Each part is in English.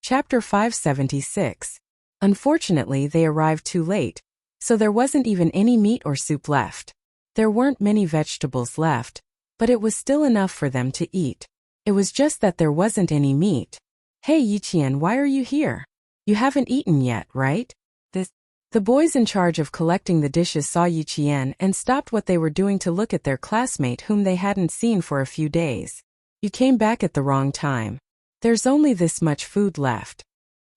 Chapter 576. Unfortunately, they arrived too late, so there wasn't even any meat or soup left. There weren't many vegetables left, but it was still enough for them to eat. It was just that there wasn't any meat. Hey Yiqian, why are you here? You haven't eaten yet, right? The boys in charge of collecting the dishes saw Yiqian and stopped what they were doing to look at their classmate whom they hadn't seen for a few days. You came back at the wrong time. There's only this much food left.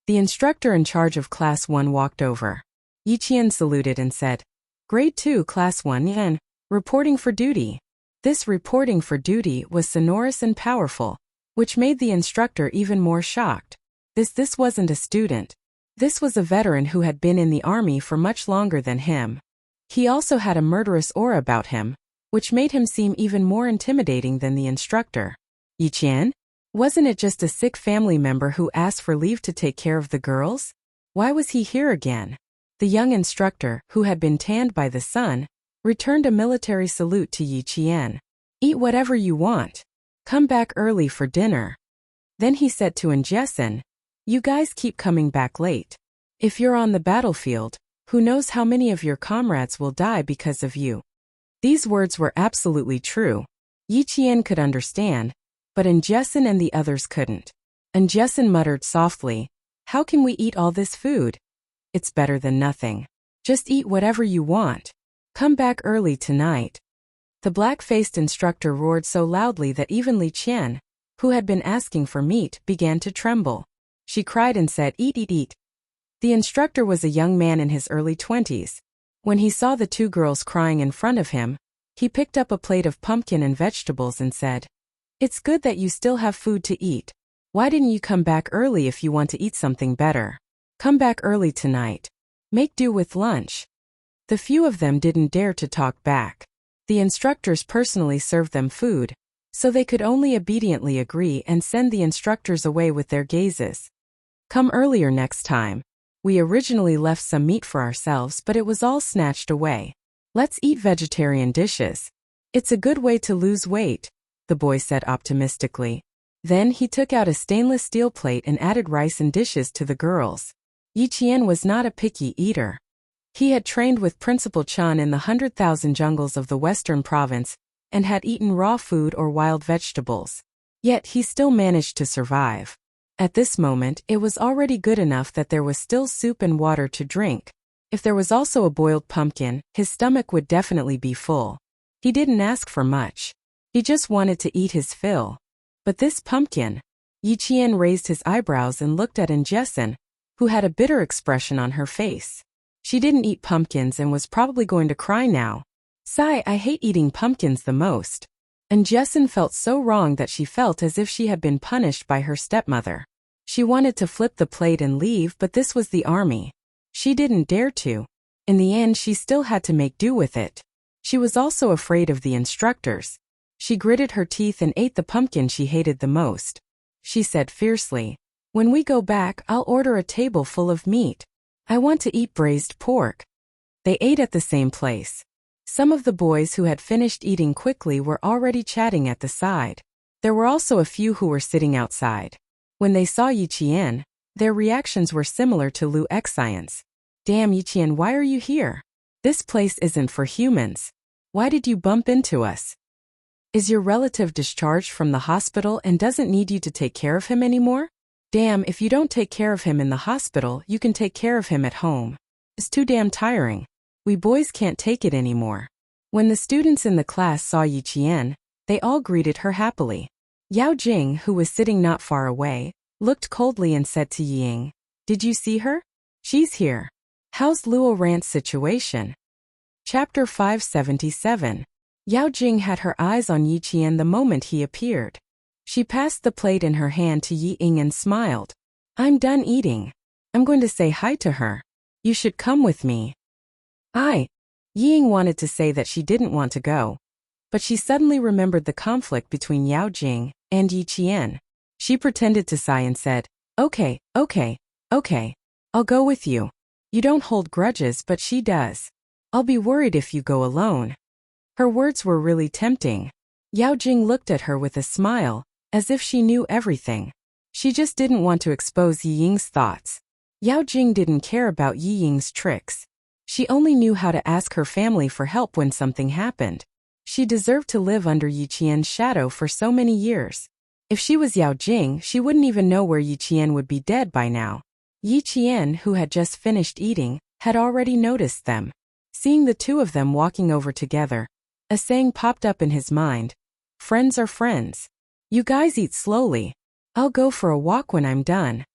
The instructor in charge of Class 1 walked over. Yiqian saluted and said, Grade 2 Class 1 Yan, reporting for duty. This reporting for duty was sonorous and powerful, which made the instructor even more shocked. This wasn't a student. This was a veteran who had been in the army for much longer than him. He also had a murderous aura about him, which made him seem even more intimidating than the instructor. Yiqian? Wasn't it just a sick family member who asked for leave to take care of the girls? Why was he here again? The young instructor, who had been tanned by the sun, returned a military salute to Yiqian. Eat whatever you want. Come back early for dinner. Then he said to Injesin, You guys keep coming back late. If you're on the battlefield, who knows how many of your comrades will die because of you. These words were absolutely true. Yiqian could understand, but Injesin and the others couldn't. Injesin muttered softly, How can we eat all this food? It's better than nothing. Just eat whatever you want. Come back early tonight. The black-faced instructor roared so loudly that even Li Qian, who had been asking for meat, began to tremble. She cried and said, Eat, eat, eat. The instructor was a young man in his early 20s. When he saw the two girls crying in front of him, he picked up a plate of pumpkin and vegetables and said, It's good that you still have food to eat. Why didn't you come back early if you want to eat something better? Come back early tonight. Make do with lunch. The few of them didn't dare to talk back. The instructors personally served them food, so they could only obediently agree and send the instructors away with their gazes. Come earlier next time. We originally left some meat for ourselves, but it was all snatched away. Let's eat vegetarian dishes. It's a good way to lose weight, the boy said optimistically. Then he took out a stainless steel plate and added rice and dishes to the girls. Yiqian was not a picky eater. He had trained with Principal Chan in the 100,000 jungles of the western province and had eaten raw food or wild vegetables. Yet he still managed to survive. At this moment, it was already good enough that there was still soup and water to drink. If there was also a boiled pumpkin, his stomach would definitely be full. He didn't ask for much. He just wanted to eat his fill. But this pumpkin? Yiqian raised his eyebrows and looked at Injesin, who had a bitter expression on her face. She didn't eat pumpkins and was probably going to cry now. Sigh, I hate eating pumpkins the most. Injesin felt so wrong that she felt as if she had been punished by her stepmother. She wanted to flip the plate and leave, but this was the army. She didn't dare to. In the end, she still had to make do with it. She was also afraid of the instructors. She gritted her teeth and ate the pumpkin she hated the most. She said fiercely, When we go back, I'll order a table full of meat. I want to eat braised pork. They ate at the same place. Some of the boys who had finished eating quickly were already chatting at the side. There were also a few who were sitting outside. When they saw Yiqian, their reactions were similar to Lu Xian's. Damn Yiqian, why are you here? This place isn't for humans. Why did you bump into us? Is your relative discharged from the hospital and doesn't need you to take care of him anymore? Damn, if you don't take care of him in the hospital, you can take care of him at home. It's too damn tiring. We boys can't take it anymore. When the students in the class saw Yiqian, they all greeted her happily. Yao Jing, who was sitting not far away, looked coldly and said to Ying, Did you see her? She's here. How's Luo Rant's situation? Chapter 577. Yao Jing had her eyes on Yiqian the moment he appeared. She passed the plate in her hand to Ying and smiled. I'm done eating. I'm going to say hi to her. You should come with me. Ying wanted to say that she didn't want to go, but she suddenly remembered the conflict between Yao Jing and Yiqian. She pretended to sigh and said, Okay. I'll go with you. You don't hold grudges, but she does. I'll be worried if you go alone. Her words were really tempting. Yao Jing looked at her with a smile, as if she knew everything. She just didn't want to expose Yi Ying's thoughts. Yao Jing didn't care about Yi Ying's tricks. She only knew how to ask her family for help when something happened. She deserved to live under Yi Qian's shadow for so many years. If she was Yao Jing, she wouldn't even know where Yi Qian would be dead by now. Yi Qian, who had just finished eating, had already noticed them. Seeing the two of them walking over together, a saying popped up in his mind. Friends are friends. You guys eat slowly. I'll go for a walk when I'm done.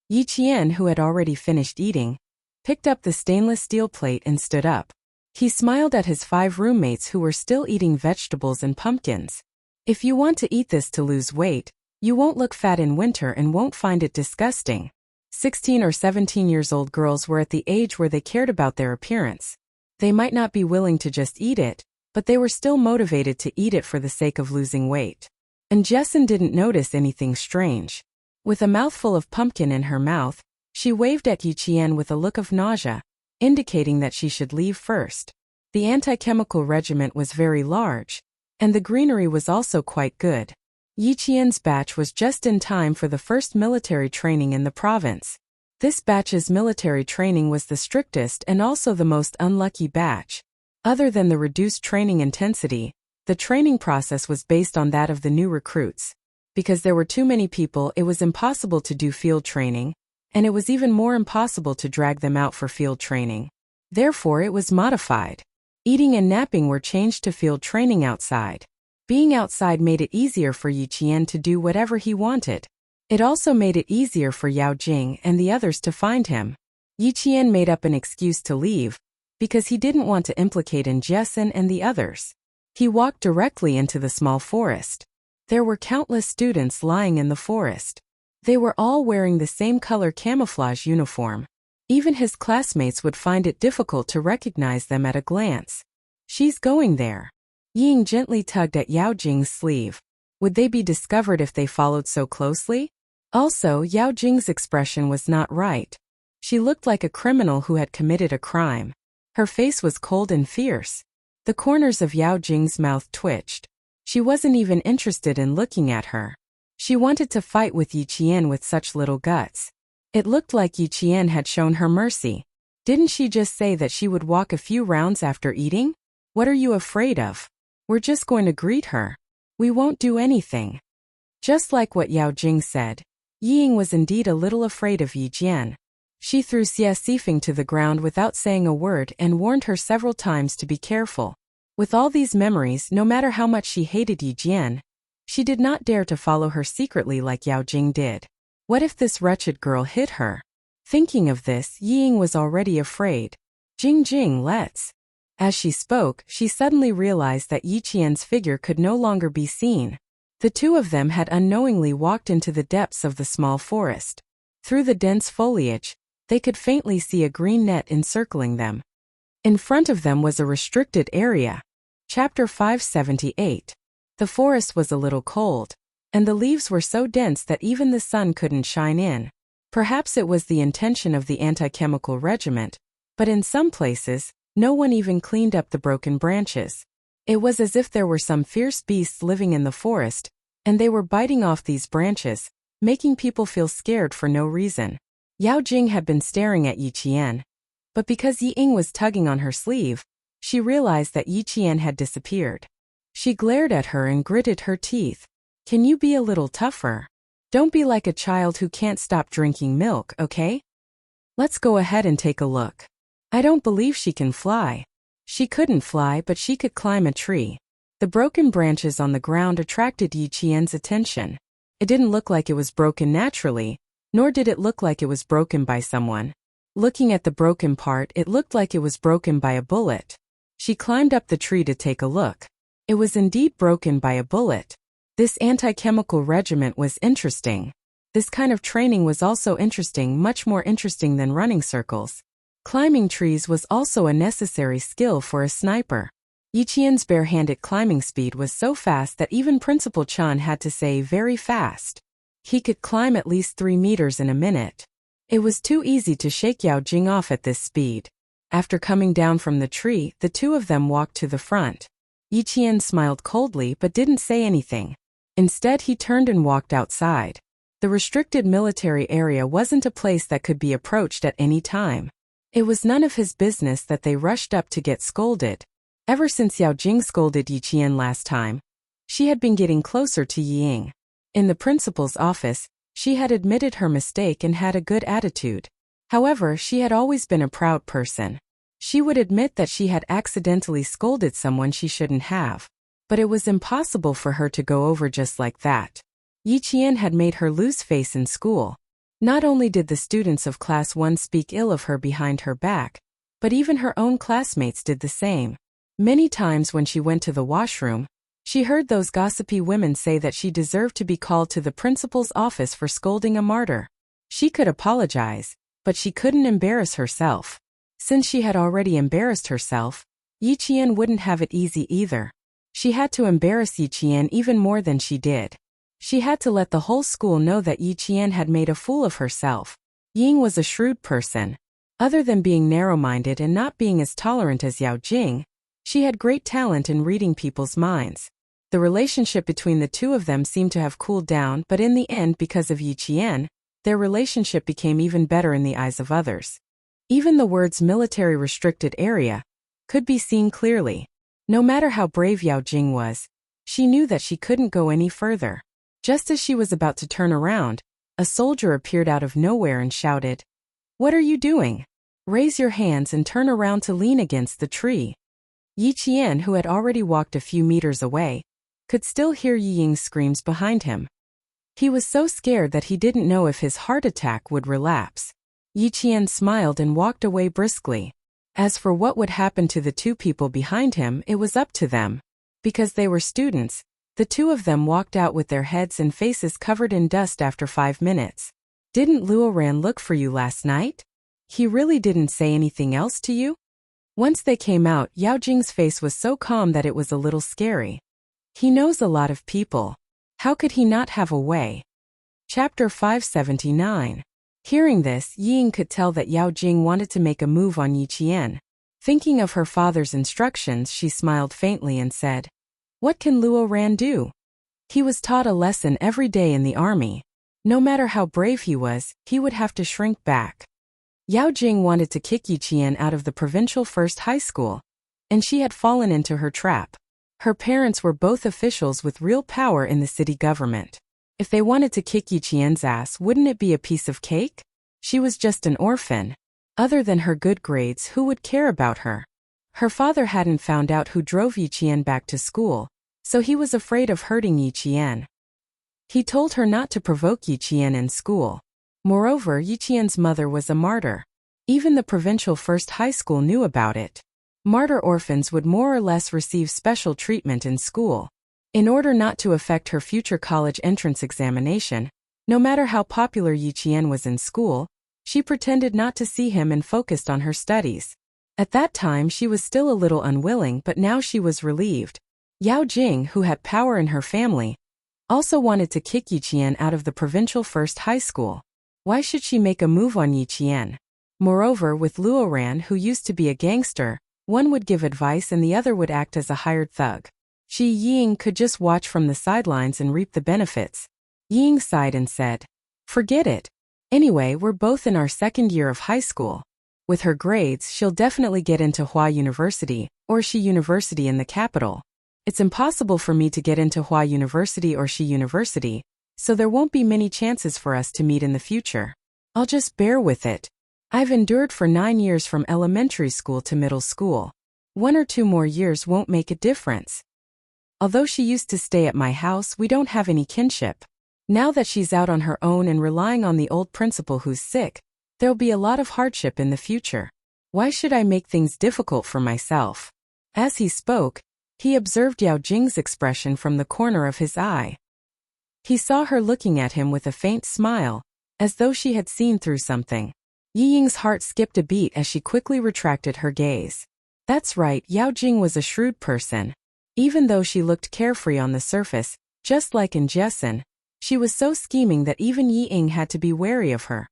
Yi Qian, who had already finished eating, picked up the stainless steel plate and stood up. He smiled at his 5 roommates who were still eating vegetables and pumpkins. If you want to eat this to lose weight, you won't look fat in winter and won't find it disgusting. 16 or 17 years old girls were at the age where they cared about their appearance. They might not be willing to just eat it, but they were still motivated to eat it for the sake of losing weight. And Jessin didn't notice anything strange. With a mouthful of pumpkin in her mouth, she waved at Yi Qian with a look of nausea, indicating that she should leave first. The anti-chemical regiment was very large, and the greenery was also quite good. Yi Qian's batch was just in time for the first military training in the province. This batch's military training was the strictest and also the most unlucky batch. Other than the reduced training intensity, the training process was based on that of the new recruits. Because there were too many people, it was impossible to do field training, and it was even more impossible to drag them out for field training. Therefore, it was modified. Eating and napping were changed to field training outside. Being outside made it easier for Yi Qian to do whatever he wanted. It also made it easier for Yao Jing and the others to find him. Yi Qian made up an excuse to leave, because he didn't want to implicate in Jessin and the others. He walked directly into the small forest. There were countless students lying in the forest. They were all wearing the same color camouflage uniform. Even his classmates would find it difficult to recognize them at a glance. She's going there. Ying gently tugged at Yao Jing's sleeve. Would they be discovered if they followed so closely? Also, Yao Jing's expression was not right. She looked like a criminal who had committed a crime. Her face was cold and fierce. The corners of Yao Jing's mouth twitched. She wasn't even interested in looking at her. She wanted to fight with Yi Qian with such little guts. It looked like Yi Qian had shown her mercy. Didn't she just say that she would walk a few rounds after eating? What are you afraid of? We're just going to greet her. We won't do anything. Just like what Yao Jing said, Ying was indeed a little afraid of Yi Jian. She threw Xie Sifeng to the ground without saying a word and warned her several times to be careful. With all these memories, no matter how much she hated Yi Jian, she did not dare to follow her secretly like Yao Jing did. What if this wretched girl hit her? Thinking of this, Ying was already afraid. Jing, let's. As she spoke, she suddenly realized that Yi Qian's figure could no longer be seen. The two of them had unknowingly walked into the depths of the small forest. Through the dense foliage, they could faintly see a green net encircling them. In front of them was a restricted area. Chapter 578. The forest was a little cold, and the leaves were so dense that even the sun couldn't shine in. Perhaps it was the intention of the anti-chemical regiment, but in some places, no one even cleaned up the broken branches. It was as if there were some fierce beasts living in the forest, and they were biting off these branches, making people feel scared for no reason. Yao Jing had been staring at Yi Qian, but because Yi Ying was tugging on her sleeve, she realized that Yi Qian had disappeared. She glared at her and gritted her teeth. Can you be a little tougher? Don't be like a child who can't stop drinking milk, okay? Let's go ahead and take a look. I don't believe she can fly. She couldn't fly, but she could climb a tree. The broken branches on the ground attracted Yi Qian's attention. It didn't look like it was broken naturally, nor did it look like it was broken by someone. Looking at the broken part, it looked like it was broken by a bullet. She climbed up the tree to take a look. It was indeed broken by a bullet. This anti-chemical regiment was interesting. This kind of training was also interesting, much more interesting than running circles. Climbing trees was also a necessary skill for a sniper. Yi Qian's barehanded climbing speed was so fast that even Principal Chan had to say very fast. He could climb at least 3 meters in a minute. It was too easy to shake Yao Jing off at this speed. After coming down from the tree, the two of them walked to the front. Yi Qian smiled coldly but didn't say anything. Instead, he turned and walked outside. The restricted military area wasn't a place that could be approached at any time. It was none of his business that they rushed up to get scolded. Ever since Yao Jing scolded Yi Qian last time, she had been getting closer to Ying. In the principal's office, she had admitted her mistake and had a good attitude. However, she had always been a proud person. She would admit that she had accidentally scolded someone she shouldn't have. But it was impossible for her to go over just like that. Yi Qian had made her lose face in school. Not only did the students of Class 1 speak ill of her behind her back, but even her own classmates did the same. Many times when she went to the washroom, she heard those gossipy women say that she deserved to be called to the principal's office for scolding a martyr. She could apologize, but she couldn't embarrass herself. Since she had already embarrassed herself, Yi Qian wouldn't have it easy either. She had to embarrass Yi Qian even more than she did. She had to let the whole school know that Yi Qian had made a fool of herself. Ying was a shrewd person. Other than being narrow-minded and not being as tolerant as Yao Jing, she had great talent in reading people's minds. The relationship between the two of them seemed to have cooled down, but in the end, because of Yi Qian, their relationship became even better in the eyes of others. Even the words military restricted area could be seen clearly. No matter how brave Yao Jing was, she knew that she couldn't go any further. Just as she was about to turn around, a soldier appeared out of nowhere and shouted, "What are you doing? Raise your hands and turn around to lean against the tree." Yi Qian, who had already walked a few meters away, could still hear Yi Ying's screams behind him. He was so scared that he didn't know if his heart attack would relapse. Yi Qian smiled and walked away briskly. As for what would happen to the two people behind him, it was up to them. Because they were students, the two of them walked out with their heads and faces covered in dust after 5 minutes. "Didn't Luoran look for you last night? He really didn't say anything else to you?" Once they came out, Yao Jing's face was so calm that it was a little scary. He knows a lot of people. How could he not have a way? Chapter 579. Hearing this, Ying could tell that Yao Jing wanted to make a move on Yi Qian. Thinking of her father's instructions, she smiled faintly and said, "What can Luo Ran do? He was taught a lesson every day in the army. No matter how brave he was, he would have to shrink back." Yao Jing wanted to kick Yi Qian out of the provincial first high school, and she had fallen into her trap. Her parents were both officials with real power in the city government. If they wanted to kick Yi Qian's ass, wouldn't it be a piece of cake? She was just an orphan. Other than her good grades, who would care about her? Her father hadn't found out who drove Yi Qian back to school, so he was afraid of hurting Yi Qian. He told her not to provoke Yi Qian in school. Moreover, Yi Qian's mother was a martyr. Even the provincial first high school knew about it. Martyr orphans would more or less receive special treatment in school. In order not to affect her future college entrance examination, no matter how popular Yi Qian was in school, she pretended not to see him and focused on her studies. At that time she was still a little unwilling, but now she was relieved. Yao Jing, who had power in her family, also wanted to kick Yi Qian out of the provincial first high school. Why should she make a move on Yi Qian? Moreover, with Luoran, who used to be a gangster, one would give advice and the other would act as a hired thug. She Ying could just watch from the sidelines and reap the benefits. Ying sighed and said, "Forget it. Anyway, we're both in our second year of high school. With her grades, she'll definitely get into Hua University, or Shi University in the capital. It's impossible for me to get into Hua University or Shi University, so there won't be many chances for us to meet in the future. I'll just bear with it. I've endured for 9 years from elementary school to middle school. 1 or 2 more years won't make a difference. Although she used to stay at my house, we don't have any kinship. Now that she's out on her own and relying on the old principal who's sick, there'll be a lot of hardship in the future. Why should I make things difficult for myself?" As he spoke, he observed Yao Jing's expression from the corner of his eye. He saw her looking at him with a faint smile, as though she had seen through something. Yi Ying's heart skipped a beat as she quickly retracted her gaze. That's right, Yao Jing was a shrewd person. Even though she looked carefree on the surface, just like in Jessen, she was so scheming that even Yi Ying had to be wary of her.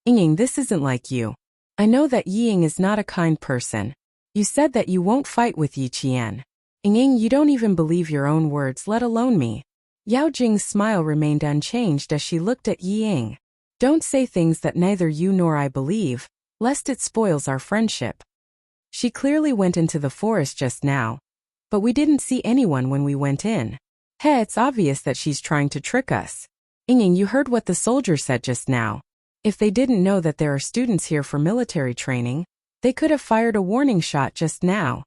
"Ying, this isn't like you. I know that Yi Ying is not a kind person. You said that you won't fight with Yi Qian. Ying, you don't even believe your own words, let alone me." Yao Jing's smile remained unchanged as she looked at Yi Ying. Don't say things that neither you nor I believe, lest it spoils our friendship. She clearly went into the forest just now. But we didn't see anyone when we went in. Hey, it's obvious that she's trying to trick us. Ying, you heard what the soldier said just now. If they didn't know that there are students here for military training, they could have fired a warning shot just now.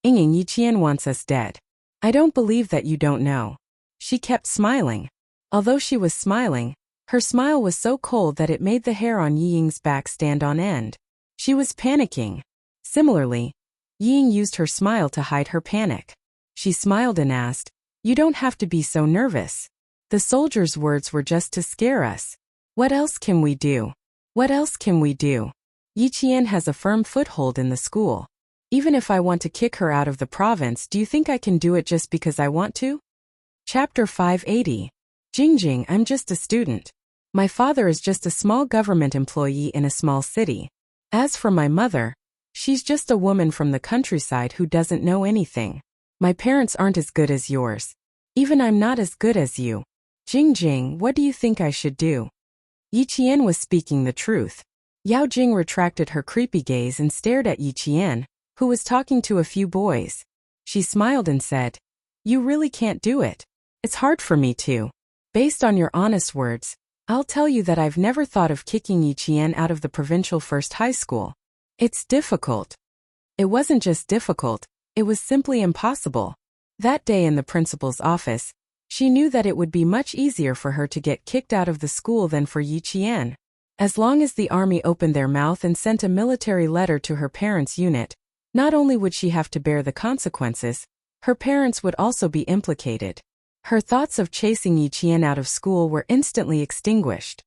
Ying, Yi Qian wants us dead. I don't believe that you don't know. She kept smiling. Although she was smiling, her smile was so cold that it made the hair on Yi Ying's back stand on end. She was panicking. Similarly, Yi Ying used her smile to hide her panic. She smiled and asked, "You don't have to be so nervous. The soldier's words were just to scare us. What else can we do? What else can we do? Yi Qian has a firm foothold in the school. Even if I want to kick her out of the province, do you think I can do it just because I want to?" Chapter 580. Jingjing, I'm just a student. My father is just a small government employee in a small city. As for my mother, she's just a woman from the countryside who doesn't know anything. My parents aren't as good as yours. Even I'm not as good as you. Jingjing, what do you think I should do? Yi Qian was speaking the truth. Yao Jing retracted her creepy gaze and stared at Yi Qian, who was talking to a few boys. She smiled and said, "You really can't do it. It's hard for me to. Based on your honest words, I'll tell you that I've never thought of kicking Yi Qian out of the provincial first high school. It's difficult." It wasn't just difficult, it was simply impossible. That day in the principal's office, she knew that it would be much easier for her to get kicked out of the school than for Yi Qian. As long as the army opened their mouth and sent a military letter to her parents' unit, not only would she have to bear the consequences, her parents would also be implicated. Her thoughts of chasing Yi Qian out of school were instantly extinguished.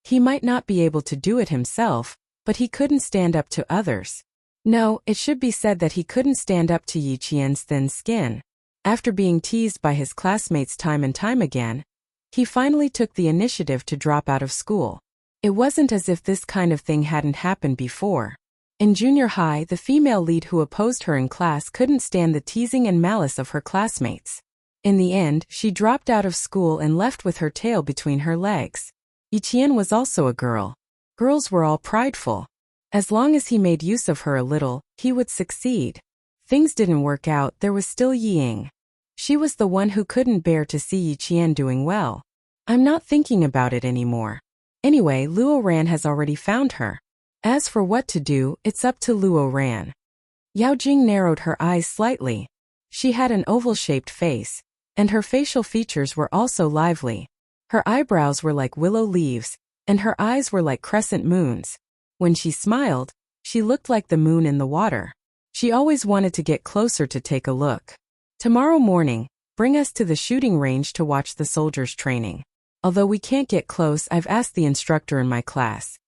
He might not be able to do it himself, but he couldn't stand up to others. No, it should be said that he couldn't stand up to Yi Qian's thin skin. After being teased by his classmates time and time again, he finally took the initiative to drop out of school. It wasn't as if this kind of thing hadn't happened before. In junior high, the female lead who opposed her in class couldn't stand the teasing and malice of her classmates. In the end, she dropped out of school and left with her tail between her legs. Yi Qian was also a girl. Girls were all prideful. As long as he made use of her a little, he would succeed. Things didn't work out, there was still Yi Ying. She was the one who couldn't bear to see Yi Qian doing well. I'm not thinking about it anymore. Anyway, Luo Ran has already found her. As for what to do, it's up to Luo Ran. Yao Jing narrowed her eyes slightly. She had an oval-shaped face, and her facial features were also lively. Her eyebrows were like willow leaves, and her eyes were like crescent moons. When she smiled, she looked like the moon in the water. She always wanted to get closer to take a look. Tomorrow morning, bring us to the shooting range to watch the soldiers training. Although we can't get close, I've asked the instructor in my class.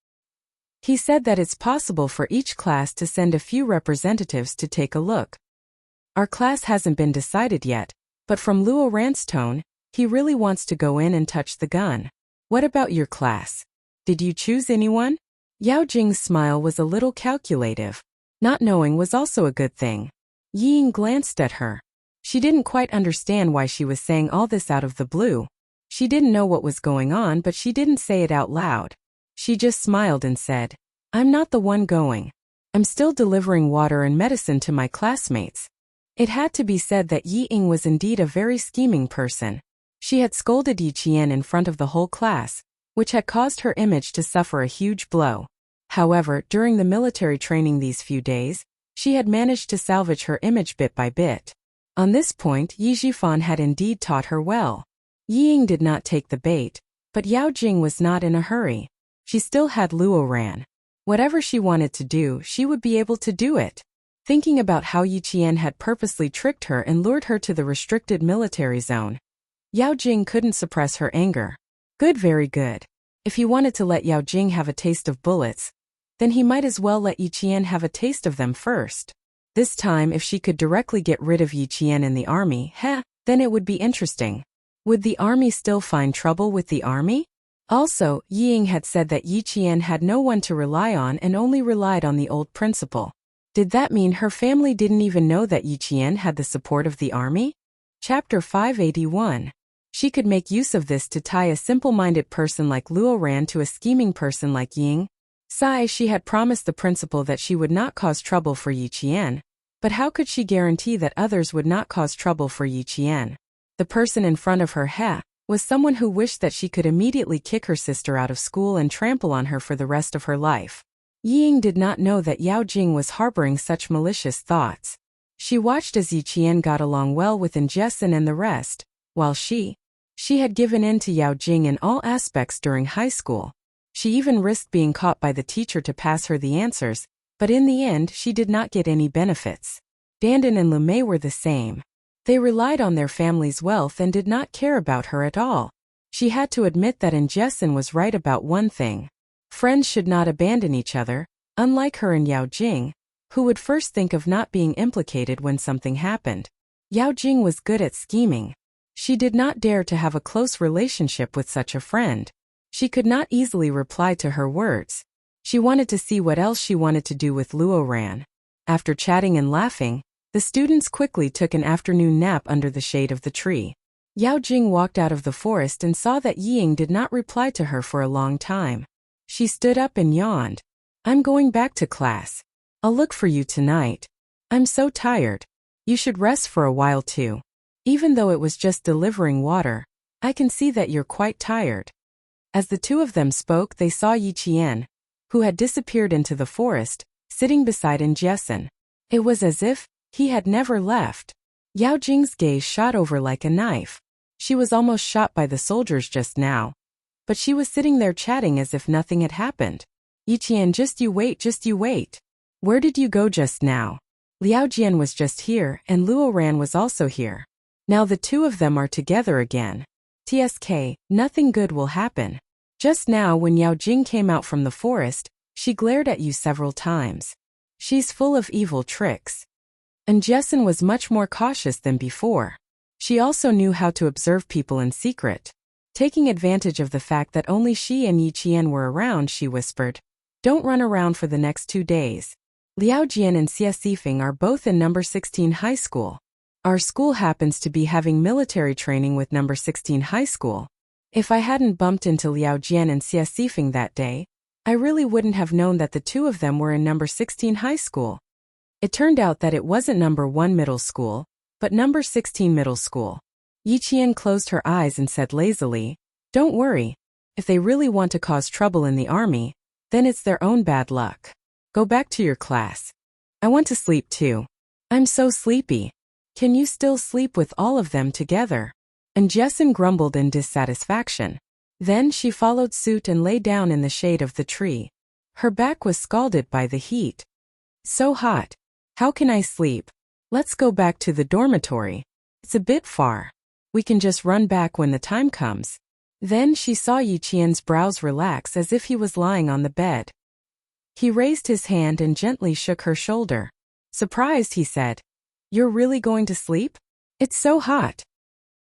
He said that it's possible for each class to send a few representatives to take a look. Our class hasn't been decided yet, but from Luo Ran's tone, he really wants to go in and touch the gun. What about your class? Did you choose anyone? Yao Jing's smile was a little calculative. Not knowing was also a good thing. Yi Ying glanced at her. She didn't quite understand why she was saying all this out of the blue. She didn't know what was going on, but she didn't say it out loud. She just smiled and said, "I'm not the one going. I'm still delivering water and medicine to my classmates." It had to be said that Yi Ying was indeed a very scheming person. She had scolded Yi Qian in front of the whole class, which had caused her image to suffer a huge blow. However, during the military training these few days, she had managed to salvage her image bit by bit. On this point, Yi Zhifan had indeed taught her well. Yi Ying did not take the bait, but Yao Jing was not in a hurry. She still had Luo Ran. Whatever she wanted to do, she would be able to do it. Thinking about how Yi Qian had purposely tricked her and lured her to the restricted military zone, Yao Jing couldn't suppress her anger. Good, very good. If he wanted to let Yao Jing have a taste of bullets, then he might as well let Yi Qian have a taste of them first. This time, if she could directly get rid of Yi Qian in the army, then it would be interesting. Would the army still find trouble with the army? Also, Yi Ying had said that Yi Qian had no one to rely on and only relied on the old principal. Did that mean her family didn't even know that Yi Qian had the support of the army? Chapter 581. She could make use of this to tie a simple-minded person like Luo Ran to a scheming person like Ying. She had promised the principal that she would not cause trouble for Yi Qian. But how could she guarantee that others would not cause trouble for Yi Qian? The person in front of her, was someone who wished that she could immediately kick her sister out of school and trample on her for the rest of her life. Ying did not know that Yao Jing was harboring such malicious thoughts. She watched as Yi Qian got along well with Jessen and the rest, while she had given in to Yao Jing in all aspects during high school. She even risked being caught by the teacher to pass her the answers, but in the end she did not get any benefits. Dandan and Lemay were the same. They relied on their family's wealth and did not care about her at all. She had to admit that Jessen was right about one thing. Friends should not abandon each other, unlike her and Yao Jing, who would first think of not being implicated when something happened. Yao Jing was good at scheming. She did not dare to have a close relationship with such a friend. She could not easily reply to her words. She wanted to see what else she wanted to do with Luo Ran. After chatting and laughing, the students quickly took an afternoon nap under the shade of the tree. Yao Jing walked out of the forest and saw that Ying did not reply to her for a long time. She stood up and yawned. "I'm going back to class. I'll look for you tonight. I'm so tired. You should rest for a while too. Even though it was just delivering water, I can see that you're quite tired." As the two of them spoke, they saw Yi Qian, who had disappeared into the forest, sitting beside Jessen. It was as if he had never left. Yao Jing's gaze shot over like a knife. She was almost shot by the soldiers just now. But she was sitting there chatting as if nothing had happened. "Yi Qian, just you wait. Where did you go just now? Liao Jian was just here, and Luo Ran was also here. Now the two of them are together again. TSK, nothing good will happen. Just now when Yao Jing came out from the forest, she glared at you several times. She's full of evil tricks." And Jessen was much more cautious than before. She also knew how to observe people in secret. Taking advantage of the fact that only she and Yi Qian were around, she whispered, "Don't run around for the next 2 days. Liao Jian and Xie Sifeng are both in number 16 high school. Our school happens to be having military training with number 16 high school. If I hadn't bumped into Liao Jian and Xie Sifeng that day, I really wouldn't have known that the two of them were in number 16 high school." It turned out that it wasn't number 1 middle school, but number 16 middle school. Yi Qian closed her eyes and said lazily, "Don't worry. If they really want to cause trouble in the army, then it's their own bad luck. Go back to your class. I want to sleep too. I'm so sleepy. Can you still sleep with all of them together?" And Jessen grumbled in dissatisfaction. Then she followed suit and lay down in the shade of the tree. Her back was scalded by the heat. "So hot. How can I sleep? Let's go back to the dormitory. It's a bit far. We can just run back when the time comes." Then she saw Yi Qian's brows relax as if he was lying on the bed. He raised his hand and gently shook her shoulder. Surprised, he said, "You're really going to sleep? It's so hot."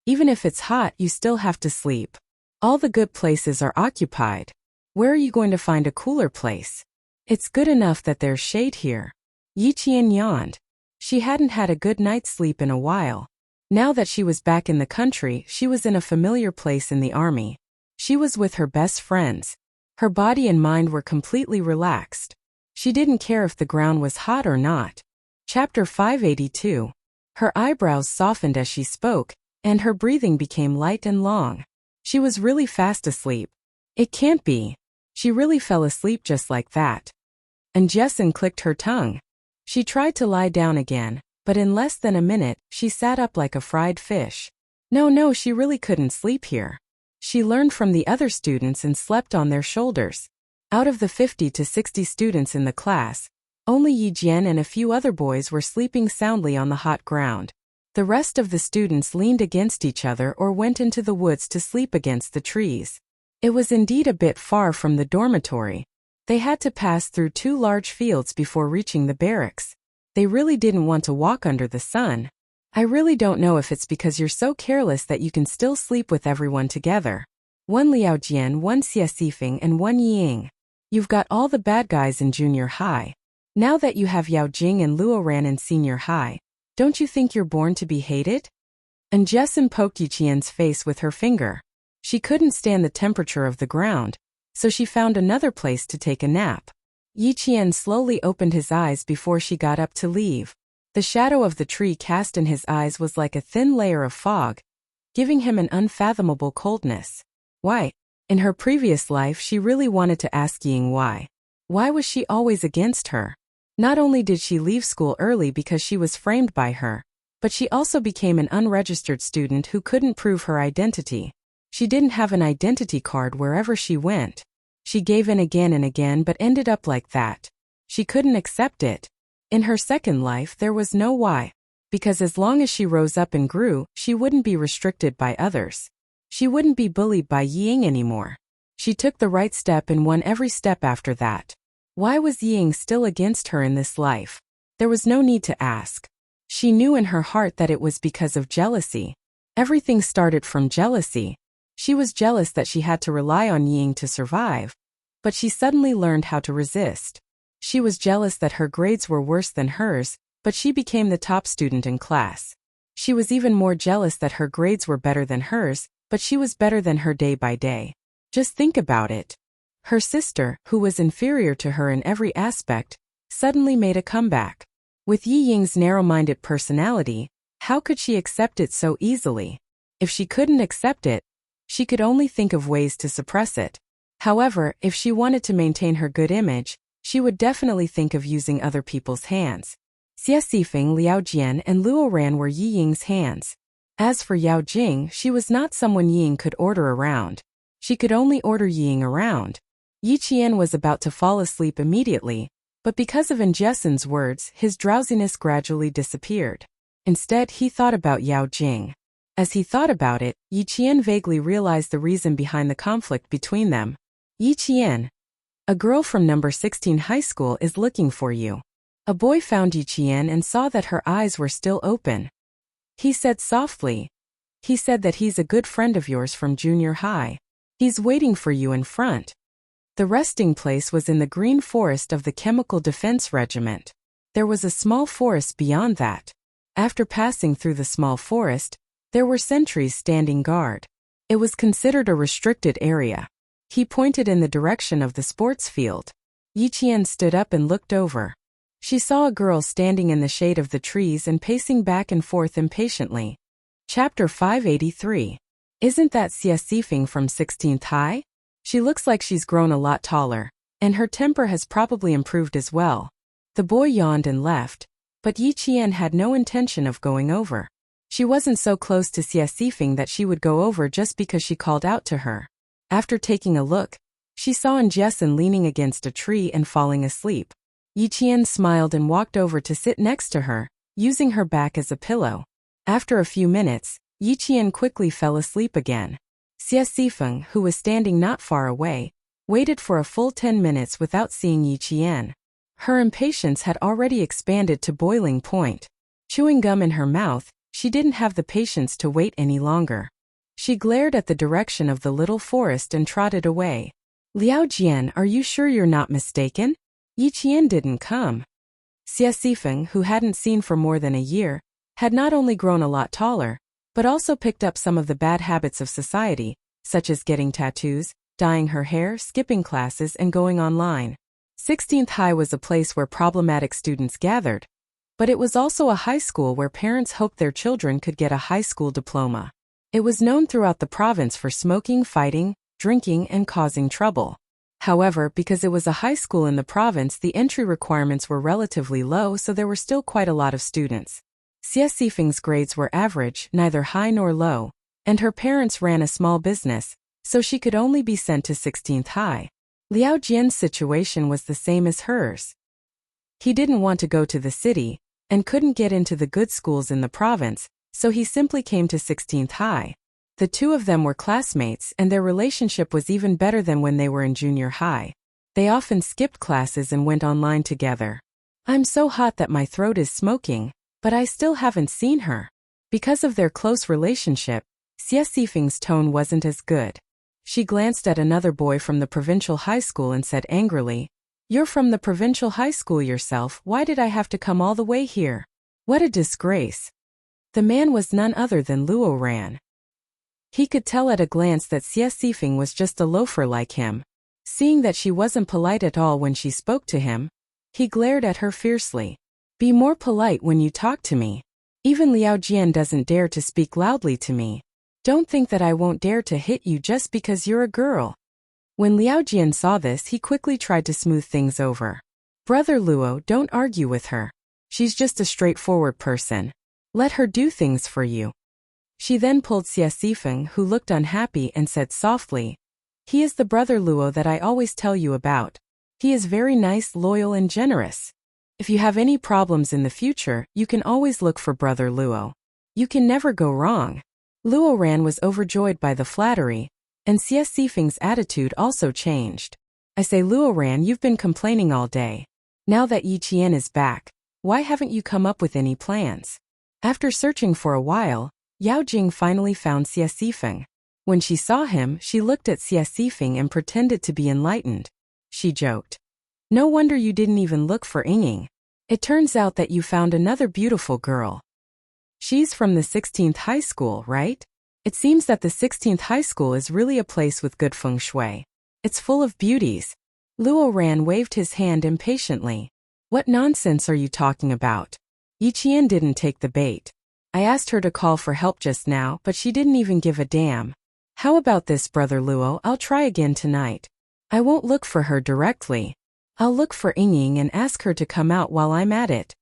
"Even if it's hot, you still have to sleep. All the good places are occupied. Where are you going to find a cooler place? It's good enough that there's shade here." Yi Qian yawned. She hadn't had a good night's sleep in a while. Now that she was back in the country, she was in a familiar place in the army. She was with her best friends. Her body and mind were completely relaxed. She didn't care if the ground was hot or not. Chapter 582. Her eyebrows softened as she spoke, and her breathing became light and long. She was really fast asleep. It can't be. She really fell asleep just like that. And Jessen clicked her tongue. She tried to lie down again, but in less than a minute, she sat up like a fried fish. No, she really couldn't sleep here. She learned from the other students and slept on their shoulders. Out of the 50 to 60 students in the class, only Yi Jian and a few other boys were sleeping soundly on the hot ground. The rest of the students leaned against each other or went into the woods to sleep against the trees. It was indeed a bit far from the dormitory. They had to pass through 2 large fields before reaching the barracks. They really didn't want to walk under the sun. "I really don't know if it's because you're so careless that you can still sleep with everyone together. 1 Liao Jian, 1 Xie Sifeng, and 1 Ying. You've got all the bad guys in junior high. Now that you have Yao Jing and Luo Ran in senior high, don't you think you're born to be hated?" And Jessin poked Yiqian's face with her finger. She couldn't stand the temperature of the ground, so she found another place to take a nap. Yiqian slowly opened his eyes before she got up to leave. The shadow of the tree cast in his eyes was like a thin layer of fog, giving him an unfathomable coldness. Why? In her previous life she really wanted to ask Ying why. Why was she always against her? Not only did she leave school early because she was framed by her, but she also became an unregistered student who couldn't prove her identity. She didn't have an identity card wherever she went. She gave in again and again but ended up like that. She couldn't accept it. In her second life there was no why, because as long as she rose up and grew, she wouldn't be restricted by others. She wouldn't be bullied by Ying anymore. She took the right step and won every step after that. Why was Ying still against her in this life? There was no need to ask. She knew in her heart that it was because of jealousy. Everything started from jealousy. She was jealous that she had to rely on Ying to survive, but she suddenly learned how to resist. She was jealous that her grades were worse than hers, but she became the top student in class. She was even more jealous that her grades were better than hers, but she was better than her day by day. Just think about it. Her sister, who was inferior to her in every aspect, suddenly made a comeback. With Yi Ying's narrow-minded personality, how could she accept it so easily? If she couldn't accept it, she could only think of ways to suppress it. However, if she wanted to maintain her good image, she would definitely think of using other people's hands. Xie Sifeng, Liao Jian, and Luo Ran were Yi Ying's hands. As for Yao Jing, she was not someone Ying could order around. She could only order Ying around. Yi Qian was about to fall asleep immediately, but because of Jessin's words, his drowsiness gradually disappeared. Instead, he thought about Yao Jing. As he thought about it, Yi Qian vaguely realized the reason behind the conflict between them. Yi Qian, a girl from number 16 high school is looking for you. A boy found Yi Qian and saw that her eyes were still open. He said softly. He said that he's a good friend of yours from junior high. He's waiting for you in front. The resting place was in the green forest of the Chemical Defense Regiment. There was a small forest beyond that. After passing through the small forest, there were sentries standing guard. It was considered a restricted area. He pointed in the direction of the sports field. Yi Qian stood up and looked over. She saw a girl standing in the shade of the trees and pacing back and forth impatiently. Chapter 583. Isn't that Xie Sifeng from 16th High? She looks like she's grown a lot taller, and her temper has probably improved as well. The boy yawned and left, but Yi Qian had no intention of going over. She wasn't so close to Xie Sifeng that she would go over just because she called out to her. After taking a look, she saw Jessin leaning against a tree and falling asleep. Yi Qian smiled and walked over to sit next to her, using her back as a pillow. After a few minutes, Yi Qian quickly fell asleep again. Xie Sifeng, who was standing not far away, waited for a full 10 minutes without seeing Yi Qian. Her impatience had already expanded to boiling point. Chewing gum in her mouth, she didn't have the patience to wait any longer. She glared at the direction of the little forest and trotted away. Liao Jian, are you sure you're not mistaken? Yi Qian didn't come. Xie Sifeng, who hadn't seen for more than a year, had not only grown a lot taller, but also picked up some of the bad habits of society, such as getting tattoos, dyeing her hair, skipping classes, and going online. 16th High was a place where problematic students gathered, but it was also a high school where parents hoped their children could get a high school diploma. It was known throughout the province for smoking, fighting, drinking, and causing trouble. However, because it was a high school in the province, the entry requirements were relatively low, so there were still quite a lot of students. Xie Sifeng's grades were average, neither high nor low, and her parents ran a small business, so she could only be sent to 16th High. Liao Jian's situation was the same as hers. He didn't want to go to the city, and couldn't get into the good schools in the province, so he simply came to 16th High. The two of them were classmates, and their relationship was even better than when they were in junior high. They often skipped classes and went online together. I'm so hot that my throat is smoking, but I still haven't seen her. Because of their close relationship, Xie Sifeng's tone wasn't as good. She glanced at another boy from the provincial high school and said angrily, "You're from the provincial high school yourself, why did I have to come all the way here? What a disgrace." The man was none other than Luo Ran. He could tell at a glance that Xie Xifeng was just a loafer like him. Seeing that she wasn't polite at all when she spoke to him, he glared at her fiercely. Be more polite when you talk to me. Even Liao Jian doesn't dare to speak loudly to me. Don't think that I won't dare to hit you just because you're a girl. When Liao Jian saw this, he quickly tried to smooth things over. Brother Luo, don't argue with her. She's just a straightforward person. Let her do things for you. She then pulled Xie Xifeng, who looked unhappy, and said softly, he is the brother Luo that I always tell you about. He is very nice, loyal, and generous. If you have any problems in the future, you can always look for brother Luo. You can never go wrong. Luo Ran was overjoyed by the flattery, and Xie Xifeng's attitude also changed. I say, Luo Ran, you've been complaining all day. Now that Yi Qian is back, why haven't you come up with any plans? After searching for a while, Yao Jing finally found Xie Xifeng. When she saw him, she looked at Xie Xifeng and pretended to be enlightened. She joked. No wonder you didn't even look for Ying. It turns out that you found another beautiful girl. She's from the 16th high school, right? It seems that the 16th high school is really a place with good feng shui. It's full of beauties. Luo Ran waved his hand impatiently. What nonsense are you talking about? Yi Qian didn't take the bait. I asked her to call for help just now, but she didn't even give a damn. How about this, brother Luo? I'll try again tonight. I won't look for her directly. I'll look for Ying and ask her to come out while I'm at it.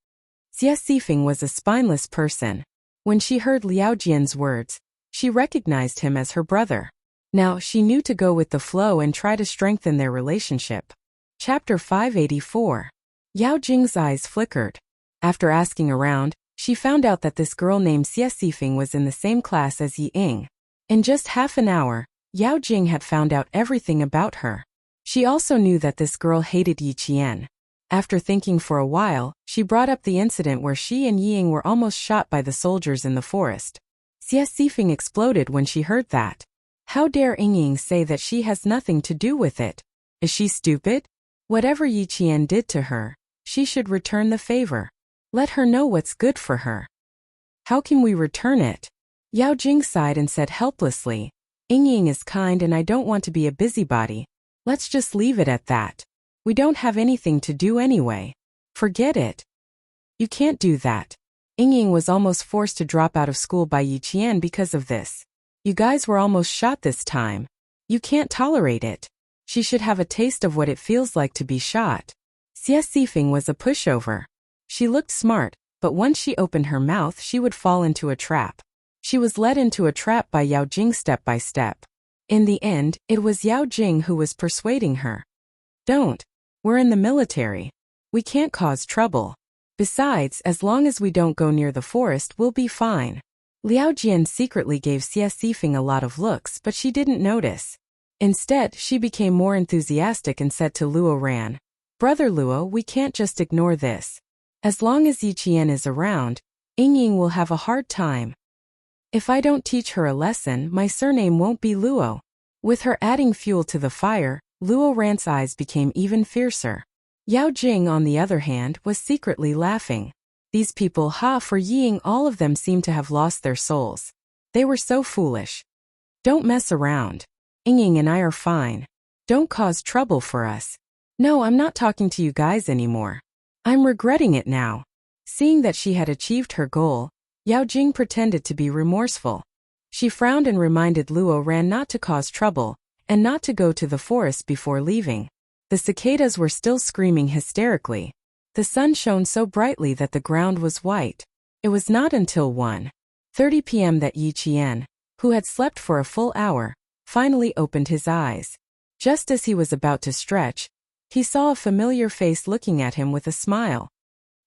Xie Xifeng was a spineless person. When she heard Liao Jian's words, she recognized him as her brother. Now she knew to go with the flow and try to strengthen their relationship. Chapter 584. Yao Jing's eyes flickered. After asking around, she found out that this girl named Xie Xifeng was in the same class as Yi Ying. In just half an hour, Yao Jing had found out everything about her. She also knew that this girl hated Yi Qian. After thinking for a while, she brought up the incident where she and Yi Ying were almost shot by the soldiers in the forest. Xie Xifeng exploded when she heard that. How dare Ying say that she has nothing to do with it? Is she stupid? Whatever Yi Qian did to her, she should return the favor. Let her know what's good for her. How can we return it? Yao Jing sighed and said helplessly, Ying is kind and I don't want to be a busybody. Let's just leave it at that. We don't have anything to do anyway. Forget it. You can't do that. Ying was almost forced to drop out of school by Yi Qian because of this. You guys were almost shot this time. You can't tolerate it. She should have a taste of what it feels like to be shot. Xie Xifeng was a pushover. She looked smart, but once she opened her mouth she would fall into a trap. She was led into a trap by Yao Jing step by step. In the end, it was Yao Jing who was persuading her. Don't. We're in the military. We can't cause trouble. Besides, as long as we don't go near the forest, we'll be fine. Liao Jian secretly gave Xie Xifeng a lot of looks, but she didn't notice. Instead, she became more enthusiastic and said to Luo Ran, Brother Luo, we can't just ignore this. As long as Yi Qian is around, Ying will have a hard time. If I don't teach her a lesson, my surname won't be Luo. With her adding fuel to the fire, Luo Ran's eyes became even fiercer. Yao Jing, on the other hand, was secretly laughing. These people, for Ying, all of them seemed to have lost their souls. They were so foolish. Don't mess around. Ying and I are fine. Don't cause trouble for us. No, I'm not talking to you guys anymore. I'm regretting it now. Seeing that she had achieved her goal, Yao Jing pretended to be remorseful. She frowned and reminded Luo Ran not to cause trouble, and not to go to the forest before leaving. The cicadas were still screaming hysterically. The sun shone so brightly that the ground was white. It was not until 1:30 p.m. that Yi Qian, who had slept for a full hour, finally opened his eyes. Just as he was about to stretch, he saw a familiar face looking at him with a smile.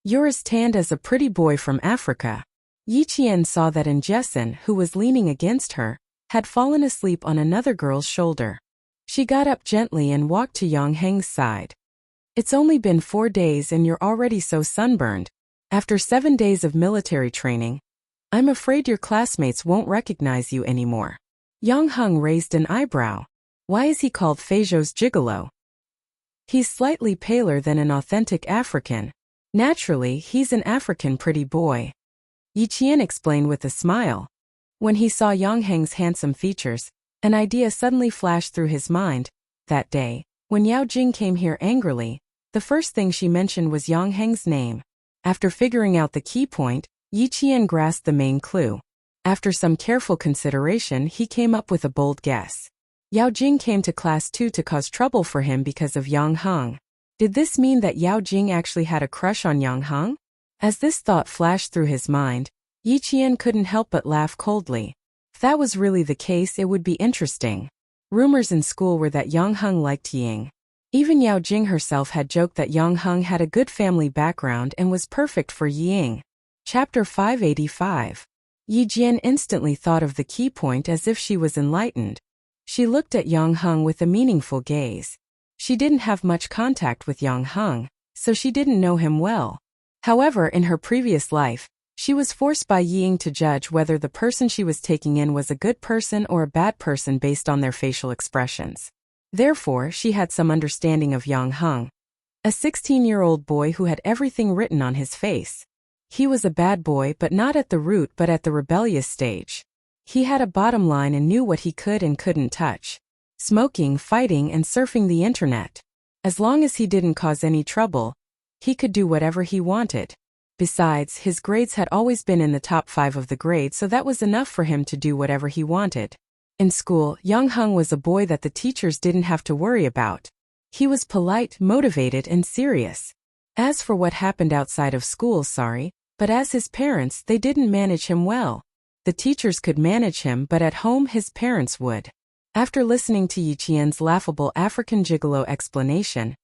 You're as tanned as a pretty boy from Africa. Yi Qian saw that Jessen, who was leaning against her, had fallen asleep on another girl's shoulder. She got up gently and walked to Yang Heng's side. It's only been 4 days and you're already so sunburned. After 7 days of military training, I'm afraid your classmates won't recognize you anymore. Yang Heng raised an eyebrow. Why is he called Feizhou's gigolo? He's slightly paler than an authentic African. Naturally, he's an African pretty boy. Yi Qian explained with a smile. When he saw Yang Heng's handsome features, an idea suddenly flashed through his mind. That day, when Yao Jing came here angrily, the first thing she mentioned was Yang Heng's name. After figuring out the key point, Yi Qian grasped the main clue. After some careful consideration, he came up with a bold guess. Yao Jing came to class 2 to cause trouble for him because of Yang Heng. Did this mean that Yao Jing actually had a crush on Yang Heng? As this thought flashed through his mind, Yi Qian couldn't help but laugh coldly. If that was really the case, it would be interesting. Rumors in school were that Yang Heng liked Ying. Even Yao Jing herself had joked that Yang Heng had a good family background and was perfect for Ying. Chapter 585. Yi Jian instantly thought of the key point as if she was enlightened. She looked at Yang Heng with a meaningful gaze. She didn't have much contact with Yang Heng, so she didn't know him well. However, in her previous life, she was forced by Ying to judge whether the person she was taking in was a good person or a bad person based on their facial expressions. Therefore, she had some understanding of Yang Heng, a 16-year-old boy who had everything written on his face. He was a bad boy, but not at the root but at the rebellious stage. He had a bottom line and knew what he could and couldn't touch. Smoking, fighting, and surfing the internet. As long as he didn't cause any trouble, he could do whatever he wanted. Besides, his grades had always been in the top 5 of the grade, so that was enough for him to do whatever he wanted. In school, Yang Heng was a boy that the teachers didn't have to worry about. He was polite, motivated, and serious. As for what happened outside of school, but as his parents, they didn't manage him well. The teachers could manage him, but at home his parents would. After listening to Yi Qian's laughable African gigolo explanation,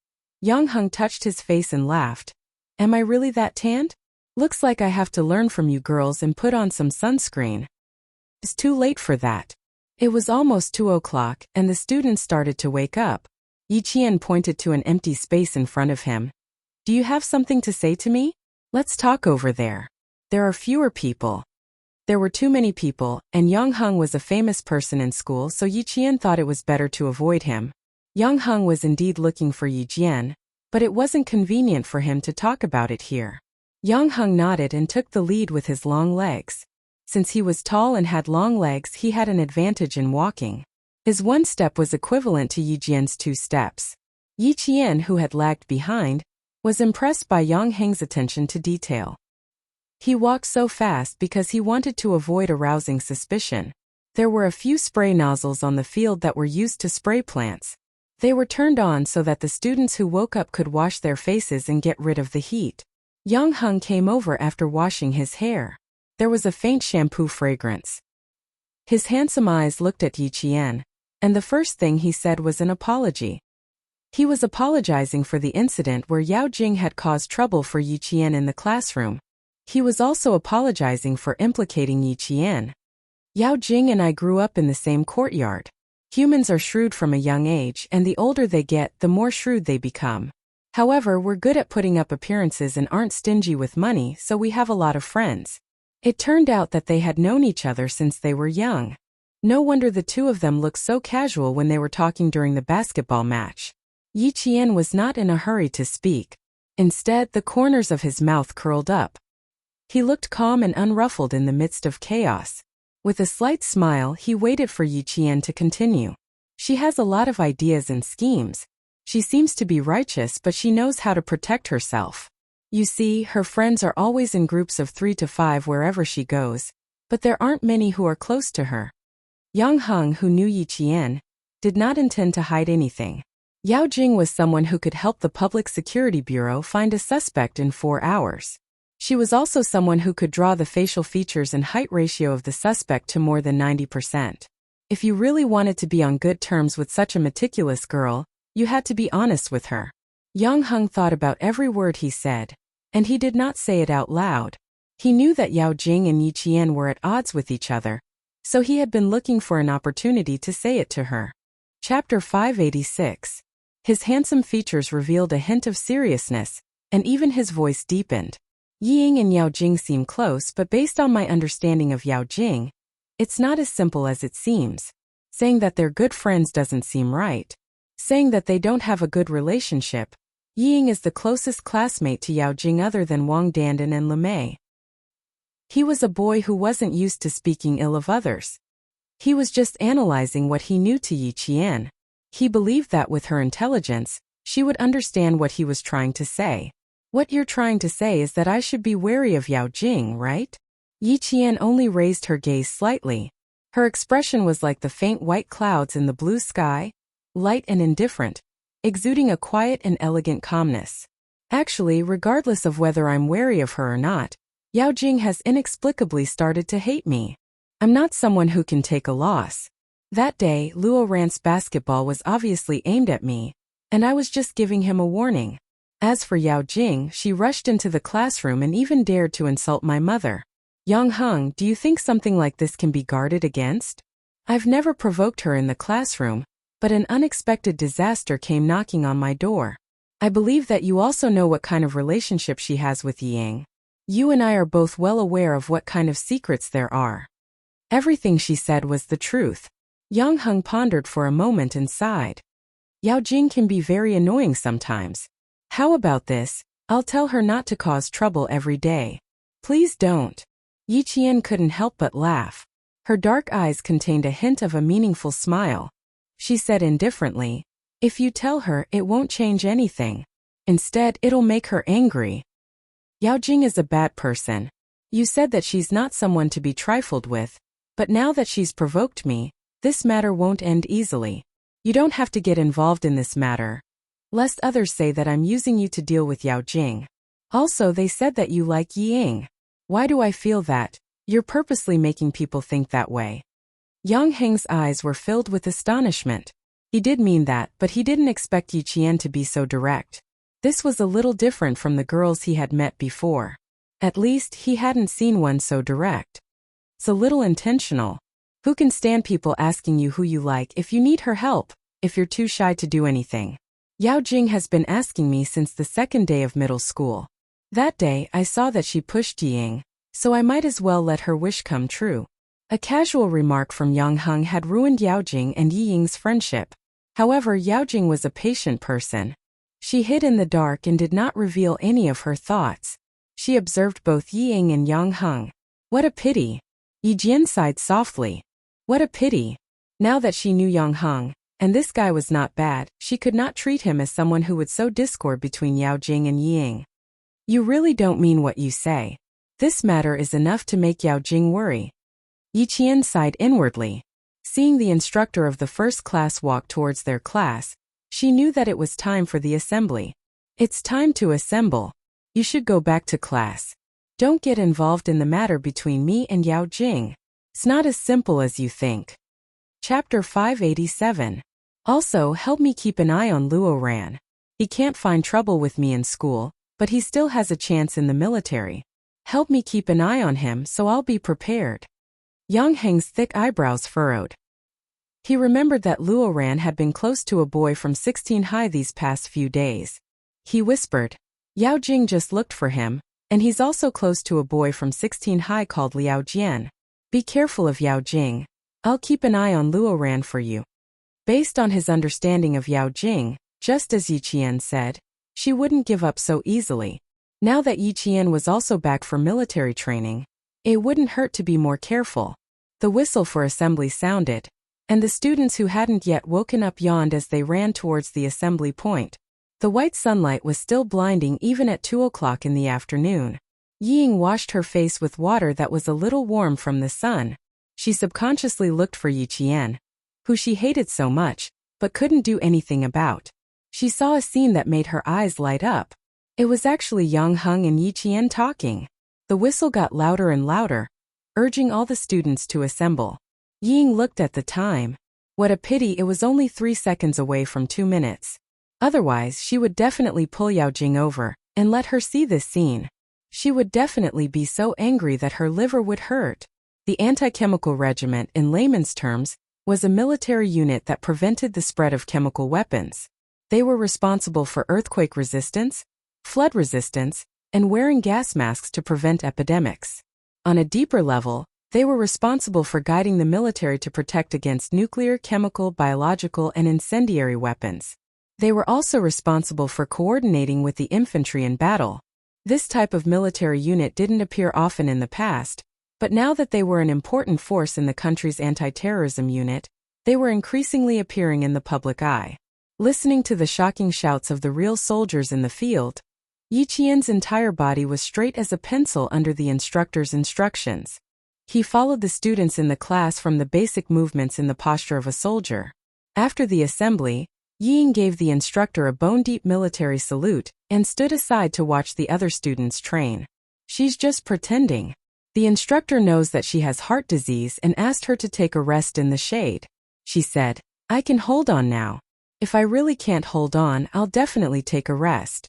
Yang Heng touched his face and laughed. Am I really that tanned? Looks like I have to learn from you girls and put on some sunscreen. It's too late for that. It was almost 2 o'clock, and the students started to wake up. Yi Qian pointed to an empty space in front of him. Do you have something to say to me? Let's talk over there. There are fewer people. There were too many people, and Yang Heng was a famous person in school, so Yi Qian thought it was better to avoid him. Yang Heng was indeed looking for Yi Jian, but it wasn't convenient for him to talk about it here. Yang Heng nodded and took the lead with his long legs. Since he was tall and had long legs, he had an advantage in walking. His 1 step was equivalent to Yi Jian's 2 steps. Yi Qian, who had lagged behind, was impressed by Yang Heng's attention to detail. He walked so fast because he wanted to avoid arousing suspicion. There were a few spray nozzles on the field that were used to spray plants. They were turned on so that the students who woke up could wash their faces and get rid of the heat. Yang Heng came over after washing his hair. There was a faint shampoo fragrance. His handsome eyes looked at Yi Qian, and the first thing he said was an apology. He was apologizing for the incident where Yao Jing had caused trouble for Yi Qian in the classroom. He was also apologizing for implicating Yi Qian. Yao Jing and I grew up in the same courtyard. Humans are shrewd from a young age, and the older they get, the more shrewd they become. However, we're good at putting up appearances and aren't stingy with money, so we have a lot of friends. It turned out that they had known each other since they were young. No wonder the two of them looked so casual when they were talking during the basketball match. Yi Qian was not in a hurry to speak. Instead, the corners of his mouth curled up. He looked calm and unruffled in the midst of chaos. With a slight smile, he waited for Yi Qian to continue. She has a lot of ideas and schemes. She seems to be righteous, but she knows how to protect herself. You see, her friends are always in groups of 3 to 5 wherever she goes, but there aren't many who are close to her. Yang Heng, who knew Yi Qian, did not intend to hide anything. Yao Jing was someone who could help the Public Security Bureau find a suspect in 4 hours. She was also someone who could draw the facial features and height ratio of the suspect to more than 90%. If you really wanted to be on good terms with such a meticulous girl, you had to be honest with her. Yang Heng thought about every word he said, and he did not say it out loud. He knew that Yao Jing and Yi Qian were at odds with each other, so he had been looking for an opportunity to say it to her. Chapter 586. His handsome features revealed a hint of seriousness, and even his voice deepened. Ying and Yao Jing seem close, but based on my understanding of Yao Jing, it's not as simple as it seems. Saying that they're good friends doesn't seem right. Saying that they don't have a good relationship. Ying is the closest classmate to Yao Jing other than Wang Dandan and Lemay. He was a boy who wasn't used to speaking ill of others. He was just analyzing what he knew to Yi Qian. He believed that with her intelligence, she would understand what he was trying to say. What you're trying to say is that I should be wary of Yao Jing, right? Yi Qian only raised her gaze slightly. Her expression was like the faint white clouds in the blue sky, light and indifferent, exuding a quiet and elegant calmness. Actually, regardless of whether I'm wary of her or not, Yao Jing has inexplicably started to hate me. I'm not someone who can take a loss. That day, Luo Ran's basketball was obviously aimed at me, and I was just giving him a warning. As for Yao Jing, she rushed into the classroom and even dared to insult my mother. Yang Heng, do you think something like this can be guarded against? I've never provoked her in the classroom, but an unexpected disaster came knocking on my door. I believe that you also know what kind of relationship she has with Yang. You and I are both well aware of what kind of secrets there are. Everything she said was the truth. Yang Heng pondered for a moment and sighed. Yao Jing can be very annoying sometimes. How about this? I'll tell her not to cause trouble every day. Please don't. Yi Qian couldn't help but laugh. Her dark eyes contained a hint of a meaningful smile. She said indifferently, if you tell her, it won't change anything. Instead, it'll make her angry. Yao Jing is a bad person. You said that she's not someone to be trifled with, but now that she's provoked me, this matter won't end easily. You don't have to get involved in this matter, lest others say that I'm using you to deal with Yao Jing. Also, they said that you like Ying. Why do I feel that? You're purposely making people think that way. Yang Heng's eyes were filled with astonishment. He did mean that, but he didn't expect Yi Qian to be so direct. This was a little different from the girls he had met before. At least, he hadn't seen one so direct. It's a little intentional. Who can stand people asking you who you like if you need her help, if you're too shy to do anything? Yao Jing has been asking me since the second day of middle school. That day, I saw that she pushed Ying, so I might as well let her wish come true. A casual remark from Yang Heng had ruined Yao Jing and Yi Ying's friendship. However, Yao Jing was a patient person. She hid in the dark and did not reveal any of her thoughts. She observed both Yi Ying and Yang Heng. What a pity. Yi Jian sighed softly. What a pity. Now that she knew Yang Heng, and this guy was not bad, she could not treat him as someone who would sow discord between Yao Jing and Yi Ying. You really don't mean what you say. This matter is enough to make Yao Jing worry. Yi Qian sighed inwardly. Seeing the instructor of the first class walk towards their class, she knew that it was time for the assembly. It's time to assemble. You should go back to class. Don't get involved in the matter between me and Yao Jing. It's not as simple as you think. Chapter 587. Also, help me keep an eye on Luo Ran. He can't find trouble with me in school, but he still has a chance in the military. Help me keep an eye on him so I'll be prepared. Yang Heng's thick eyebrows furrowed. He remembered that Luo Ran had been close to a boy from 16 High these past few days. He whispered, Yao Jing just looked for him, and he's also close to a boy from 16 High called Liao Jian. Be careful of Yao Jing. I'll keep an eye on Luo Ran for you. Based on his understanding of Yao Jing, just as Yi Qian said, she wouldn't give up so easily. Now that Yi Qian was also back for military training, it wouldn't hurt to be more careful. The whistle for assembly sounded, and the students who hadn't yet woken up yawned as they ran towards the assembly point. The white sunlight was still blinding even at 2 o'clock in the afternoon. Ying washed her face with water that was a little warm from the sun. She subconsciously looked for Yi Qian, who she hated so much, but couldn't do anything about. She saw a scene that made her eyes light up. It was actually Yang Heng and Yi Qian talking. The whistle got louder and louder, urging all the students to assemble. Ying looked at the time. What a pity it was only 3 seconds away from 2 minutes. Otherwise, she would definitely pull Yao Jing over and let her see this scene. She would definitely be so angry that her liver would hurt. The Anti-Chemical Regiment, in layman's terms, was a military unit that prevented the spread of chemical weapons. They were responsible for earthquake resistance, flood resistance, and wearing gas masks to prevent epidemics. On a deeper level, they were responsible for guiding the military to protect against nuclear, chemical, biological, and incendiary weapons. They were also responsible for coordinating with the infantry in battle. This type of military unit didn't appear often in the past, but now that they were an important force in the country's anti-terrorism unit, they were increasingly appearing in the public eye. Listening to the shocking shouts of the real soldiers in the field, Yi Qian's entire body was straight as a pencil under the instructor's instructions. He followed the students in the class from the basic movements in the posture of a soldier. After the assembly, Ying gave the instructor a bone-deep military salute and stood aside to watch the other students train. She's just pretending. The instructor knows that she has heart disease and asked her to take a rest in the shade. She said, "I can hold on now. If I really can't hold on, I'll definitely take a rest."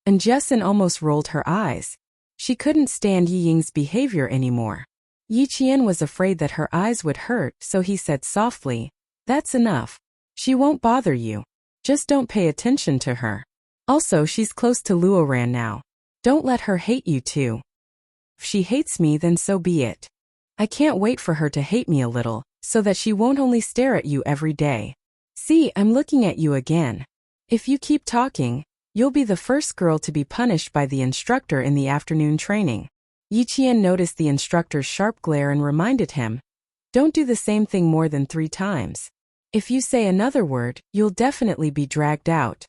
And Jessin almost rolled her eyes. She couldn't stand Yi Ying's behavior anymore. Yi Qian was afraid that her eyes would hurt, so he said softly, "That's enough. She won't bother you. Just don't pay attention to her. Also, she's close to Luoran now. Don't let her hate you too. If she hates me, then so be it. I can't wait for her to hate me a little, so that she won't only stare at you every day. See, I'm looking at you again. If you keep talking, you'll be the first girl to be punished by the instructor in the afternoon training." Yi Qian noticed the instructor's sharp glare and reminded him, "Don't do the same thing more than 3 times. If you say another word, you'll definitely be dragged out."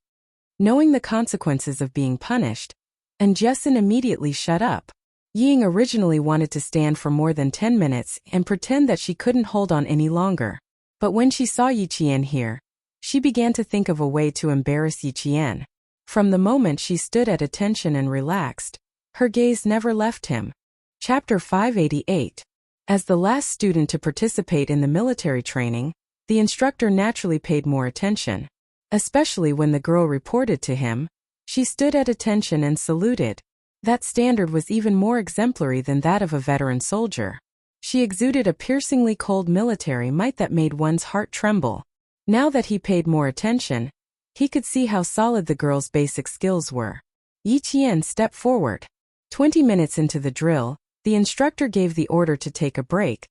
Knowing the consequences of being punished, and Jessin immediately shut up. Ying originally wanted to stand for more than 10 minutes and pretend that she couldn't hold on any longer. But when she saw Yi Qian here, she began to think of a way to embarrass Yi Qian. From the moment she stood at attention and relaxed, her gaze never left him. Chapter 588. As the last student to participate in the military training, the instructor naturally paid more attention. Especially when the girl reported to him, she stood at attention and saluted. That standard was even more exemplary than that of a veteran soldier. She exuded a piercingly cold military might that made one's heart tremble. Now that he paid more attention, he could see how solid the girl's basic skills were. Yi Qian stepped forward. 20 minutes into the drill, the instructor gave the order to take a break,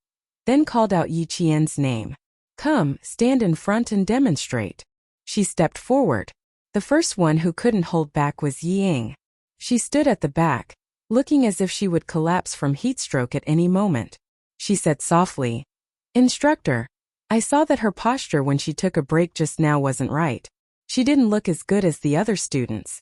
then called out Yi Qian's name. "Come, stand in front and demonstrate." She stepped forward. The first one who couldn't hold back was Yi Ying. She stood at the back, looking as if she would collapse from heatstroke at any moment. She said softly, "Instructor, I saw that her posture when she took a break just now wasn't right. She didn't look as good as the other students.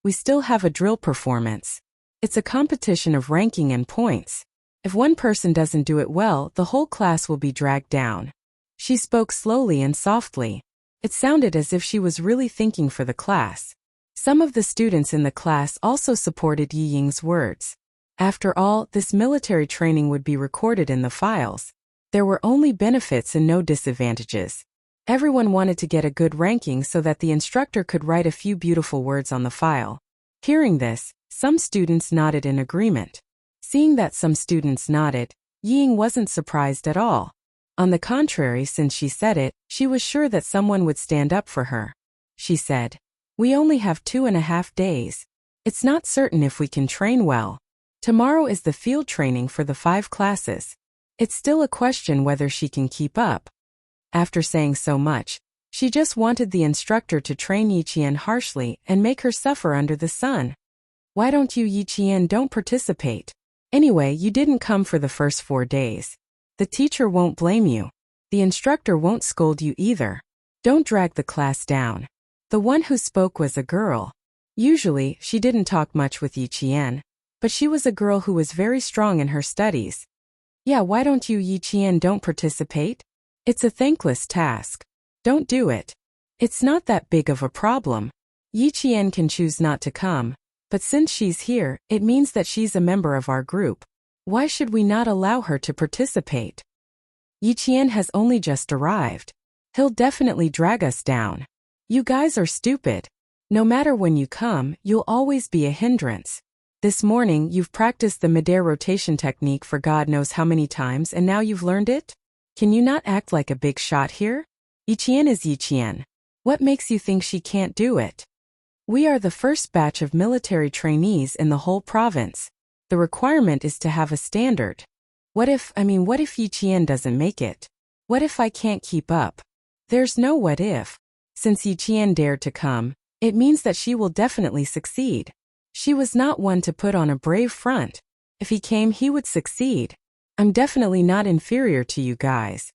We still have a drill performance. It's a competition of ranking and points. If one person doesn't do it well, the whole class will be dragged down." She spoke slowly and softly. It sounded as if she was really thinking for the class. Some of the students in the class also supported Yi Ying's words. After all, this military training would be recorded in the files. There were only benefits and no disadvantages. Everyone wanted to get a good ranking so that the instructor could write a few beautiful words on the file. Hearing this, some students nodded in agreement. Seeing that some students nodded, Yi Ying wasn't surprised at all. On the contrary, since she said it, she was sure that someone would stand up for her. She said, "We only have 2.5 days. It's not certain if we can train well. Tomorrow is the field training for the 5 classes. It's still a question whether she can keep up." After saying so much, she just wanted the instructor to train Yi Qian harshly and make her suffer under the sun. "Why don't you, Yi Qian, don't participate? Anyway, you didn't come for the first 4 days. The teacher won't blame you. The instructor won't scold you either. Don't drag the class down." The one who spoke was a girl. Usually, she didn't talk much with Yi Qian, but she was a girl who was very strong in her studies. "Yeah, why don't you, Yi Qian, don't participate? It's a thankless task. Don't do it. It's not that big of a problem. Yi Qian can choose not to come, but since she's here, it means that she's a member of our group. Why should we not allow her to participate? Yi Qian has only just arrived. He'll definitely drag us down. You guys are stupid. No matter when you come, you'll always be a hindrance. This morning you've practiced the midair rotation technique for God knows how many times and now you've learned it? Can you not act like a big shot here? Yi Qian is Yi Qian. What makes you think she can't do it? We are the first batch of military trainees in the whole province. The requirement is to have a standard. What if Yi Qian doesn't make it? What if I can't keep up? There's no what if. Since Yi Qian dared to come, it means that she will definitely succeed. She was not one to put on a brave front. If he came, he would succeed. I'm definitely not inferior to you guys.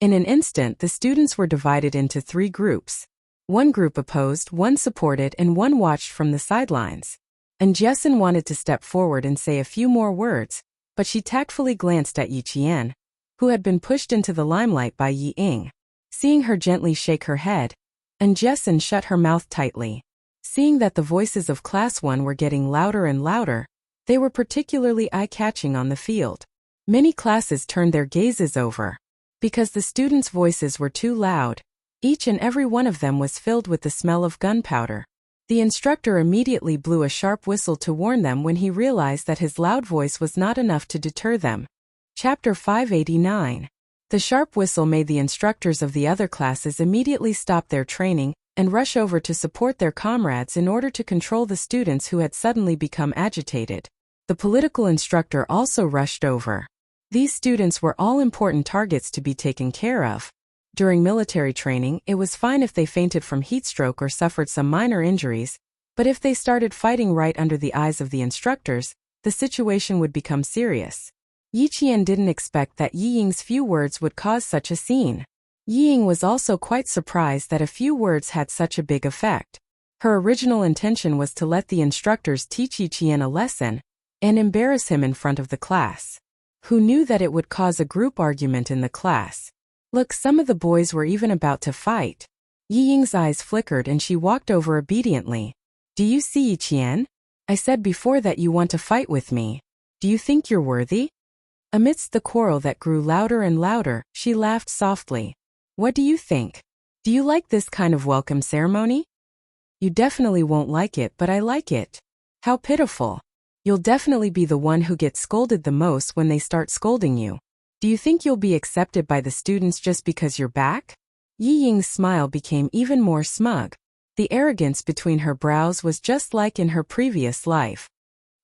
In an instant, the students were divided into 3 groups. One group opposed, one supported, and one watched from the sidelines. And Jessin wanted to step forward and say a few more words, but she tactfully glanced at Yi Qian, who had been pushed into the limelight by Yi Ying. Seeing her gently shake her head, and Jessin shut her mouth tightly. Seeing that the voices of Class 1 were getting louder and louder, they were particularly eye-catching on the field. Many classes turned their gazes over. Because the students' voices were too loud, each and every one of them was filled with the smell of gunpowder. The instructor immediately blew a sharp whistle to warn them when he realized that his loud voice was not enough to deter them. Chapter 589. The sharp whistle made the instructors of the other classes immediately stop their training and rush over to support their comrades in order to control the students who had suddenly become agitated. The political instructor also rushed over. These students were all important targets to be taken care of. During military training, it was fine if they fainted from heatstroke or suffered some minor injuries, but if they started fighting right under the eyes of the instructors, the situation would become serious. Yi Qian didn't expect that Yi Ying's few words would cause such a scene. Yi Ying was also quite surprised that a few words had such a big effect. Her original intention was to let the instructors teach Yi Qian a lesson and embarrass him in front of the class. Who knew that it would cause a group argument in the class? Look, some of the boys were even about to fight. Yi Ying's eyes flickered and she walked over obediently. Do you see, Yi Qian? I said before that you want to fight with me. Do you think you're worthy? Amidst the quarrel that grew louder and louder, she laughed softly. What do you think? Do you like this kind of welcome ceremony? You definitely won't like it, but I like it. How pitiful. You'll definitely be the one who gets scolded the most when they start scolding you. Do you think you'll be accepted by the students just because you're back? Yi Ying's smile became even more smug. The arrogance between her brows was just like in her previous life.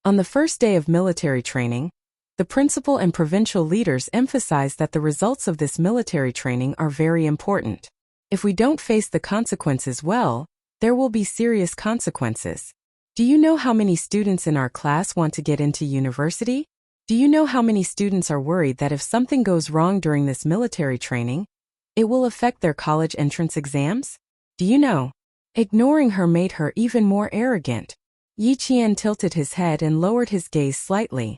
On the first day of military training, the principal and provincial leaders emphasized that the results of this military training are very important. If we don't face the consequences well, there will be serious consequences. Do you know how many students in our class want to get into university? Do you know how many students are worried that if something goes wrong during this military training, it will affect their college entrance exams? Do you know? Ignoring her made her even more arrogant. Yi Qian tilted his head and lowered his gaze slightly.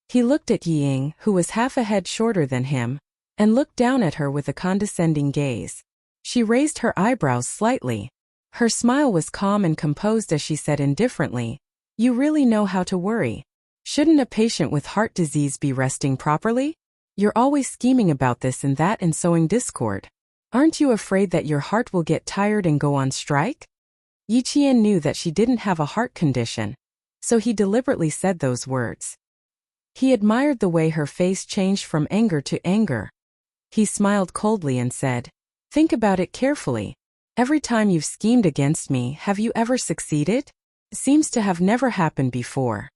He looked at Yi Ying, who was half a head shorter than him, and looked down at her with a condescending gaze. She raised her eyebrows slightly. Her smile was calm and composed as she said indifferently, You really know how to worry. Shouldn't a patient with heart disease be resting properly? You're always scheming about this and that and sowing discord. Aren't you afraid that your heart will get tired and go on strike? Yi Qian knew that she didn't have a heart condition, so he deliberately said those words. He admired the way her face changed from anger to anger. He smiled coldly and said, Think about it carefully. Every time you've schemed against me, have you ever succeeded? It seems to have never happened before.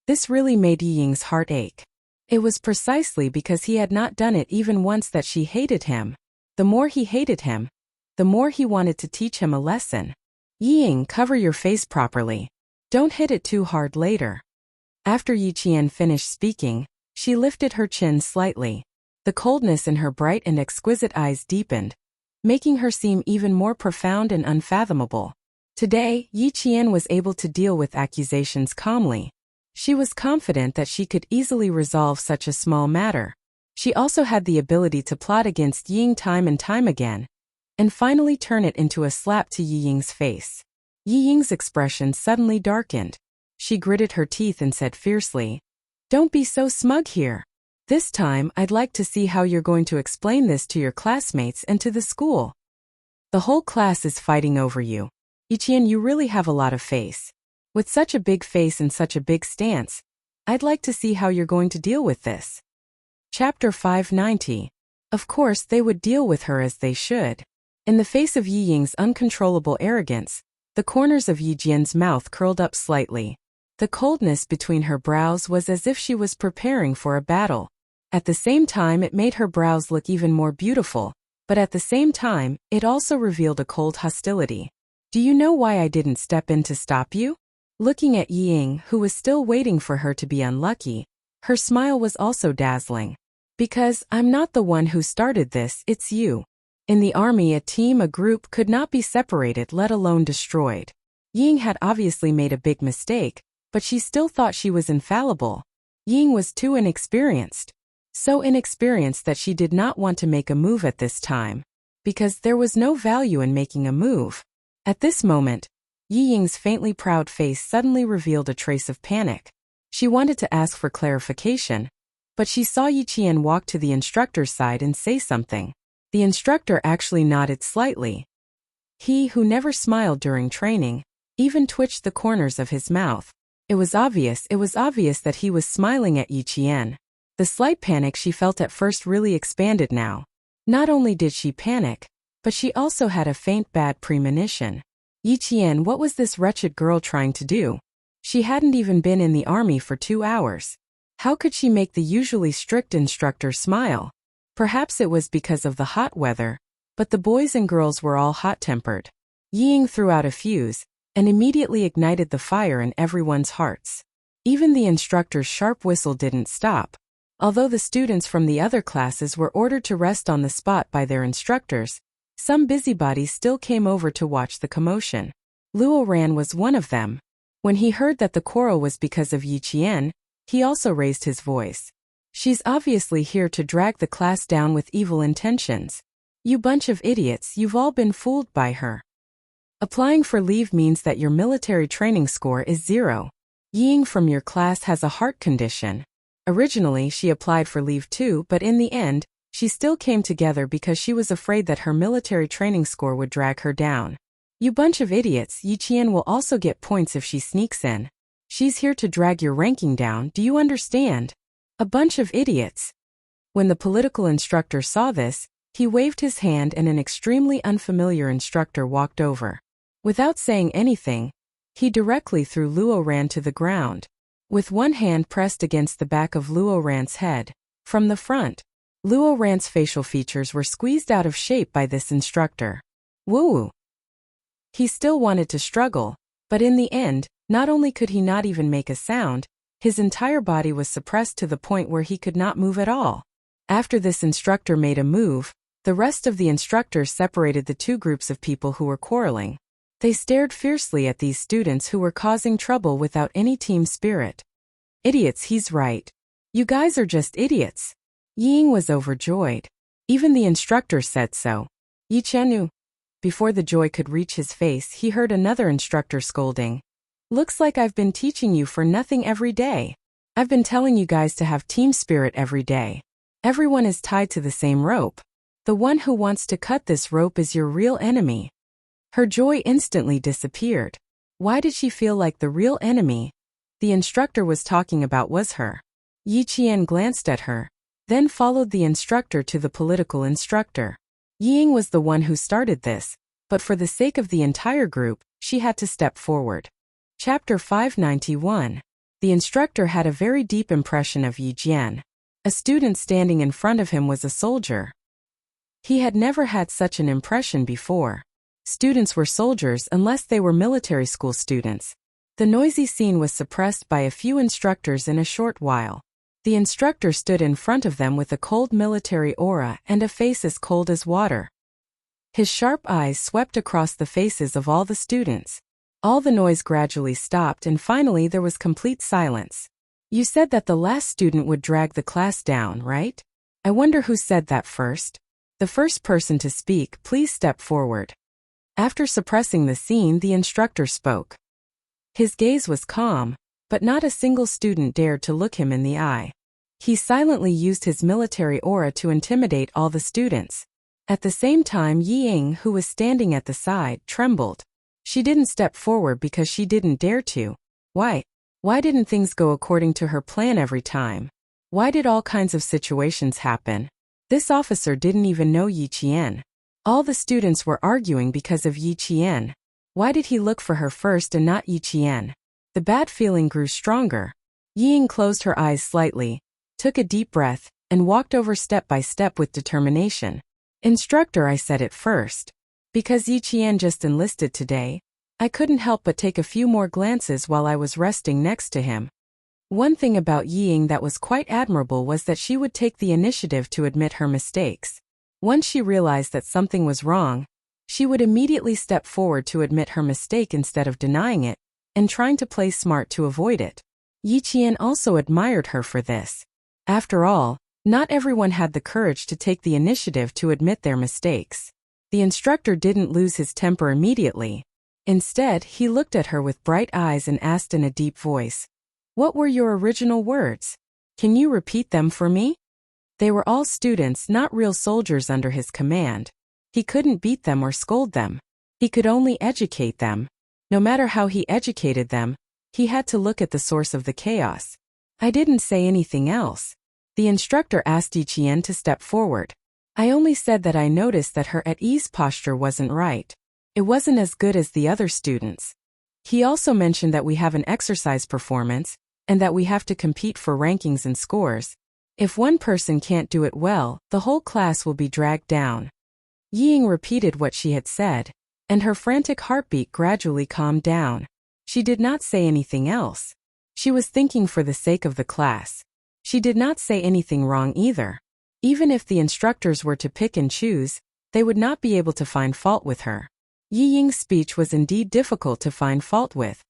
This really made Yi Ying's heart ache. It was precisely because he had not done it even once that she hated him. The more he hated him, the more he wanted to teach him a lesson. Yi Ying, cover your face properly. Don't hit it too hard later. After Yi Qian finished speaking, she lifted her chin slightly. The coldness in her bright and exquisite eyes deepened, making her seem even more profound and unfathomable. Today, Yi Qian was able to deal with accusations calmly. She was confident that she could easily resolve such a small matter. She also had the ability to plot against Yi Ying time and time again, and finally turn it into a slap to Yi Ying's face. Yi Ying's expression suddenly darkened. She gritted her teeth and said fiercely, Don't be so smug here. This time, I'd like to see how you're going to explain this to your classmates and to the school. The whole class is fighting over you. Yi Qian, you really have a lot of face. With such a big face and such a big stance, I'd like to see how you're going to deal with this. Chapter 590. Of course, they would deal with her as they should. In the face of Yi Ying's uncontrollable arrogance, the corners of Yi Jian's mouth curled up slightly. The coldness between her brows was as if she was preparing for a battle. At the same time, it made her brows look even more beautiful, but at the same time, it also revealed a cold hostility. Do you know why I didn't step in to stop you? Looking at Ying, who was still waiting for her to be unlucky, her smile was also dazzling. Because I'm not the one who started this, it's you. In the army, a team, a group could not be separated, let alone destroyed. Ying had obviously made a big mistake, but she still thought she was infallible. Ying was too inexperienced. So inexperienced that she did not want to make a move at this time. Because there was no value in making a move. At this moment, Yi Ying's faintly proud face suddenly revealed a trace of panic. She wanted to ask for clarification, but she saw Yi Qian walk to the instructor's side and say something. The instructor actually nodded slightly. He, who never smiled during training, even twitched the corners of his mouth. It was obvious that he was smiling at Yi Qian. The slight panic she felt at first really expanded now. Not only did she panic, but she also had a faint bad premonition. Yi Qian, what was this wretched girl trying to do? She hadn't even been in the army for 2 hours. How could she make the usually strict instructor smile? Perhaps it was because of the hot weather, but the boys and girls were all hot-tempered. Yi Ying threw out a fuse, and immediately ignited the fire in everyone's hearts. Even the instructor's sharp whistle didn't stop. Although the students from the other classes were ordered to rest on the spot by their instructors, some busybodies still came over to watch the commotion. Luo Ran was one of them. When he heard that the quarrel was because of Yi Qian, he also raised his voice. She's obviously here to drag the class down with evil intentions. You bunch of idiots, you've all been fooled by her. Applying for leave means that your military training score is 0. Ying from your class has a heart condition. Originally, she applied for leave too, but in the end, she still came together because she was afraid that her military training score would drag her down. You bunch of idiots, Yi Qian will also get points if she sneaks in. She's here to drag your ranking down, do you understand? A bunch of idiots. When the political instructor saw this, he waved his hand and an extremely unfamiliar instructor walked over. Without saying anything, he directly threw Luo Ran to the ground. With one hand pressed against the back of Luo Ran's head, from the front, Luo Ran's facial features were squeezed out of shape by this instructor. Woo! He still wanted to struggle, but in the end, not only could he not even make a sound, his entire body was suppressed to the point where he could not move at all. After this instructor made a move, the rest of the instructors separated the two groups of people who were quarreling. They stared fiercely at these students who were causing trouble without any team spirit. Idiots, he's right. You guys are just idiots. Ying was overjoyed. Even the instructor said so. Yi Qian. Before the joy could reach his face, he heard another instructor scolding. Looks like I've been teaching you for nothing every day. I've been telling you guys to have team spirit every day. Everyone is tied to the same rope. The one who wants to cut this rope is your real enemy. Her joy instantly disappeared. Why did she feel like the real enemy the instructor was talking about was her? Yi Qian glanced at her, then followed the instructor to the political instructor. Ying was the one who started this, but for the sake of the entire group, she had to step forward. Chapter 591. The instructor had a very deep impression of Yi Jian. A student standing in front of him was a soldier. He had never had such an impression before. Students were soldiers unless they were military school students. The noisy scene was suppressed by a few instructors in a short while. The instructor stood in front of them with a cold military aura and a face as cold as water. His sharp eyes swept across the faces of all the students. All the noise gradually stopped and finally there was complete silence. You said that the last student would drag the class down, right? I wonder who said that first. The first person to speak, please step forward. After suppressing the scene, the instructor spoke. His gaze was calm, but not a single student dared to look him in the eye. He silently used his military aura to intimidate all the students. At the same time, Yi Ying, who was standing at the side, trembled. She didn't step forward because she didn't dare to. Why? Why didn't things go according to her plan every time? Why did all kinds of situations happen? This officer didn't even know Yi Qian. All the students were arguing because of Yi Qian. Why did he look for her first and not Yi Qian? The bad feeling grew stronger. Yi Ying closed her eyes slightly, took a deep breath, and walked over step by step with determination. Instructor, I said it first. Because Yi Qian just enlisted today, I couldn't help but take a few more glances while I was resting next to him. One thing about Ying that was quite admirable was that she would take the initiative to admit her mistakes. Once she realized that something was wrong, she would immediately step forward to admit her mistake instead of denying it and trying to play smart to avoid it. Yi Qian also admired her for this. After all, not everyone had the courage to take the initiative to admit their mistakes. The instructor didn't lose his temper immediately. Instead, he looked at her with bright eyes and asked in a deep voice, "What were your original words? Can you repeat them for me?" They were all students, not real soldiers under his command. He couldn't beat them or scold them. He could only educate them. No matter how he educated them, he had to look at the source of the chaos. I didn't say anything else. The instructor asked Yi Qian to step forward. I only said that I noticed that her at-ease posture wasn't right. It wasn't as good as the other students. He also mentioned that we have an exercise performance, and that we have to compete for rankings and scores. If one person can't do it well, the whole class will be dragged down. Ying repeated what she had said, and her frantic heartbeat gradually calmed down. She did not say anything else. She was thinking for the sake of the class. She did not say anything wrong either. Even if the instructors were to pick and choose, they would not be able to find fault with her. Yi Ying's speech was indeed difficult to find fault with.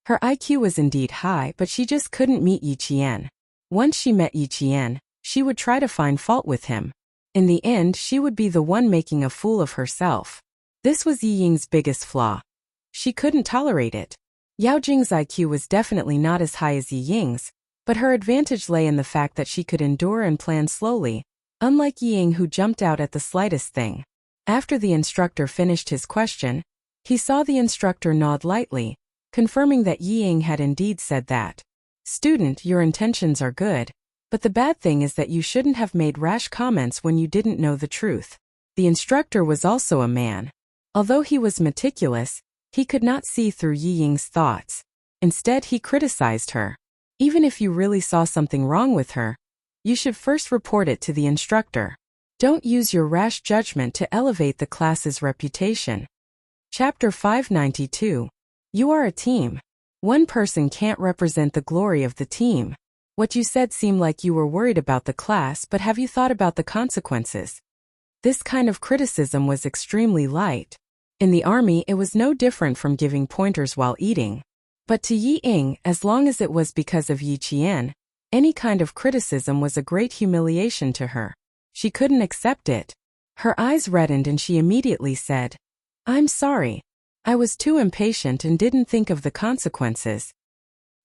Her IQ was indeed high, but she just couldn't meet Yi Qian. Once she met Yi Qian, she would try to find fault with him. In the end, she would be the one making a fool of herself. This was Yi Ying's biggest flaw. She couldn't tolerate it. Yao Jing's IQ was definitely not as high as Yi Ying's, but her advantage lay in the fact that she could endure and plan slowly, unlike Yi Ying, who jumped out at the slightest thing. After the instructor finished his question, he saw the instructor nod lightly, confirming that Yi Ying had indeed said that. "Student, your intentions are good, but the bad thing is that you shouldn't have made rash comments when you didn't know the truth." The instructor was also a man. Although he was meticulous, he could not see through Yi Ying's thoughts. Instead, he criticized her. Even if you really saw something wrong with her, you should first report it to the instructor. Don't use your rash judgment to elevate the class's reputation. Chapter 592. You are a team. One person can't represent the glory of the team. What you said seemed like you were worried about the class, but have you thought about the consequences? This kind of criticism was extremely light. In the army, it was no different from giving pointers while eating. But to Yi Ying, as long as it was because of Yi Qian, any kind of criticism was a great humiliation to her. She couldn't accept it. Her eyes reddened and she immediately said, "I'm sorry. I was too impatient and didn't think of the consequences.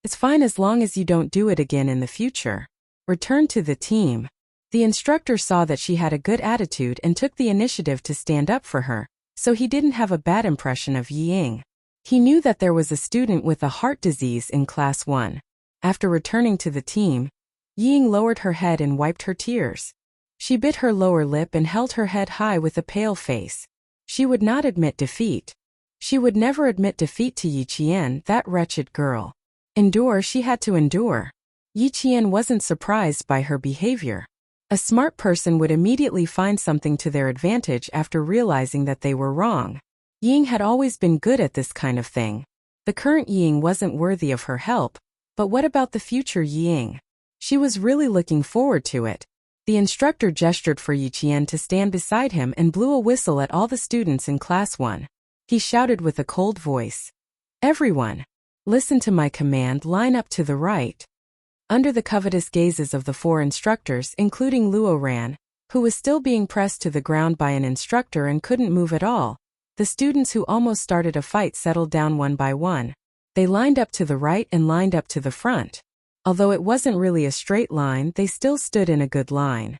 It's fine as long as you don't do it again in the future. Return to the team." The instructor saw that she had a good attitude and took the initiative to stand up for her, so he didn't have a bad impression of Yi Ying. He knew that there was a student with a heart disease in Class 1. After returning to the team, Yi Ying lowered her head and wiped her tears. She bit her lower lip and held her head high with a pale face. She would not admit defeat. She would never admit defeat to Yi Qian, that wretched girl. Endure, she had to endure. Yi Qian wasn't surprised by her behavior. A smart person would immediately find something to their advantage after realizing that they were wrong. Ying had always been good at this kind of thing. The current Ying wasn't worthy of her help, but what about the future Ying? She was really looking forward to it. The instructor gestured for Yi Qian to stand beside him and blew a whistle at all the students in Class 1. He shouted with a cold voice, "Everyone, listen to my command, line up to the right." Under the covetous gazes of the 4 instructors, including Luo Ran, who was still being pressed to the ground by an instructor and couldn't move at all, the students who almost started a fight settled down one by one. They lined up to the right and lined up to the front. Although it wasn't really a straight line, they still stood in a good line.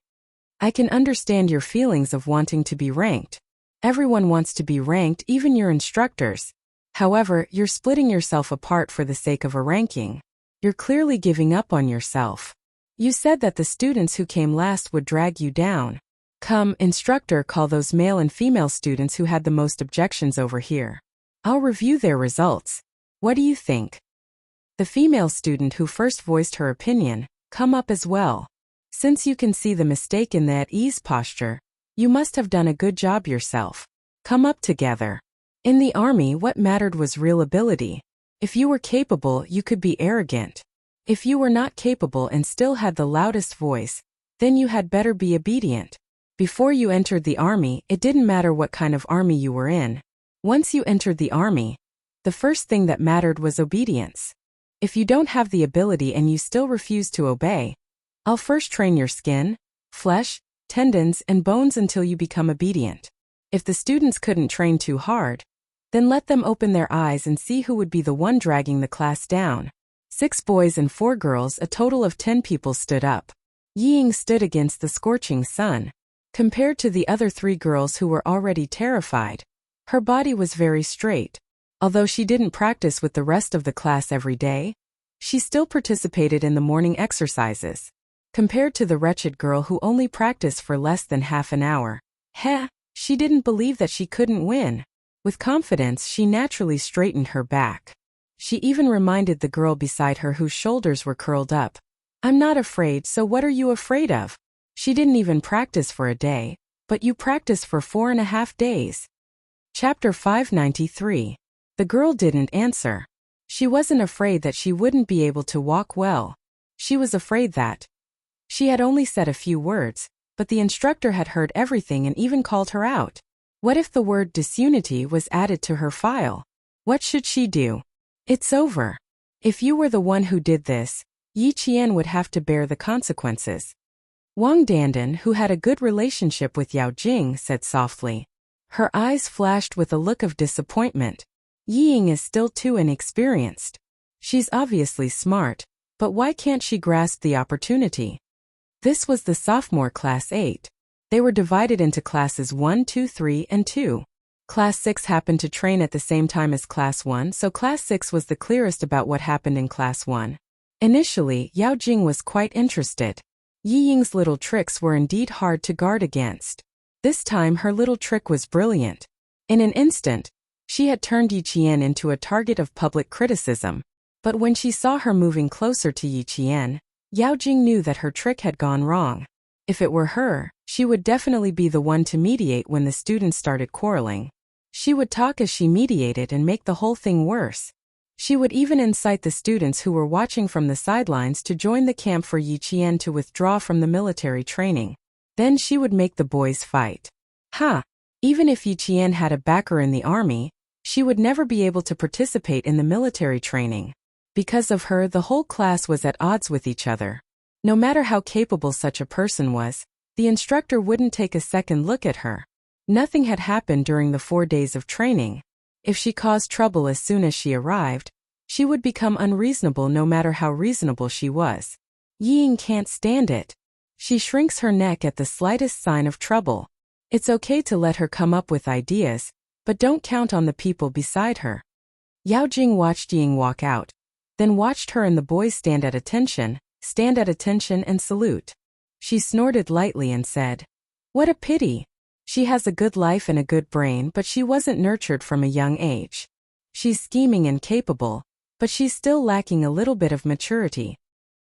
I can understand your feelings of wanting to be ranked. Everyone wants to be ranked, even your instructors. However, you're splitting yourself apart for the sake of a ranking. You're clearly giving up on yourself. You said that the students who came last would drag you down. Come, instructor, call those male and female students who had the most objections over here. I'll review their results. What do you think? The female student who first voiced her opinion, come up as well. Since you can see the mistake in that ease posture, you must have done a good job yourself. Come up together. In the army, what mattered was real ability. If you were capable, you could be arrogant. If you were not capable and still had the loudest voice, then you had better be obedient. Before you entered the army, it didn't matter what kind of army you were in. Once you entered the army, the first thing that mattered was obedience. If you don't have the ability and you still refuse to obey, I'll first train your skin, flesh, tendons, and bones until you become obedient. If the students couldn't train too hard, then let them open their eyes and see who would be the one dragging the class down. 6 boys and 4 girls, a total of 10 people stood up. Ying stood against the scorching sun. Compared to the other 3 girls who were already terrified, her body was very straight. Although she didn't practice with the rest of the class every day, she still participated in the morning exercises. Compared to the wretched girl who only practiced for less than half an hour, she didn't believe that she couldn't win. With confidence, she naturally straightened her back. She even reminded the girl beside her whose shoulders were curled up. I'm not afraid, so what are you afraid of? She didn't even practice for a day, but you practiced for 4.5 days. Chapter 593. The girl didn't answer. She wasn't afraid that she wouldn't be able to walk well. She was afraid that she had only said a few words, but the instructor had heard everything and even called her out. What if the word disunity was added to her file? What should she do? It's over. If you were the one who did this, Yi Qian would have to bear the consequences. Wang Dandan, who had a good relationship with Yao Jing, said softly. Her eyes flashed with a look of disappointment. Ying is still too inexperienced. She's obviously smart, but why can't she grasp the opportunity? This was the sophomore class 8. They were divided into classes 1, 2, 3, and 2. Class 6 happened to train at the same time as Class 1, so Class 6 was the clearest about what happened in Class 1. Initially, Yao Jing was quite interested. Yi Ying's little tricks were indeed hard to guard against. This time her little trick was brilliant. In an instant, she had turned Yi Qian into a target of public criticism. But when she saw her moving closer to Yi Qian, Yao Jing knew that her trick had gone wrong. If it were her, she would definitely be the one to mediate when the students started quarreling. She would talk as she mediated and make the whole thing worse. She would even incite the students who were watching from the sidelines to join the camp for Yi Qian to withdraw from the military training. Then she would make the boys fight. Even if Yi Qian had a backer in the army, she would never be able to participate in the military training. Because of her, the whole class was at odds with each other. No matter how capable such a person was, the instructor wouldn't take a second look at her. Nothing had happened during the 4 days of training. If she caused trouble as soon as she arrived, she would become unreasonable no matter how reasonable she was. Ying can't stand it. She shrinks her neck at the slightest sign of trouble. It's okay to let her come up with ideas, but don't count on the people beside her. Yao Jing watched Ying walk out, then watched her and the boys stand at attention and salute. She snorted lightly and said, "What a pity. She has a good life and a good brain, but she wasn't nurtured from a young age. She's scheming and capable, but she's still lacking a little bit of maturity."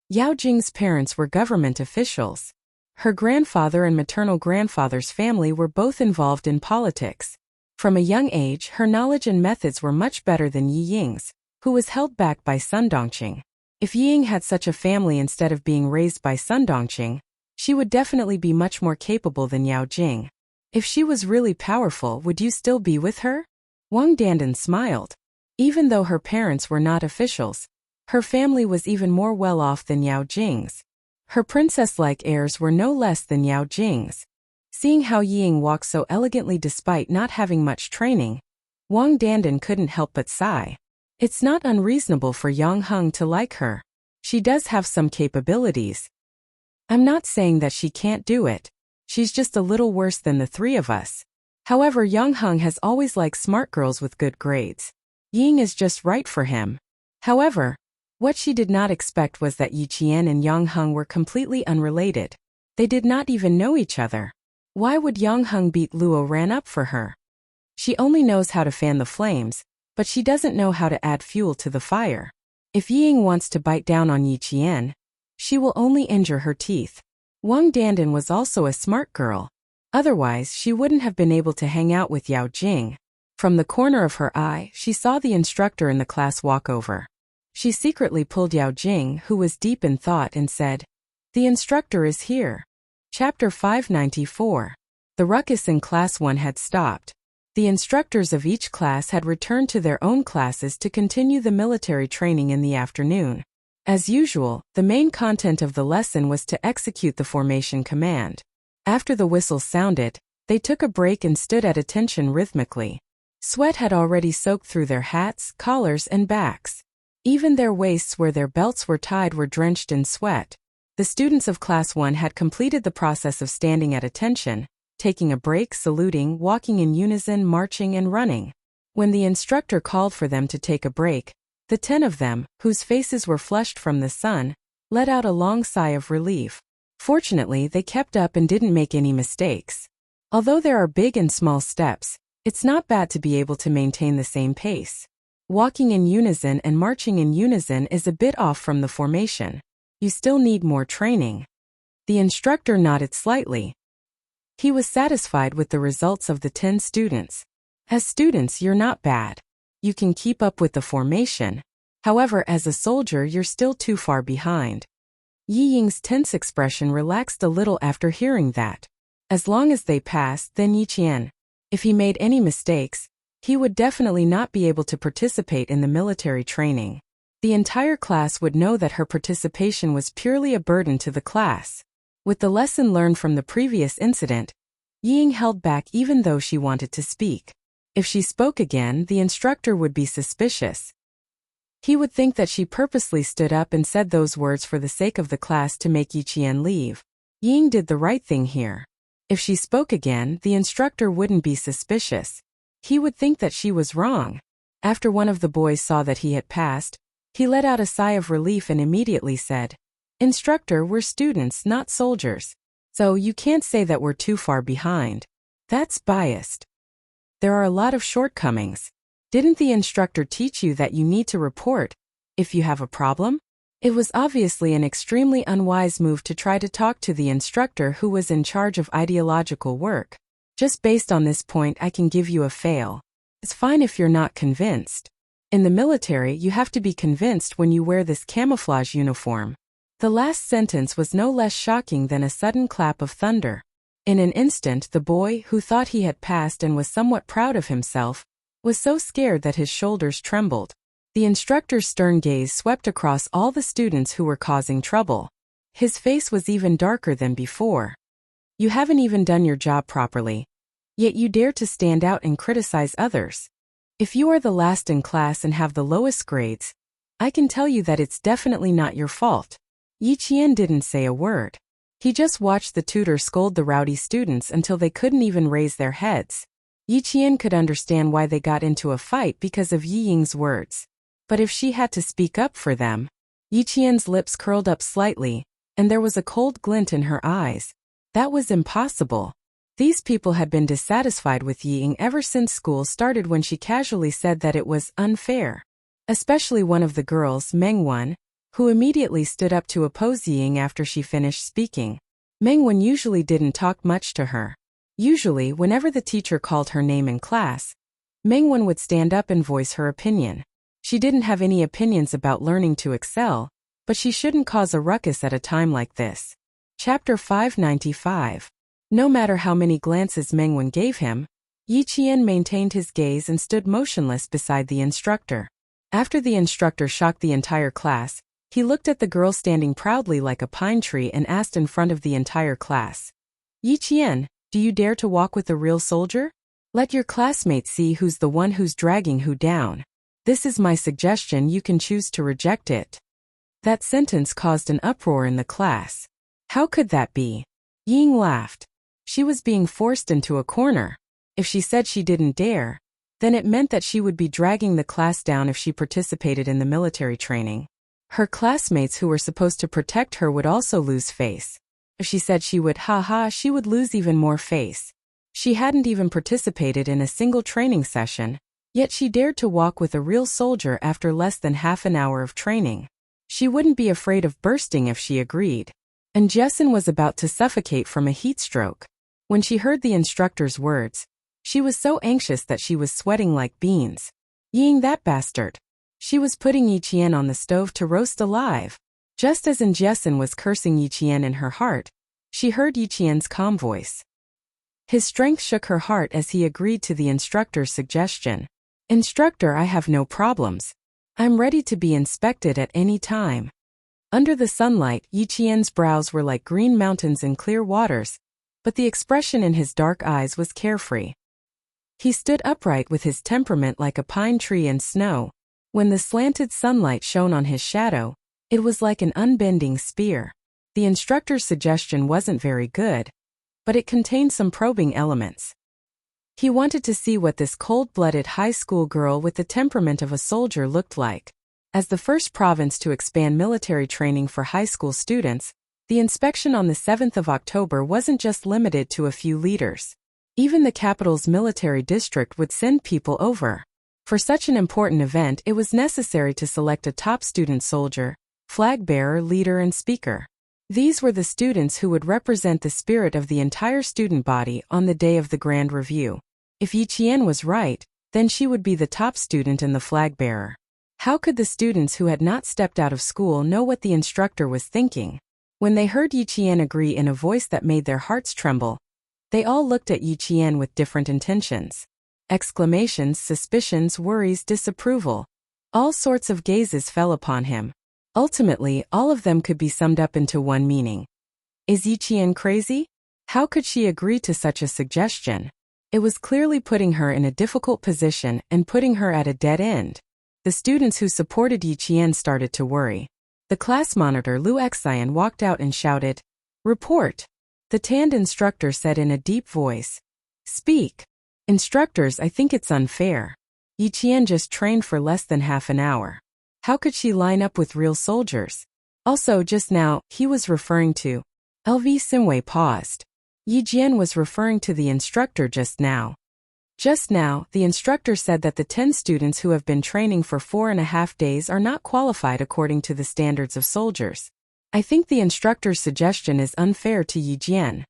Yao Jing's parents were government officials. Her grandfather and maternal grandfather's family were both involved in politics. From a young age, her knowledge and methods were much better than Yi Ying's, who was held back by Sun Dongqing. If Yi Ying had such a family instead of being raised by Sun Dongqing, she would definitely be much more capable than Yao Jing. If she was really powerful, would you still be with her? Wang Dandan smiled. Even though her parents were not officials, her family was even more well off than Yao Jing's. Her princess-like heirs were no less than Yao Jing's. Seeing how Yi Ying walked so elegantly despite not having much training, Wang Dandan couldn't help but sigh. It's not unreasonable for Yang Heng to like her. She does have some capabilities. I'm not saying that she can't do it. She's just a little worse than the 3 of us. However, Yang Heng has always liked smart girls with good grades. Ying is just right for him. However, what she did not expect was that Yi Qian and Yang Heng were completely unrelated. They did not even know each other. Why would Yang Heng beat Luo ran up for her? She only knows how to fan the flames, but she doesn't know how to add fuel to the fire. If Ying wants to bite down on Yi Qian, she will only injure her teeth. Wang Dandan was also a smart girl. Otherwise, she wouldn't have been able to hang out with Yao Jing. From the corner of her eye, she saw the instructor in the class walk over. She secretly pulled Yao Jing, who was deep in thought, and said, "The instructor is here." Chapter 594. The ruckus in Class 1 had stopped. The instructors of each class had returned to their own classes to continue the military training in the afternoon. As usual, the main content of the lesson was to execute the formation command. After the whistle sounded, they took a break and stood at attention rhythmically. Sweat had already soaked through their hats, collars, and backs. Even their waists where their belts were tied were drenched in sweat. The students of Class 1 had completed the process of standing at attention, taking a break, saluting, walking in unison, marching, and running. When the instructor called for them to take a break, the 10 of them, whose faces were flushed from the sun, let out a long sigh of relief. Fortunately, they kept up and didn't make any mistakes. Although there are big and small steps, it's not bad to be able to maintain the same pace. Walking in unison and marching in unison is a bit off from the formation. You still need more training. The instructor nodded slightly. He was satisfied with the results of the 10 students. As students, you're not bad. You can keep up with the formation. However, as a soldier, you're still too far behind. Yi Ying's tense expression relaxed a little after hearing that. As long as they passed, then Yi Qian. If he made any mistakes, he would definitely not be able to participate in the military training. The entire class would know that her participation was purely a burden to the class. With the lesson learned from the previous incident, Yi Ying held back even though she wanted to speak. If she spoke again, the instructor would be suspicious. He would think that she purposely stood up and said those words for the sake of the class to make Yi Qian leave. Yi Ying did the right thing here. If she spoke again, the instructor wouldn't be suspicious. He would think that she was wrong. After one of the boys saw that he had passed, he let out a sigh of relief and immediately said, "Instructor, we're students, not soldiers. So you can't say that we're too far behind. That's biased. There are a lot of shortcomings. Didn't the instructor teach you that you need to report if you have a problem?" It was obviously an extremely unwise move to try to talk to the instructor who was in charge of ideological work. Just based on this point, I can give you a fail. It's fine if you're not convinced. In the military, you have to be convinced when you wear this camouflage uniform. The last sentence was no less shocking than a sudden clap of thunder. In an instant, the boy, who thought he had passed and was somewhat proud of himself, was so scared that his shoulders trembled. The instructor's stern gaze swept across all the students who were causing trouble. His face was even darker than before. You haven't even done your job properly. Yet you dare to stand out and criticize others. If you are the last in class and have the lowest grades, I can tell you that it's definitely not your fault. Yi Qian didn't say a word. He just watched the tutor scold the rowdy students until they couldn't even raise their heads. Yi Qian could understand why they got into a fight because of Yi Ying's words. But if she had to speak up for them, Yi Qian's lips curled up slightly, and there was a cold glint in her eyes. That was impossible. These people had been dissatisfied with Yi Ying ever since school started when she casually said that it was unfair. Especially one of the girls, Mengwen, who immediately stood up to oppose Yi Ying after she finished speaking. Mengwen usually didn't talk much to her. Usually, whenever the teacher called her name in class, Mengwen would stand up and voice her opinion. She didn't have any opinions about learning to excel, but she shouldn't cause a ruckus at a time like this. Chapter 595. No matter how many glances Mengwen gave him, Yi Qian maintained his gaze and stood motionless beside the instructor. After the instructor shocked the entire class, he looked at the girl standing proudly like a pine tree and asked in front of the entire class, "Yi Qian, do you dare to walk with a real soldier? Let your classmates see who's the one who's dragging who down. This is my suggestion, you can choose to reject it." That sentence caused an uproar in the class. How could that be? Yi Ying laughed. She was being forced into a corner. If she said she didn't dare, then it meant that she would be dragging the class down if she participated in the military training. Her classmates who were supposed to protect her would also lose face. If she said she would, she would lose even more face. She hadn't even participated in a single training session, yet she dared to walk with a real soldier after less than half an hour of training. She wouldn't be afraid of bursting if she agreed. And Jessen was about to suffocate from a heat stroke. When she heard the instructor's words, She was so anxious that she was sweating like beans. Yeeing that bastard. She was putting Yiqian on the stove to roast alive. Just as Njiesin was cursing Yiqian in her heart, she heard Yiqian's calm voice. His strength shook her heart as he agreed to the instructor's suggestion. Instructor, I have no problems. I'm ready to be inspected at any time. Under the sunlight, Yiqian's brows were like green mountains in clear waters, but the expression in his dark eyes was carefree. He stood upright with his temperament like a pine tree in snow. When the slanted sunlight shone on his shadow, it was like an unbending spear. The instructor's suggestion wasn't very good, but it contained some probing elements. He wanted to see what this cold-blooded high school girl with the temperament of a soldier looked like. As the first province to expand military training for high school students, the inspection on the 7th of October wasn't just limited to a few leaders. Even the capital's military district would send people over. For such an important event, it was necessary to select a top student soldier, flag bearer, leader, and speaker. These were the students who would represent the spirit of the entire student body on the day of the grand review. If Yiqian was right, then she would be the top student and the flag bearer. How could the students who had not stepped out of school know what the instructor was thinking? When they heard Yiqian agree in a voice that made their hearts tremble, they all looked at Yiqian with different intentions. Exclamations, suspicions, worries, disapproval. All sorts of gazes fell upon him. Ultimately, all of them could be summed up into one meaning. Is Yiqian crazy? How could she agree to such a suggestion? It was clearly putting her in a difficult position and putting her at a dead end. The students who supported Yiqian started to worry. The class monitor Lu Xian walked out and shouted, "Report!" The tanned instructor said in a deep voice, "Speak. Instructors, I think it's unfair. Yiqian just trained for less than half an hour. How could she line up with real soldiers? Also, just now, he was referring to..." LV Simwei paused. Yiqian was referring to the instructor just now. Just now, the instructor said that the 10 students who have been training for 4.5 days are not qualified according to the standards of soldiers. I think the instructor's suggestion is unfair to Yiqian.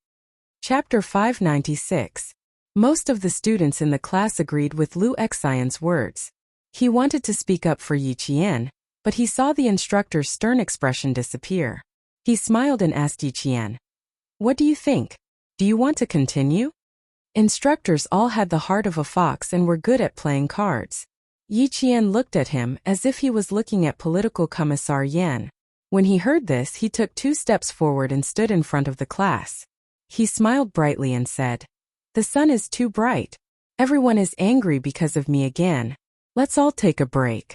Chapter 596. Most of the students in the class agreed with Lu Xian's words. He wanted to speak up for Yiqian, but he saw the instructor's stern expression disappear. He smiled and asked Yiqian, "What do you think? Do you want to continue?" Instructors all had the heart of a fox and were good at playing cards. Yiqian looked at him as if he was looking at political commissar Yan. When he heard this, he took 2 steps forward and stood in front of the class. He smiled brightly and said, "The sun is too bright. Everyone is angry because of me again. Let's all take a break.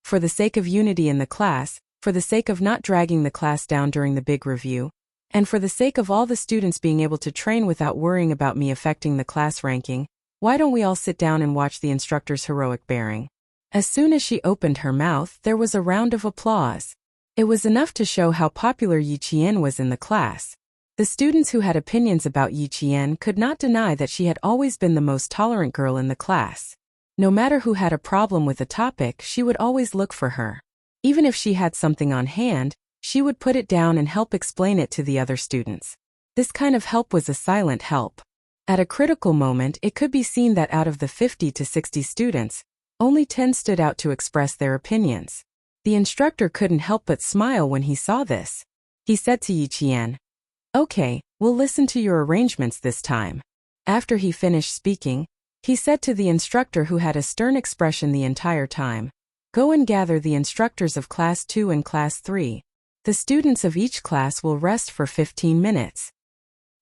For the sake of unity in the class, for the sake of not dragging the class down during the big review, and for the sake of all the students being able to train without worrying about me affecting the class ranking, why don't we all sit down and watch the instructor's heroic bearing?" As soon as she opened her mouth, there was a round of applause. It was enough to show how popular Yiqian was in the class. The students who had opinions about Yiqian could not deny that she had always been the most tolerant girl in the class. No matter who had a problem with a topic, she would always look for her. Even if she had something on hand, she would put it down and help explain it to the other students. This kind of help was a silent help. At a critical moment, it could be seen that out of the 50 to 60 students, only 10 stood out to express their opinions. The instructor couldn't help but smile when he saw this. He said to Yiqian, "Okay, we'll listen to your arrangements this time." After he finished speaking, he said to the instructor who had a stern expression the entire time, "Go and gather the instructors of Class 2 and Class 3. The students of each class will rest for 15 minutes.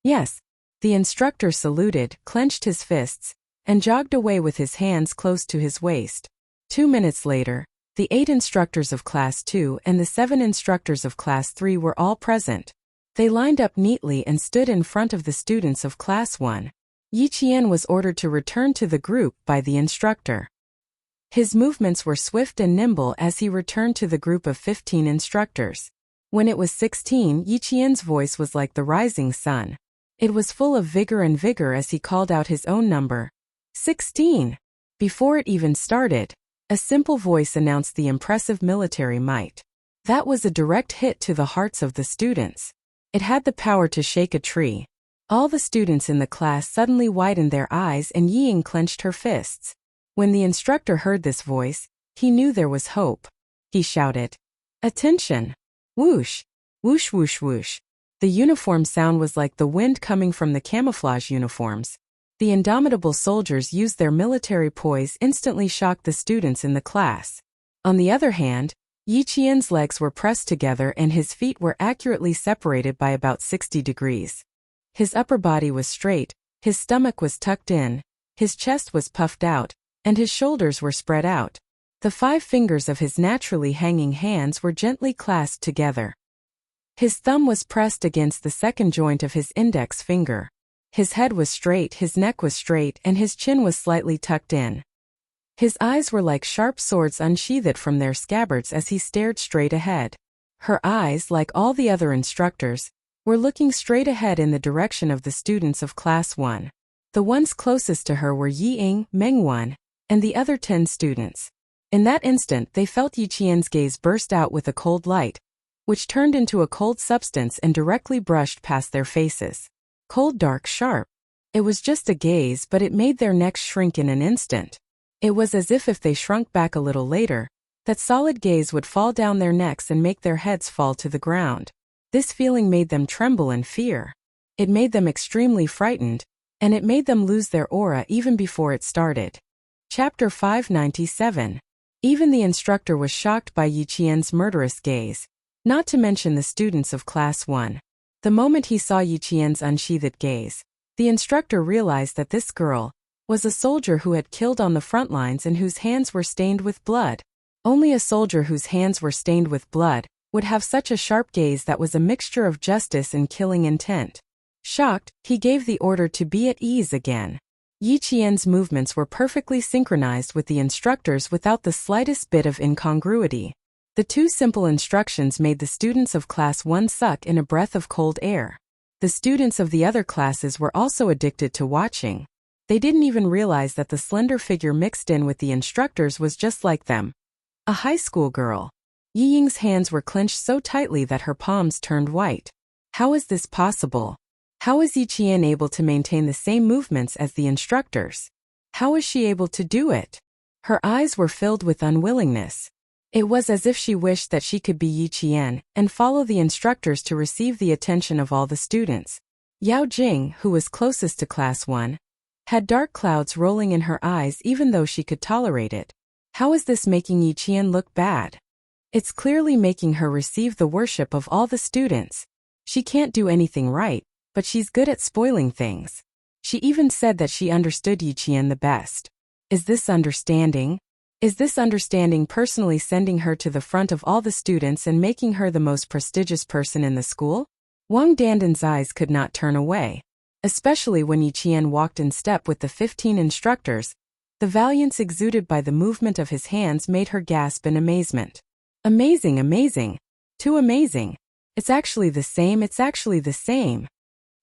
"Yes." The instructor saluted, clenched his fists, and jogged away with his hands close to his waist. 2 minutes later, the 8 instructors of Class 2 and the 7 instructors of Class 3 were all present. They lined up neatly and stood in front of the students of Class 1. Yiqian was ordered to return to the group by the instructor. His movements were swift and nimble as he returned to the group of 15 instructors. When it was 16, Yiqian's voice was like the rising sun. It was full of vigor as he called out his own number. 16! Before it even started, a simple voice announced the impressive military might. That was a direct hit to the hearts of the students. It had the power to shake a tree. All the students in the class suddenly widened their eyes and Ying clenched her fists. When the instructor heard this voice, he knew there was hope. He shouted, "Attention! Whoosh! Whoosh whoosh whoosh." The uniform sound was like the wind coming from the camouflage uniforms. The indomitable soldiers used their military poise instantly shocked the students in the class. On the other hand, Yi Qian's legs were pressed together and his feet were accurately separated by about 60 degrees. His upper body was straight, his stomach was tucked in, his chest was puffed out, and his shoulders were spread out. The 5 fingers of his naturally hanging hands were gently clasped together. His thumb was pressed against the second joint of his index finger. His head was straight, his neck was straight, and his chin was slightly tucked in. His eyes were like sharp swords unsheathed from their scabbards as he stared straight ahead. Her eyes, like all the other instructors, were looking straight ahead in the direction of the students of Class 1. The ones closest to her were Yi Ying, Meng Wan, and the other 10 students. In that instant they felt Yi Qian's gaze burst out with a cold light, which turned into a cold substance and directly brushed past their faces. Cold, dark, sharp. It was just a gaze, but it made their necks shrink in an instant. It was as if they shrunk back a little later, that solid gaze would fall down their necks and make their heads fall to the ground. This feeling made them tremble in fear. It made them extremely frightened, and it made them lose their aura even before it started. Chapter 597. Even the instructor was shocked by Yi Qian's murderous gaze, not to mention the students of Class 1. The moment he saw Yi Qian's unsheathed gaze, the instructor realized that this girl was a soldier who had killed on the front lines and whose hands were stained with blood. Only a soldier whose hands were stained with blood would have such a sharp gaze that was a mixture of justice and killing intent. Shocked, he gave the order to be at ease again. Yi Qian's movements were perfectly synchronized with the instructor's without the slightest bit of incongruity. The 2 simple instructions made the students of Class 1 suck in a breath of cold air. The students of the other classes were also addicted to watching. They didn't even realize that the slender figure mixed in with the instructors was just like them. A high school girl. Yi Ying's hands were clenched so tightly that her palms turned white. How is this possible? How is Yi Qian able to maintain the same movements as the instructors? How is she able to do it? Her eyes were filled with unwillingness. It was as if she wished that she could be Yi Qian and follow the instructors to receive the attention of all the students. Yao Jing, who was closest to Class 1, had dark clouds rolling in her eyes even though she could tolerate it. How is this making Yi Qian look bad? It's clearly making her receive the worship of all the students. She can't do anything right, but she's good at spoiling things. She even said that she understood Yi Qian the best. Is this understanding? Is this understanding personally sending her to the front of all the students and making her the most prestigious person in the school? Wang Dandan's eyes could not turn away. Especially when Yi Qian walked in step with the 15 instructors, the valiance exuded by the movement of his hands made her gasp in amazement. Amazing, amazing. Too amazing. It's actually the same, it's actually the same.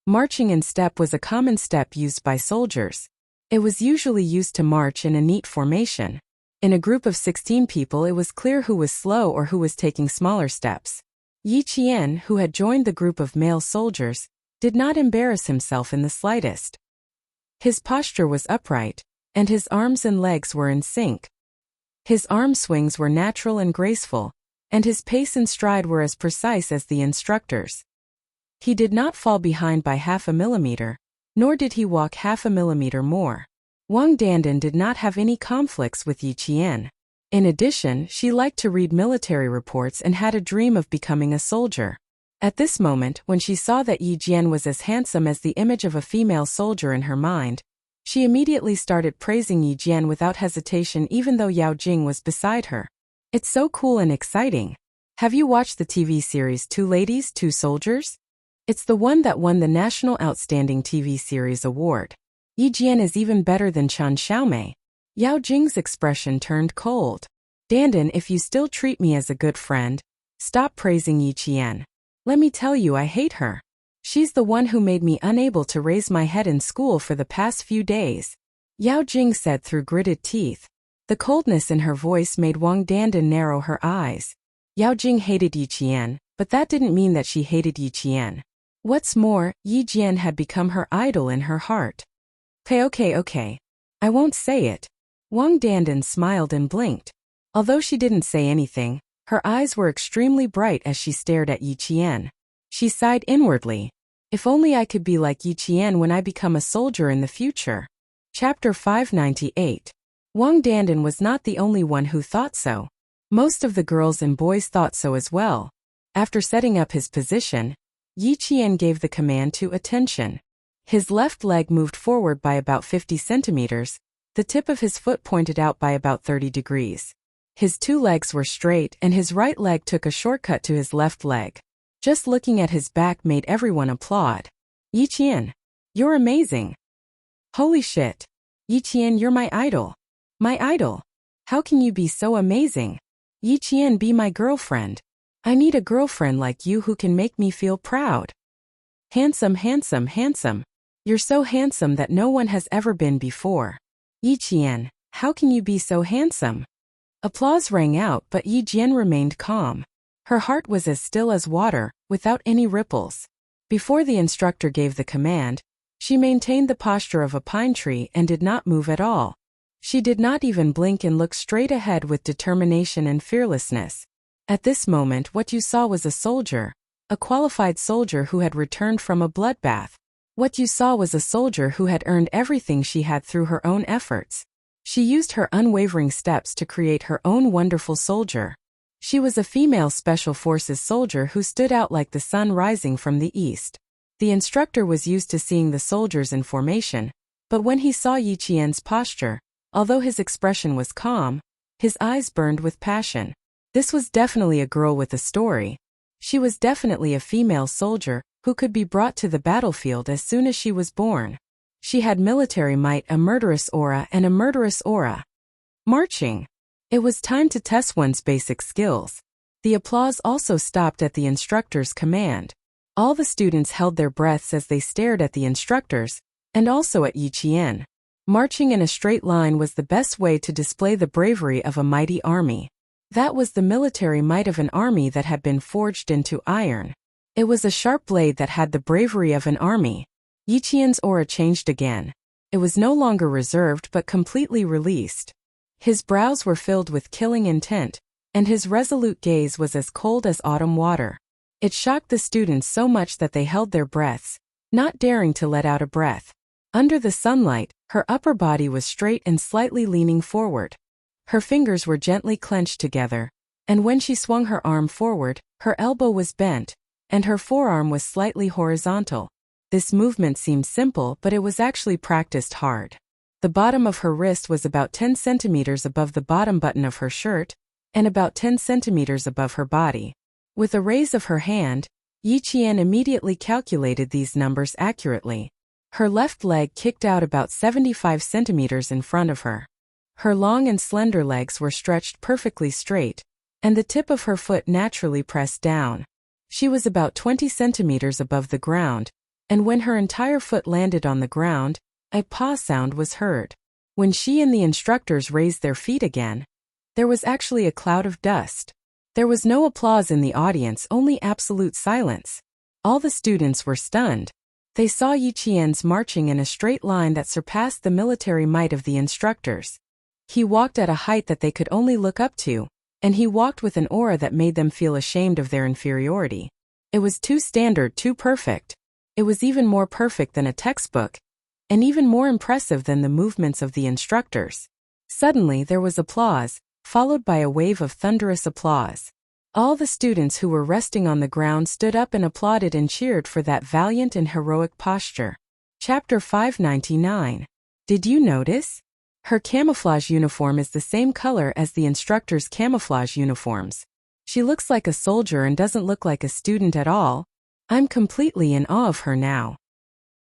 Marching in step was a common step used by soldiers. It was usually used to march in a neat formation. In a group of 16 people it was clear who was slow or who was taking smaller steps. Yi Qian, who had joined the group of male soldiers, did not embarrass himself in the slightest. His posture was upright, and his arms and legs were in sync. His arm swings were natural and graceful, and his pace and stride were as precise as the instructor's. He did not fall behind by half a millimeter, nor did he walk half a millimeter more. Wang Dandan did not have any conflicts with Yi Qian. In addition, she liked to read military reports and had a dream of becoming a soldier. At this moment, when she saw that Yi Jian was as handsome as the image of a female soldier in her mind, she immediately started praising Yi Jian without hesitation even though Yao Jing was beside her. It's so cool and exciting. Have you watched the TV series 2 Ladies, 2 Soldiers? It's the one that won the National Outstanding TV Series Award. Yi Jian is even better than Chen Xiaomei. Yao Jing's expression turned cold. Dandan, if you still treat me as a good friend, stop praising Yi Qian. Let me tell you I hate her. She's the one who made me unable to raise my head in school for the past few days. Yao Jing said through gritted teeth. The coldness in her voice made Wang Dandan narrow her eyes. Yao Jing hated Yi Qian, but that didn't mean that she hated Yi Qian. What's more, Yi Jian had become her idol in her heart. Okay. I won't say it. Wang Dandan smiled and blinked. Although she didn't say anything, her eyes were extremely bright as she stared at Yi Qian. She sighed inwardly. If only I could be like Yi Qian when I become a soldier in the future. Chapter 598. Wang Dandan was not the only one who thought so. Most of the girls and boys thought so as well. After setting up his position, Yi Qian gave the command to attention. His left leg moved forward by about 50 centimeters, the tip of his foot pointed out by about 30 degrees. His two legs were straight and his right leg took a shortcut to his left leg. Just looking at his back made everyone applaud. Yi Qian, you're amazing. Holy shit. Yi Qian, you're my idol. My idol. How can you be so amazing? Yi Qian, be my girlfriend. I need a girlfriend like you who can make me feel proud. Handsome. You're so handsome that no one has ever been before. Yi Qian, how can you be so handsome? Applause rang out, but Yi Jian remained calm. Her heart was as still as water, without any ripples. Before the instructor gave the command, she maintained the posture of a pine tree and did not move at all. She did not even blink and looked straight ahead with determination and fearlessness. At this moment, what you saw was a soldier, a qualified soldier who had returned from a bloodbath. What you saw was a soldier who had earned everything she had through her own efforts. She used her unwavering steps to create her own wonderful soldier. She was a female special forces soldier who stood out like the sun rising from the east. The instructor was used to seeing the soldiers in formation, but when he saw Yi Qian's posture, although his expression was calm, his eyes burned with passion. This was definitely a girl with a story. She was definitely a female soldier who could be brought to the battlefield as soon as she was born. She had military might, a murderous aura, and a murderous aura. Marching. It was time to test one's basic skills. The applause also stopped at the instructor's command. All the students held their breaths as they stared at the instructors, and also at Yi Qian. Marching in a straight line was the best way to display the bravery of a mighty army. That was the military might of an army that had been forged into iron. It was a sharp blade that had the bravery of an army. Yi Qian's aura changed again. It was no longer reserved but completely released. His brows were filled with killing intent, and his resolute gaze was as cold as autumn water. It shocked the students so much that they held their breaths, not daring to let out a breath. Under the sunlight, her upper body was straight and slightly leaning forward. Her fingers were gently clenched together, and when she swung her arm forward, her elbow was bent, and her forearm was slightly horizontal. This movement seemed simple, but it was actually practiced hard. The bottom of her wrist was about 10 centimeters above the bottom button of her shirt, and about 10 centimeters above her body. With a raise of her hand, Yi Qian immediately calculated these numbers accurately. Her left leg kicked out about 75 centimeters in front of her. Her long and slender legs were stretched perfectly straight, and the tip of her foot naturally pressed down. She was about 20 centimeters above the ground, and when her entire foot landed on the ground, a paw sound was heard. When she and the instructors raised their feet again, there was actually a cloud of dust. There was no applause in the audience, only absolute silence. All the students were stunned. They saw Yi Qian's marching in a straight line that surpassed the military might of the instructors. He walked at a height that they could only look up to, and he walked with an aura that made them feel ashamed of their inferiority. It was too standard, too perfect. It was even more perfect than a textbook, and even more impressive than the movements of the instructors. Suddenly there was applause, followed by a wave of thunderous applause. All the students who were resting on the ground stood up and applauded and cheered for that valiant and heroic posture. Chapter 599. Did you notice? Her camouflage uniform is the same color as the instructor's camouflage uniforms. She looks like a soldier and doesn't look like a student at all. I'm completely in awe of her now.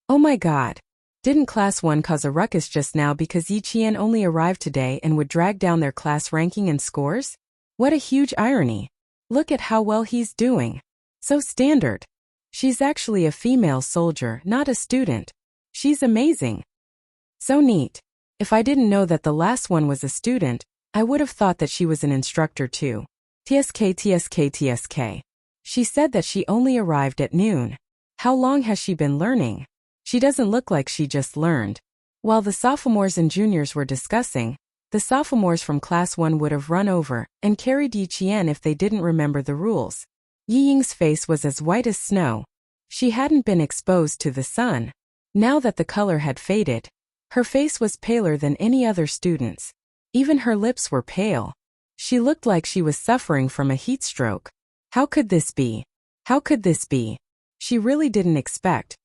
Oh my god. Didn't Class 1 cause a ruckus just now because Yi Qian only arrived today and would drag down their class ranking and scores? What a huge irony. Look at how well he's doing. So standard. She's actually a female soldier, not a student. She's amazing. So neat. If I didn't know that the last one was a student, I would have thought that she was an instructor too. TSK. She said that she only arrived at noon. How long has she been learning? She doesn't look like she just learned. While the sophomores and juniors were discussing, the sophomores from class 1 would have run over and carried Yi Qian if they didn't remember the rules. Yi Ying's face was as white as snow. She hadn't been exposed to the sun. Now that the color had faded, her face was paler than any other student's. Even her lips were pale. She looked like she was suffering from a heat stroke. How could this be? How could this be? She really didn't expect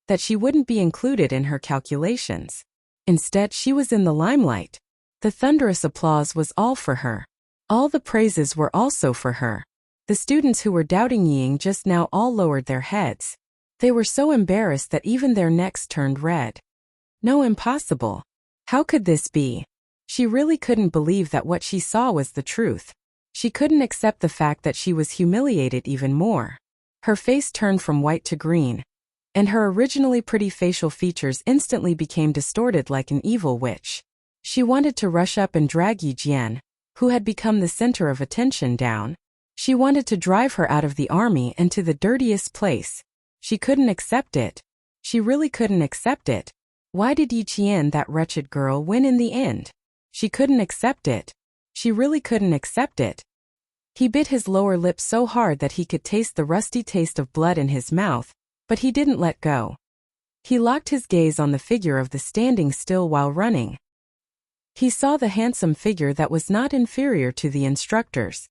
that she wouldn't be included in her calculations. Instead, she was in the limelight. The thunderous applause was all for her. All the praises were also for her. The students who were doubting Ying just now all lowered their heads. They were so embarrassed that even their necks turned red. No, impossible. How could this be? She really couldn't believe that what she saw was the truth. She couldn't accept the fact that she was humiliated even more. Her face turned from white to green, and her originally pretty facial features instantly became distorted like an evil witch. She wanted to rush up and drag Yi Jian, who had become the center of attention, down. She wanted to drive her out of the army and to the dirtiest place. She couldn't accept it. She really couldn't accept it. Why did Yi Qian, that wretched girl, win in the end? She couldn't accept it. She really couldn't accept it. He bit his lower lip so hard that he could taste the rusty taste of blood in his mouth, but he didn't let go. He locked his gaze on the figure of the standing still while running. He saw the handsome figure that was not inferior to the instructor's.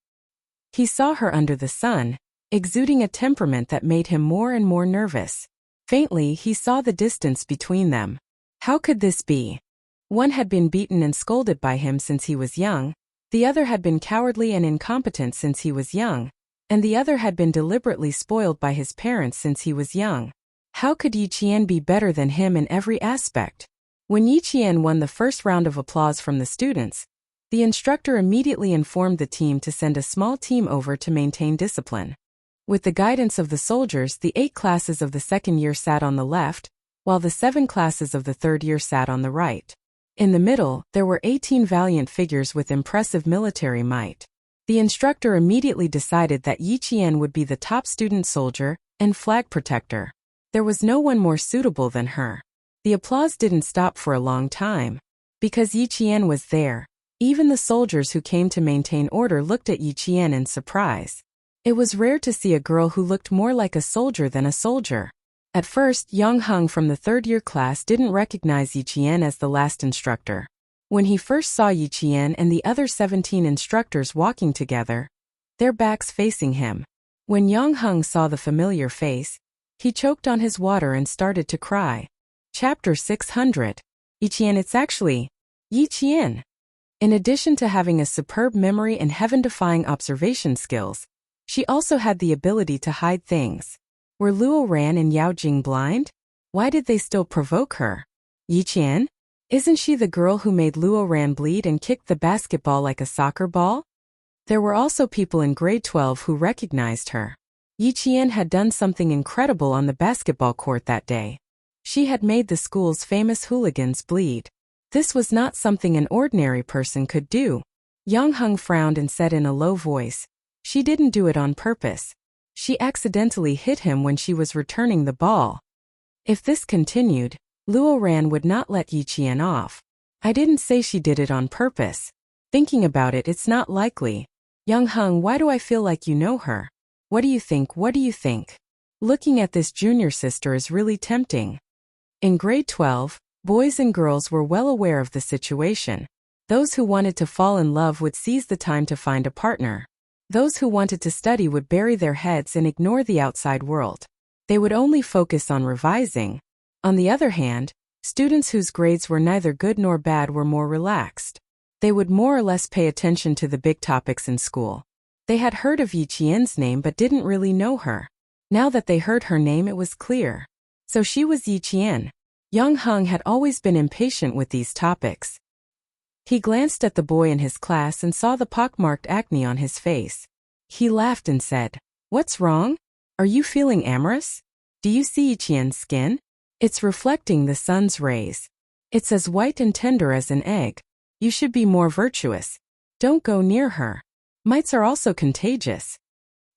He saw her under the sun, exuding a temperament that made him more and more nervous. Faintly, he saw the distance between them. How could this be? One had been beaten and scolded by him since he was young, the other had been cowardly and incompetent since he was young, and the other had been deliberately spoiled by his parents since he was young. How could Yi Qian be better than him in every aspect? When Yi Qian won the first round of applause from the students, the instructor immediately informed the team to send a small team over to maintain discipline. With the guidance of the soldiers, the 8 classes of the second year sat on the left, while the 7 classes of the third year sat on the right. In the middle, there were 18 valiant figures with impressive military might. The instructor immediately decided that Yi Qian would be the top student soldier and flag protector. There was no one more suitable than her. The applause didn't stop for a long time. Because Yi Qian was there, even the soldiers who came to maintain order looked at Yi Qian in surprise. It was rare to see a girl who looked more like a soldier than a soldier. At first, Yang Heng from the third-year class didn't recognize Yi Qian as the last instructor. When he first saw Yi Qian and the other 17 instructors walking together, their backs facing him, when Yang Heng saw the familiar face, he choked on his water and started to cry. Chapter 600. Yi Qian, it's actually Yi Qian. In addition to having a superb memory and heaven-defying observation skills, she also had the ability to hide things. Were Luo Ran and Yao Jing blind? Why did they still provoke her? Yi Qian? Isn't she the girl who made Luo Ran bleed and kicked the basketball like a soccer ball? There were also people in grade 12 who recognized her. Yi Qian had done something incredible on the basketball court that day. She had made the school's famous hooligans bleed. This was not something an ordinary person could do. Yang Heng frowned and said in a low voice, "She didn't do it on purpose. She accidentally hit him when she was returning the ball." If this continued, Luo Ran would not let Yi Qian off. "I didn't say she did it on purpose. Thinking about it, it's not likely. Yang Heng, why do I feel like you know her? What do you think? What do you think? Looking at this junior sister is really tempting." In grade 12, boys and girls were well aware of the situation. Those who wanted to fall in love would seize the time to find a partner. Those who wanted to study would bury their heads and ignore the outside world. They would only focus on revising. On the other hand, students whose grades were neither good nor bad were more relaxed. They would more or less pay attention to the big topics in school. They had heard of Yi Qian's name but didn't really know her. Now that they heard her name, it was clear. So she was Yi Qian. Yang Heng had always been impatient with these topics. He glanced at the boy in his class and saw the pockmarked acne on his face. He laughed and said, "What's wrong? Are you feeling amorous? Do you see Yi Qian's skin? It's reflecting the sun's rays. It's as white and tender as an egg. You should be more virtuous. Don't go near her. Mites are also contagious."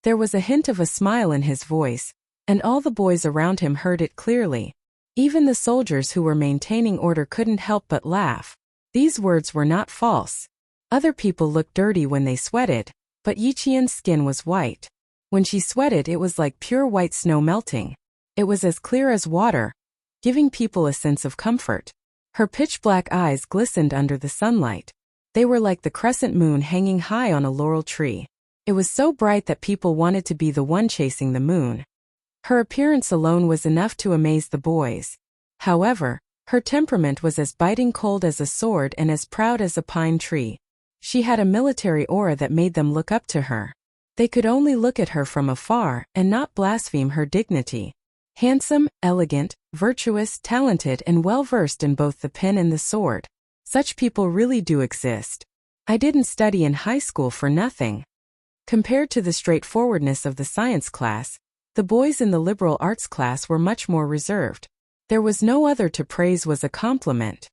There was a hint of a smile in his voice, and all the boys around him heard it clearly. Even the soldiers who were maintaining order couldn't help but laugh. These words were not false. Other people looked dirty when they sweated, but Yiqian's skin was white. When she sweated, it was like pure white snow melting. It was as clear as water, giving people a sense of comfort. Her pitch-black eyes glistened under the sunlight. They were like the crescent moon hanging high on a laurel tree. It was so bright that people wanted to be the one chasing the moon. Her appearance alone was enough to amaze the boys. However, her temperament was as biting cold as a sword and as proud as a pine tree. She had a military aura that made them look up to her. They could only look at her from afar and not blaspheme her dignity. Handsome, elegant, virtuous, talented, and well-versed in both the pen and the sword. Such people really do exist. I didn't study in high school for nothing. Compared to the straightforwardness of the science class, the boys in the liberal arts class were much more reserved. There was no other to praise was a compliment.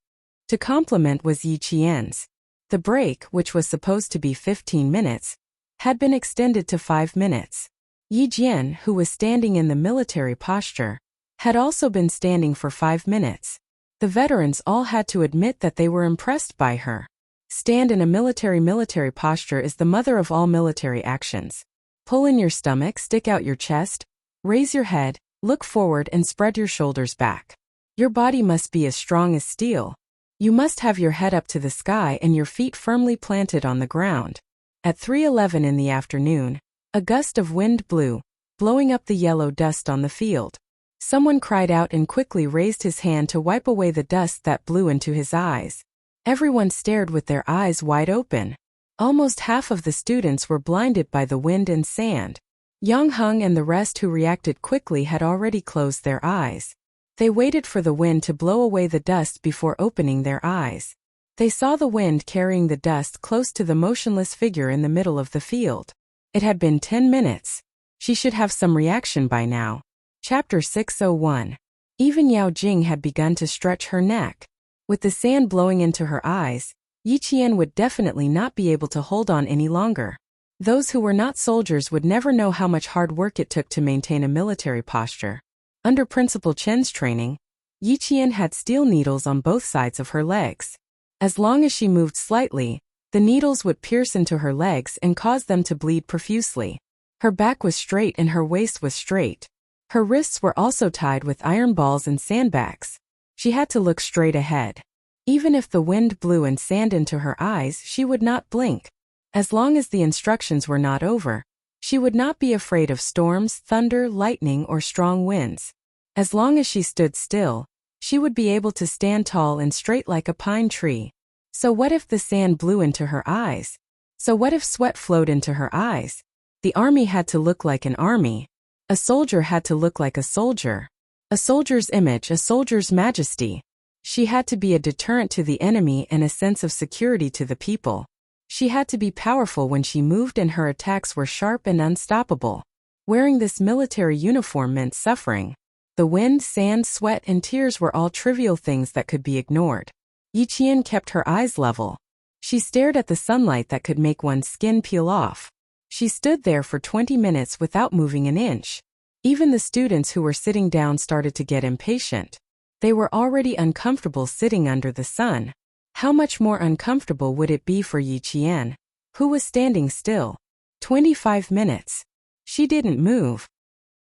To compliment was Yiqian's. The break, which was supposed to be 15 minutes, had been extended to 5 minutes. Yi Jian, who was standing in the military posture, had also been standing for 5 minutes. The veterans all had to admit that they were impressed by her. Stand in a military posture is the mother of all military actions. Pull in your stomach, stick out your chest, raise your head, look forward and spread your shoulders back. Your body must be as strong as steel. You must have your head up to the sky and your feet firmly planted on the ground. At 3:11 in the afternoon, a gust of wind blew, blowing up the yellow dust on the field. Someone cried out and quickly raised his hand to wipe away the dust that blew into his eyes. Everyone stared with their eyes wide open. Almost half of the students were blinded by the wind and sand. Yang Heng and the rest who reacted quickly had already closed their eyes. They waited for the wind to blow away the dust before opening their eyes. They saw the wind carrying the dust close to the motionless figure in the middle of the field. It had been 10 minutes. She should have some reaction by now. Chapter 601. Even Yao Jing had begun to stretch her neck. With the sand blowing into her eyes, Yiqian would definitely not be able to hold on any longer. Those who were not soldiers would never know how much hard work it took to maintain a military posture. Under Principal Chen's training, Yiqian had steel needles on both sides of her legs. As long as she moved slightly, the needles would pierce into her legs and cause them to bleed profusely. Her back was straight and her waist was straight. Her wrists were also tied with iron balls and sandbags. She had to look straight ahead. Even if the wind blew and sand into her eyes, she would not blink. As long as the instructions were not over, she would not be afraid of storms, thunder, lightning, or strong winds. As long as she stood still, she would be able to stand tall and straight like a pine tree. So what if the sand blew into her eyes? So what if sweat flowed into her eyes? The army had to look like an army. A soldier had to look like a soldier. A soldier's image, a soldier's majesty. She had to be a deterrent to the enemy and a sense of security to the people. She had to be powerful when she moved and her attacks were sharp and unstoppable. Wearing this military uniform meant suffering. The wind, sand, sweat, and tears were all trivial things that could be ignored. Yiqian kept her eyes level. She stared at the sunlight that could make one's skin peel off. She stood there for 20 minutes without moving an inch. Even the students who were sitting down started to get impatient. They were already uncomfortable sitting under the sun. How much more uncomfortable would it be for Yiqian, who was standing still? 25 minutes. She didn't move.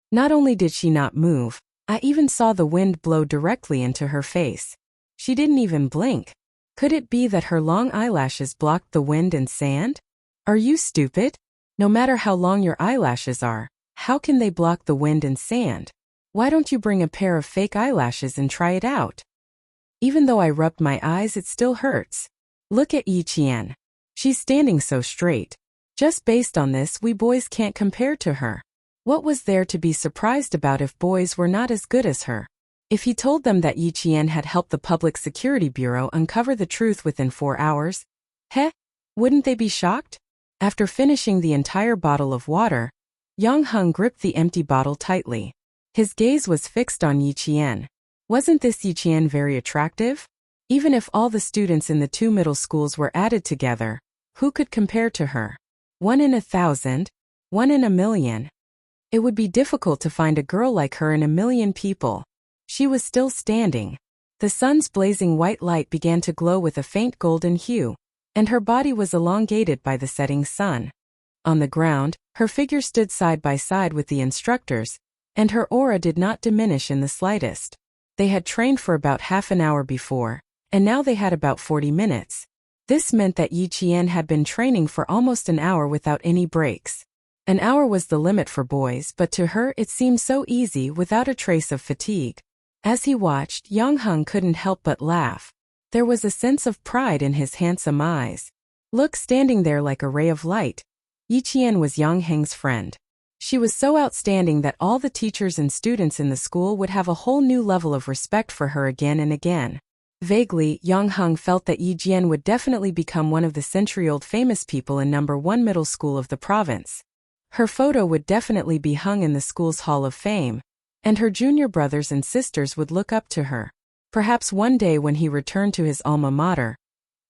Not only did she not move, I even saw the wind blow directly into her face. She didn't even blink. Could it be that her long eyelashes blocked the wind and sand? Are you stupid? No matter how long your eyelashes are, how can they block the wind and sand? Why don't you bring a pair of fake eyelashes and try it out? Even though I rubbed my eyes, it still hurts. Look at Yiqian. She's standing so straight. Just based on this, we boys can't compare to her. What was there to be surprised about if boys were not as good as her? If he told them that Yiqian had helped the Public Security Bureau uncover the truth within 4 hours, wouldn't they be shocked? After finishing the entire bottle of water, Yang Heng gripped the empty bottle tightly. His gaze was fixed on Yiqian. Wasn't this Yiqian very attractive? Even if all the students in the 2 middle schools were added together, who could compare to her? 1 in 1,000? 1 in 1,000,000? It would be difficult to find a girl like her in a million people. She was still standing. The sun's blazing white light began to glow with a faint golden hue, and her body was elongated by the setting sun. On the ground, her figure stood side by side with the instructors, and her aura did not diminish in the slightest. They had trained for about half an hour before, and now they had about 40 minutes. This meant that Yi Qian had been training for almost an hour without any breaks. An hour was the limit for boys, but to her it seemed so easy without a trace of fatigue. As he watched, Yang Heng couldn't help but laugh. There was a sense of pride in his handsome eyes. Look, standing there like a ray of light. Yi Qian was Yang Heng's friend. She was so outstanding that all the teachers and students in the school would have a whole new level of respect for her again and again. Vaguely, Yang Heng felt that Yi Jian would definitely become one of the century-old famous people in number 1 middle school of the province. Her photo would definitely be hung in the school's Hall of Fame, and her junior brothers and sisters would look up to her. Perhaps one day when he returned to his alma mater,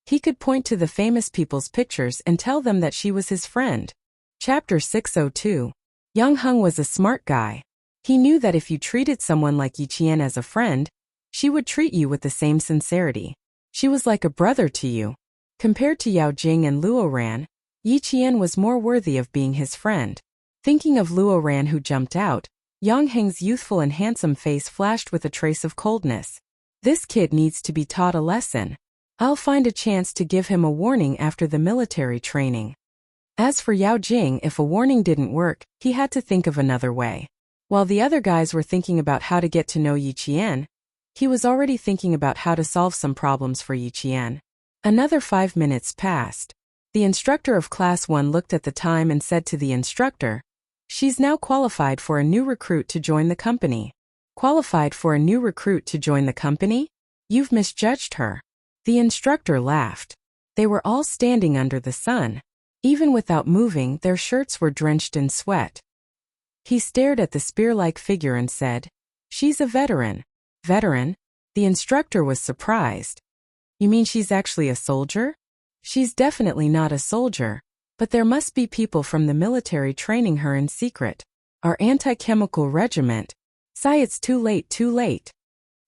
he could point to the famous people's pictures and tell them that she was his friend. Chapter 602. Yang Heng was a smart guy. He knew that if you treated someone like Yi Qian as a friend, she would treat you with the same sincerity. She was like a brother to you. Compared to Yao Jing and Luo Ran, Yi Qian was more worthy of being his friend. Thinking of Luo Ran who jumped out, Yang Heng's youthful and handsome face flashed with a trace of coldness. This kid needs to be taught a lesson. I'll find a chance to give him a warning after the military training. As for Yao Jing, if a warning didn't work, he had to think of another way. While the other guys were thinking about how to get to know Yi Qian, he was already thinking about how to solve some problems for Yi Qian. Another 5 minutes passed. The instructor of Class 1 looked at the time and said to the instructor, "She's now qualified for a new recruit to join the company." Qualified for a new recruit to join the company? You've misjudged her. The instructor laughed. They were all standing under the sun. Even without moving, their shirts were drenched in sweat. He stared at the spear-like figure and said, "She's a veteran." Veteran? The instructor was surprised. You mean she's actually a soldier? She's definitely not a soldier, but there must be people from the military training her in secret. Our anti-chemical regiment. Sigh, it's too late, too late.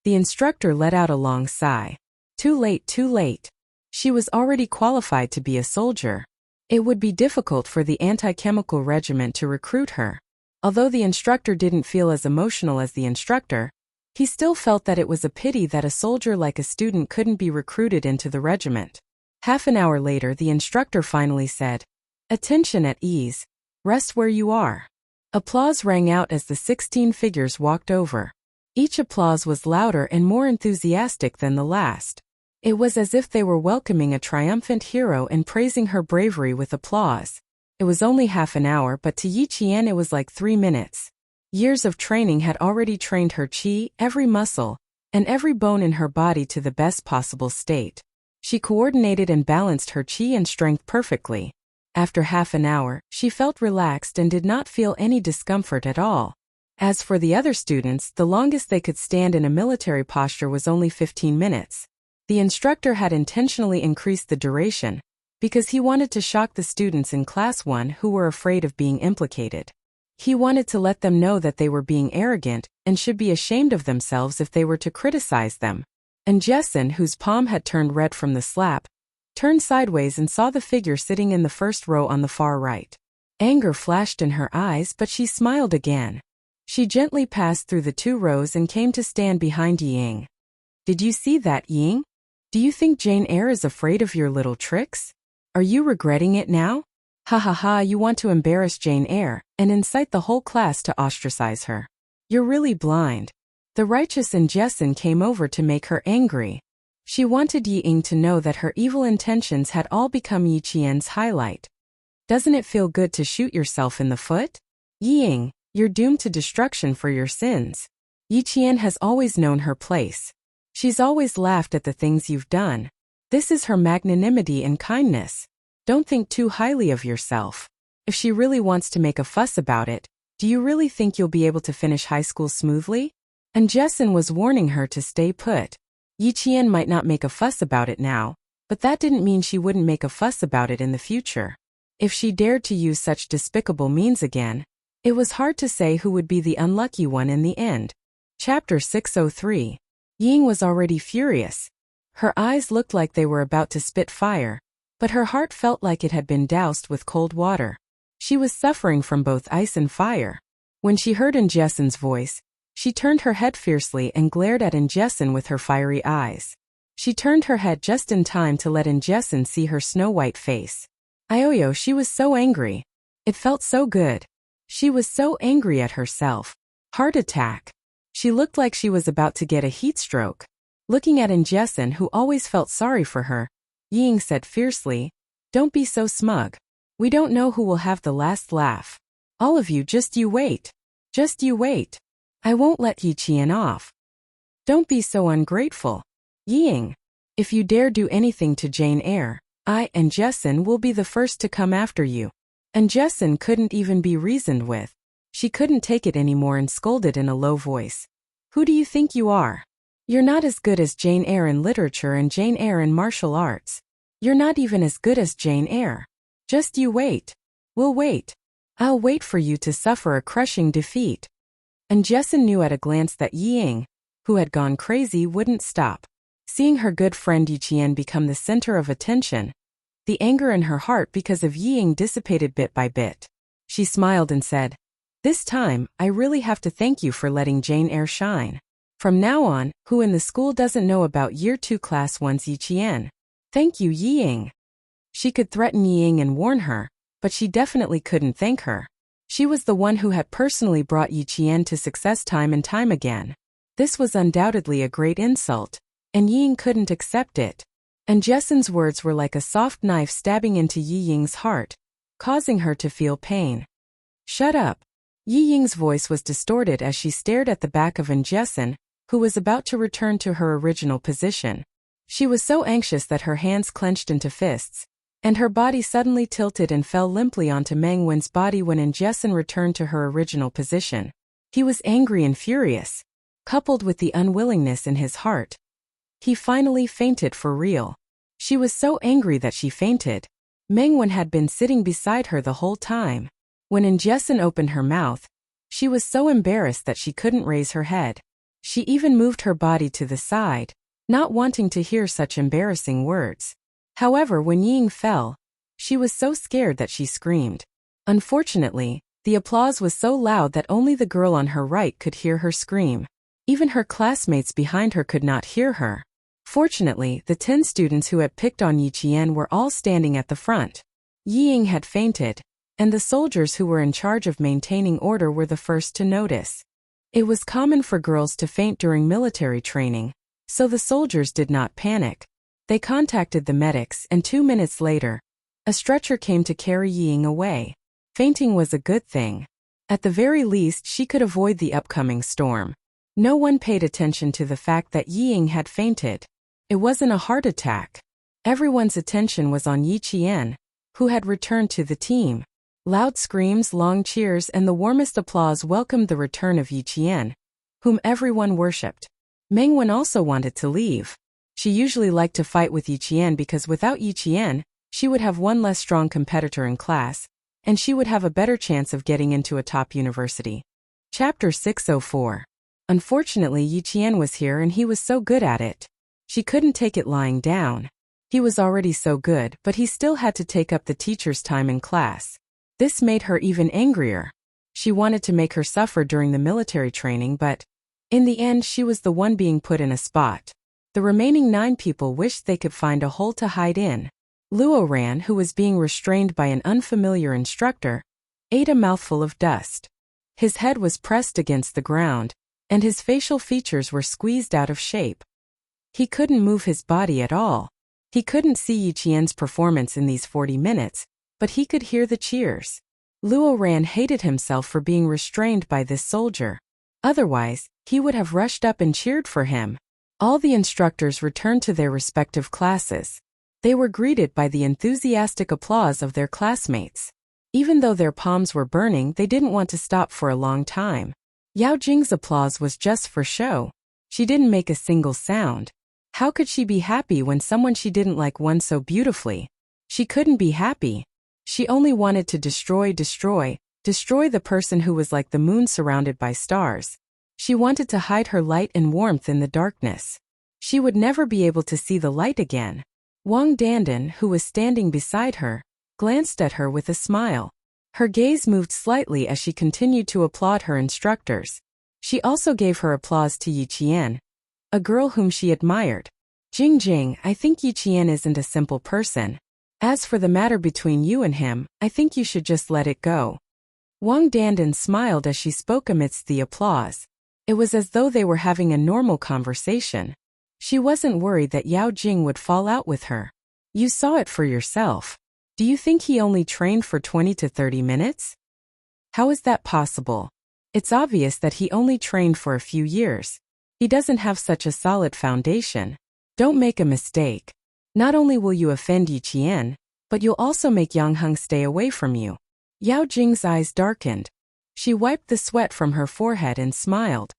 The instructor let out a long sigh. Too late, too late. She was already qualified to be a soldier. It would be difficult for the anti-chemical regiment to recruit her. Although the instructor didn't feel as emotional as the instructor, he still felt that it was a pity that a soldier like a student couldn't be recruited into the regiment. Half an hour later, the instructor finally said, "Attention, at ease. Rest where you are." Applause rang out as the 16 figures walked over. Each applause was louder and more enthusiastic than the last. It was as if they were welcoming a triumphant hero and praising her bravery with applause. It was only half an hour, but to Yi Qian it was like 3 minutes. Years of training had already trained her qi, every muscle, and every bone in her body to the best possible state. She coordinated and balanced her qi and strength perfectly. After half an hour, she felt relaxed and did not feel any discomfort at all. As for the other students, the longest they could stand in a military posture was only 15 minutes. The instructor had intentionally increased the duration, because he wanted to shock the students in Class 1 who were afraid of being implicated. He wanted to let them know that they were being arrogant and should be ashamed of themselves if they were to criticize them. And Jessen, whose palm had turned red from the slap, turned sideways and saw the figure sitting in the first row on the far right. Anger flashed in her eyes, but she smiled again. She gently passed through the 2 rows and came to stand behind Ying. "Did you see that, Ying? Do you think Jane Eyre is afraid of your little tricks? Are you regretting it now? Ha ha ha, you want to embarrass Jane Eyre and incite the whole class to ostracize her. You're really blind." The righteous and Jessen came over to make her angry. She wanted Yi Ying to know that her evil intentions had all become Yi Qian's highlight. Doesn't it feel good to shoot yourself in the foot? Yi Ying, you're doomed to destruction for your sins. Yi Qian has always known her place. She's always laughed at the things you've done. This is her magnanimity and kindness. Don't think too highly of yourself. If she really wants to make a fuss about it, do you really think you'll be able to finish high school smoothly? And Jessen was warning her to stay put. Yi Qian might not make a fuss about it now, but that didn't mean she wouldn't make a fuss about it in the future. If she dared to use such despicable means again, It was hard to say who would be the unlucky one in the end. Chapter 603. Ying was already furious. Her eyes looked like they were about to spit fire, but her heart felt like it had been doused with cold water. She was suffering from both ice and fire. When she heard Injessen's voice, she turned her head fiercely and glared at Injessen with her fiery eyes. She turned her head just in time to let Injessen see her snow-white face. Ioyo, she was so angry. It felt so good. She was so angry at herself. Heart attack. She looked like she was about to get a heat stroke. Looking at Injessen, who always felt sorry for her, Ying said fiercely, "Don't be so smug. We don't know who will have the last laugh. All of you, just you wait. Just you wait. I won't let Yi Qian off. Don't be so ungrateful. Ying, if you dare do anything to Jane Eyre, I and Jessen will be the first to come after you." And Jessen couldn't even be reasoned with. She couldn't take it anymore and scolded in a low voice. "Who do you think you are? You're not as good as Jane Eyre in literature and Jane Eyre in martial arts. You're not even as good as Jane Eyre. Just you wait. We'll wait. I'll wait for you to suffer a crushing defeat." And Jessen knew at a glance that Ying, who had gone crazy, wouldn't stop. Seeing her good friend Yi Qian become the center of attention, the anger in her heart because of Ying dissipated bit by bit. She smiled and said, "This time, I really have to thank you for letting Jane Eyre shine. From now on, who in the school doesn't know about Year 2 Class 1's Yi Qian? Thank you, Ying." She could threaten Ying and warn her, but she definitely couldn't thank her. She was the one who had personally brought Yi Qian to success time and time again. This was undoubtedly a great insult, and Ying couldn't accept it. And Jessen's words were like a soft knife stabbing into Yi Ying's heart, causing her to feel pain. "Shut up." Yi Ying's voice was distorted as she stared at the back of Jessen, who was about to return to her original position. She was so anxious that her hands clenched into fists, and her body suddenly tilted and fell limply onto Meng Wen's body when Jessen returned to her original position. He was angry and furious, coupled with the unwillingness in his heart. He finally fainted for real. She was so angry that she fainted. Meng Wen had been sitting beside her the whole time. When Jessen opened her mouth, she was so embarrassed that she couldn't raise her head. She even moved her body to the side, not wanting to hear such embarrassing words. However, when Ying fell, she was so scared that she screamed. Unfortunately, the applause was so loud that only the girl on her right could hear her scream. Even her classmates behind her could not hear her. Fortunately, the 10 students who had picked on Yi Qian were all standing at the front. Ying had fainted, and the soldiers who were in charge of maintaining order were the first to notice. It was common for girls to faint during military training, so the soldiers did not panic. They contacted the medics, and 2 minutes later, a stretcher came to carry Ying away. Fainting was a good thing. At the very least, she could avoid the upcoming storm. No one paid attention to the fact that Ying had fainted. It wasn't a heart attack. Everyone's attention was on Yi Qian, who had returned to the team. Loud screams, long cheers, and the warmest applause welcomed the return of Yi Qian, whom everyone worshipped. Meng Wen also wanted to leave. She usually liked to fight with Yi Qian because without Yi Qian, she would have one less strong competitor in class, and she would have a better chance of getting into a top university. Chapter 604. Unfortunately, Yi Qian was here and he was so good at it. She couldn't take it lying down. He was already so good, but he still had to take up the teacher's time in class. This made her even angrier. She wanted to make her suffer during the military training, but in the end she was the one being put in a spot. The remaining 9 people wished they could find a hole to hide in. Luo Ran, who was being restrained by an unfamiliar instructor, ate a mouthful of dust. His head was pressed against the ground, and his facial features were squeezed out of shape. He couldn't move his body at all. He couldn't see Yi Qian's performance in these 40 minutes, but he could hear the cheers. Luo Ran hated himself for being restrained by this soldier. Otherwise, he would have rushed up and cheered for him. All the instructors returned to their respective classes. They were greeted by the enthusiastic applause of their classmates. Even though their palms were burning, they didn't want to stop for a long time. Yao Jing's applause was just for show. She didn't make a single sound. How could she be happy when someone she didn't like won so beautifully? She couldn't be happy. She only wanted to destroy, Destroy the person who was like the moon surrounded by stars. She wanted to hide her light and warmth in the darkness. She would never be able to see the light again. Wang Dandan, who was standing beside her, glanced at her with a smile. Her gaze moved slightly as she continued to applaud her instructors. She also gave her applause to Yi Qian, a girl whom she admired. Jing, I think Yi Qian isn't a simple person. As for the matter between you and him, I think you should just let it go. Wang Dandan smiled as she spoke amidst the applause. It was as though they were having a normal conversation. She wasn't worried that Yao Jing would fall out with her. You saw it for yourself. Do you think he only trained for 20 to 30 minutes? How is that possible? It's obvious that he only trained for a few years. He doesn't have such a solid foundation. Don't make a mistake. Not only will you offend Yi Qian, but you'll also make Yang Heng stay away from you. Yao Jing's eyes darkened. She wiped the sweat from her forehead and smiled.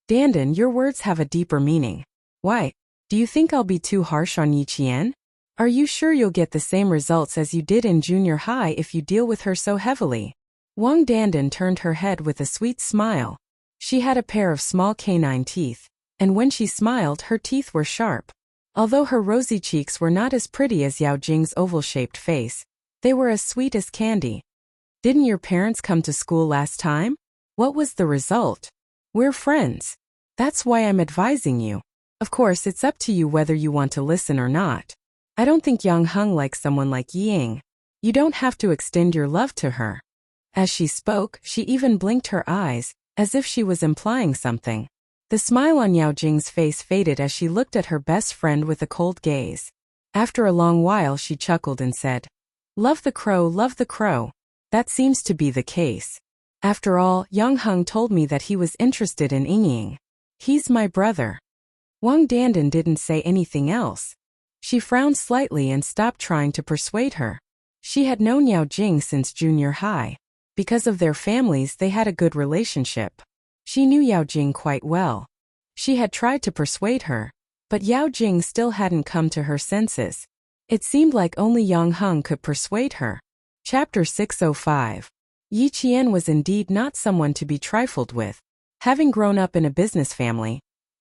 Dandan, your words have a deeper meaning. Why? Do you think I'll be too harsh on Yi Qian? Are you sure you'll get the same results as you did in junior high if you deal with her so heavily? Wang Dandan turned her head with a sweet smile. She had a pair of small canine teeth, and when she smiled, her teeth were sharp. Although her rosy cheeks were not as pretty as Yao Jing's oval-shaped face, they were as sweet as candy. Didn't your parents come to school last time? What was the result? We're friends. That's why I'm advising you. Of course, it's up to you whether you want to listen or not. I don't think Yang Heng likes someone like Ying. You don't have to extend your love to her. As she spoke, she even blinked her eyes, as if she was implying something. The smile on Yao Jing's face faded as she looked at her best friend with a cold gaze. After a long while she chuckled and said, love the crow, love the crow. That seems to be the case. After all, Yang Heng told me that he was interested in Ying. He's my brother. Wang Dandan didn't say anything else. She frowned slightly and stopped trying to persuade her. She had known Yao Jing since junior high. Because of their families, they had a good relationship. She knew Yao Jing quite well. She had tried to persuade her, but Yao Jing still hadn't come to her senses. It seemed like only Yang Heng could persuade her. Chapter 605. Yi Qian was indeed not someone to be trifled with. Having grown up in a business family,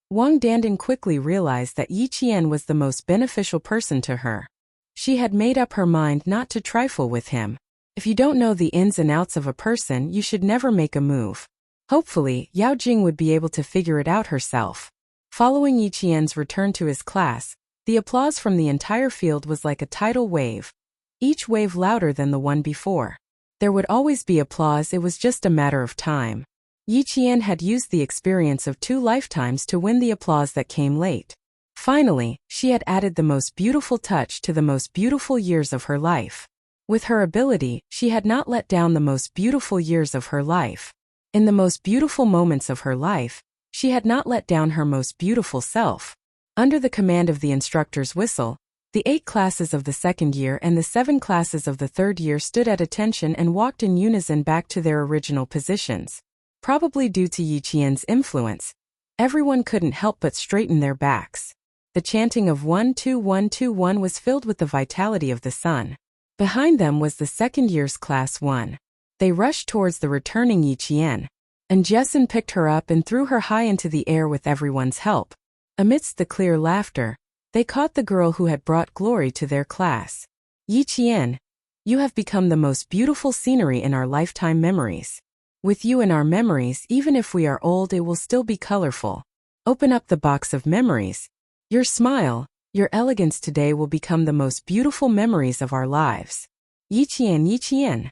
Wang Dandan quickly realized that Yi Qian was the most beneficial person to her. She had made up her mind not to trifle with him. If you don't know the ins and outs of a person, you should never make a move. Hopefully, Yao Jing would be able to figure it out herself. Following Yi Qian's return to his class, the applause from the entire field was like a tidal wave, each wave louder than the one before. There would always be applause, it was just a matter of time. Yi Qian had used the experience of 2 lifetimes to win the applause that came late. Finally, she had added the most beautiful touch to the most beautiful years of her life. With her ability, she had not let down the most beautiful years of her life. In the most beautiful moments of her life, she had not let down her most beautiful self. Under the command of the instructor's whistle, the 8 classes of the second year and the 7 classes of the third year stood at attention and walked in unison back to their original positions. Probably due to Yi Qian's influence, everyone couldn't help but straighten their backs. The chanting of 1-2-1-2-1 was filled with the vitality of the sun. Behind them was the second year's class 1. They rushed towards the returning Yi Qian, and Jessen picked her up and threw her high into the air with everyone's help. Amidst the clear laughter, they caught the girl who had brought glory to their class. Yi Qian, you have become the most beautiful scenery in our lifetime memories. With you in our memories, even if we are old, it will still be colorful. Open up the box of memories. Your smile, your elegance today will become the most beautiful memories of our lives. Yi Qian, Yi Qian.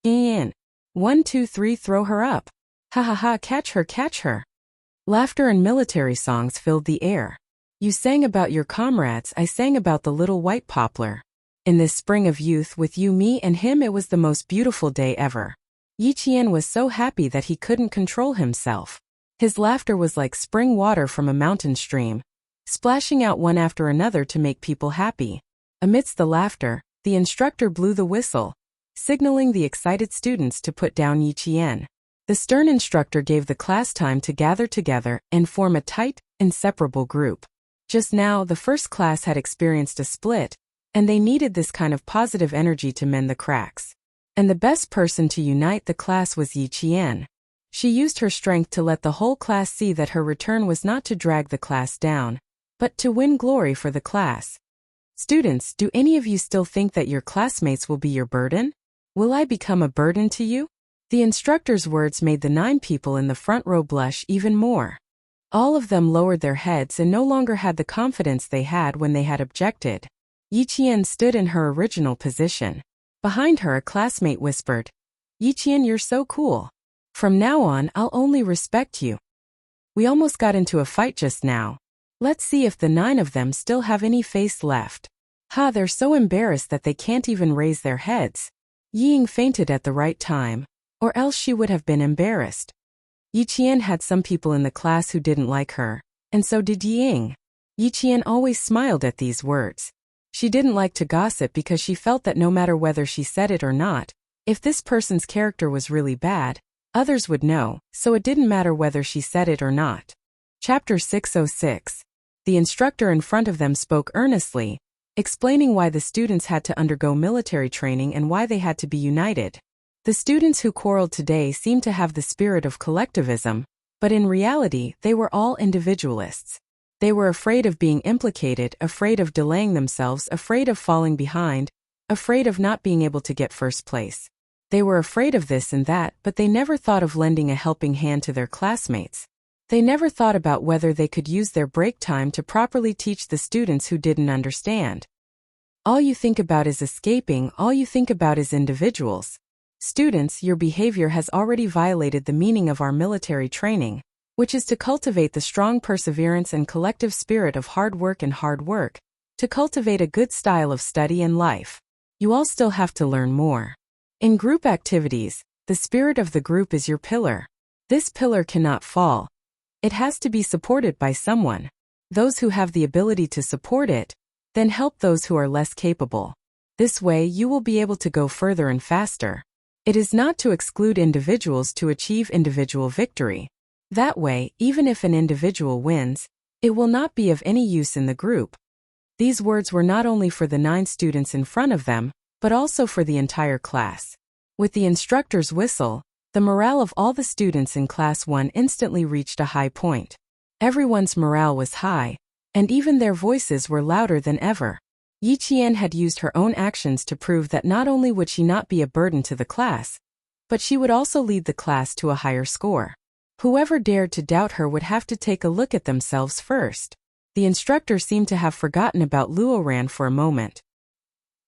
Yin. 1, 2, 3, throw her up. Ha ha ha, catch her, catch her. Laughter and military songs filled the air. You sang about your comrades, I sang about the little white poplar. In this spring of youth with you, me and him, it was the most beautiful day ever. Yi Qian was so happy that he couldn't control himself. His laughter was like spring water from a mountain stream, splashing out one after another to make people happy. Amidst the laughter, the instructor blew the whistle, signaling the excited students to put down Yi Qian. The stern instructor gave the class time to gather together and form a tight, inseparable group. Just now, the first class had experienced a split, and they needed this kind of positive energy to mend the cracks. And the best person to unite the class was Yi Qian. She used her strength to let the whole class see that her return was not to drag the class down, but to win glory for the class. Students, do any of you still think that your classmates will be your burden? Will I become a burden to you? The instructor's words made the 9 people in the front row blush even more. All of them lowered their heads and no longer had the confidence they had when they had objected. Yi Qian stood in her original position. Behind her, a classmate whispered, "Yi Qian, you're so cool. From now on, I'll only respect you. We almost got into a fight just now. Let's see if the 9 of them still have any face left." Ha, they're so embarrassed that they can't even raise their heads. Ying fainted at the right time, or else she would have been embarrassed. Yi Qian had some people in the class who didn't like her, and so did Ying. Yi Qian always smiled at these words. She didn't like to gossip because she felt that no matter whether she said it or not, if this person's character was really bad, others would know, so it didn't matter whether she said it or not. Chapter 606. The instructor in front of them spoke earnestly, explaining why the students had to undergo military training and why they had to be united. The students who quarreled today seemed to have the spirit of collectivism, but in reality, they were all individualists. They were afraid of being implicated, afraid of delaying themselves, afraid of falling behind, afraid of not being able to get first place. They were afraid of this and that, but they never thought of lending a helping hand to their classmates. They never thought about whether they could use their break time to properly teach the students who didn't understand. All you think about is escaping, all you think about is individuals. Students, your behavior has already violated the meaning of our military training, which is to cultivate the strong perseverance and collective spirit of hard work, to cultivate a good style of study and life. You all still have to learn more. In group activities, the spirit of the group is your pillar. This pillar cannot fall. It has to be supported by someone. Those who have the ability to support it, then help those who are less capable. This way you will be able to go further and faster. It is not to exclude individuals to achieve individual victory. That way, even if an individual wins, it will not be of any use in the group. These words were not only for the 9 students in front of them, but also for the entire class. With the instructor's whistle, the morale of all the students in Class 1 instantly reached a high point. Everyone's morale was high, and even their voices were louder than ever. Yi Qian had used her own actions to prove that not only would she not be a burden to the class, but she would also lead the class to a higher score. Whoever dared to doubt her would have to take a look at themselves first. The instructor seemed to have forgotten about Luo Ran for a moment.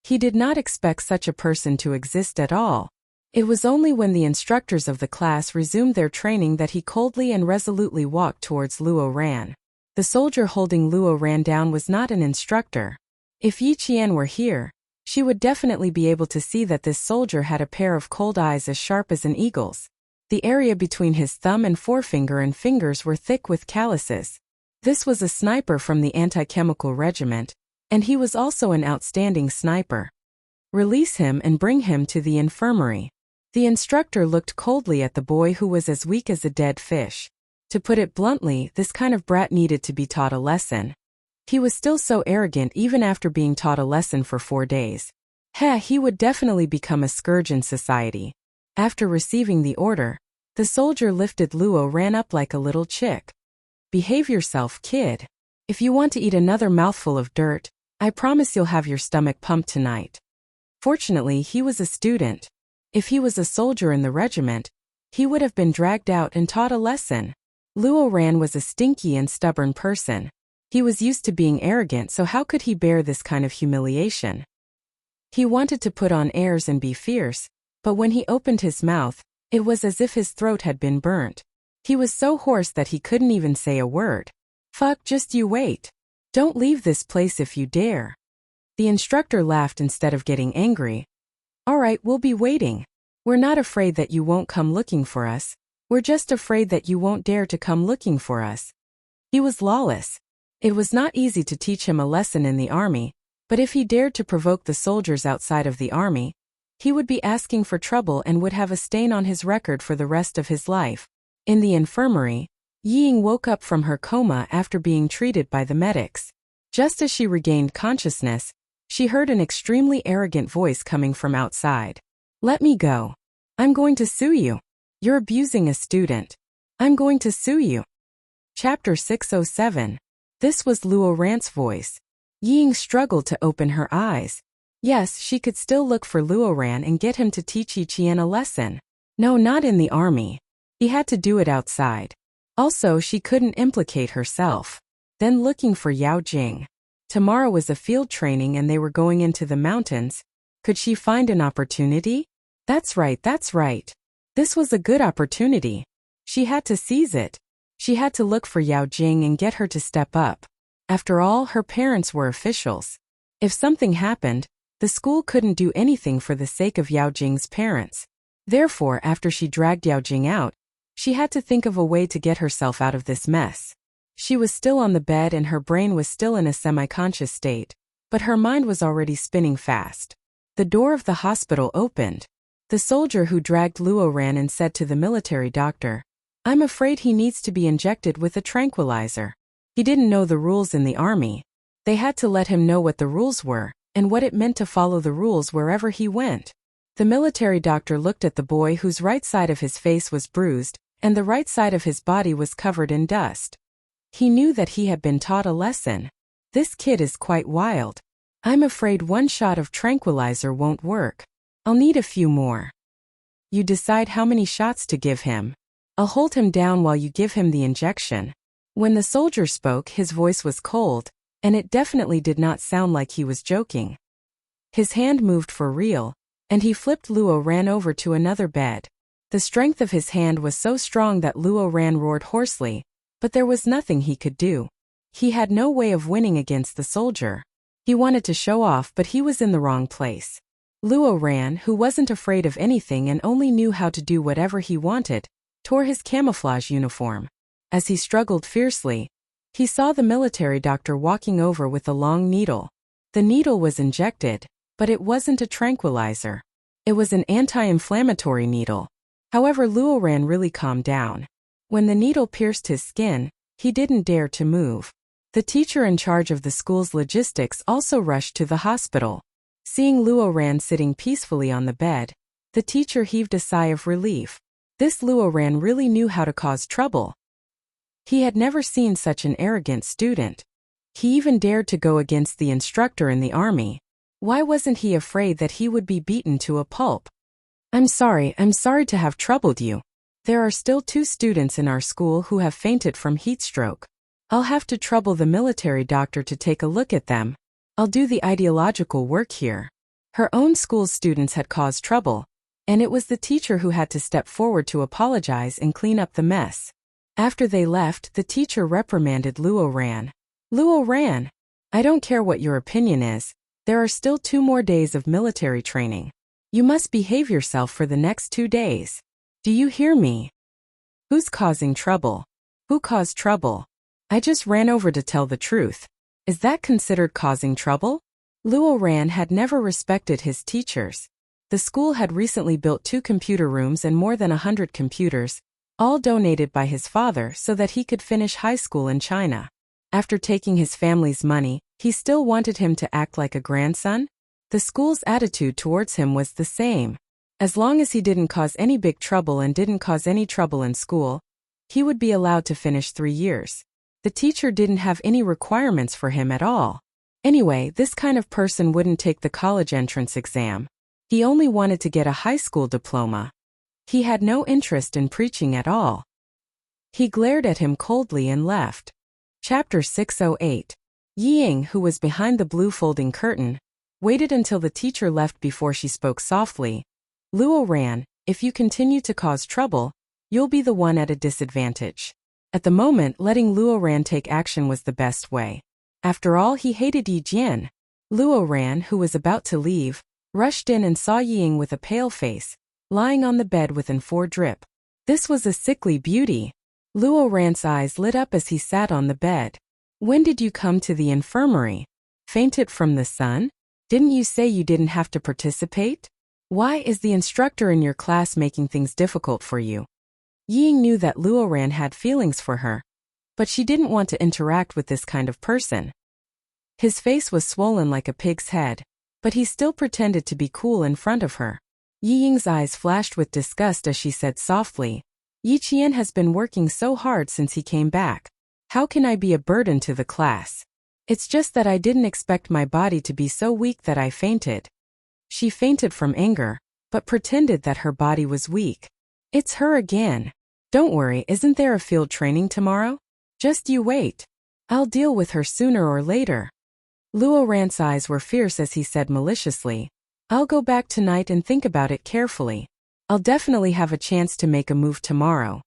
He did not expect such a person to exist at all. It was only when the instructors of the class resumed their training that he coldly and resolutely walked towards Luo Ran. The soldier holding Luo Ran down was not an instructor. If Yi Qian were here, she would definitely be able to see that this soldier had a pair of cold eyes as sharp as an eagle's. The area between his thumb and forefinger and fingers were thick with calluses. This was a sniper from the anti-chemical regiment, and he was also an outstanding sniper. Release him and bring him to the infirmary. The instructor looked coldly at the boy who was as weak as a dead fish. To put it bluntly, this kind of brat needed to be taught a lesson. He was still so arrogant even after being taught a lesson for 4 days. He would definitely become a scourge in society. After receiving the order, the soldier lifted Luo Ran up like a little chick. Behave yourself, kid. If you want to eat another mouthful of dirt, I promise you'll have your stomach pumped tonight. Fortunately, he was a student. If he was a soldier in the regiment, he would have been dragged out and taught a lesson. Luo Ran was a stinky and stubborn person. He was used to being arrogant, so how could he bear this kind of humiliation? He wanted to put on airs and be fierce, but when he opened his mouth, it was as if his throat had been burnt. He was so hoarse that he couldn't even say a word. Fuck, just you wait. Don't leave this place if you dare. The instructor laughed instead of getting angry. Alright, we'll be waiting. We're not afraid that you won't come looking for us. We're just afraid that you won't dare to come looking for us. He was lawless. It was not easy to teach him a lesson in the army, but if he dared to provoke the soldiers outside of the army, he would be asking for trouble and would have a stain on his record for the rest of his life. In the infirmary, Ying woke up from her coma after being treated by the medics. Just as she regained consciousness, she heard an extremely arrogant voice coming from outside. Let me go. I'm going to sue you. You're abusing a student. I'm going to sue you. Chapter 607. This was Luo Ran's voice. Ying struggled to open her eyes. Yes, she could still look for Luo Ran and get him to teach Yi Qian a lesson. No, not in the army. He had to do it outside. Also, she couldn't implicate herself. Then looking for Yao Jing. Tomorrow was a field training and they were going into the mountains. Could she find an opportunity? That's right, that's right. This was a good opportunity. She had to seize it. She had to look for Yao Jing and get her to step up. After all, her parents were officials. If something happened, the school couldn't do anything for the sake of Yao Jing's parents. Therefore, after she dragged Yao Jing out, she had to think of a way to get herself out of this mess. She was still on the bed and her brain was still in a semi-conscious state, but her mind was already spinning fast. The door of the hospital opened. The soldier who dragged Luo ran and said to the military doctor, "I'm afraid he needs to be injected with a tranquilizer." He didn't know the rules in the army. They had to let him know what the rules were, and what it meant to follow the rules wherever he went. The military doctor looked at the boy whose right side of his face was bruised, and the right side of his body was covered in dust. He knew that he had been taught a lesson. This kid is quite wild. I'm afraid one shot of tranquilizer won't work. I'll need a few more. You decide how many shots to give him. I'll hold him down while you give him the injection. When the soldier spoke, his voice was cold, and it definitely did not sound like he was joking. His hand moved for real, and he flipped Luo Ran over to another bed. The strength of his hand was so strong that Luo Ran roared hoarsely, but there was nothing he could do. He had no way of winning against the soldier. He wanted to show off, but he was in the wrong place. Luo Ran, who wasn't afraid of anything and only knew how to do whatever he wanted, tore his camouflage uniform. As he struggled fiercely, he saw the military doctor walking over with a long needle. The needle was injected, but it wasn't a tranquilizer. It was an anti-inflammatory needle. However, Luo Ran really calmed down. When the needle pierced his skin, he didn't dare to move. The teacher in charge of the school's logistics also rushed to the hospital. Seeing Luo Ran sitting peacefully on the bed, the teacher heaved a sigh of relief. This Luo Ran really knew how to cause trouble. He had never seen such an arrogant student. He even dared to go against the instructor in the army. Why wasn't he afraid that he would be beaten to a pulp? I'm sorry to have troubled you. There are still 2 students in our school who have fainted from heat stroke. I'll have to trouble the military doctor to take a look at them. I'll do the ideological work here. Her own school's students had caused trouble, and it was the teacher who had to step forward to apologize and clean up the mess. After they left, the teacher reprimanded Luo Ran. Luo Ran, I don't care what your opinion is, there are still 2 more days of military training. You must behave yourself for the next 2 days. Do you hear me? Who's causing trouble? Who caused trouble? I just ran over to tell the truth. Is that considered causing trouble? Luo Ran had never respected his teachers. The school had recently built 2 computer rooms and more than 100 computers, all donated by his father so that he could finish high school in China. After taking his family's money, he still wanted him to act like a grandson? The school's attitude towards him was the same. As long as he didn't cause any big trouble and didn't cause any trouble in school, he would be allowed to finish 3 years. The teacher didn't have any requirements for him at all. Anyway, this kind of person wouldn't take the college entrance exam. He only wanted to get a high school diploma. He had no interest in preaching at all. He glared at him coldly and left. Chapter 608. Ying, who was behind the blue folding curtain, waited until the teacher left before she spoke softly. Luo Ran, if you continue to cause trouble, you'll be the one at a disadvantage. At the moment, letting Luo Ran take action was the best way. After all, he hated Yi Jian. Luo Ran, who was about to leave, rushed in and saw Ying with a pale face, lying on the bed with an 4 drip. This was a sickly beauty. Luo Ran's eyes lit up as he sat on the bed. When did you come to the infirmary? Fainted from the sun? Didn't you say you didn't have to participate? Why is the instructor in your class making things difficult for you? Ying knew that Luo Ran had feelings for her, but she didn't want to interact with this kind of person. His face was swollen like a pig's head, but he still pretended to be cool in front of her. Yi Ying's eyes flashed with disgust as she said softly, Yi Qian has been working so hard since he came back. How can I be a burden to the class? It's just that I didn't expect my body to be so weak that I fainted. She fainted from anger, but pretended that her body was weak. It's her again. Don't worry, isn't there a field training tomorrow? Just you wait. I'll deal with her sooner or later. Luo Ran's eyes were fierce as he said maliciously, I'll go back tonight and think about it carefully. I'll definitely have a chance to make a move tomorrow.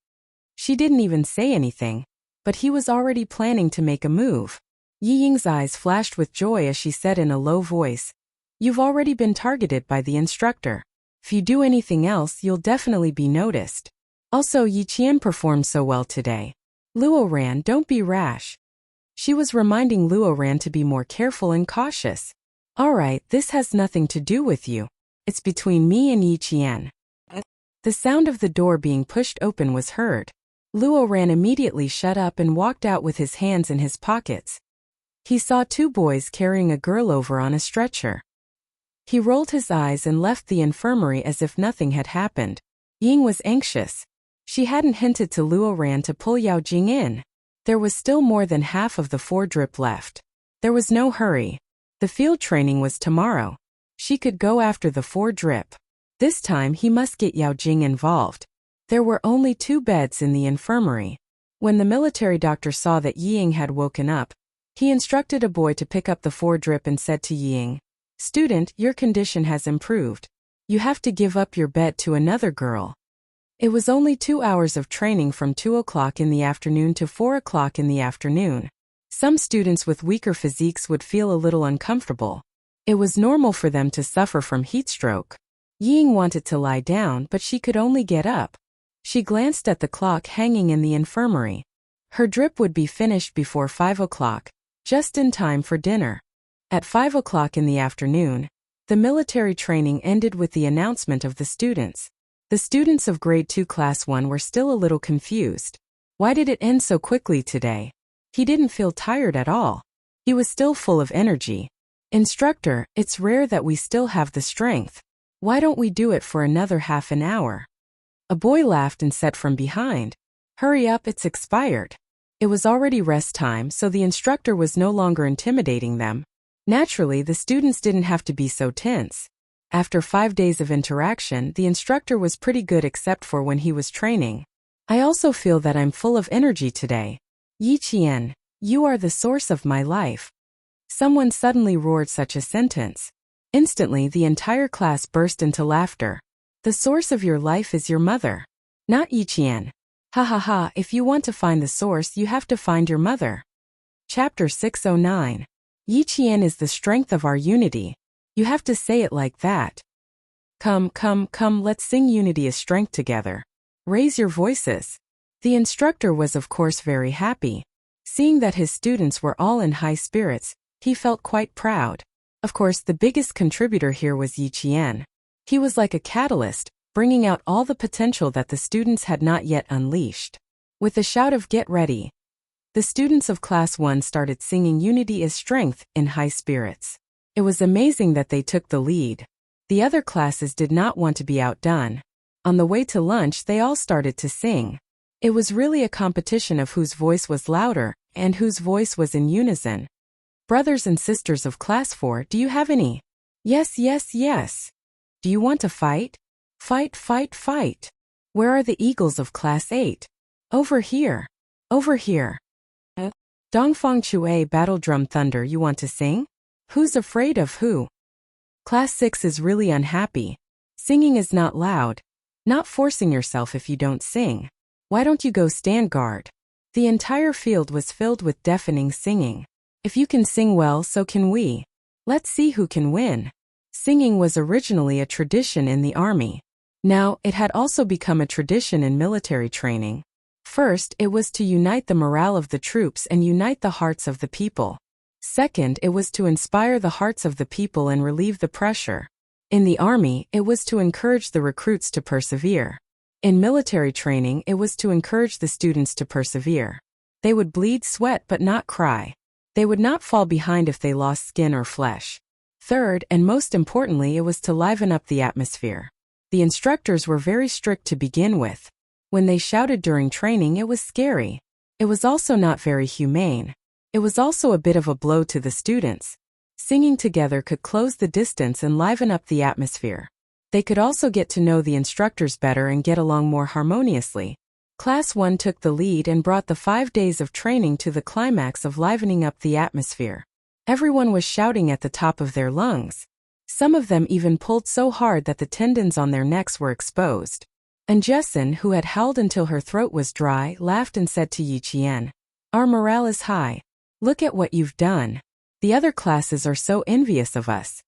She didn't even say anything, but he was already planning to make a move. Yi Ying's eyes flashed with joy as she said in a low voice, You've already been targeted by the instructor. If you do anything else, you'll definitely be noticed. Also, Yi Qian performed so well today. Luo Ran, don't be rash. She was reminding Luo Ran to be more careful and cautious. Alright, this has nothing to do with you. It's between me and Yi Qian. The sound of the door being pushed open was heard. Luo Ran immediately shut up and walked out with his hands in his pockets. He saw two boys carrying a girl over on a stretcher. He rolled his eyes and left the infirmary as if nothing had happened. Ying was anxious. She hadn't hinted to Luo Ran to pull Yao Jing in. There was still more than half of the 4-drip left. There was no hurry. The field training was tomorrow. She could go after the 4-drip. This time he must get Yao Jing involved. There were only 2 beds in the infirmary. When the military doctor saw that Yi Ying had woken up, he instructed a boy to pick up the 4-drip and said to Yi Ying, Student, your condition has improved. You have to give up your bed to another girl. It was only 2 hours of training from 2 o'clock in the afternoon to 4 o'clock in the afternoon. Some students with weaker physiques would feel a little uncomfortable. It was normal for them to suffer from heat stroke. Yi Ying wanted to lie down, but she could only get up. She glanced at the clock hanging in the infirmary. Her drip would be finished before 5 o'clock, just in time for dinner. At 5 o'clock in the afternoon, the military training ended with the announcement of the students. The students of Grade 2 Class 1 were still a little confused. Why did it end so quickly today? He didn't feel tired at all. He was still full of energy. Instructor, it's rare that we still have the strength. Why don't we do it for another half an hour? A boy laughed and said from behind, Hurry up, it's expired. It was already rest time, so the instructor was no longer intimidating them. Naturally, the students didn't have to be so tense. After 5 days of interaction, the instructor was pretty good except for when he was training. I also feel that I'm full of energy today. Yi Qian, you are the source of my life. Someone suddenly roared such a sentence. Instantly, the entire class burst into laughter. The source of your life is your mother. Not Yi Qian. Ha ha ha, if you want to find the source, you have to find your mother. Chapter 609. Yi Qian is the strength of our unity. You have to say it like that. Come, let's sing Unity is Strength together. Raise your voices. The instructor was of course very happy. Seeing that his students were all in high spirits, he felt quite proud. Of course, the biggest contributor here was Yi Qian. He was like a catalyst, bringing out all the potential that the students had not yet unleashed. With a shout of "Get ready!" the students of Class 1 started singing Unity is Strength in high spirits. It was amazing that they took the lead. The other classes did not want to be outdone. On the way to lunch, they all started to sing. It was really a competition of whose voice was louder and whose voice was in unison. Brothers and sisters of Class 4, do you have any? Yes. Do you want to fight? Fight. Where are the eagles of Class 8? Over here. Dongfang Chue Battle Drum Thunder, you want to sing? Who's afraid of who? Class 6 is really unhappy. Singing is not loud. Not forcing yourself if you don't sing. Why don't you go stand guard? The entire field was filled with deafening singing. If you can sing well, so can we. Let's see who can win. Singing was originally a tradition in the army. Now, it had also become a tradition in military training. First, it was to unite the morale of the troops and unite the hearts of the people. Second, it was to inspire the hearts of the people and relieve the pressure. In the army, it was to encourage the recruits to persevere. In military training, it was to encourage the students to persevere. They would bleed sweat but not cry. They would not fall behind if they lost skin or flesh. Third, and most importantly, it was to liven up the atmosphere. The instructors were very strict to begin with. When they shouted during training, it was scary. It was also not very humane. It was also a bit of a blow to the students. Singing together could close the distance and liven up the atmosphere. They could also get to know the instructors better and get along more harmoniously. Class 1 took the lead and brought the 5 days of training to the climax of livening up the atmosphere. Everyone was shouting at the top of their lungs. Some of them even pulled so hard that the tendons on their necks were exposed. And Jessin, who had howled until her throat was dry, laughed and said to Yi Qian, "Our morale is high. Look at what you've done. The other classes are so envious of us."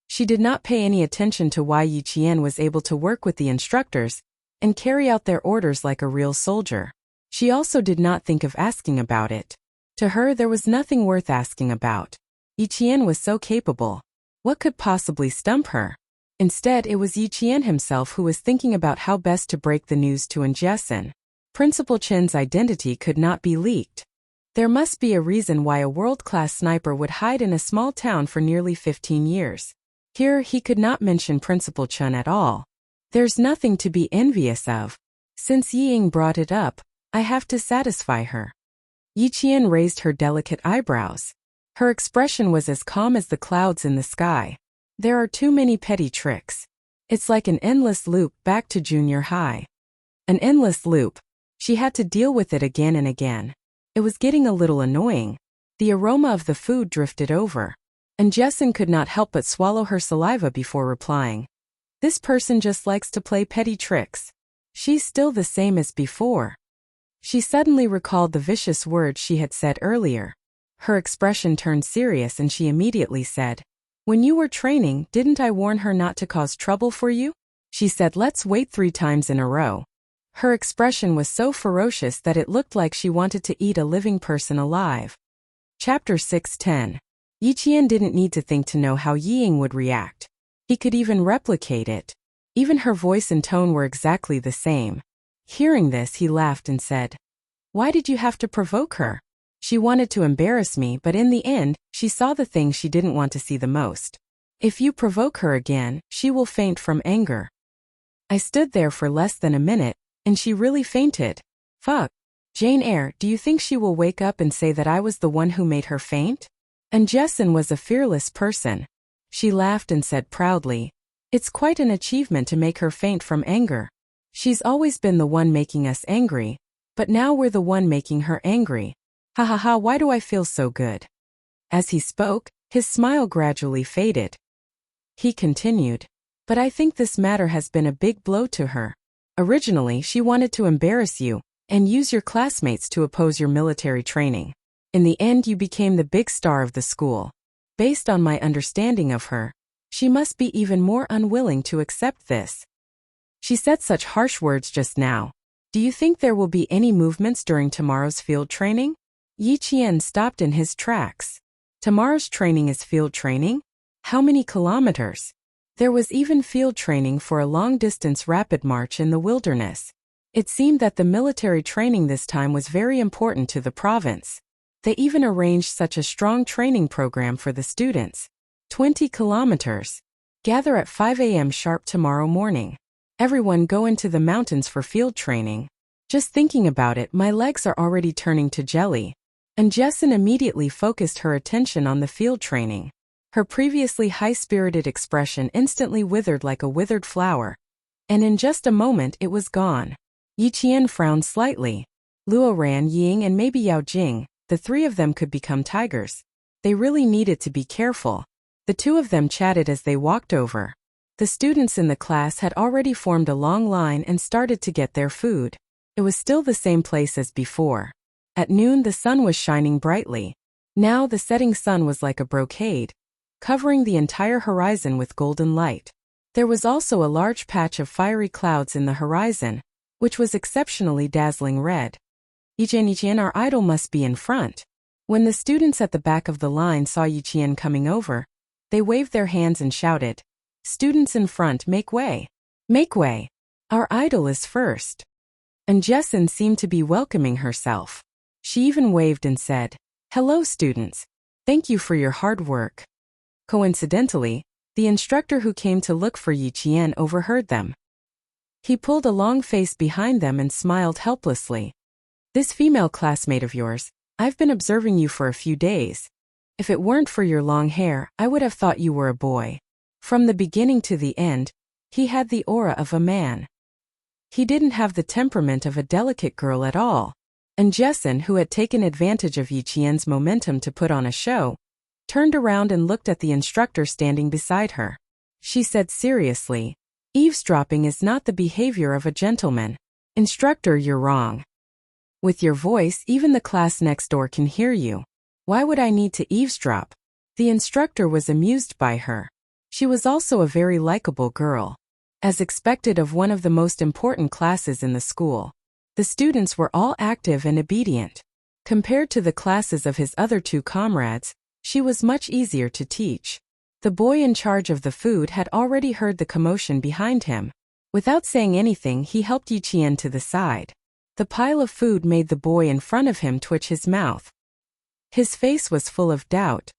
She did not pay any attention to why Yi Qian was able to work with the instructors and carry out their orders like a real soldier. She also did not think of asking about it. To her, there was nothing worth asking about. Yi Qian was so capable. What could possibly stump her? Instead, it was Yi Qian himself who was thinking about how best to break the news to Jessin. Principal Chen's identity could not be leaked. There must be a reason why a world-class sniper would hide in a small town for nearly 15 years. Here, he could not mention Principal Chen at all. There's nothing to be envious of. Since Yi Ying brought it up, I have to satisfy her. Yi Qian raised her delicate eyebrows. Her expression was as calm as the clouds in the sky. There are too many petty tricks. It's like an endless loop back to junior high. An endless loop. She had to deal with it again and again. It was getting a little annoying. The aroma of the food drifted over, and Jessin could not help but swallow her saliva before replying. This person just likes to play petty tricks. She's still the same as before. She suddenly recalled the vicious words she had said earlier. Her expression turned serious and she immediately said, "When you were training, didn't I warn her not to cause trouble for you?" She said, "Let's wait 3 times in a row." Her expression was so ferocious that it looked like she wanted to eat a living person alive. Chapter 6:10. Yi Qian didn't need to think to know how Yi Ying would react. He could even replicate it. Even her voice and tone were exactly the same. Hearing this, he laughed and said, "Why did you have to provoke her? She wanted to embarrass me, but in the end, she saw the thing she didn't want to see the most. If you provoke her again, she will faint from anger." I stood there for less than a minute, and she really fainted. Fuck. Jane Eyre, do you think she will wake up and say that I was the one who made her faint? And Jessin was a fearless person. She laughed and said proudly, "It's quite an achievement to make her faint from anger. She's always been the one making us angry, but now we're the one making her angry. Ha ha ha, why do I feel so good?" As he spoke, his smile gradually faded. He continued, "But I think this matter has been a big blow to her. Originally, she wanted to embarrass you and use your classmates to oppose your military training. In the end, you became the big star of the school. Based on my understanding of her, she must be even more unwilling to accept this. She said such harsh words just now. Do you think there will be any movements during tomorrow's field training?" Yi Qian stopped in his tracks. Tomorrow's training is field training? How many kilometers? There was even field training for a long-distance rapid march in the wilderness. It seemed that the military training this time was very important to the province. They even arranged such a strong training program for the students. 20 kilometers. Gather at 5 a.m. sharp tomorrow morning. Everyone go into the mountains for field training. Just thinking about it, my legs are already turning to jelly. And Jessin immediately focused her attention on the field training. Her previously high-spirited expression instantly withered like a withered flower. And in just a moment it was gone. Yi Qian frowned slightly. Luo Ran, Ying, and maybe Yao Jing, the 3 of them could become tigers. They really needed to be careful. The 2 of them chatted as they walked over. The students in the class had already formed a long line and started to get their food. It was still the same place as before. At noon the sun was shining brightly. Now the setting sun was like a brocade, covering the entire horizon with golden light. There was also a large patch of fiery clouds in the horizon, which was exceptionally dazzling red. Yi Qian, our idol must be in front. When the students at the back of the line saw Yi Qian coming over, they waved their hands and shouted, "Students in front, make way! Make way! Our idol is first!" And Jessin seemed to be welcoming herself. She even waved and said, "Hello students. Thank you for your hard work." Coincidentally, the instructor who came to look for Yi Qian overheard them. He pulled a long face behind them and smiled helplessly. "This female classmate of yours, I've been observing you for a few days. If it weren't for your long hair, I would have thought you were a boy." From the beginning to the end, he had the aura of a man. He didn't have the temperament of a delicate girl at all. And Jessin, who had taken advantage of Yi Qian's momentum to put on a show, turned around and looked at the instructor standing beside her. She said seriously, "Eavesdropping is not the behavior of a gentleman. Instructor, you're wrong. With your voice, even the class next door can hear you. Why would I need to eavesdrop?" The instructor was amused by her. She was also a very likable girl. As expected of one of the most important classes in the school, the students were all active and obedient. Compared to the classes of his other two comrades, she was much easier to teach. The boy in charge of the food had already heard the commotion behind him. Without saying anything, he helped Yi Qian to the side. The pile of food made the boy in front of him twitch his mouth. His face was full of doubt.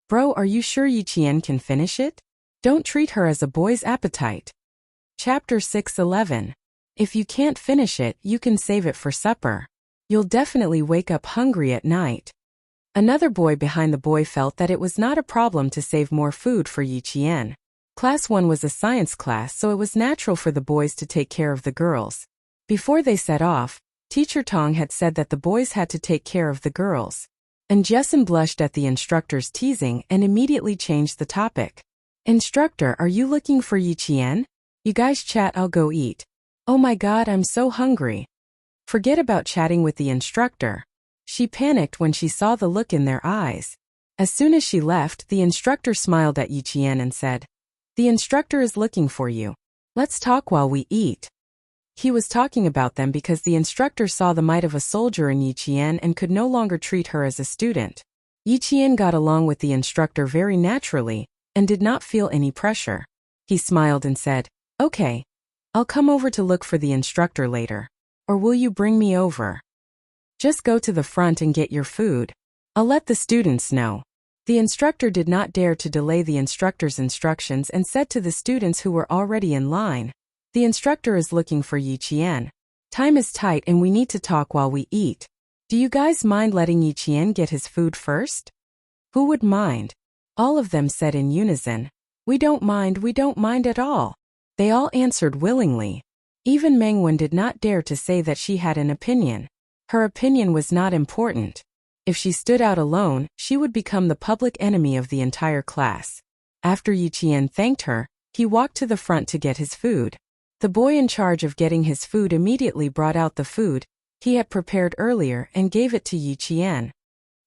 "Bro, are you sure Yi Qian can finish it? Don't treat her as a boy's appetite." Chapter 6:11. If you can't finish it, you can save it for supper. You'll definitely wake up hungry at night. Another boy behind the boy felt that it was not a problem to save more food for Yi Qian. Class 1 was a science class, so it was natural for the boys to take care of the girls. Before they set off, Teacher Tong had said that the boys had to take care of the girls. And Jessin blushed at the instructor's teasing and immediately changed the topic. "Instructor, are you looking for Yi Qian? You guys chat, I'll go eat." "Oh my god, I'm so hungry." Forget about chatting with the instructor. She panicked when she saw the look in their eyes. As soon as she left, the instructor smiled at Yi Qian and said, "The instructor is looking for you. Let's talk while we eat." He was talking about them because the instructor saw the might of a soldier in Yi Qian and could no longer treat her as a student. Yi Qian got along with the instructor very naturally and did not feel any pressure. He smiled and said, "Okay, I'll come over to look for the instructor later. Or will you bring me over? Just go to the front and get your food. I'll let the students know." The instructor did not dare to delay the instructor's instructions and said to the students who were already in line, "The instructor is looking for Yi Qian. Time is tight and we need to talk while we eat. Do you guys mind letting Yi Qian get his food first?" "Who would mind?" All of them said in unison, we don't mind at all." They all answered willingly. Even Mengwen did not dare to say that she had an opinion. Her opinion was not important. If she stood out alone, she would become the public enemy of the entire class. After Yi Qian thanked her, he walked to the front to get his food. The boy in charge of getting his food immediately brought out the food he had prepared earlier and gave it to Yi Qian.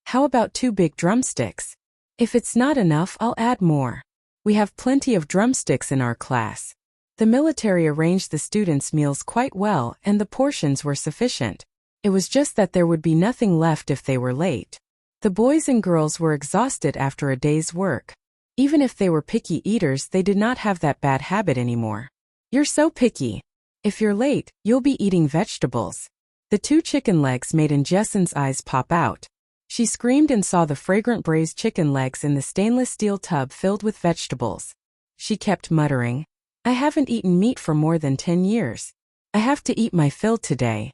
"How about 2 big drumsticks? If it's not enough, I'll add more. We have plenty of drumsticks in our class." The military arranged the students' meals quite well and the portions were sufficient. It was just that there would be nothing left if they were late. The boys and girls were exhausted after a day's work. Even if they were picky eaters, they did not have that bad habit anymore. "You're so picky. If you're late, you'll be eating vegetables." The 2 chicken legs made Jessin's eyes pop out. She screamed and saw the fragrant braised chicken legs in the stainless steel tub filled with vegetables. She kept muttering, "I haven't eaten meat for more than 10 years. I have to eat my fill today."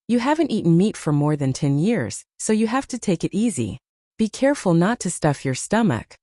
"You haven't eaten meat for more than 10 years, so you have to take it easy. Be careful not to stuff your stomach."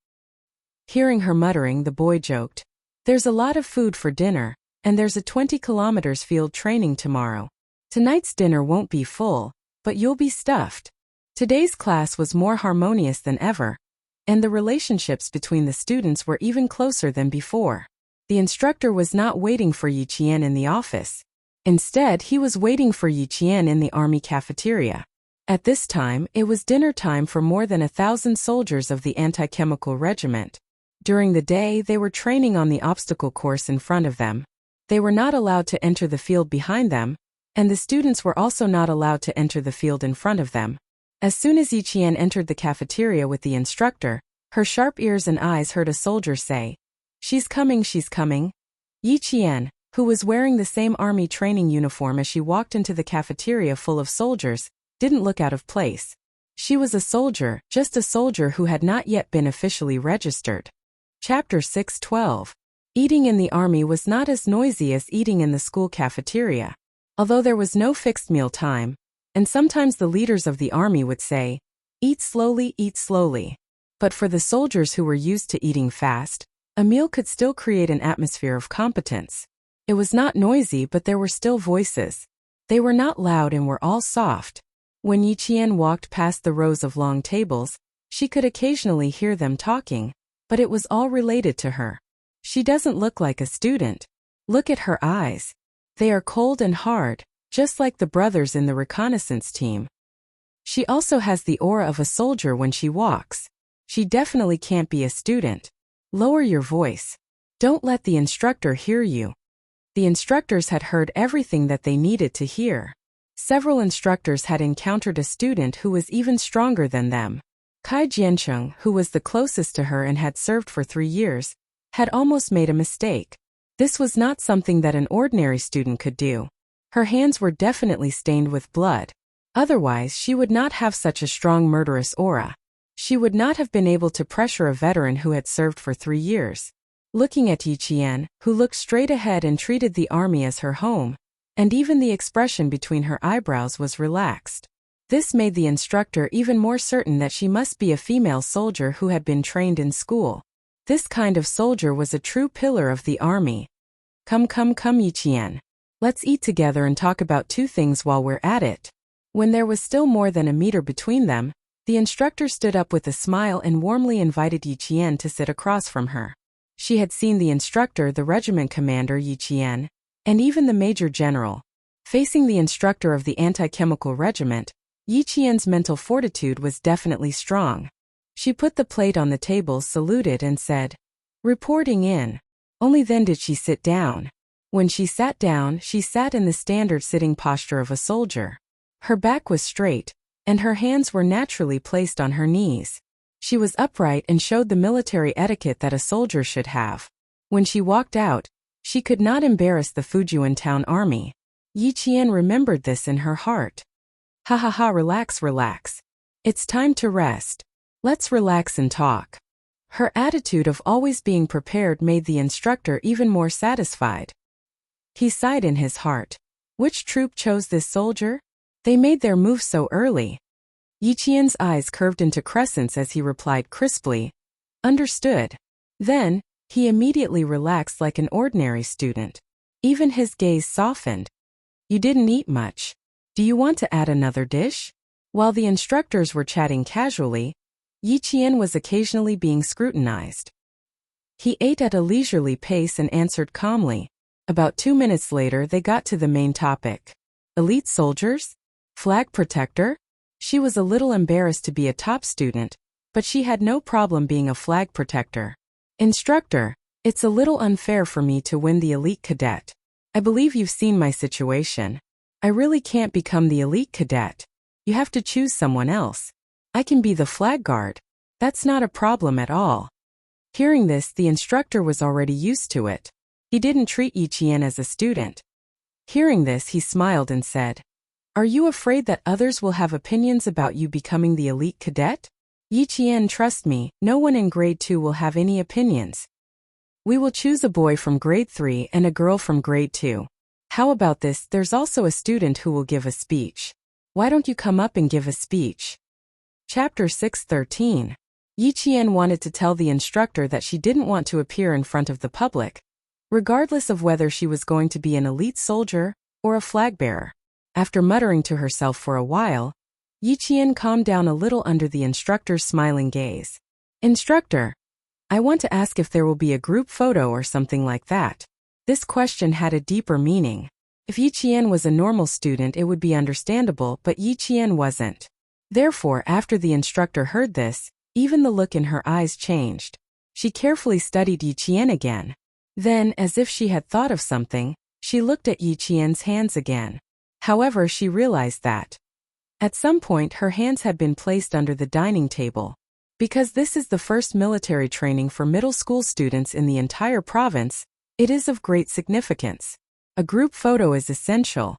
Hearing her muttering, the boy joked, "There's a lot of food for dinner, and there's a 20 kilometers field training tomorrow. Tonight's dinner won't be full, but you'll be stuffed." Today's class was more harmonious than ever, and the relationships between the students were even closer than before. The instructor was not waiting for Yi Qian in the office. Instead, he was waiting for Yi Qian in the army cafeteria. At this time, it was dinner time for more than 1,000 soldiers of the anti-chemical regiment. During the day, they were training on the obstacle course in front of them. They were not allowed to enter the field behind them, and the students were also not allowed to enter the field in front of them. As soon as Yi Qian entered the cafeteria with the instructor, her sharp ears and eyes heard a soldier say, she's coming. Yi Qian, who was wearing the same army training uniform as she walked into the cafeteria full of soldiers, didn't look out of place. She was a soldier, just a soldier who had not yet been officially registered. Chapter 6:12. Eating in the army was not as noisy as eating in the school cafeteria. Although there was no fixed meal time, and sometimes the leaders of the army would say, "Eat slowly, eat slowly." But for the soldiers who were used to eating fast, a meal could still create an atmosphere of competence. It was not noisy, but there were still voices. They were not loud and were all soft. When Yi Qian walked past the rows of long tables, she could occasionally hear them talking, but it was all related to her. She doesn't look like a student. Look at her eyes. They are cold and hard, just like the brothers in the reconnaissance team. She also has the aura of a soldier when she walks. She definitely can't be a student. Lower your voice. Don't let the instructor hear you. The instructors had heard everything that they needed to hear. Several instructors had encountered a student who was even stronger than them. Kai Jiancheng, who was the closest to her and had served for 3 years, had almost made a mistake. This was not something that an ordinary student could do. Her hands were definitely stained with blood. Otherwise, she would not have such a strong murderous aura. She would not have been able to pressure a veteran who had served for 3 years. Looking at Yi Qian, who looked straight ahead and treated the army as her home, and even the expression between her eyebrows was relaxed. This made the instructor even more certain that she must be a female soldier who had been trained in school. This kind of soldier was a true pillar of the army. Come Yi Qian. Let's eat together and talk about 2 things while we're at it. When there was still more than a meter between them, the instructor stood up with a smile and warmly invited Yi Qian to sit across from her. She had seen the instructor, the regiment commander Yi Qian, and even the major general. Facing the instructor of the anti-chemical regiment, Yi Qian's mental fortitude was definitely strong. She put the plate on the table, saluted, and said, "Reporting in." Only then did she sit down. When she sat down, she sat in the standard sitting posture of a soldier. Her back was straight, and her hands were naturally placed on her knees. She was upright and showed the military etiquette that a soldier should have. When she walked out, she could not embarrass the Fujian town army. Yi Qian remembered this in her heart. Ha, relax. It's time to rest. Let's relax and talk. Her attitude of always being prepared made the instructor even more satisfied. He sighed in his heart. Which troop chose this soldier? They made their move so early. Yi Qian's eyes curved into crescents as he replied crisply, "Understood." Then, he immediately relaxed like an ordinary student. Even his gaze softened. "You didn't eat much. Do you want to add another dish?" While the instructors were chatting casually, Yi Qian was occasionally being scrutinized. He ate at a leisurely pace and answered calmly. About 2 minutes later, they got to the main topic. Elite soldiers? Flag protector? She was a little embarrassed to be a top student, but she had no problem being a flag protector. "Instructor, it's a little unfair for me to win the elite cadet. I believe you've seen my situation. I really can't become the elite cadet. You have to choose someone else. I can be the flag guard. That's not a problem at all." Hearing this, the instructor was already used to it. He didn't treat Yi Qian as a student. Hearing this, he smiled and said, "Are you afraid that others will have opinions about you becoming the elite cadet?" "Yi Qian, trust me, no one in grade 2 will have any opinions. We will choose a boy from grade 3 and a girl from grade 2. How about this? There's also a student who will give a speech. Why don't you come up and give a speech?" Chapter 6:13. Yi Qian wanted to tell the instructor that she didn't want to appear in front of the public, regardless of whether she was going to be an elite soldier or a flag bearer. After muttering to herself for a while, Yi Qian calmed down a little under the instructor's smiling gaze. "Instructor, I want to ask if there will be a group photo or something like that." This question had a deeper meaning. If Yi Qian was a normal student, it would be understandable, but Yi Qian wasn't. Therefore, after the instructor heard this, even the look in her eyes changed. She carefully studied Yi Qian again. Then, as if she had thought of something, she looked at Yi Qian's hands again. However, she realized that at some point her hands had been placed under the dining table. Because this is the first military training for middle school students in the entire province, it is of great significance. A group photo is essential.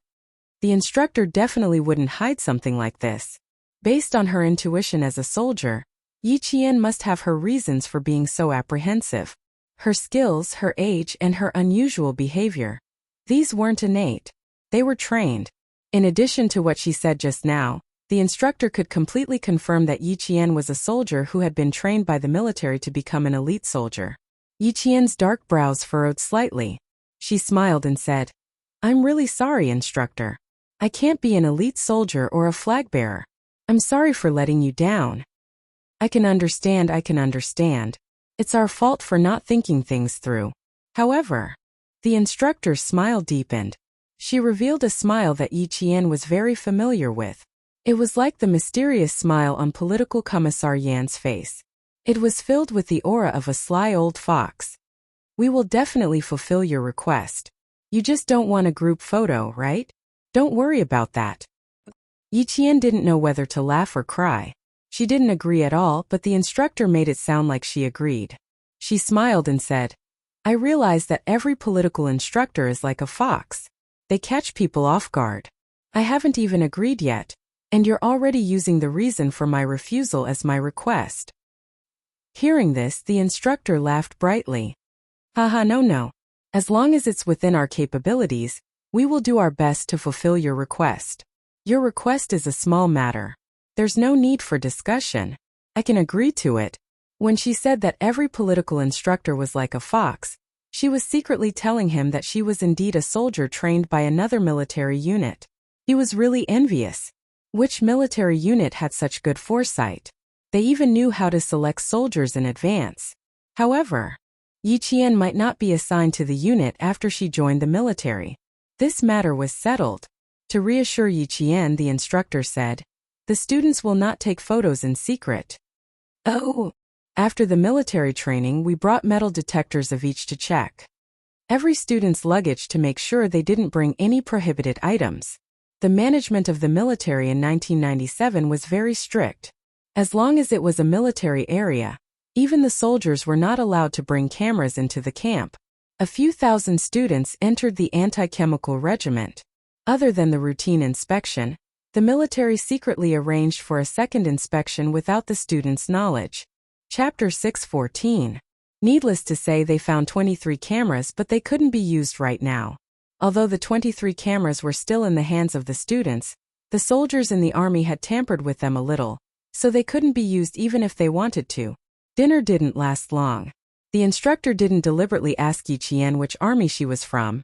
The instructor definitely wouldn't hide something like this. Based on her intuition as a soldier, Yi Qian must have her reasons for being so apprehensive. her skills, her age, and her unusual behavior. These weren't innate. They were trained. In addition to what she said just now, the instructor could completely confirm that Yi Qian was a soldier who had been trained by the military to become an elite soldier. Yi Qian's dark brows furrowed slightly. She smiled and said, "I'm really sorry, instructor. I can't be an elite soldier or a flag bearer. I'm sorry for letting you down." I can understand. It's our fault for not thinking things through. However, the instructor's smile deepened. She revealed a smile that Yi Qian was very familiar with. It was like the mysterious smile on Political Commissar Yan's face. It was filled with the aura of a sly old fox. "We will definitely fulfill your request. You just don't want a group photo, right? Don't worry about that." Yi Qian didn't know whether to laugh or cry. She didn't agree at all, but the instructor made it sound like she agreed. She smiled and said, "I realize that every political instructor is like a fox. They catch people off guard. I haven't even agreed yet, and you're already using the reason for my refusal as my request." Hearing this, the instructor laughed brightly. "Haha, no. As long as it's within our capabilities, we will do our best to fulfill your request. Your request is a small matter. There's no need for discussion. I can agree to it." When she said that every political instructor was like a fox, she was secretly telling him that she was indeed a soldier trained by another military unit. He was really envious. Which military unit had such good foresight? They even knew how to select soldiers in advance. However, Yi Qian might not be assigned to the unit after she joined the military. This matter was settled. To reassure Yi Qian, the instructor said, "The students will not take photos in secret." "Oh." After the military training, we brought metal detectors of each to check every student's luggage to make sure they didn't bring any prohibited items. The management of the military in 1997 was very strict. As long as it was a military area, even the soldiers were not allowed to bring cameras into the camp. A few thousand students entered the anti-chemical regiment. Other than the routine inspection, the military secretly arranged for a second inspection without the students' knowledge. Chapter 6:14. Needless to say, they found 23 cameras, but they couldn't be used right now. Although the 23 cameras were still in the hands of the students, the soldiers in the army had tampered with them a little, so they couldn't be used even if they wanted to. Dinner didn't last long. The instructor didn't deliberately ask Yi Qian which army she was from,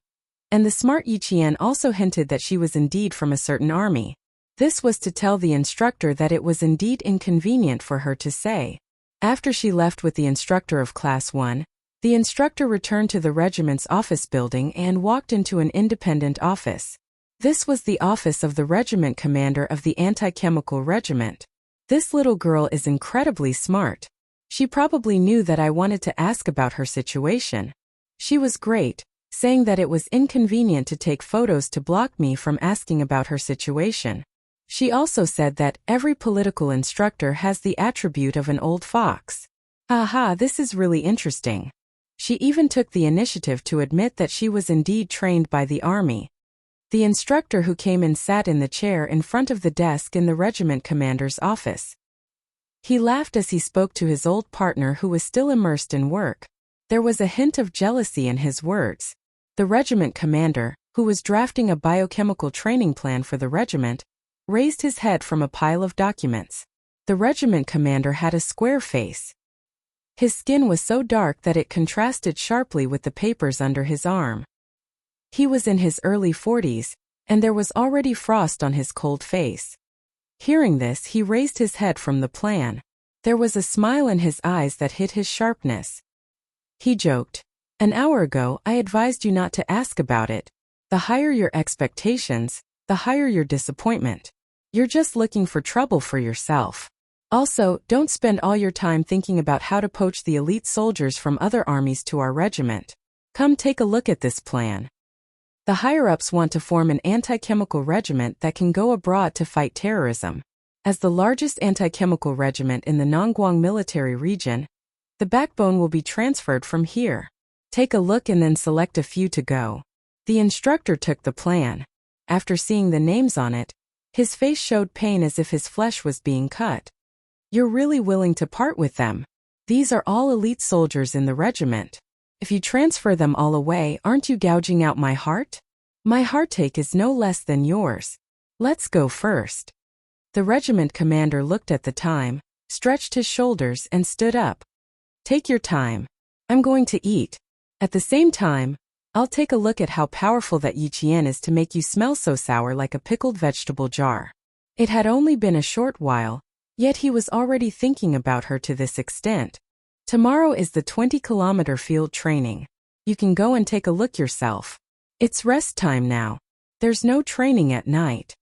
and the smart Yi Qian also hinted that she was indeed from a certain army. This was to tell the instructor that it was indeed inconvenient for her to say. After she left with the instructor of Class 1, the instructor returned to the regiment's office building and walked into an independent office. This was the office of the regiment commander of the anti-chemical regiment. "This little girl is incredibly smart. She probably knew that I wanted to ask about her situation. She was great, saying that it was inconvenient to take photos to block me from asking about her situation. She also said that every political instructor has the attribute of an old fox. Haha, this is really interesting." She even took the initiative to admit that she was indeed trained by the army. The instructor who came in sat in the chair in front of the desk in the regiment commander's office. He laughed as he spoke to his old partner who was still immersed in work. There was a hint of jealousy in his words. The regiment commander, who was drafting a biochemical training plan for the regiment, raised his head from a pile of documents. The regiment commander had a square face. His skin was so dark that it contrasted sharply with the papers under his arm. He was in his early 40s, and there was already frost on his cold face. Hearing this, he raised his head from the plan. There was a smile in his eyes that hid his sharpness. He joked, "An hour ago, I advised you not to ask about it. The higher your expectations, the higher your disappointment. You're just looking for trouble for yourself. Also, don't spend all your time thinking about how to poach the elite soldiers from other armies to our regiment. Come take a look at this plan." The higher-ups want to form an anti-chemical regiment that can go abroad to fight terrorism. As the largest anti-chemical regiment in the Nongguang military region, the backbone will be transferred from here. Take a look and then select a few to go. The instructor took the plan. After seeing the names on it, his face showed pain as if his flesh was being cut. "You're really willing to part with them? These are all elite soldiers in the regiment. If you transfer them all away, aren't you gouging out my heart? My heartache is no less than yours. Let's go first. The regiment commander looked at the time, stretched his shoulders and stood up. Take your time. I'm going to eat. At the same time, I'll take a look at how powerful that Yiqian is to make you smell so sour like a pickled vegetable jar. It had only been a short while, yet he was already thinking about her to this extent. Tomorrow is the 20-kilometer field training. You can go and take a look yourself. It's rest time now. There's no training at night.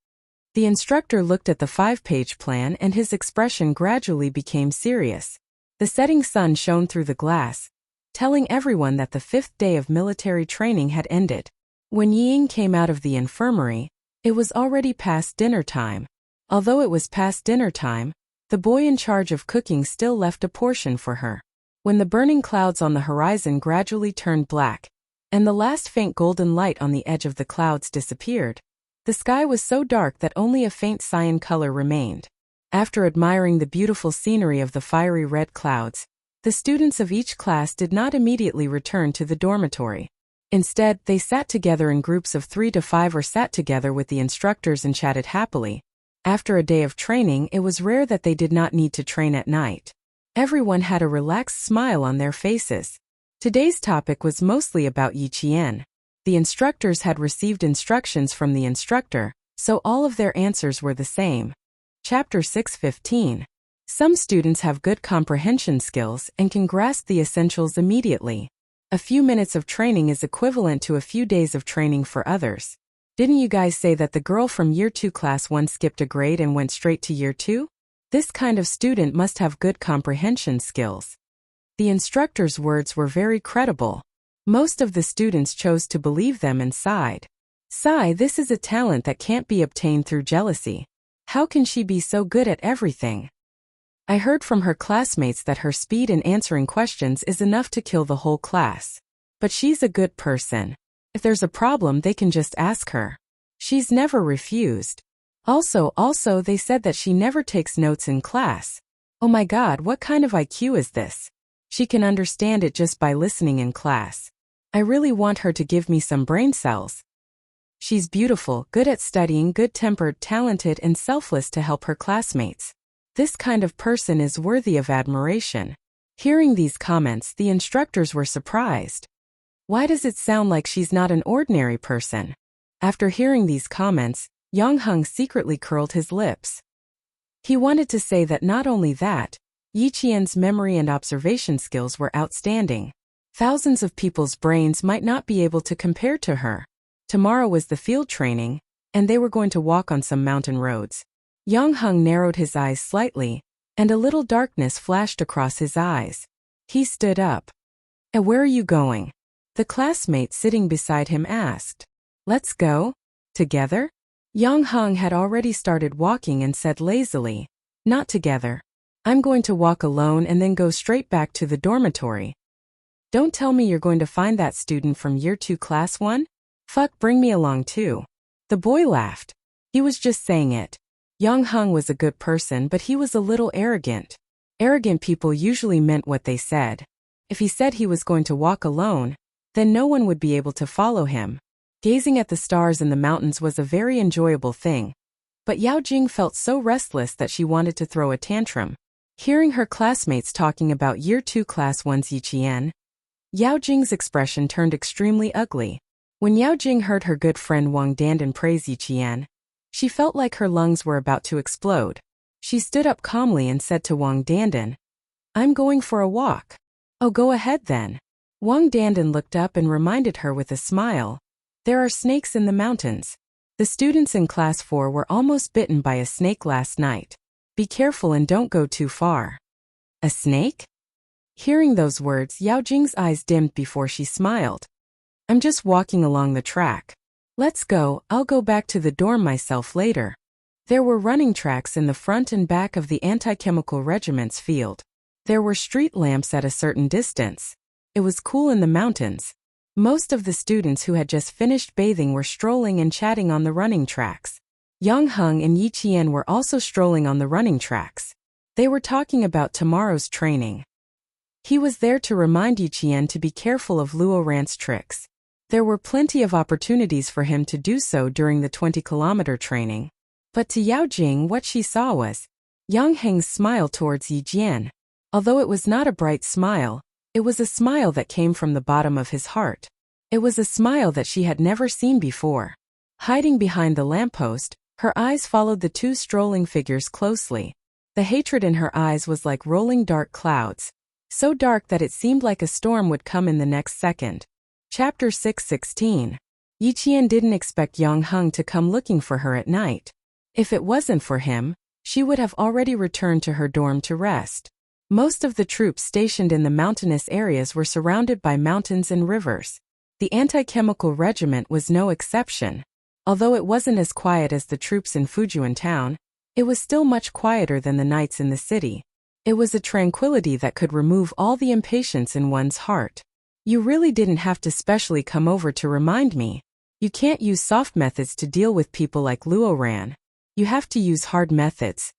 The instructor looked at the 5-page plan and his expression gradually became serious. The setting sun shone through the glass, telling everyone that the 5th day of military training had ended. When Ying came out of the infirmary, it was already past dinner time. Although it was past dinner time, the boy in charge of cooking still left a portion for her. When the burning clouds on the horizon gradually turned black, and the last faint golden light on the edge of the clouds disappeared, the sky was so dark that only a faint cyan color remained. After admiring the beautiful scenery of the fiery red clouds, the students of each class did not immediately return to the dormitory. Instead, they sat together in groups of 3 to 5 or sat together with the instructors and chatted happily. After a day of training, it was rare that they did not need to train at night. Everyone had a relaxed smile on their faces. Today's topic was mostly about Yiqian. The instructors had received instructions from the instructor, so all of their answers were the same. Chapter 6:15. Some students have good comprehension skills and can grasp the essentials immediately. A few minutes of training is equivalent to a few days of training for others. Didn't you guys say that the girl from Year 2 Class 1 skipped a grade and went straight to Year 2? This kind of student must have good comprehension skills. The instructor's words were very credible. Most of the students chose to believe them and sighed. Sigh, this is a talent that can't be obtained through jealousy. How can she be so good at everything? I heard from her classmates that her speed in answering questions is enough to kill the whole class. But she's a good person. If there's a problem, they can just ask her. She's never refused. Also, they said that she never takes notes in class. Oh my God, what kind of IQ is this? She can understand it just by listening in class. I really want her to give me some brain cells. She's beautiful, good at studying, good-tempered, talented, and selfless to help her classmates. This kind of person is worthy of admiration. Hearing these comments, the instructors were surprised. Why does it sound like she's not an ordinary person? After hearing these comments, Yang Heng secretly curled his lips. He wanted to say that not only that, Yiqian's memory and observation skills were outstanding. Thousands of people's brains might not be able to compare to her. Tomorrow was the field training, and they were going to walk on some mountain roads. Yang Heng narrowed his eyes slightly, and a little darkness flashed across his eyes. He stood up. And where are you going? The classmate sitting beside him asked. Let's go? Together? Yang Heng had already started walking and said lazily, not together. I'm going to walk alone and then go straight back to the dormitory. Don't tell me you're going to find that student from Year 2 Class 1? Fuck, bring me along too. The boy laughed. He was just saying it. Yang Heng was a good person, but he was a little arrogant. Arrogant people usually meant what they said. If he said he was going to walk alone, then no one would be able to follow him. Gazing at the stars in the mountains was a very enjoyable thing. But Yao Jing felt so restless that she wanted to throw a tantrum. Hearing her classmates talking about Year 2 Class 1's Yiqian, Yao Jing's expression turned extremely ugly. When Yao Jing heard her good friend Wang Dandan praise Yiqian, she felt like her lungs were about to explode. She stood up calmly and said to Wang Dandan, I'm going for a walk. Oh, go ahead then. Wang Dandan looked up and reminded her with a smile. There are snakes in the mountains. The students in Class 4 were almost bitten by a snake last night. Be careful and don't go too far. A snake? Hearing those words, Yao Jing's eyes dimmed before she smiled. I'm just walking along the track. Let's go, I'll go back to the dorm myself later. There were running tracks in the front and back of the anti-chemical regiment's field. There were street lamps at a certain distance. It was cool in the mountains. Most of the students who had just finished bathing were strolling and chatting on the running tracks. Yang Heng and Yiqian were also strolling on the running tracks. They were talking about tomorrow's training. He was there to remind Yi Qian to be careful of Luo Ran's tricks. There were plenty of opportunities for him to do so during the 20-kilometer training. But to Yao Jing, what she saw was Yang Heng's smile towards Yi Jian. Although it was not a bright smile, it was a smile that came from the bottom of his heart. It was a smile that she had never seen before. Hiding behind the lamppost, her eyes followed the two strolling figures closely. The hatred in her eyes was like rolling dark clouds, so dark that it seemed like a storm would come in the next second. Chapter 6:16. Yi Qian didn't expect Yang Heng to come looking for her at night. If it wasn't for him, she would have already returned to her dorm to rest. Most of the troops stationed in the mountainous areas were surrounded by mountains and rivers. The anti-chemical regiment was no exception. Although it wasn't as quiet as the troops in Fujian town, it was still much quieter than the nights in the city. It was a tranquility that could remove all the impatience in one's heart. You really didn't have to specially come over to remind me. You can't use soft methods to deal with people like Luo Ran. You have to use hard methods.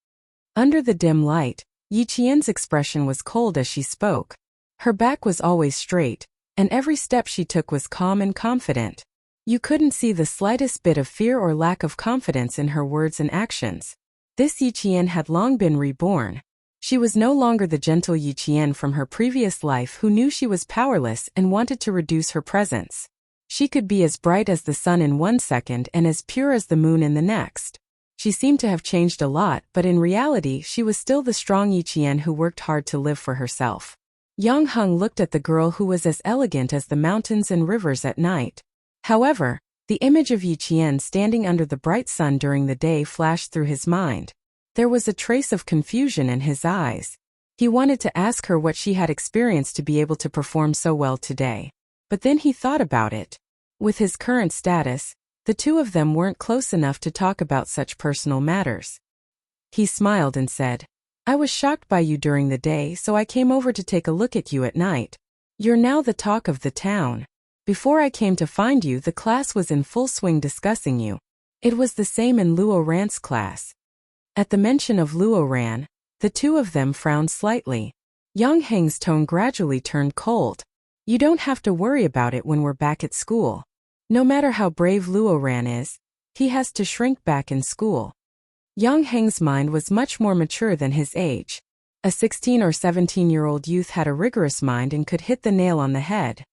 Under the dim light, Yi Qian's expression was cold as she spoke. Her back was always straight, and every step she took was calm and confident. You couldn't see the slightest bit of fear or lack of confidence in her words and actions. This Yi Qian had long been reborn. She was no longer the gentle Yi Qian from her previous life who knew she was powerless and wanted to reduce her presence. She could be as bright as the sun in 1 second and as pure as the moon in the next. She seemed to have changed a lot, but in reality she was still the strong Yi Qian who worked hard to live for herself. Yang Heng looked at the girl who was as elegant as the mountains and rivers at night. However, the image of Yi Qian standing under the bright sun during the day flashed through his mind. There was a trace of confusion in his eyes. He wanted to ask her what she had experienced to be able to perform so well today. But then he thought about it. With his current status, the two of them weren't close enough to talk about such personal matters. He smiled and said, "I was shocked by you during the day, so I came over to take a look at you at night. You're now the talk of the town. Before I came to find you, the class was in full swing discussing you. It was the same in Luo Ran's class." At the mention of Luo Ran, the two of them frowned slightly. Yang Heng's tone gradually turned cold. "You don't have to worry about it when we're back at school. No matter how brave Luo Ran is, he has to shrink back in school." Yang Heng's mind was much more mature than his age. A 16 or 17-year-old youth had a rigorous mind and could hit the nail on the head.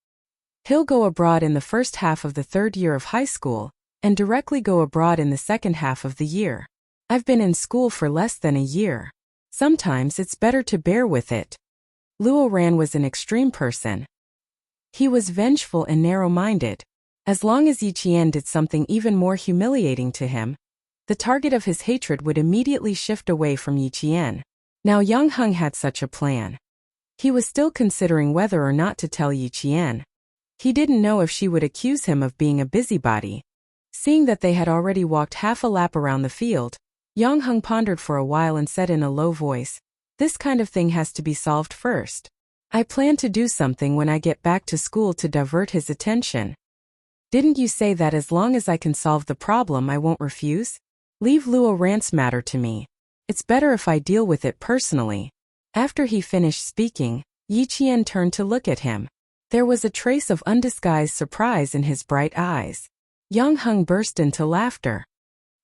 He'll go abroad in the first half of the 3rd year of high school, and directly go abroad in the second half of the year. I've been in school for less than a year. Sometimes it's better to bear with it. Luo Ran was an extreme person. He was vengeful and narrow-minded. As long as Yi Qian did something even more humiliating to him, the target of his hatred would immediately shift away from Yi Qian. Now Yang Heng had such a plan. He was still considering whether or not to tell Yi Qian. He didn't know if she would accuse him of being a busybody. Seeing that they had already walked half a lap around the field, Yang Heng pondered for a while and said in a low voice, "This kind of thing has to be solved first. I plan to do something when I get back to school to divert his attention." "Didn't you say that as long as I can solve the problem I won't refuse? Leave Luo Ran's matter to me. It's better if I deal with it personally." After he finished speaking, Yi Qian turned to look at him. There was a trace of undisguised surprise in his bright eyes. Yang Heng burst into laughter.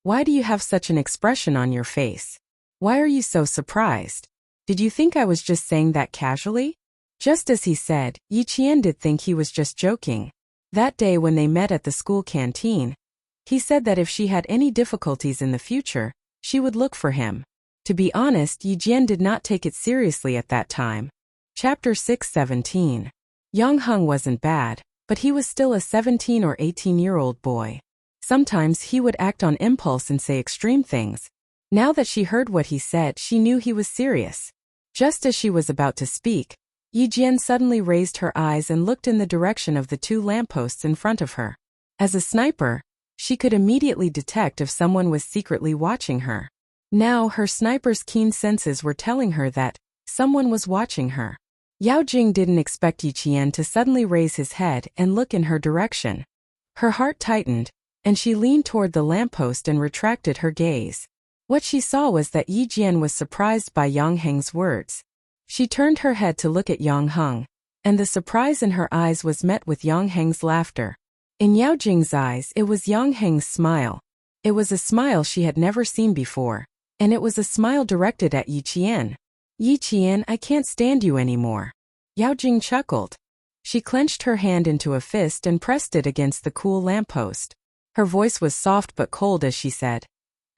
"Why do you have such an expression on your face? Why are you so surprised? Did you think I was just saying that casually?" Just as he said, Yi Qian did think he was just joking. That day when they met at the school canteen, he said that if she had any difficulties in the future, she would look for him. To be honest, Yi Jian did not take it seriously at that time. Chapter 6:17. Yang Heng wasn't bad, but he was still a 17 or 18-year-old boy. Sometimes he would act on impulse and say extreme things. Now that she heard what he said, she knew he was serious. Just as she was about to speak, Yi Jian suddenly raised her eyes and looked in the direction of the two lampposts in front of her. As a sniper, she could immediately detect if someone was secretly watching her. Now her sniper's keen senses were telling her that someone was watching her. Yao Jing didn't expect Yi Qian to suddenly raise his head and look in her direction. Her heart tightened, and she leaned toward the lamppost and retracted her gaze. What she saw was that Yi Jian was surprised by Yang Heng's words. She turned her head to look at Yang Heng, and the surprise in her eyes was met with Yang Heng's laughter. In Yao Jing's eyes, it was Yang Heng's smile. It was a smile she had never seen before, and it was a smile directed at Yi Qian. Yi Qian, I can't stand you anymore. Yao Jing chuckled. She clenched her hand into a fist and pressed it against the cool lamppost. Her voice was soft but cold as she said,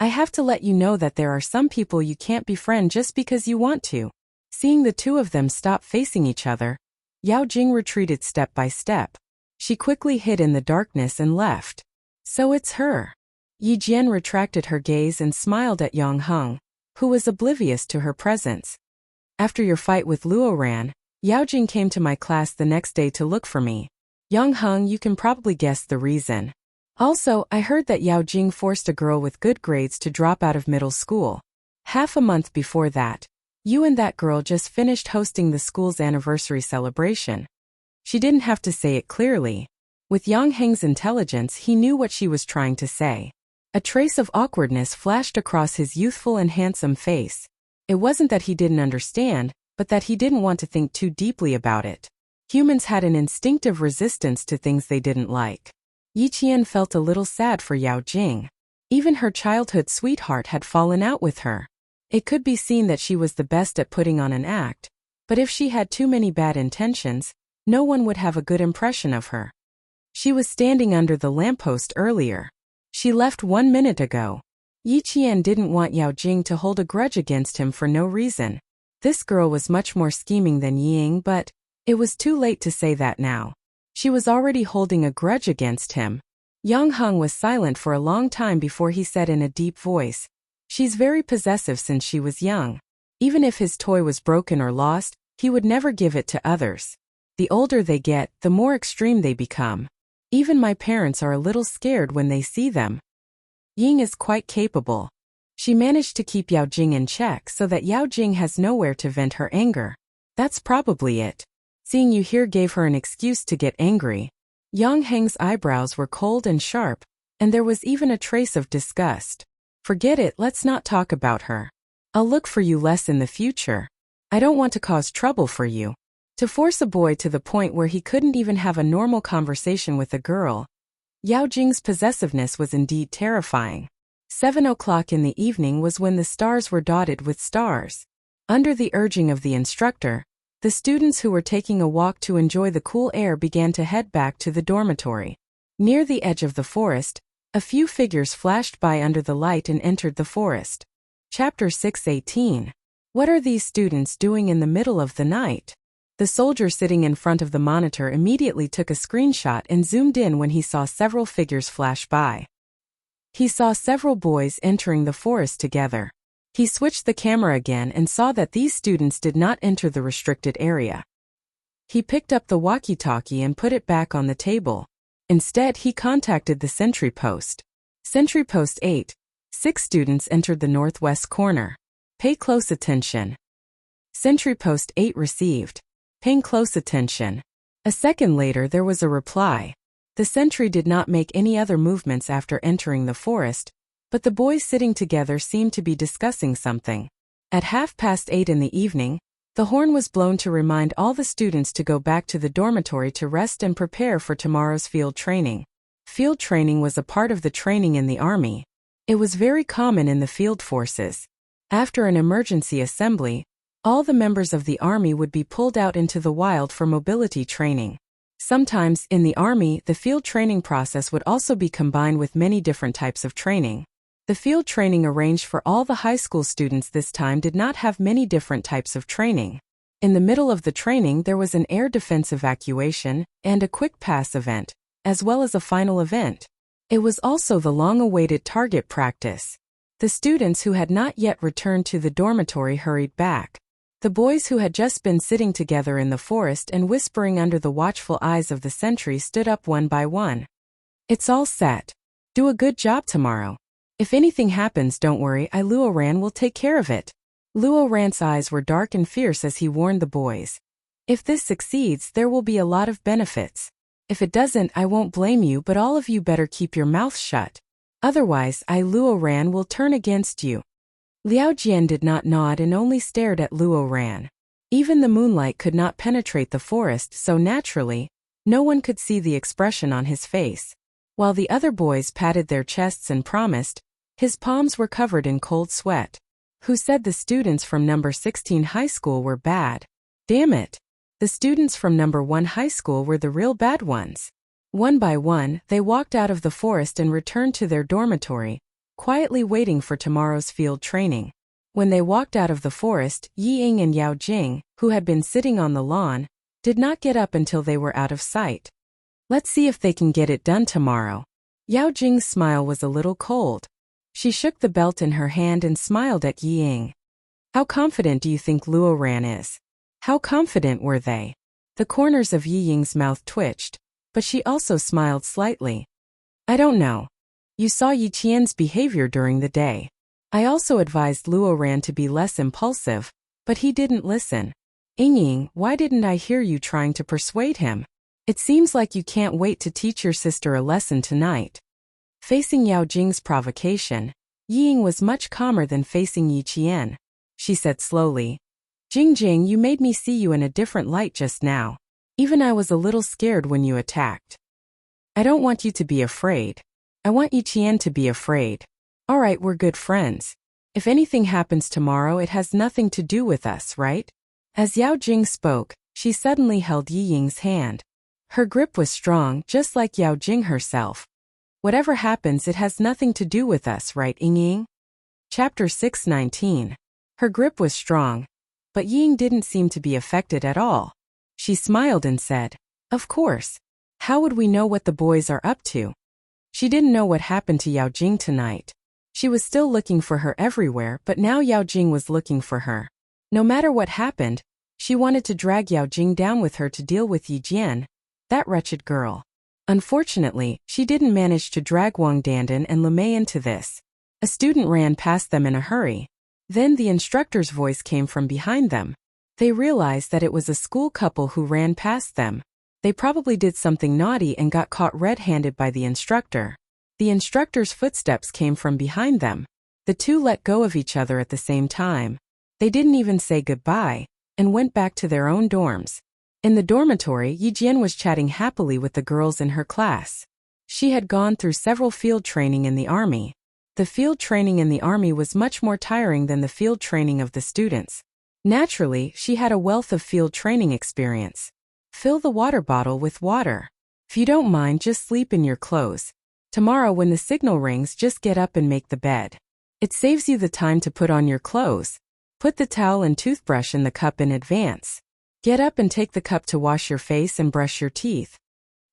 I have to let you know that there are some people you can't befriend just because you want to. Seeing the two of them stop facing each other, Yao Jing retreated step by step. She quickly hid in the darkness and left. So it's her. Yi Jian retracted her gaze and smiled at Yang Heng, who was oblivious to her presence. After your fight with Luo Ran, Yao Jing came to my class the next day to look for me. Yang Heng, you can probably guess the reason. Also, I heard that Yao Jing forced a girl with good grades to drop out of middle school. Half a month before that, you and that girl just finished hosting the school's anniversary celebration. She didn't have to say it clearly. With Yang Heng's intelligence, he knew what she was trying to say. A trace of awkwardness flashed across his youthful and handsome face. It wasn't that he didn't understand, but that he didn't want to think too deeply about it. Humans had an instinctive resistance to things they didn't like. Yi Qian felt a little sad for Yao Jing. Even her childhood sweetheart had fallen out with her. It could be seen that she was the best at putting on an act, but if she had too many bad intentions, no one would have a good impression of her. She was standing under the lamppost earlier. She left 1 minute ago. Yi Qian didn't want Yao Jing to hold a grudge against him for no reason. This girl was much more scheming than Ying, but it was too late to say that now. She was already holding a grudge against him. Yang Heng was silent for a long time before he said in a deep voice, She's very possessive since she was young. Even if his toy was broken or lost, he would never give it to others. The older they get, the more extreme they become. Even my parents are a little scared when they see them. Ying is quite capable. She managed to keep Yao Jing in check so that Yao Jing has nowhere to vent her anger. That's probably it. Seeing you here gave her an excuse to get angry. Yang Heng's eyebrows were cold and sharp, and there was even a trace of disgust. Forget it, let's not talk about her. I'll look for you less in the future. I don't want to cause trouble for you. To force a boy to the point where he couldn't even have a normal conversation with a girl. Yao Jing's possessiveness was indeed terrifying. 7 o'clock in the evening was when the stars were dotted with stars. Under the urging of the instructor, the students who were taking a walk to enjoy the cool air began to head back to the dormitory. Near the edge of the forest, a few figures flashed by under the light and entered the forest. Chapter 6:18. What are these students doing in the middle of the night? The soldier sitting in front of the monitor immediately took a screenshot and zoomed in when he saw several figures flash by. He saw several boys entering the forest together. He switched the camera again and saw that these students did not enter the restricted area. He picked up the walkie-talkie and put it back on the table. Instead, he contacted the sentry post. Sentry post 8. 6 students entered the northwest corner. Pay close attention. Sentry post 8 received. Paying close attention. A second later there was a reply. The sentry did not make any other movements after entering the forest, but the boys sitting together seemed to be discussing something. At 8:30 in the evening, the horn was blown to remind all the students to go back to the dormitory to rest and prepare for tomorrow's field training. Field training was a part of the training in the army. It was very common in the field forces. After an emergency assembly, all the members of the army would be pulled out into the wild for mobility training. Sometimes, in the army, the field training process would also be combined with many different types of training. The field training arranged for all the high school students this time did not have many different types of training. In the middle of the training there was an air defense evacuation and a quick pass event, as well as a final event. It was also the long-awaited target practice. The students who had not yet returned to the dormitory hurried back. The boys who had just been sitting together in the forest and whispering under the watchful eyes of the sentry stood up one by one. It's all set. Do a good job tomorrow. If anything happens, don't worry, Luo Ran will take care of it. Luo Ran's eyes were dark and fierce as he warned the boys. If this succeeds, there will be a lot of benefits. If it doesn't, I won't blame you, but all of you better keep your mouth shut. Otherwise, Luo Ran will turn against you. Liao Jian did not nod and only stared at Luo Ran. Even the moonlight could not penetrate the forest, so naturally, no one could see the expression on his face. While the other boys patted their chests and promised, his palms were covered in cold sweat. Who said the students from number 16 high school were bad? Damn it! The students from number 1 high school were the real bad ones. One by one, they walked out of the forest and returned to their dormitory, quietly waiting for tomorrow's field training. When they walked out of the forest, Yi Ying and Yao Jing, who had been sitting on the lawn, did not get up until they were out of sight. Let's see if they can get it done tomorrow. Yao Jing's smile was a little cold. She shook the belt in her hand and smiled at Yi Ying. How confident do you think Luo Ran is? How confident were they? The corners of Yi Ying's mouth twitched, but she also smiled slightly. I don't know. You saw Yi Qian's behavior during the day. I also advised Luo Ran to be less impulsive, but he didn't listen. Ying, why didn't I hear you trying to persuade him? It seems like you can't wait to teach your sister a lesson tonight. Facing Yao Jing's provocation, Yi Ying was much calmer than facing Yi Qian. She said slowly, Jing, you made me see you in a different light just now. Even I was a little scared when you attacked. I don't want you to be afraid. I want Yi Qian to be afraid. Alright, we're good friends. If anything happens tomorrow, it has nothing to do with us, right? As Yao Jing spoke, she suddenly held Yi Ying's hand. Her grip was strong, just like Yao Jing herself. Whatever happens, it has nothing to do with us, right, Ying? Chapter 619. Her grip was strong, but Ying didn't seem to be affected at all. She smiled and said, Of course. How would we know what the boys are up to? She didn't know what happened to Yao Jing tonight. She was still looking for her everywhere, but now Yao Jing was looking for her. No matter what happened, she wanted to drag Yao Jing down with her to deal with Yi Jian, that wretched girl. Unfortunately, she didn't manage to drag Wang Dandan and Lemay into this. A student ran past them in a hurry. Then the instructor's voice came from behind them. They realized that it was a school couple who ran past them. They probably did something naughty and got caught red-handed by the instructor. The instructor's footsteps came from behind them. The two let go of each other at the same time. They didn't even say goodbye, and went back to their own dorms. In the dormitory, Yi Jian was chatting happily with the girls in her class. She had gone through several field training in the army. The field training in the army was much more tiring than the field training of the students. Naturally, she had a wealth of field training experience. Fill the water bottle with water. If you don't mind, just sleep in your clothes. Tomorrow when the signal rings, just get up and make the bed. It saves you the time to put on your clothes. Put the towel and toothbrush in the cup in advance. Get up and take the cup to wash your face and brush your teeth.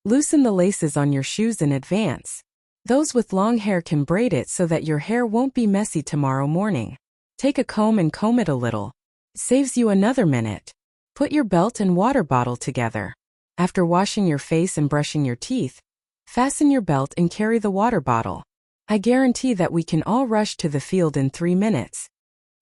Loosen the laces on your shoes in advance. Those with long hair can braid it so that your hair won't be messy tomorrow morning. Take a comb and comb it a little. It saves you another minute. Put your belt and water bottle together. After washing your face and brushing your teeth, fasten your belt and carry the water bottle. I guarantee that we can all rush to the field in 3 minutes.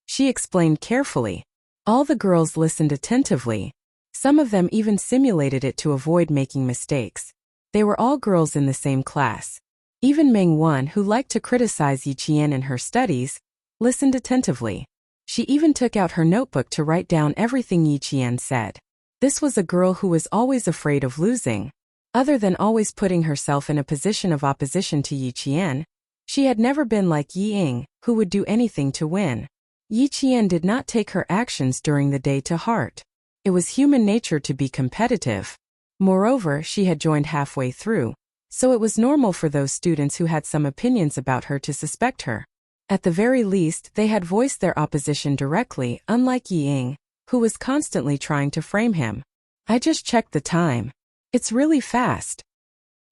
She explained carefully. All the girls listened attentively. Some of them even simulated it to avoid making mistakes. They were all girls in the same class. Even Meng Wan, who liked to criticize Yi Qian in her studies, listened attentively. She even took out her notebook to write down everything Yi Qian said. This was a girl who was always afraid of losing. Other than always putting herself in a position of opposition to Yi Qian, she had never been like Yi Ying, who would do anything to win. Yi Qian did not take her actions during the day to heart. It was human nature to be competitive. Moreover, she had joined halfway through, so it was normal for those students who had some opinions about her to suspect her. At the very least, they had voiced their opposition directly, unlike Yi Ying, who was constantly trying to frame him. I just checked the time. It's really fast.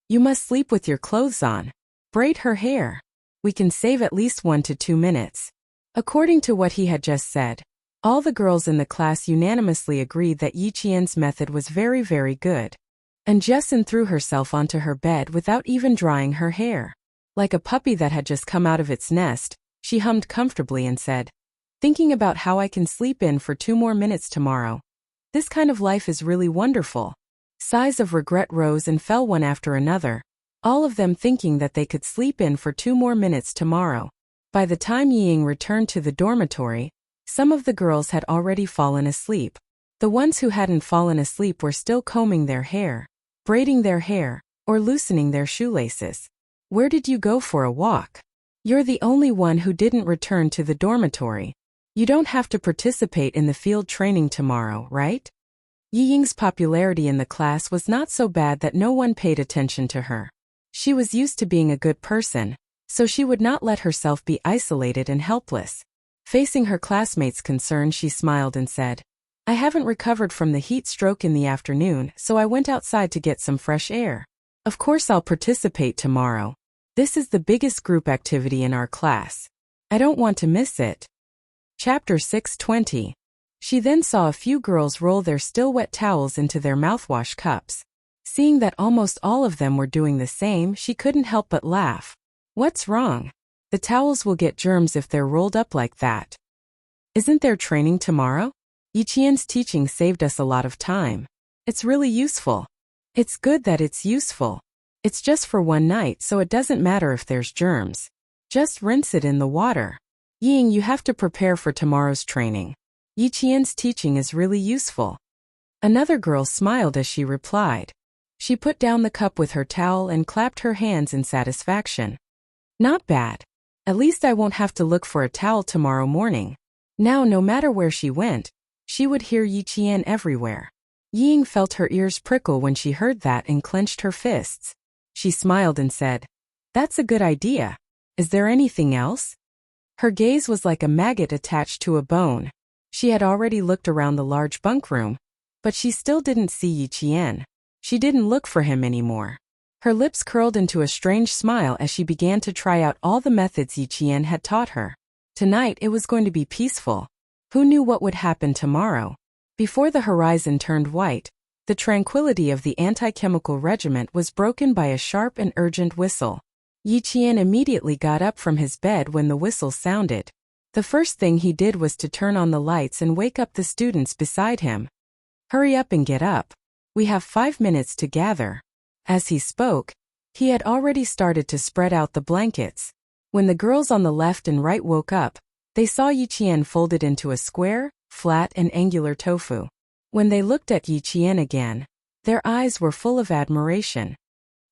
You must sleep with your clothes on. Braid her hair. We can save at least 1 to 2 minutes. According to what he had just said, all the girls in the class unanimously agreed that Yi Qian's method was very, very good. And Jessin threw herself onto her bed without even drying her hair. Like a puppy that had just come out of its nest, she hummed comfortably and said, Thinking about how I can sleep in for 2 more minutes tomorrow. This kind of life is really wonderful. Sighs of regret rose and fell one after another, all of them thinking that they could sleep in for 2 more minutes tomorrow. By the time Yi Ying returned to the dormitory, some of the girls had already fallen asleep. The ones who hadn't fallen asleep were still combing their hair, braiding their hair, or loosening their shoelaces. Where did you go for a walk? You're the only one who didn't return to the dormitory. You don't have to participate in the field training tomorrow, right? Yi Ying's popularity in the class was not so bad that no one paid attention to her. She was used to being a good person, so she would not let herself be isolated and helpless. Facing her classmates' concern, she smiled and said, I haven't recovered from the heat stroke in the afternoon, so I went outside to get some fresh air. Of course I'll participate tomorrow. This is the biggest group activity in our class. I don't want to miss it. Chapter 6:20. She then saw a few girls roll their still wet towels into their mouthwash cups. Seeing that almost all of them were doing the same, she couldn't help but laugh. What's wrong? The towels will get germs if they're rolled up like that. Isn't there training tomorrow? Yiqian's teaching saved us a lot of time. It's really useful. It's good that it's useful. It's just for one night, so it doesn't matter if there's germs. Just rinse it in the water. Ying, you have to prepare for tomorrow's training. Yiqian's teaching is really useful. Another girl smiled as she replied. She put down the cup with her towel and clapped her hands in satisfaction. Not bad. At least I won't have to look for a towel tomorrow morning. Now, no matter where she went, she would hear Yiqian everywhere. Ying felt her ears prickle when she heard that and clenched her fists. She smiled and said, That's a good idea. Is there anything else? Her gaze was like a maggot attached to a bone. She had already looked around the large bunk room, but she still didn't see Yiqian. She didn't look for him anymore. Her lips curled into a strange smile as she began to try out all the methods Yiqian had taught her. Tonight it was going to be peaceful. Who knew what would happen tomorrow? Before the horizon turned white, the tranquility of the anti-chemical regiment was broken by a sharp and urgent whistle. Yiqian immediately got up from his bed when the whistle sounded. The first thing he did was to turn on the lights and wake up the students beside him. Hurry up and get up. We have 5 minutes to gather. As he spoke, he had already started to spread out the blankets. When the girls on the left and right woke up, they saw Yiqian folded into a square, flat and angular tofu. When they looked at Yiqian again, their eyes were full of admiration.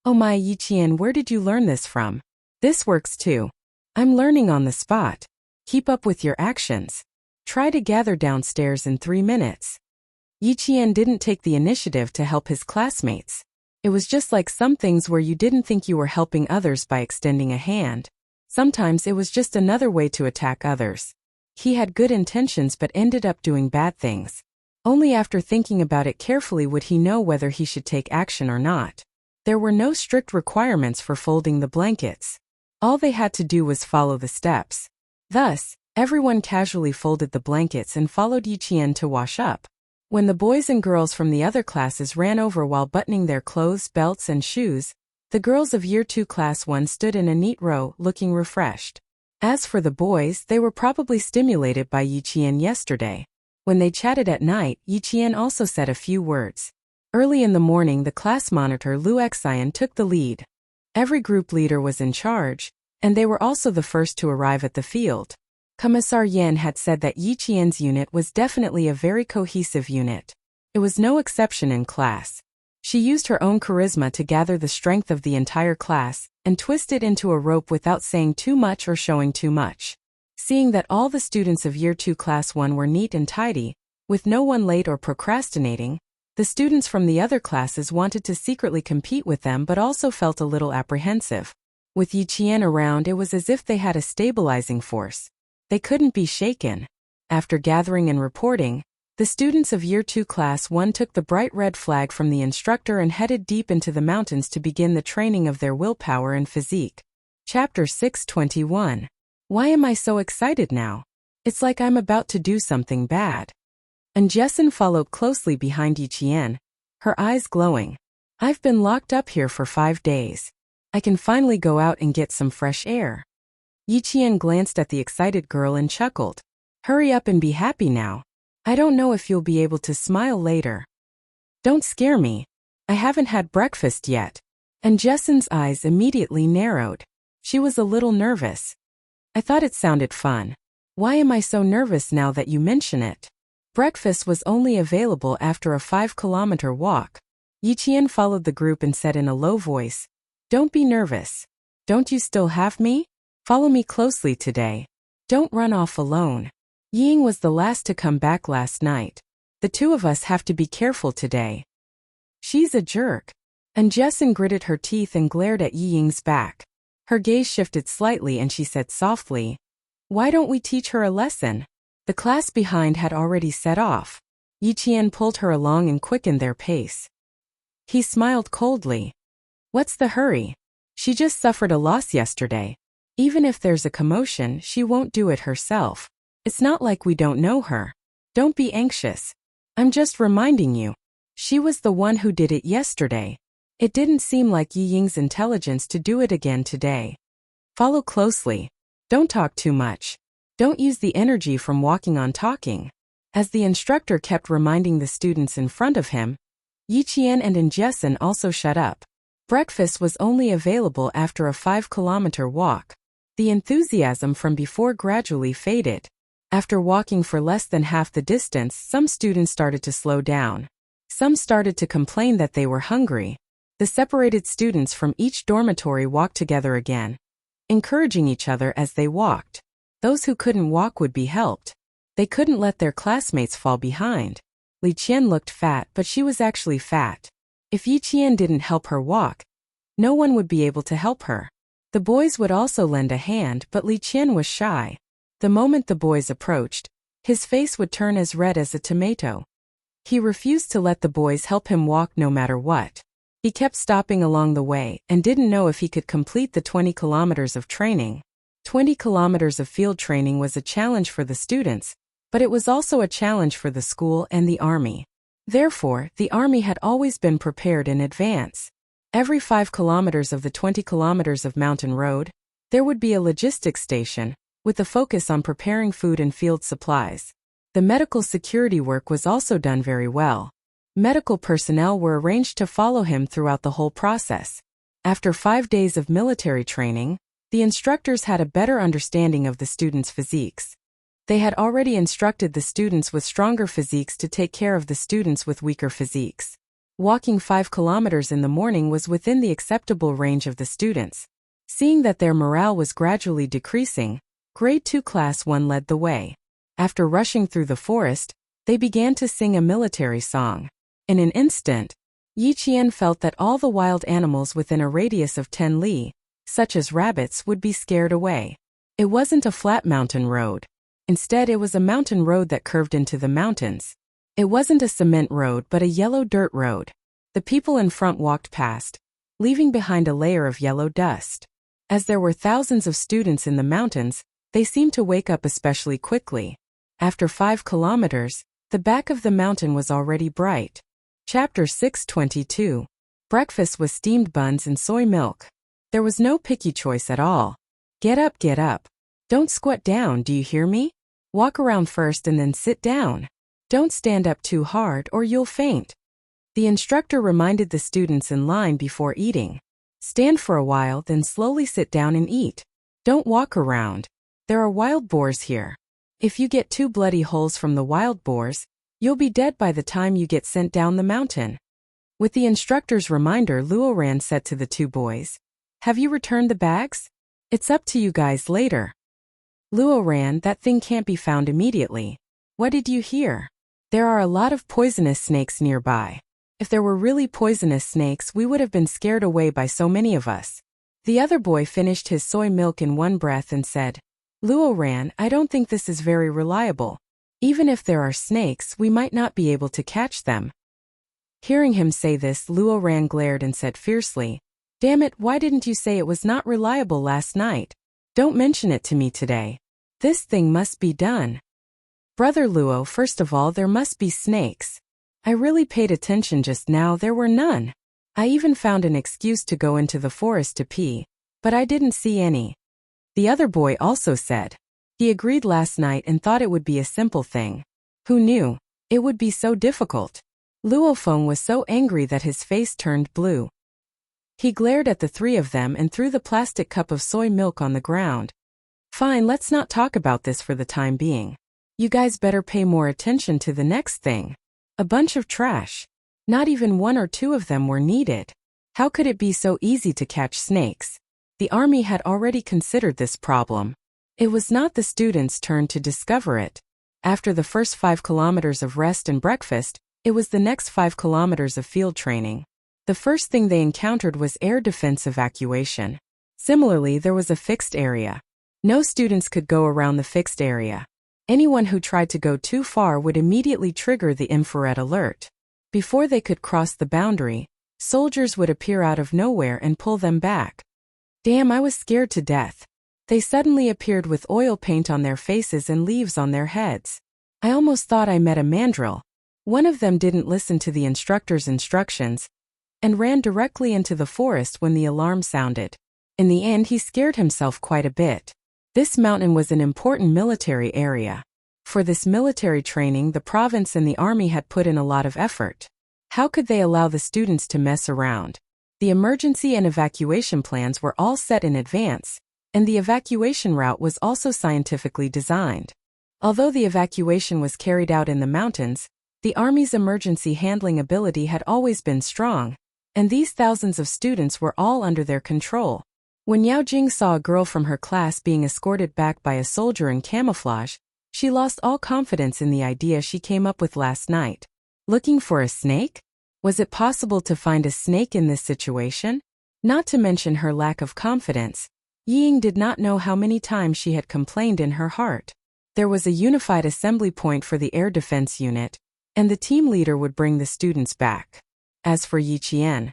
Oh my, Yiqian, where did you learn this from? This works too. I'm learning on the spot. Keep up with your actions. Try to gather downstairs in 3 minutes. Yiqian didn't take the initiative to help his classmates. It was just like some things where you didn't think you were helping others by extending a hand. Sometimes it was just another way to attack others. He had good intentions but ended up doing bad things. Only after thinking about it carefully would he know whether he should take action or not. There were no strict requirements for folding the blankets. All they had to do was follow the steps. Thus, everyone casually folded the blankets and followed Yiqian to wash up. When the boys and girls from the other classes ran over while buttoning their clothes, belts, and shoes, the girls of Year 2 Class 1 stood in a neat row, looking refreshed. As for the boys, they were probably stimulated by Yiqian yesterday. When they chatted at night, Yiqian also said a few words. Early in the morning, the class monitor Lu Xian took the lead. Every group leader was in charge, and they were also the first to arrive at the field. Commissar Yan had said that Yiqian's unit was definitely a very cohesive unit. It was no exception in class. She used her own charisma to gather the strength of the entire class and twist it into a rope without saying too much or showing too much. Seeing that all the students of Year 2 Class 1 were neat and tidy, with no one late or procrastinating, the students from the other classes wanted to secretly compete with them but also felt a little apprehensive. With Yiqian around, it was as if they had a stabilizing force. They couldn't be shaken. After gathering and reporting, the students of Year 2 Class 1 took the bright red flag from the instructor and headed deep into the mountains to begin the training of their willpower and physique. Chapter 6:21. Why am I so excited now? It's like I'm about to do something bad. And Jessen followed closely behind Yiqian, her eyes glowing. I've been locked up here for 5 days. I can finally go out and get some fresh air. Yiqian glanced at the excited girl and chuckled. Hurry up and be happy now. I don't know if you'll be able to smile later. Don't scare me. I haven't had breakfast yet. And Jessen's eyes immediately narrowed. She was a little nervous. I thought it sounded fun. Why am I so nervous now that you mention it? Breakfast was only available after a 5-kilometer walk. Yiqian followed the group and said in a low voice, "Don't be nervous. Don't you still have me? Follow me closely today. Don't run off alone. Ying was the last to come back last night. The two of us have to be careful today." "She's a jerk." And Jessin gritted her teeth and glared at Ying's back. Her gaze shifted slightly and she said softly, "Why don't we teach her a lesson?" The class behind had already set off. Yiqian pulled her along and quickened their pace. He smiled coldly. "What's the hurry? She just suffered a loss yesterday. Even if there's a commotion, she won't do it herself. It's not like we don't know her. Don't be anxious. I'm just reminding you. She was the one who did it yesterday. It didn't seem like Yi Ying's intelligence to do it again today. Follow closely. Don't talk too much. Don't use the energy from walking on talking." As the instructor kept reminding the students in front of him, Yiqian and Jessin also shut up. Breakfast was only available after a 5-kilometer walk. The enthusiasm from before gradually faded. After walking for less than half the distance, some students started to slow down. Some started to complain that they were hungry. The separated students from each dormitory walked together again, encouraging each other as they walked. Those who couldn't walk would be helped. They couldn't let their classmates fall behind. Li Qian looked fat, but she was actually fat. If Yi Qian didn't help her walk, no one would be able to help her. The boys would also lend a hand, but Li Qian was shy. The moment the boys approached, his face would turn as red as a tomato. He refused to let the boys help him walk no matter what. He kept stopping along the way and didn't know if he could complete the 20 kilometers of training. 20 kilometers of field training was a challenge for the students, but it was also a challenge for the school and the army. Therefore, the army had always been prepared in advance. Every 5 kilometers of the 20 kilometers of mountain road, there would be a logistics station, with a focus on preparing food and field supplies. The medical security work was also done very well. Medical personnel were arranged to follow him throughout the whole process. After 5 days of military training, the instructors had a better understanding of the students' physiques. They had already instructed the students with stronger physiques to take care of the students with weaker physiques. Walking 5 kilometers in the morning was within the acceptable range of the students. Seeing that their morale was gradually decreasing, Grade 2 Class 1 led the way. After rushing through the forest, they began to sing a military song. In an instant, Yi Qian felt that all the wild animals within a radius of 10 li, such as rabbits, would be scared away. It wasn't a flat mountain road. Instead, it was a mountain road that curved into the mountains. It wasn't a cement road but a yellow dirt road. The people in front walked past, leaving behind a layer of yellow dust. As there were thousands of students in the mountains, they seemed to wake up especially quickly. After 5 kilometers, the back of the mountain was already bright. Chapter 622. Breakfast was steamed buns and soy milk. There was no picky choice at all. Get up, get up. Don't squat down, do you hear me? Walk around first and then sit down. Don't stand up too hard or you'll faint. The instructor reminded the students in line before eating. Stand for a while, then slowly sit down and eat. Don't walk around. There are wild boars here. If you get 2 bloody holes from the wild boars, you'll be dead by the time you get sent down the mountain. With the instructor's reminder, Luo Ran said to the 2 boys, "Have you returned the bags? It's up to you guys later." Luo Ran, that thing can't be found immediately. What did you hear? There are a lot of poisonous snakes nearby. If there were really poisonous snakes, we would have been scared away by so many of us. The other boy finished his soy milk in one breath and said, "Luo Ran, I don't think this is very reliable. Even if there are snakes, we might not be able to catch them." Hearing him say this, Luo Ran glared and said fiercely, "Damn it, why didn't you say it was not reliable last night? Don't mention it to me today. This thing must be done." "Brother Luo, first of all, there must be snakes. I really paid attention just now, there were none. I even found an excuse to go into the forest to pee, but I didn't see any." The other boy also said. He agreed last night and thought it would be a simple thing. Who knew it would be so difficult? Luo Feng was so angry that his face turned blue. He glared at the 3 of them and threw the plastic cup of soy milk on the ground. "Fine, let's not talk about this for the time being. You guys better pay more attention to the next thing. A bunch of trash. Not even one or two of them were needed. How could it be so easy to catch snakes? The army had already considered this problem. It was not the students' turn to discover it. After the first 5 kilometers of rest and breakfast, it was the next 5 kilometers of field training. The first thing they encountered was air defense evacuation. Similarly, there was a fixed area. No students could go around the fixed area. Anyone who tried to go too far would immediately trigger the infrared alert. Before they could cross the boundary, soldiers would appear out of nowhere and pull them back. Damn, I was scared to death. They suddenly appeared with oil paint on their faces and leaves on their heads. I almost thought I met a mandrill. One of them didn't listen to the instructor's instructions and ran directly into the forest when the alarm sounded. In the end, he scared himself quite a bit. This mountain was an important military area. For this military training, the province and the army had put in a lot of effort. How could they allow the students to mess around? The emergency and evacuation plans were all set in advance, and the evacuation route was also scientifically designed. Although the evacuation was carried out in the mountains, the Army's emergency handling ability had always been strong, and these thousands of students were all under their control. When Yao Jing saw a girl from her class being escorted back by a soldier in camouflage, she lost all confidence in the idea she came up with last night. Looking for a snake? Was it possible to find a snake in this situation? Not to mention her lack of confidence, Ying did not know how many times she had complained in her heart. There was a unified assembly point for the air defense unit, and the team leader would bring the students back. As for Yi Qian,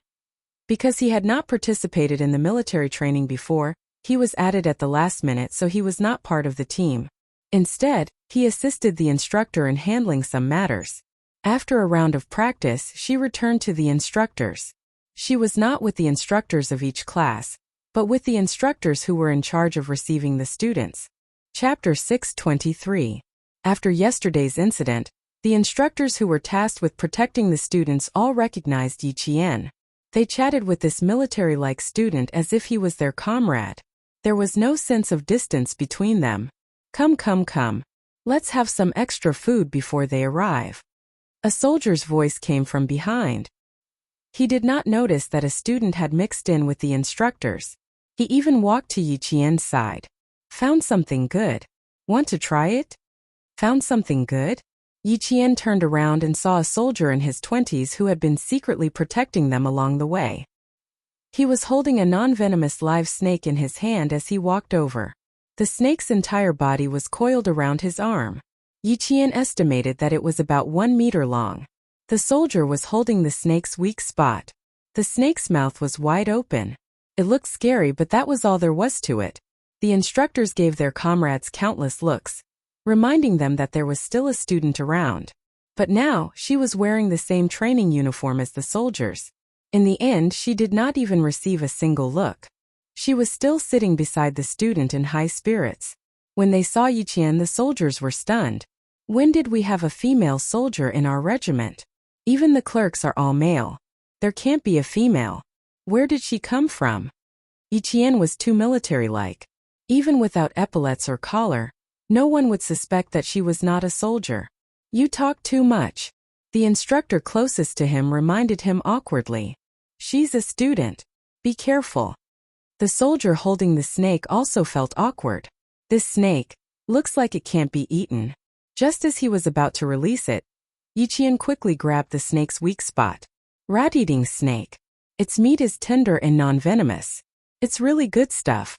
because he had not participated in the military training before, he was added at the last minute, so he was not part of the team. Instead, he assisted the instructor in handling some matters. After a round of practice, she returned to the instructors. She was not with the instructors of each class, but with the instructors who were in charge of receiving the students. Chapter 623. After yesterday's incident, the instructors who were tasked with protecting the students all recognized Yi Qian. They chatted with this military-like student as if he was their comrade. There was no sense of distance between them. Come, come, come. Let's have some extra food before they arrive. A soldier's voice came from behind. He did not notice that a student had mixed in with the instructors. He even walked to Yi Qian's side. Found something good. Want to try it? Found something good? Yi Qian turned around and saw a soldier in his 20s who had been secretly protecting them along the way. He was holding a non-venomous live snake in his hand as he walked over. The snake's entire body was coiled around his arm. Yi Qian estimated that it was about 1 meter long. The soldier was holding the snake's weak spot. The snake's mouth was wide open. It looked scary, but that was all there was to it. The instructors gave their comrades countless looks, reminding them that there was still a student around. But now, she was wearing the same training uniform as the soldiers. In the end, she did not even receive a single look. She was still sitting beside the student in high spirits. When they saw Yi Qian, the soldiers were stunned. When did we have a female soldier in our regiment? Even the clerks are all male. There can't be a female. Where did she come from? Yi Qian was too military-like. Even without epaulets or collar, no one would suspect that she was not a soldier. You talk too much. The instructor closest to him reminded him awkwardly. She's a student. Be careful. The soldier holding the snake also felt awkward. This snake looks like it can't be eaten. Just as he was about to release it, Yi Qian quickly grabbed the snake's weak spot. Rat-eating snake. Its meat is tender and non-venomous. It's really good stuff.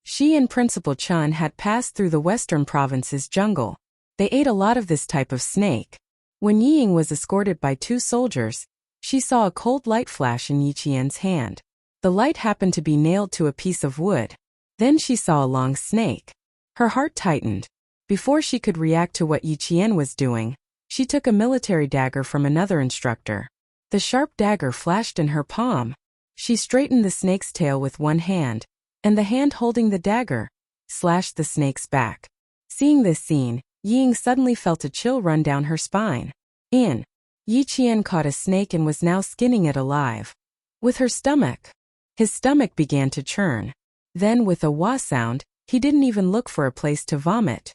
She and Principal Chun had passed through the western province's jungle. They ate a lot of this type of snake. When Ying was escorted by 2 soldiers, she saw a cold light flash in Yi Qian's hand. The light happened to be nailed to a piece of wood. Then she saw a long snake. Her heart tightened. Before she could react to what Yi Qian was doing, she took a military dagger from another instructor. The sharp dagger flashed in her palm. She straightened the snake's tail with one hand, and the hand holding the dagger slashed the snake's back. Seeing this scene, Ying suddenly felt a chill run down her spine. Yi Qian caught a snake and was now skinning it alive. With her stomach. His stomach began to churn. Then with a wah sound, he didn't even look for a place to vomit.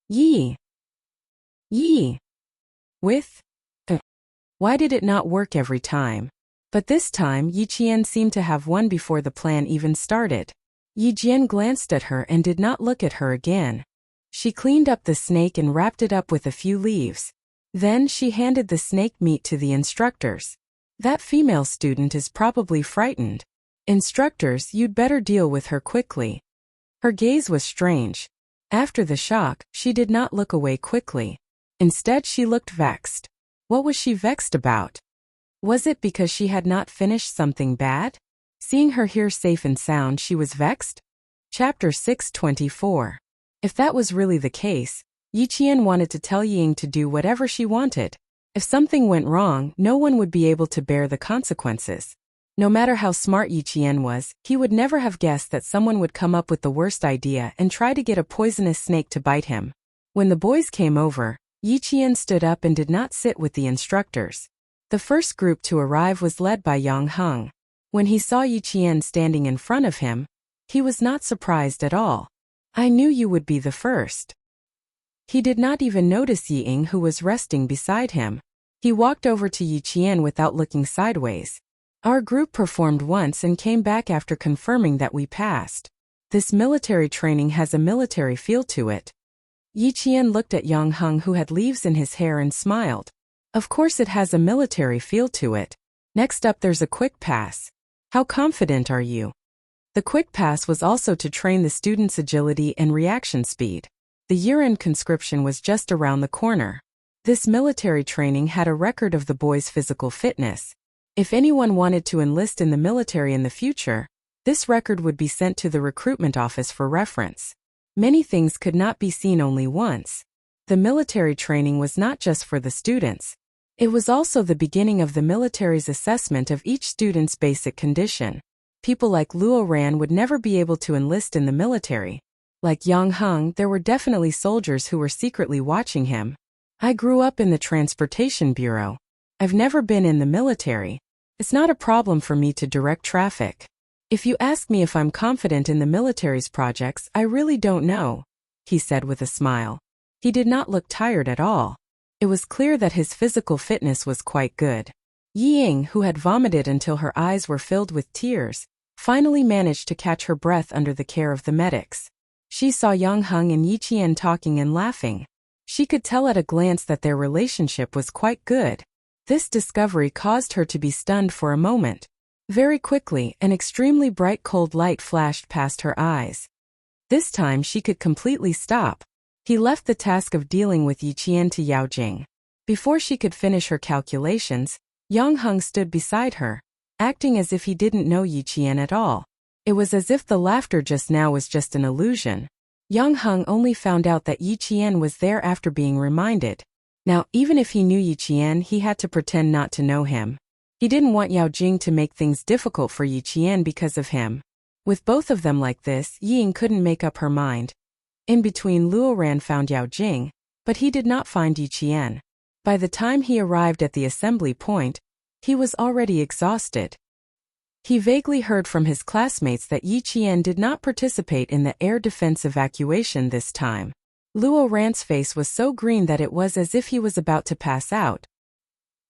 Yi. Yi. With. Why did it not work every time? But this time Yi Qian seemed to have won before the plan even started. Yi Jian glanced at her and did not look at her again. She cleaned up the snake and wrapped it up with a few leaves. Then she handed the snake meat to the instructors. That female student is probably frightened. Instructors, you'd better deal with her quickly. Her gaze was strange. After the shock, she did not look away quickly. Instead, she looked vexed. What was she vexed about? Was it because she had not finished something bad? Seeing her here safe and sound, she was vexed? Chapter 624. If that was really the case, Yi Qian wanted to tell Ying to do whatever she wanted. If something went wrong, no one would be able to bear the consequences. No matter how smart Yi Qian was, he would never have guessed that someone would come up with the worst idea and try to get a poisonous snake to bite him. When the boys came over, Yi Qian stood up and did not sit with the instructors. The first group to arrive was led by Yang Heng. When he saw Yi Qian standing in front of him, he was not surprised at all. I knew you would be the first. He did not even notice Yi Ying, who was resting beside him. He walked over to Yi Qian without looking sideways. Our group performed once and came back after confirming that we passed. This military training has a military feel to it. Yi Qian looked at Yang Heng, who had leaves in his hair, and smiled. Of course it has a military feel to it. Next up there's a quick pass. How confident are you? The quick pass was also to train the students' agility and reaction speed. The year-end conscription was just around the corner. This military training had a record of the boys' physical fitness. If anyone wanted to enlist in the military in the future, this record would be sent to the recruitment office for reference. Many things could not be seen only once. The military training was not just for the students. It was also the beginning of the military's assessment of each student's basic condition. People like Luo Ran would never be able to enlist in the military. Like Yang Heng, there were definitely soldiers who were secretly watching him. I grew up in the transportation bureau. I've never been in the military. It's not a problem for me to direct traffic. If you ask me if I'm confident in the military's projects, I really don't know, he said with a smile. He did not look tired at all. It was clear that his physical fitness was quite good. Yi Ying, who had vomited until her eyes were filled with tears, finally managed to catch her breath under the care of the medics. She saw Yang Heng and Yi Qian talking and laughing. She could tell at a glance that their relationship was quite good. This discovery caused her to be stunned for a moment. Very quickly, an extremely bright cold light flashed past her eyes. This time she could completely stop. He left the task of dealing with Yi Qian to Yao Jing. Before she could finish her calculations, Yang Heng stood beside her, acting as if he didn't know Yi Qian at all. It was as if the laughter just now was just an illusion. Yang Heng only found out that Yi Qian was there after being reminded. Now, even if he knew Yi Qian, he had to pretend not to know him. He didn't want Yao Jing to make things difficult for Yi Qian because of him. With both of them like this, Yi Ying couldn't make up her mind. In between, Luo Ran found Yao Jing, but he did not find Yi Qian. By the time he arrived at the assembly point, he was already exhausted. He vaguely heard from his classmates that Yi Qian did not participate in the air defense evacuation this time. Luo Ran's face was so green that it was as if he was about to pass out.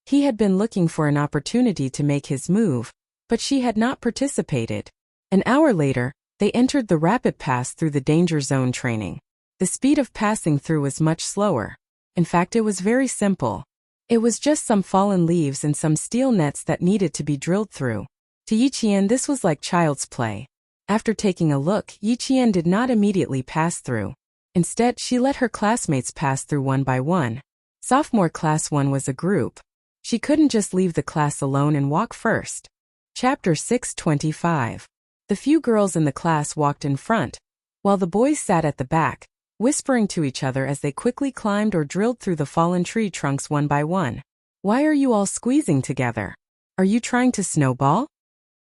He had been looking for an opportunity to make his move, but she had not participated. An hour later, they entered the rapid pass through the danger zone training. The speed of passing through was much slower. In fact, it was very simple. It was just some fallen leaves and some steel nets that needed to be drilled through. To Yi Qian, this was like child's play. After taking a look, Yi Qian did not immediately pass through. Instead, she let her classmates pass through one by one. Sophomore class 1 was a group. She couldn't just leave the class alone and walk first. Chapter 625. The few girls in the class walked in front, while the boys sat at the back, whispering to each other as they quickly climbed or drilled through the fallen tree trunks one by one. Why are you all squeezing together? Are you trying to snowball?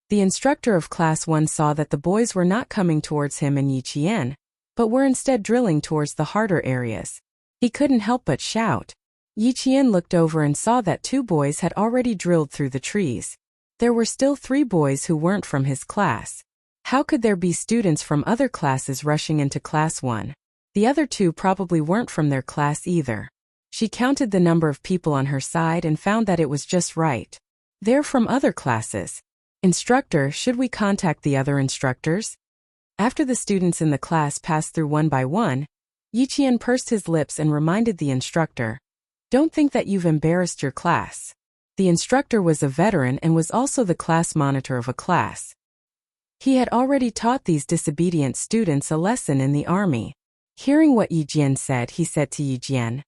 The instructor of Class 1 saw that the boys were not coming towards him and Yi Qian, but were instead drilling towards the harder areas. He couldn't help but shout. Yi Qian looked over and saw that 2 boys had already drilled through the trees. There were still 3 boys who weren't from his class. How could there be students from other classes rushing into Class 1? The other two probably weren't from their class either. She counted the number of people on her side and found that it was just right. They're from other classes. Instructor, should we contact the other instructors? After the students in the class passed through one by one, Yiqian pursed his lips and reminded the instructor, "Don't think that you've embarrassed your class." The instructor was a veteran and was also the class monitor of a class. He had already taught these disobedient students a lesson in the army. Hearing what Yiqian said, he said to Yiqian,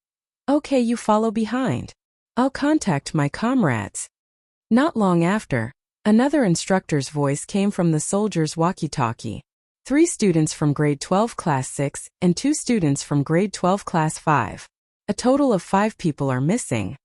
"Okay, you follow behind. I'll contact my comrades." Not long after, another instructor's voice came from the soldier's walkie-talkie. 3 students from grade 12 class 6 and 2 students from grade 12 class 5. A total of 5 people are missing.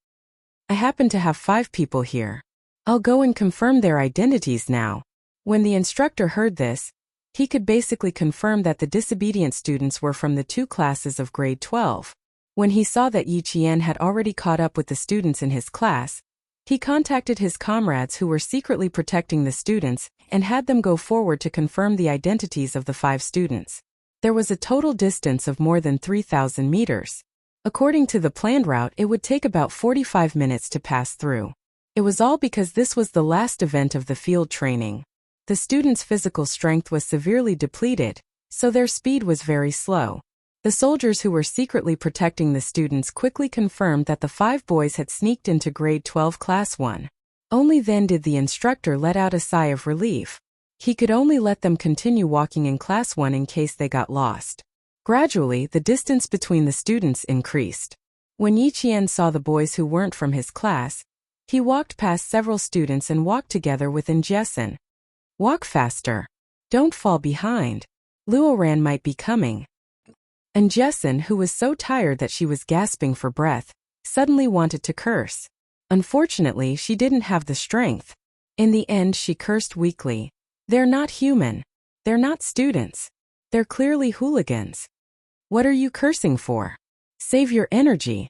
I happen to have 5 people here. I'll go and confirm their identities now. When the instructor heard this, he could basically confirm that the disobedient students were from the 2 classes of grade 12. When he saw that Yiqian had already caught up with the students in his class, he contacted his comrades who were secretly protecting the students and had them go forward to confirm the identities of the 5 students. There was a total distance of more than 3,000 meters. According to the planned route, it would take about 45 minutes to pass through. It was all because this was the last event of the field training. The students' physical strength was severely depleted, so their speed was very slow. The soldiers who were secretly protecting the students quickly confirmed that the 5 boys had sneaked into grade 12 class 1. Only then did the instructor let out a sigh of relief. He could only let them continue walking in class 1 in case they got lost. Gradually, the distance between the students increased. When Yiqian saw the boys who weren't from his class, he walked past several students and walked together with Jessen. "Walk faster. Don't fall behind. Luoran might be coming." And Jessen, who was so tired that she was gasping for breath, suddenly wanted to curse. Unfortunately, she didn't have the strength. In the end, she cursed weakly. "They're not human. They're not students. They're clearly hooligans. What are you cursing for? Save your energy."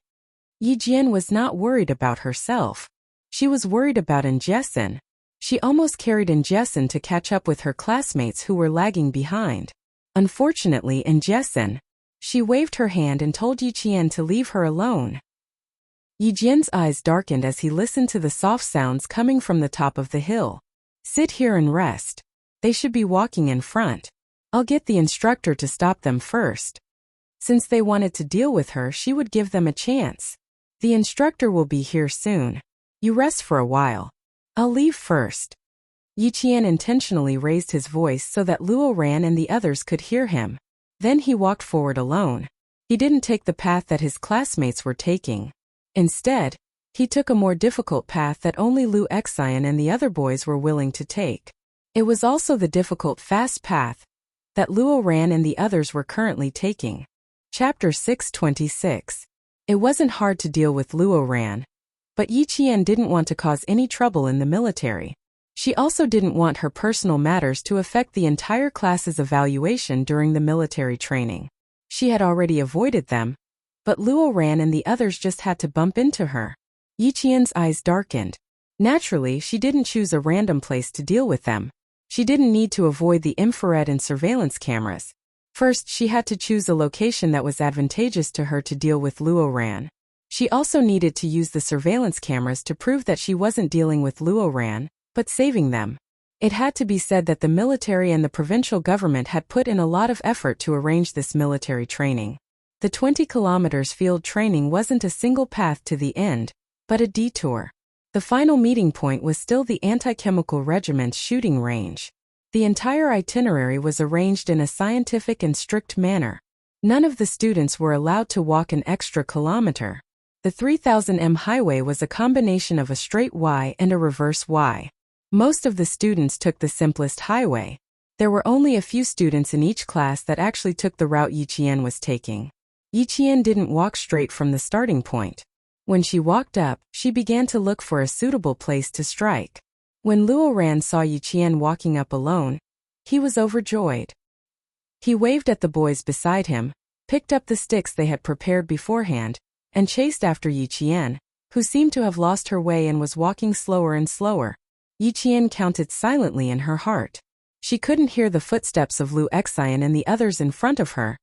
Yiqian was not worried about herself. She was worried about Jessen. She almost carried Jessen to catch up with her classmates who were lagging behind. Unfortunately, Jessen, she waved her hand and told Yiqian to leave her alone. Yiqian's eyes darkened as he listened to the soft sounds coming from the top of the hill. "Sit here and rest. They should be walking in front. I'll get the instructor to stop them first." Since they wanted to deal with her, she would give them a chance. "The instructor will be here soon. You rest for a while. I'll leave first." Yiqian intentionally raised his voice so that Luoran and the others could hear him. Then he walked forward alone. He didn't take the path that his classmates were taking. Instead, he took a more difficult path that only Lu Xian and the other boys were willing to take. It was also the difficult fast path that Luoran and the others were currently taking. Chapter 626. It wasn't hard to deal with Luoran, but Yiqian didn't want to cause any trouble in the military. She also didn't want her personal matters to affect the entire class's evaluation during the military training. She had already avoided them, but Luoran and the others just had to bump into her. Yiqian's eyes darkened. Naturally, she didn't choose a random place to deal with them. She didn't need to avoid the infrared and surveillance cameras. First, she had to choose a location that was advantageous to her to deal with Luoran. She also needed to use the surveillance cameras to prove that she wasn't dealing with Luoran, but saving them. It had to be said that the military and the provincial government had put in a lot of effort to arrange this military training. The 20 kilometers field training wasn't a single path to the end, but a detour. The final meeting point was still the anti-chemical regiment's shooting range. The entire itinerary was arranged in a scientific and strict manner. None of the students were allowed to walk an extra kilometer. The 3000 m highway was a combination of a straight Y and a reverse Y. Most of the students took the simplest highway. There were only a few students in each class that actually took the route Yiqian was taking. Yiqian didn't walk straight from the starting point. When she walked up, she began to look for a suitable place to strike. When Luoran saw Yiqian walking up alone, he was overjoyed. He waved at the boys beside him, picked up the sticks they had prepared beforehand, and chased after Yiqian, who seemed to have lost her way and was walking slower and slower. Yiqian counted silently in her heart. She couldn't hear the footsteps of Lu Xian and the others in front of her,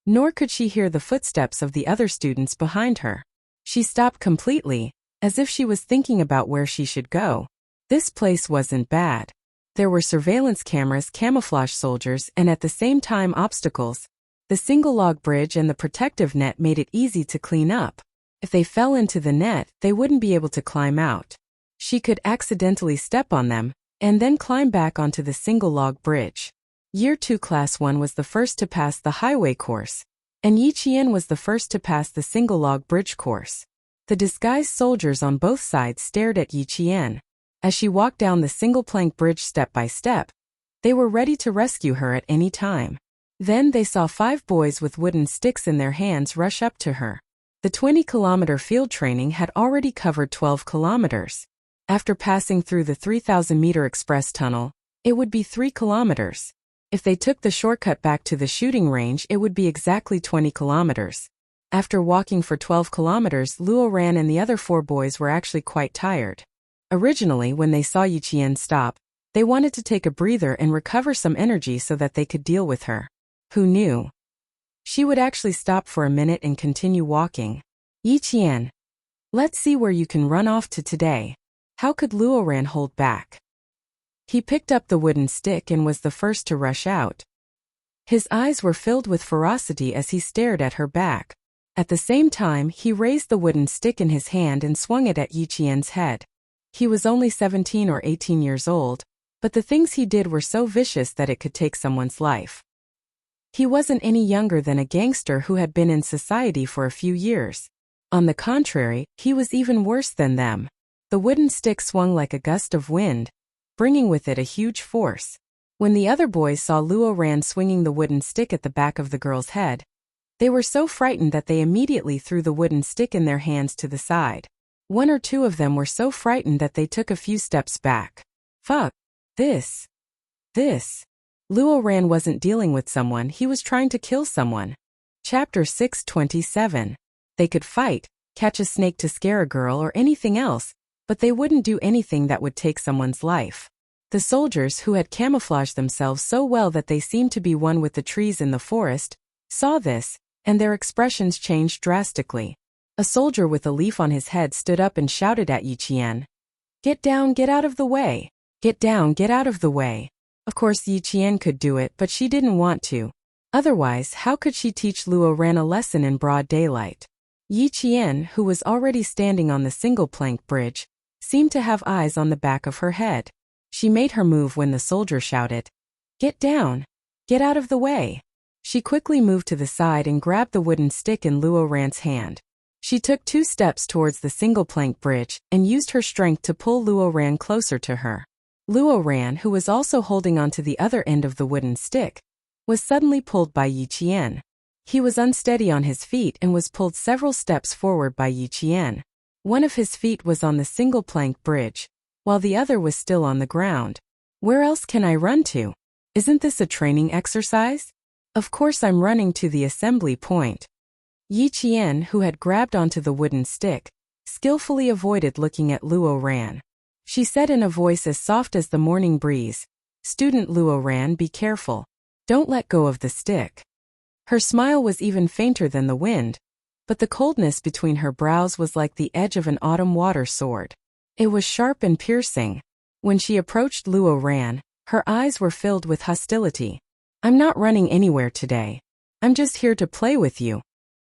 Nor could she hear the footsteps of the other students behind her. She stopped completely, as if she was thinking about where she should go. This place wasn't bad. There were surveillance cameras, camouflage soldiers, and at the same time obstacles. The single log bridge and the protective net made it easy to clean up. If they fell into the net, they wouldn't be able to climb out. She could accidentally step on them, and then climb back onto the single log bridge. Year 2 Class 1 was the first to pass the highway course, and Yi Qian was the first to pass the single log bridge course. The disguised soldiers on both sides stared at Yi Qian. As she walked down the single plank bridge step by step, they were ready to rescue her at any time. Then they saw 5 boys with wooden sticks in their hands rush up to her. The 20-kilometer field training had already covered 12 kilometers. After passing through the 3,000-meter express tunnel, it would be 3 kilometers. If they took the shortcut back to the shooting range, it would be exactly 20 kilometers. After walking for 12 kilometers, Luo Ran and the other 4 boys were actually quite tired. Originally, when they saw Yi Qian stop, they wanted to take a breather and recover some energy so that they could deal with her. Who knew? She would actually stop for a minute and continue walking. Yi Qian, let's see where you can run off to today. How could Luo Ran hold back? He picked up the wooden stick and was the first to rush out. His eyes were filled with ferocity as he stared at her back. At the same time, he raised the wooden stick in his hand and swung it at Yi Qian's head. He was only 17 or 18 years old, but the things he did were so vicious that it could take someone's life. He wasn't any younger than a gangster who had been in society for a few years. On the contrary, he was even worse than them. The wooden stick swung like a gust of wind, bringing with it a huge force. When the other boys saw Luo Ran swinging the wooden stick at the back of the girl's head, they were so frightened that they immediately threw the wooden stick in their hands to the side. 1 or 2 of them were so frightened that they took a few steps back. Fuck. This. Luo Ran wasn't dealing with someone, he was trying to kill someone. Chapter 627. They could fight, catch a snake to scare a girl or anything else, but they wouldn't do anything that would take someone's life. The soldiers, who had camouflaged themselves so well that they seemed to be one with the trees in the forest, saw this, and their expressions changed drastically. A soldier with a leaf on his head stood up and shouted at Yi Qian. "Get down, get out of the way! Get down, get out of the way!" Of course Yi Qian could do it, but she didn't want to. Otherwise, how could she teach Luo Ran a lesson in broad daylight? Yi Qian, who was already standing on the single plank bridge, seemed to have eyes on the back of her head. She made her move when the soldier shouted, "Get down! Get out of the way!" She quickly moved to the side and grabbed the wooden stick in Luo Ran's hand. She took 2 steps towards the single plank bridge and used her strength to pull Luo Ran closer to her. Luo Ran, who was also holding onto the other end of the wooden stick, was suddenly pulled by Yi Qian. He was unsteady on his feet and was pulled several steps forward by Yi Qian. One of his feet was on the single plank bridge, while the other was still on the ground. Where else can I run to? Isn't this a training exercise? Of course I'm running to the assembly point. Yi Qian, who had grabbed onto the wooden stick, skillfully avoided looking at Luo Ran. She said in a voice as soft as the morning breeze, "Student Luo Ran, be careful. Don't let go of the stick." Her smile was even fainter than the wind, but the coldness between her brows was like the edge of an autumn water sword. It was sharp and piercing. When she approached Luo Ran, her eyes were filled with hostility. "I'm not running anywhere today. I'm just here to play with you."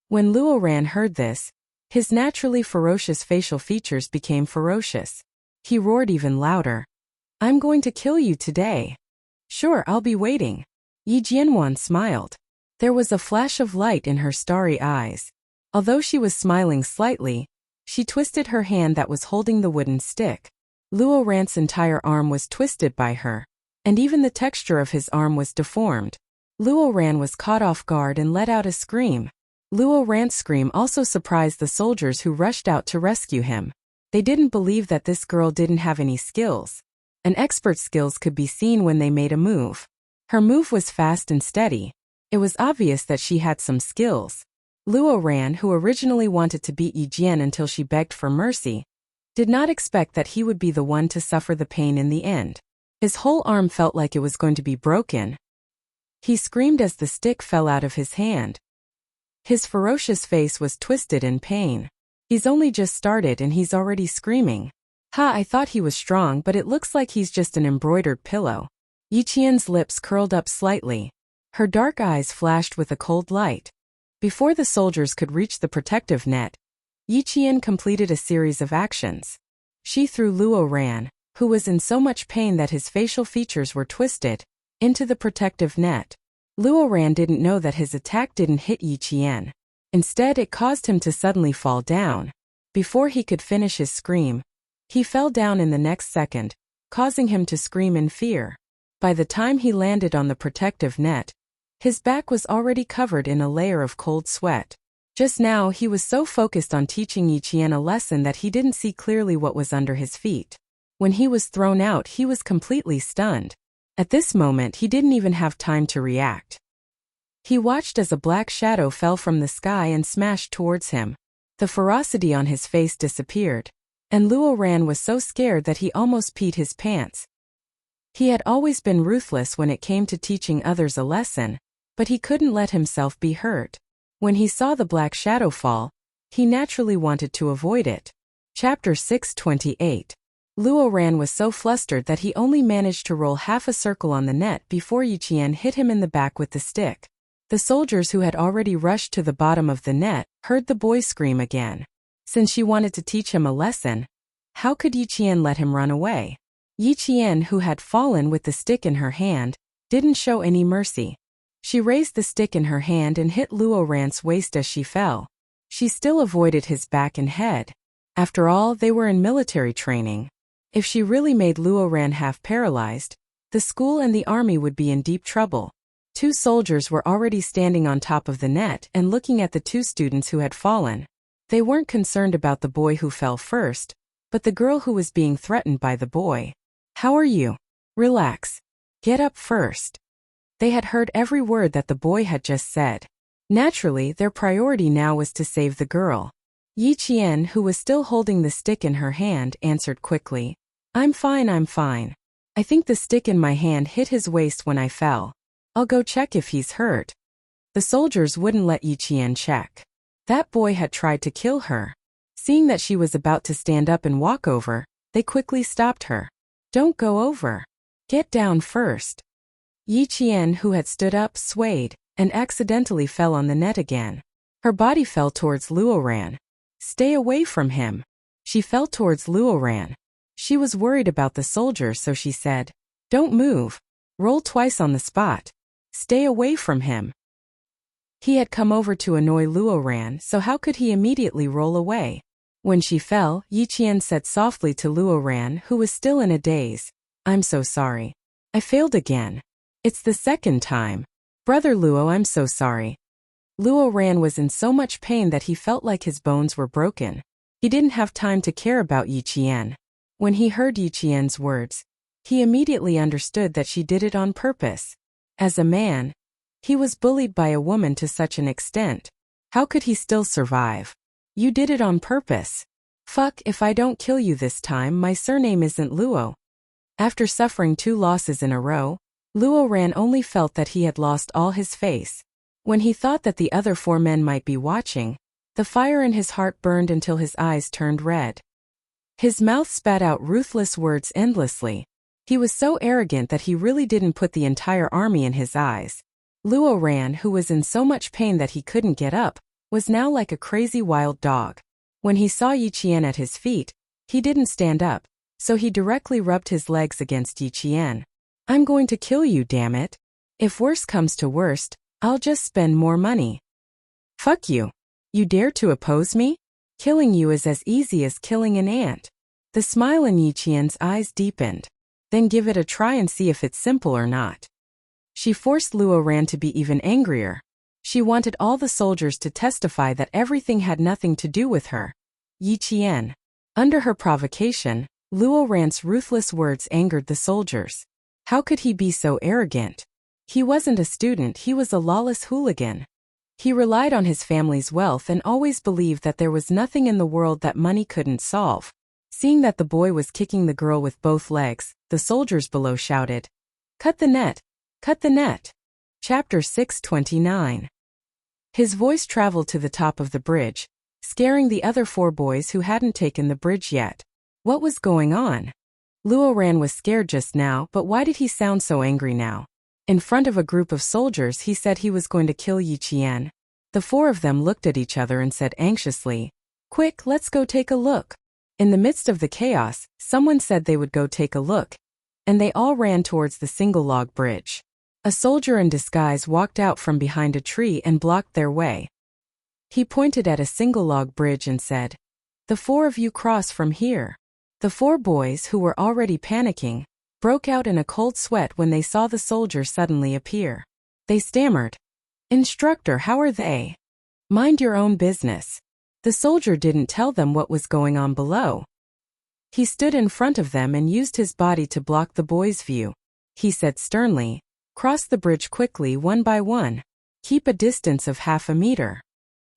When Luo Ran heard this, his naturally ferocious facial features became ferocious. He roared even louder. "I'm going to kill you today." "Sure, I'll be waiting." Yi Jianwan smiled. There was a flash of light in her starry eyes. Although she was smiling slightly, she twisted her hand that was holding the wooden stick. Luo Ran's entire arm was twisted by her, and even the texture of his arm was deformed. Luo Ran was caught off guard and let out a scream. Luo Ran's scream also surprised the soldiers who rushed out to rescue him. They didn't believe that this girl didn't have any skills. An expert's skills could be seen when they made a move. Her move was fast and steady. It was obvious that she had some skills. Luo Ran, who originally wanted to beat Yi Jian until she begged for mercy, did not expect that he would be the one to suffer the pain in the end. His whole arm felt like it was going to be broken. He screamed as the stick fell out of his hand. His ferocious face was twisted in pain. He's only just started and he's already screaming. Ha, I thought he was strong, but it looks like he's just an embroidered pillow. Yi Qian's lips curled up slightly. Her dark eyes flashed with a cold light. Before the soldiers could reach the protective net, Yi Qian completed a series of actions. She threw Luo Ran, who was in so much pain that his facial features were twisted, into the protective net. Luo Ran didn't know that his attack didn't hit Yi Qian. Instead, it caused him to suddenly fall down. Before he could finish his scream, he fell down in the next second, causing him to scream in fear. By the time he landed on the protective net, his back was already covered in a layer of cold sweat. Just now he was so focused on teaching Yi Qian a lesson that he didn't see clearly what was under his feet. When he was thrown out, he was completely stunned. At this moment, he didn't even have time to react. He watched as a black shadow fell from the sky and smashed towards him. The ferocity on his face disappeared, and Luo Ran was so scared that he almost peed his pants. He had always been ruthless when it came to teaching others a lesson, but he couldn't let himself be hurt. When he saw the black shadow fall, he naturally wanted to avoid it. Chapter 628. Luo Ran was so flustered that he only managed to roll half a circle on the net before Yi Qian hit him in the back with the stick. The soldiers who had already rushed to the bottom of the net heard the boy scream again. Since she wanted to teach him a lesson, how could Yi Qian let him run away? Yi Qian, who had fallen with the stick in her hand, didn't show any mercy. She raised the stick in her hand and hit Luo Ran's waist as she fell. She still avoided his back and head. After all, they were in military training. If she really made Luo Ran half paralyzed, the school and the army would be in deep trouble. Two soldiers were already standing on top of the net and looking at the two students who had fallen. They weren't concerned about the boy who fell first, but the girl who was being threatened by the boy. How are you? Relax. Get up first. They had heard every word that the boy had just said. Naturally, their priority now was to save the girl. Yi Qian, who was still holding the stick in her hand, answered quickly. I'm fine. I think the stick in my hand hit his waist when I fell. I'll go check if he's hurt. The soldiers wouldn't let Yi Qian check. That boy had tried to kill her. Seeing that she was about to stand up and walk over, they quickly stopped her. Don't go over. Get down first. Yi Qian, who had stood up, swayed, and accidentally fell on the net again. Her body fell towards Luo Ran. Stay away from him. She fell towards Luo Ran. She was worried about the soldier, so she said, Don't move. Roll twice on the spot. Stay away from him. He had come over to annoy Luo Ran, so how could he immediately roll away? When she fell, Yi Qian said softly to Luo Ran, who was still in a daze, I'm so sorry. I failed again. It's the second time. Brother Luo, I'm so sorry. Luo Ran was in so much pain that he felt like his bones were broken. He didn't have time to care about Yi Qian. When he heard Yi Qian's words, he immediately understood that she did it on purpose. As a man, he was bullied by a woman to such an extent. How could he still survive? You did it on purpose. Fuck, if I don't kill you this time, my surname isn't Luo. After suffering 2 losses in a row, Luo Ran only felt that he had lost all his face. When he thought that the other 4 men might be watching, the fire in his heart burned until his eyes turned red. His mouth spat out ruthless words endlessly. He was so arrogant that he really didn't put the entire army in his eyes. Luo Ran, who was in so much pain that he couldn't get up, was now like a crazy wild dog. When he saw Yi Qian at his feet, he didn't stand up, so he directly rubbed his legs against Yi Qian. I'm going to kill you, damn it. If worse comes to worst, I'll just spend more money. Fuck you. You dare to oppose me? Killing you is as easy as killing an ant. The smile in Yi Qian's eyes deepened. Then give it a try and see if it's simple or not. She forced Luo Ran to be even angrier. She wanted all the soldiers to testify that everything had nothing to do with her. Yi Qian. Under her provocation, Luo Ran's ruthless words angered the soldiers. How could he be so arrogant? He wasn't a student, he was a lawless hooligan. He relied on his family's wealth and always believed that there was nothing in the world that money couldn't solve. Seeing that the boy was kicking the girl with both legs, the soldiers below shouted, Cut the net! Cut the net! Chapter 629. His voice traveled to the top of the bridge, scaring the other 4 boys who hadn't taken the bridge yet. What was going on? Luo Ran was scared just now, but why did he sound so angry now? In front of a group of soldiers he said he was going to kill Yi Qian. The 4 of them looked at each other and said anxiously, "Quick, let's go take a look." In the midst of the chaos, someone said they would go take a look, and they all ran towards the single log bridge. A soldier in disguise walked out from behind a tree and blocked their way. He pointed at a single log bridge and said, "The 4 of you cross from here." The 4 boys, who were already panicking, broke out in a cold sweat when they saw the soldier suddenly appear. They stammered, "Instructor, how are they?" "Mind your own business." The soldier didn't tell them what was going on below. He stood in front of them and used his body to block the boys' view. He said sternly, "Cross the bridge quickly one by one. Keep a distance of half a meter."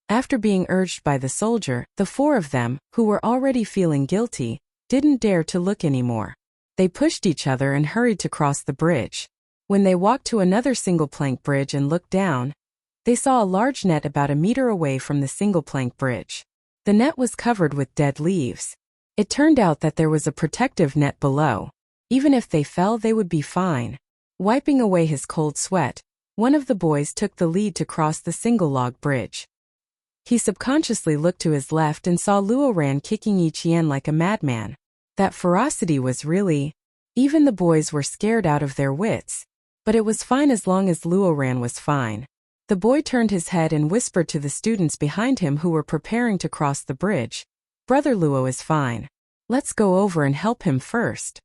After being urged by the soldier, the 4 of them, who were already feeling guilty, didn't dare to look anymore. They pushed each other and hurried to cross the bridge. When they walked to another single-plank bridge and looked down, they saw a large net about a meter away from the single-plank bridge. The net was covered with dead leaves. It turned out that there was a protective net below. Even if they fell, they would be fine. Wiping away his cold sweat, one of the boys took the lead to cross the single-log bridge. He subconsciously looked to his left and saw Luo Ran kicking Yi Qian like a madman. That ferocity was really... Even the boys were scared out of their wits. But it was fine as long as Luo Ran was fine. The boy turned his head and whispered to the students behind him who were preparing to cross the bridge, "Brother Luo is fine. Let's go over and help him first."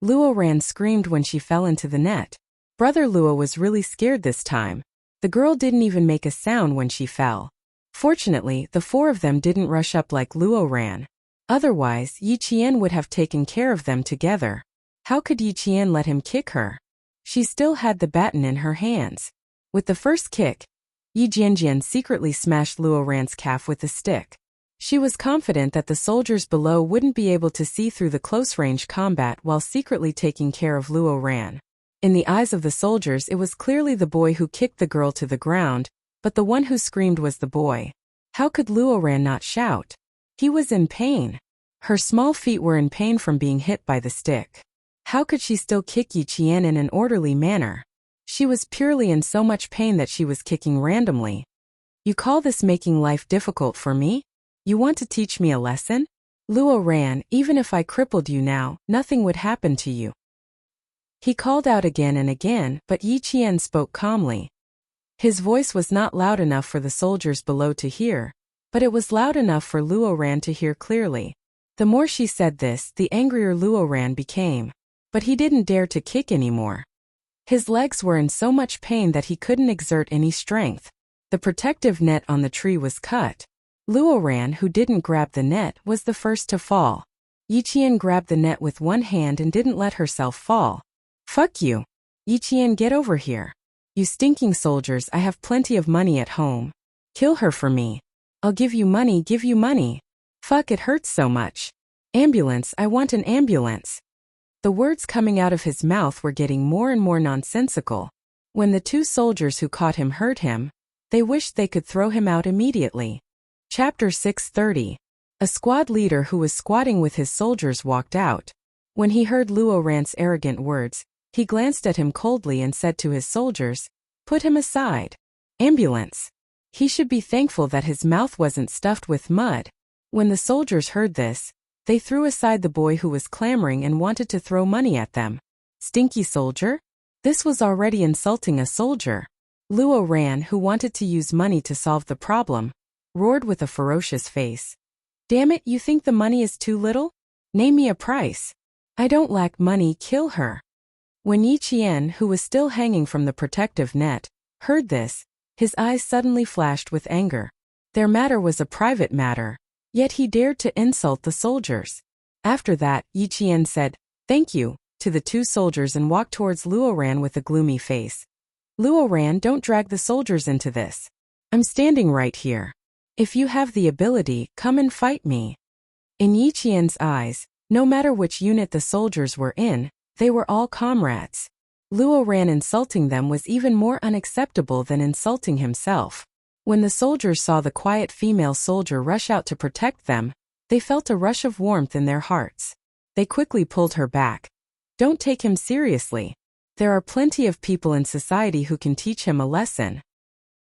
Luo Ran screamed when she fell into the net. Brother Luo was really scared this time. The girl didn't even make a sound when she fell. Fortunately, the 4 of them didn't rush up like Luo Ran. Otherwise, Yi Qian would have taken care of them together. How could Yi Qian let him kick her? She still had the baton in her hands. With the first kick, Yi Jianjian secretly smashed Luo Ran's calf with a stick. She was confident that the soldiers below wouldn't be able to see through the close-range combat while secretly taking care of Luo Ran. In the eyes of the soldiers, it was clearly the boy who kicked the girl to the ground, but the one who screamed was the boy. How could Luo Ran not shout? He was in pain. Her small feet were in pain from being hit by the stick. How could she still kick Yi Qian in an orderly manner? She was purely in so much pain that she was kicking randomly. "You call this making life difficult for me? You want to teach me a lesson? Luo Ran, even if I crippled you now, nothing would happen to you." He called out again and again, but Yi Qian spoke calmly. His voice was not loud enough for the soldiers below to hear, but it was loud enough for Luo Ran to hear clearly. The more she said this, the angrier Luo Ran became. But he didn't dare to kick anymore. His legs were in so much pain that he couldn't exert any strength. The protective net on the tree was cut. Luo Ran, who didn't grab the net, was the first to fall. Yi Qian grabbed the net with one hand and didn't let herself fall. "Fuck you. Yi Qian, get over here. You stinking soldiers, I have plenty of money at home. Kill her for me. I'll give you money, give you money. Fuck, it hurts so much. Ambulance, I want an ambulance." The words coming out of his mouth were getting more and more nonsensical. When the 2 soldiers who caught him heard him, they wished they could throw him out immediately. Chapter 630. A squad leader who was squatting with his soldiers walked out. When he heard Luo Ran's arrogant words, he glanced at him coldly and said to his soldiers, "Put him aside. Ambulance." He should be thankful that his mouth wasn't stuffed with mud. When the soldiers heard this, they threw aside the boy who was clamoring and wanted to throw money at them. Stinky soldier? This was already insulting a soldier. Luo Ran, who wanted to use money to solve the problem, roared with a ferocious face. "Damn it, you think the money is too little? Name me a price. I don't lack money, kill her." When Yi Qian, who was still hanging from the protective net, heard this, his eyes suddenly flashed with anger. Their matter was a private matter. Yet he dared to insult the soldiers. After that, Yi Qian said, "Thank you," to the 2 soldiers and walked towards Luo Ran with a gloomy face. "Luo Ran, don't drag the soldiers into this. I'm standing right here. If you have the ability, come and fight me." In Yi Qian's eyes, no matter which unit the soldiers were in, they were all comrades. Luo Ran insulting them was even more unacceptable than insulting himself. When the soldiers saw the quiet female soldier rush out to protect them, they felt a rush of warmth in their hearts. They quickly pulled her back. Don't take him seriously. There are plenty of people in society who can teach him a lesson.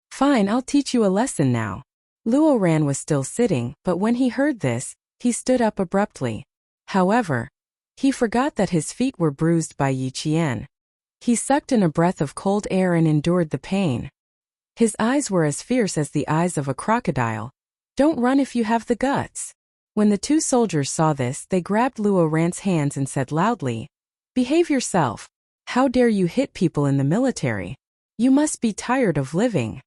Fine, I'll teach you a lesson now. Luo Ran was still sitting, but when he heard this, he stood up abruptly. However, he forgot that his feet were bruised by Yi Qian. He sucked in a breath of cold air and endured the pain. His eyes were as fierce as the eyes of a crocodile. Don't run if you have the guts. When the two soldiers saw this, they grabbed Luo Ran's hands and said loudly, "Behave yourself. How dare you hit people in the military? You must be tired of living."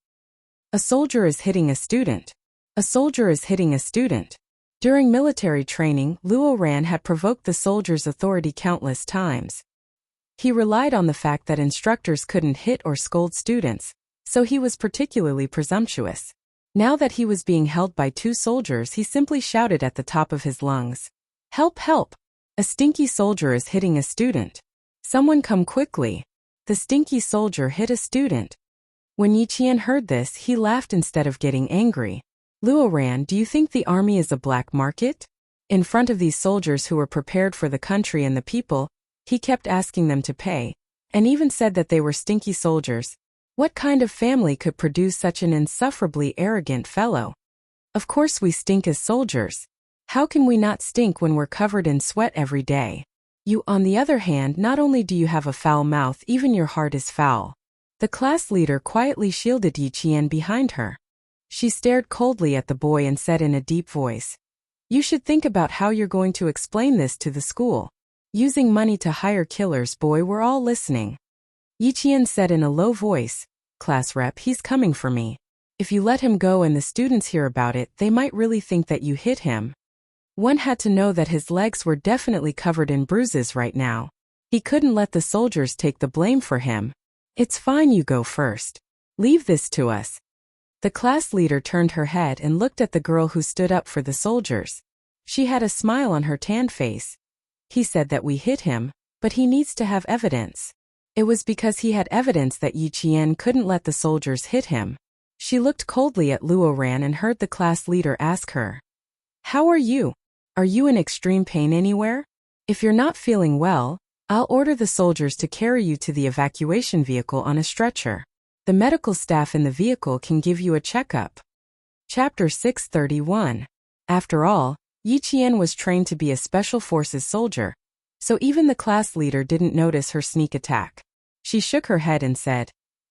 A soldier is hitting a student. A soldier is hitting a student. During military training, Luo Ran had provoked the soldiers' authority countless times. He relied on the fact that instructors couldn't hit or scold students, so he was particularly presumptuous. Now that he was being held by two soldiers, he simply shouted at the top of his lungs, "Help, help! A stinky soldier is hitting a student. Someone come quickly." The stinky soldier hit a student. When Yi Qian heard this, he laughed instead of getting angry. "Luo Ran, do you think the army is a black market?" In front of these soldiers who were prepared for the country and the people, he kept asking them to pay, and even said that they were stinky soldiers. What kind of family could produce such an insufferably arrogant fellow? Of course we stink as soldiers. How can we not stink when we're covered in sweat every day? You, on the other hand, not only do you have a foul mouth, even your heart is foul. The class leader quietly shielded Yi Qian behind her. She stared coldly at the boy and said in a deep voice, "You should think about how you're going to explain this to the school. Using money to hire killers, boy, we're all listening." Yi Qian said in a low voice, "Class rep, he's coming for me. If you let him go and the students hear about it, they might really think that you hit him." One had to know that his legs were definitely covered in bruises right now. He couldn't let the soldiers take the blame for him. "It's fine, you go first. Leave this to us." The class leader turned her head and looked at the girl who stood up for the soldiers. She had a smile on her tanned face. "He said that we hit him, but he needs to have evidence." It was because he had evidence that Yi Qian couldn't let the soldiers hit him. She looked coldly at Luo Ran and heard the class leader ask her, "How are you? Are you in extreme pain anywhere? If you're not feeling well, I'll order the soldiers to carry you to the evacuation vehicle on a stretcher. The medical staff in the vehicle can give you a checkup." Chapter 631. After all, Yi Qian was trained to be a special forces soldier, so even the class leader didn't notice her sneak attack. She shook her head and said,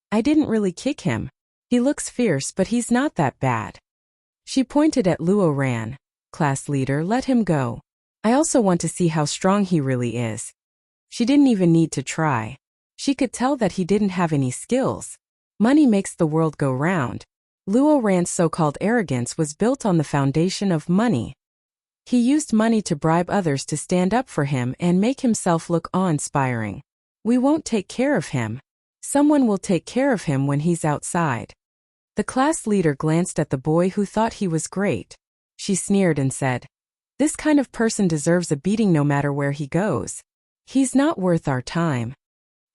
"I didn't really kick him. He looks fierce, but he's not that bad." She pointed at Luo Ran. "Class leader, let him go. I also want to see how strong he really is." She didn't even need to try. She could tell that he didn't have any skills. Money makes the world go round. Luo Ran's so-called arrogance was built on the foundation of money. He used money to bribe others to stand up for him and make himself look awe-inspiring. "We won't take care of him. Someone will take care of him when he's outside." The class leader glanced at the boy who thought he was great. She sneered and said, "This kind of person deserves a beating no matter where he goes. He's not worth our time."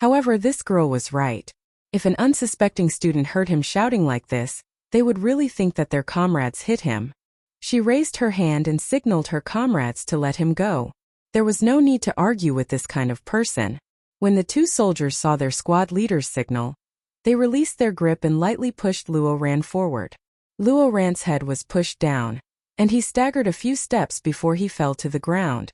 However, this girl was right. If an unsuspecting student heard him shouting like this, they would really think that their comrades hit him. She raised her hand and signaled her comrades to let him go. There was no need to argue with this kind of person. When the two soldiers saw their squad leader's signal, they released their grip and lightly pushed Luo Ran forward. Luo Ran's head was pushed down, and he staggered a few steps before he fell to the ground.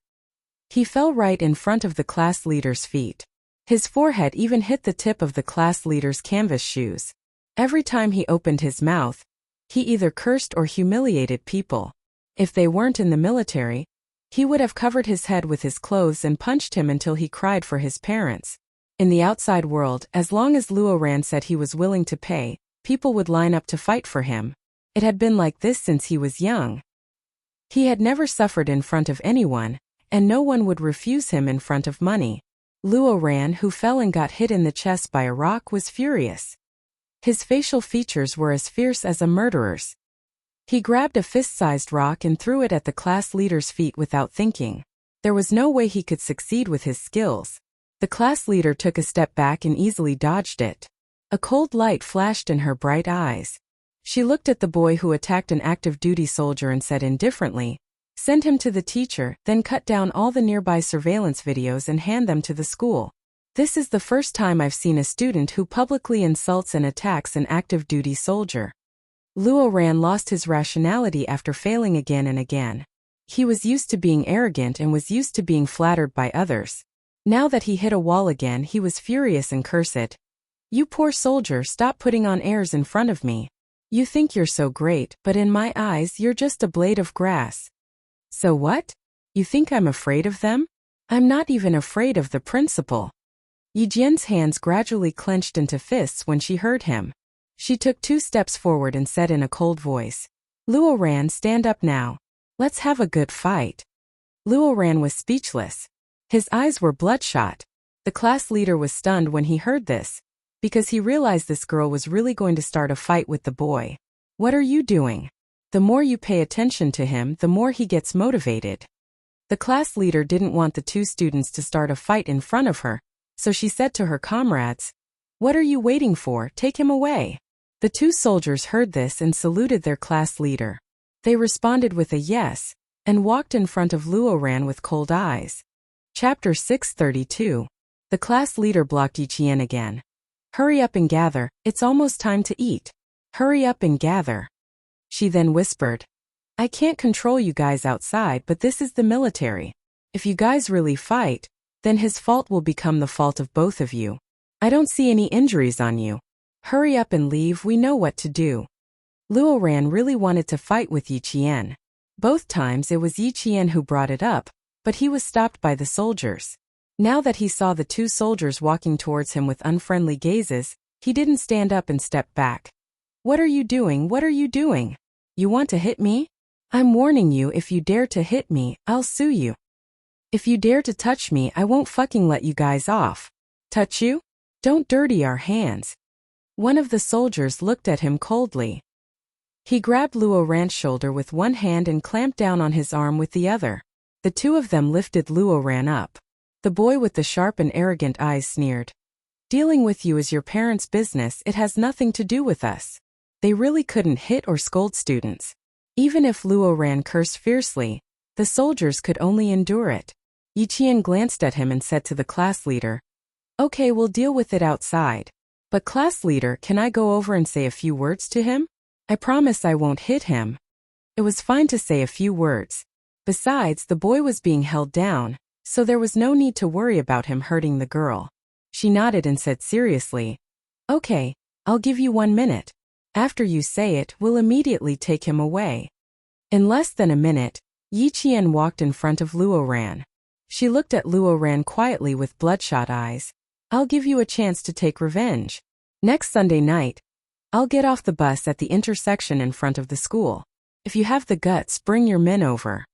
He fell right in front of the class leader's feet. His forehead even hit the tip of the class leader's canvas shoes. Every time he opened his mouth, he either cursed or humiliated people. If they weren't in the military, he would have covered his head with his clothes and punched him until he cried for his parents. In the outside world, as long as Luo Ran said he was willing to pay, people would line up to fight for him. It had been like this since he was young. He had never suffered in front of anyone, and no one would refuse him in front of money. Luo Ran, who fell and got hit in the chest by a rock, was furious. His facial features were as fierce as a murderer's. He grabbed a fist-sized rock and threw it at the class leader's feet without thinking. There was no way he could succeed with his skills. The class leader took a step back and easily dodged it. A cold light flashed in her bright eyes. She looked at the boy who attacked an active duty soldier and said indifferently, "Send him to the teacher, then cut down all the nearby surveillance videos and hand them to the school. This is the first time I've seen a student who publicly insults and attacks an active duty soldier." Luo Ran lost his rationality after failing again and again. He was used to being arrogant and was used to being flattered by others. Now that he hit a wall again, he was furious and cursed. "You poor soldier, stop putting on airs in front of me. You think you're so great, but in my eyes you're just a blade of grass." "So what? You think I'm afraid of them? I'm not even afraid of the principal." Yi Jian's hands gradually clenched into fists when she heard him. She took 2 steps forward and said in a cold voice, "Luo Ran, stand up now. Let's have a good fight." Luo Ran was speechless. His eyes were bloodshot. The class leader was stunned when he heard this, because he realized this girl was really going to start a fight with the boy. "What are you doing?" The more you pay attention to him, the more he gets motivated. The class leader didn't want the 2 students to start a fight in front of her, so she said to her comrades, "What are you waiting for? Take him away." The 2 soldiers heard this and saluted their class leader. They responded with a yes, and walked in front of Luo Ran with cold eyes. Chapter 632. The class leader blocked Yi Qian again. "Hurry up and gather, it's almost time to eat. Hurry up and gather." She then whispered, "I can't control you guys outside, but this is the military. If you guys really fight, then his fault will become the fault of both of you. I don't see any injuries on you. Hurry up and leave, we know what to do." Luo Ran really wanted to fight with Yi Qian. Both times it was Yi Qian who brought it up, but he was stopped by the soldiers. Now that he saw the 2 soldiers walking towards him with unfriendly gazes, he didn't stand up and step back. "What are you doing? What are you doing? You want to hit me? I'm warning you, if you dare to hit me, I'll sue you. If you dare to touch me, I won't fucking let you guys off." "Touch you? Don't dirty our hands." One of the soldiers looked at him coldly. He grabbed Luo Ran's shoulder with one hand and clamped down on his arm with the other. The 2 of them lifted Luo Ran up. The boy with the sharp and arrogant eyes sneered, "Dealing with you is your parents' business, it has nothing to do with us." They really couldn't hit or scold students. Even if Luo Ran cursed fiercely, the soldiers could only endure it. Yi Qian glanced at him and said to the class leader, "Okay, we'll deal with it outside. But class leader, can I go over and say a few words to him? I promise I won't hit him." It was fine to say a few words. Besides, the boy was being held down, so there was no need to worry about him hurting the girl. She nodded and said seriously, "Okay, I'll give you 1 minute. After you say it, we'll immediately take him away." In less than a minute, Yi Qian walked in front of Luo Ran. She looked at Luo Ran quietly with bloodshot eyes. "I'll give you a chance to take revenge. Next Sunday night, I'll get off the bus at the intersection in front of the school. If you have the guts, bring your men over."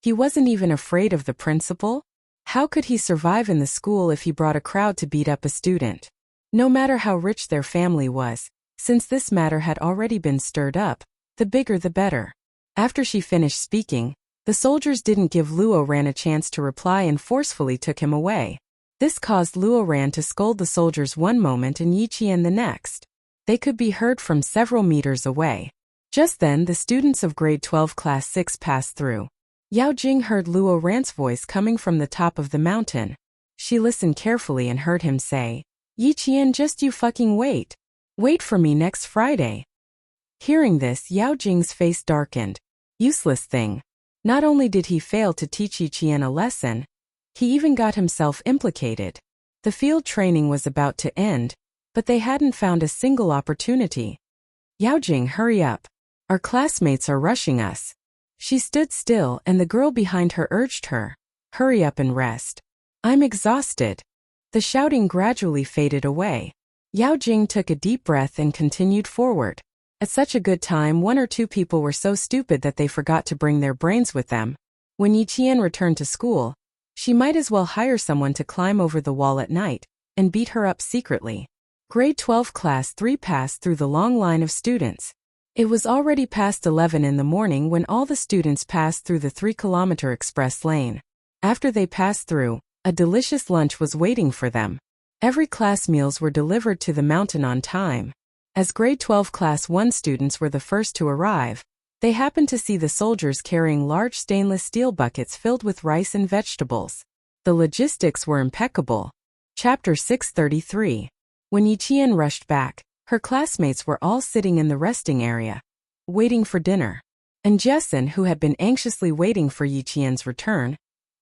He wasn't even afraid of the principal. How could he survive in the school if he brought a crowd to beat up a student? No matter how rich their family was, since this matter had already been stirred up, the bigger the better. After she finished speaking, the soldiers didn't give Luo Ran a chance to reply and forcefully took him away. This caused Luo Ran to scold the soldiers one moment and Yi Qian the next. They could be heard from several meters away. Just then, the students of grade 12 class 6 passed through. Yao Jing heard Luo Ran's voice coming from the top of the mountain. She listened carefully and heard him say, "Yi Qian, just you fucking wait. Wait for me next Friday." Hearing this, Yao Jing's face darkened. Useless thing. Not only did he fail to teach Yi Qian a lesson, he even got himself implicated. The field training was about to end, but they hadn't found a single opportunity. "Yao Jing, hurry up. Our classmates are rushing us." She stood still and the girl behind her urged her, "Hurry up and rest. I'm exhausted." The shouting gradually faded away. Yao Jing took a deep breath and continued forward. At such a good time, 1 or 2 people were so stupid that they forgot to bring their brains with them. When Yi Qian returned to school, she might as well hire someone to climb over the wall at night and beat her up secretly. Grade 12 class 3 passed through the long line of students. It was already past 11 in the morning when all the students passed through the 3-kilometer express lane. After they passed through, a delicious lunch was waiting for them. Every class meals were delivered to the mountain on time. As grade 12 class 1 students were the first to arrive, they happened to see the soldiers carrying large stainless steel buckets filled with rice and vegetables. The logistics were impeccable. Chapter 633. When Yiqian rushed back, her classmates were all sitting in the resting area, waiting for dinner. And Jessen, who had been anxiously waiting for Yiqian's return,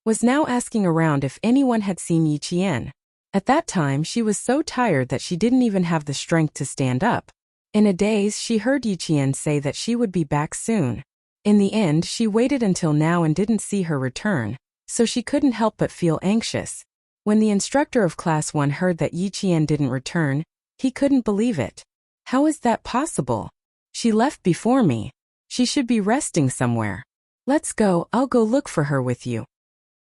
was now asking around if anyone had seen Yiqian. At that time she was so tired that she didn't even have the strength to stand up. In a daze she heard Yiqian say that she would be back soon. In the end she waited until now and didn't see her return, so she couldn't help but feel anxious. When the instructor of class 1 heard that Yiqian didn't return, he couldn't believe it. How is that possible? She left before me. She should be resting somewhere. Let's go, I'll go look for her with you.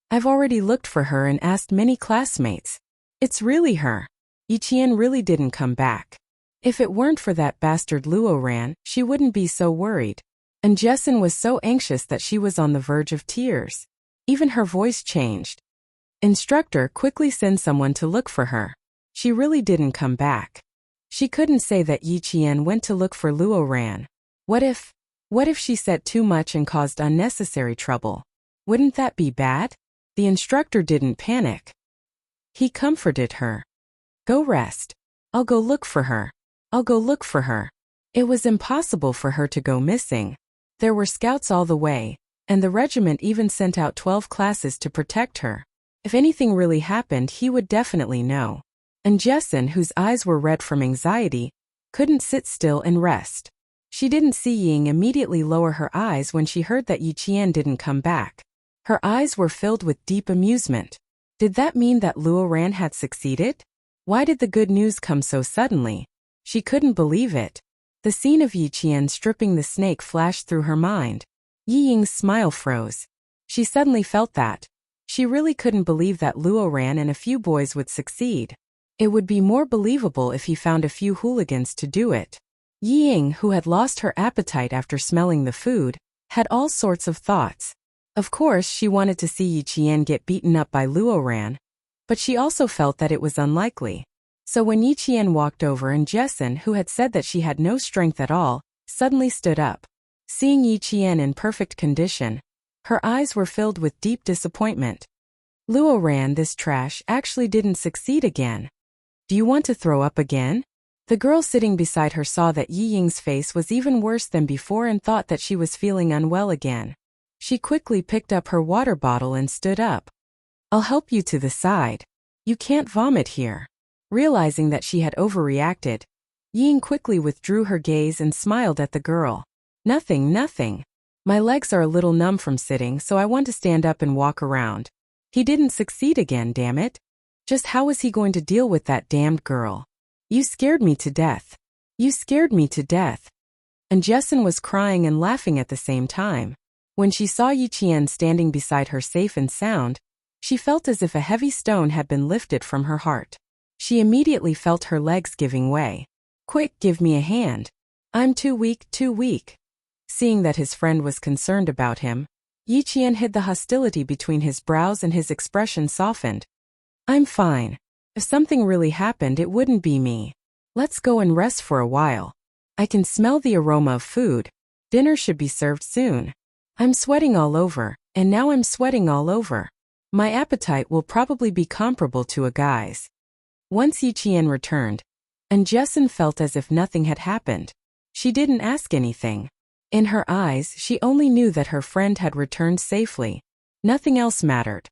I've already looked for her and asked many classmates. It's really her. Yiqian really didn't come back. If it weren't for that bastard Luoran, she wouldn't be so worried. And Jessen was so anxious that she was on the verge of tears. Even her voice changed. Instructor, quickly send someone to look for her. She really didn't come back. She couldn't say that Yiqian went to look for Luoran. What if she said too much and caused unnecessary trouble? Wouldn't that be bad? The instructor didn't panic. He comforted her. Go rest. I'll go look for her. I'll go look for her. It was impossible for her to go missing. There were scouts all the way, and the regiment even sent out 12 classes to protect her. If anything really happened, he would definitely know. And Jessen, whose eyes were red from anxiety, couldn't sit still and rest. She didn't see Ying immediately lower her eyes when she heard that Yiqian didn't come back. Her eyes were filled with deep amusement. Did that mean that Luoran had succeeded? Why did the good news come so suddenly? She couldn't believe it. The scene of Yiqian stripping the snake flashed through her mind. Yi Ying's smile froze. She suddenly felt that. She really couldn't believe that Luoran and a few boys would succeed. It would be more believable if he found a few hooligans to do it. Yi Ying, who had lost her appetite after smelling the food, had all sorts of thoughts. Of course, she wanted to see Yiqian get beaten up by Luoran, but she also felt that it was unlikely. So when Yiqian walked over and Jessen, who had said that she had no strength at all, suddenly stood up. Seeing Yiqian in perfect condition, her eyes were filled with deep disappointment. Luoran, this trash, actually didn't succeed again. Do you want to throw up again? The girl sitting beside her saw that Yi Ying's face was even worse than before and thought that she was feeling unwell again. She quickly picked up her water bottle and stood up. I'll help you to the side. You can't vomit here. Realizing that she had overreacted, Yi Ying quickly withdrew her gaze and smiled at the girl. Nothing. My legs are a little numb from sitting, so I want to stand up and walk around. He didn't succeed again, damn it. Just how was he going to deal with that damned girl? You scared me to death. You scared me to death. And Jessen was crying and laughing at the same time. When she saw Yiqian standing beside her safe and sound, she felt as if a heavy stone had been lifted from her heart. She immediately felt her legs giving way. Quick, give me a hand. I'm too weak. Seeing that his friend was concerned about him, Yiqian hid the hostility between his brows and his expression softened. I'm fine. If something really happened, it wouldn't be me. Let's go and rest for a while. I can smell the aroma of food. Dinner should be served soon. I'm sweating all over, and now I'm sweating all over. My appetite will probably be comparable to a guy's. Once Yiqian returned, and Jessen felt as if nothing had happened. She didn't ask anything. In her eyes, she only knew that her friend had returned safely. Nothing else mattered.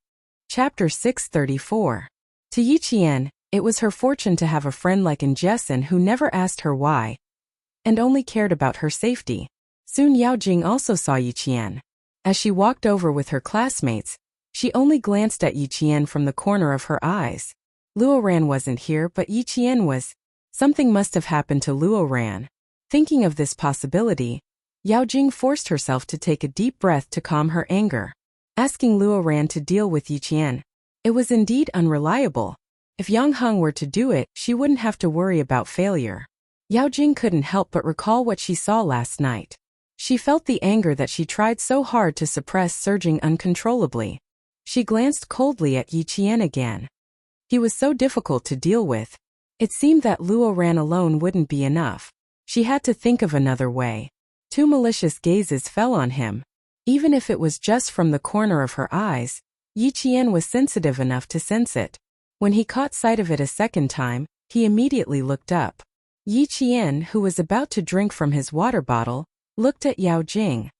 Chapter 634. To Yiqian, it was her fortune to have a friend like Jessen who never asked her why, and only cared about her safety. Soon Yao Jing also saw Yiqian. As she walked over with her classmates, she only glanced at Yiqian from the corner of her eyes. Luoran wasn't here, but Yiqian was. Something must have happened to Luoran. Thinking of this possibility, Yao Jing forced herself to take a deep breath to calm her anger. Asking Luoran to deal with Yiqian, it was indeed unreliable. If Yang Heng were to do it, she wouldn't have to worry about failure. Yao Jing couldn't help but recall what she saw last night. She felt the anger that she tried so hard to suppress surging uncontrollably. She glanced coldly at Yiqian again. He was so difficult to deal with. It seemed that Luoran alone wouldn't be enough. She had to think of another way. Two malicious gazes fell on him. Even if it was just from the corner of her eyes, Yi Qian was sensitive enough to sense it. When he caught sight of it a second time, he immediately looked up. Yi Qian, who was about to drink from his water bottle, looked at Yao Jing.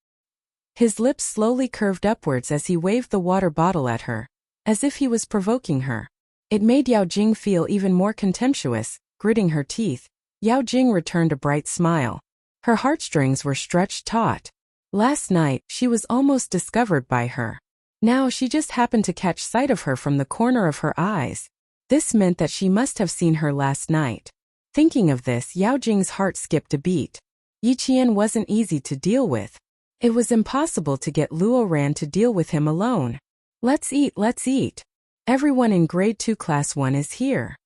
His lips slowly curved upwards as he waved the water bottle at her, as if he was provoking her. It made Yao Jing feel even more contemptuous. Gritting her teeth, Yao Jing returned a bright smile. Her heartstrings were stretched taut. Last night, she was almost discovered by her. Now she just happened to catch sight of her from the corner of her eyes. This meant that she must have seen her last night. Thinking of this, Yao Jing's heart skipped a beat. Yi Qian wasn't easy to deal with. It was impossible to get Luo Ran to deal with him alone. Let's eat, let's eat. Everyone in Grade 2 Class 1 is here.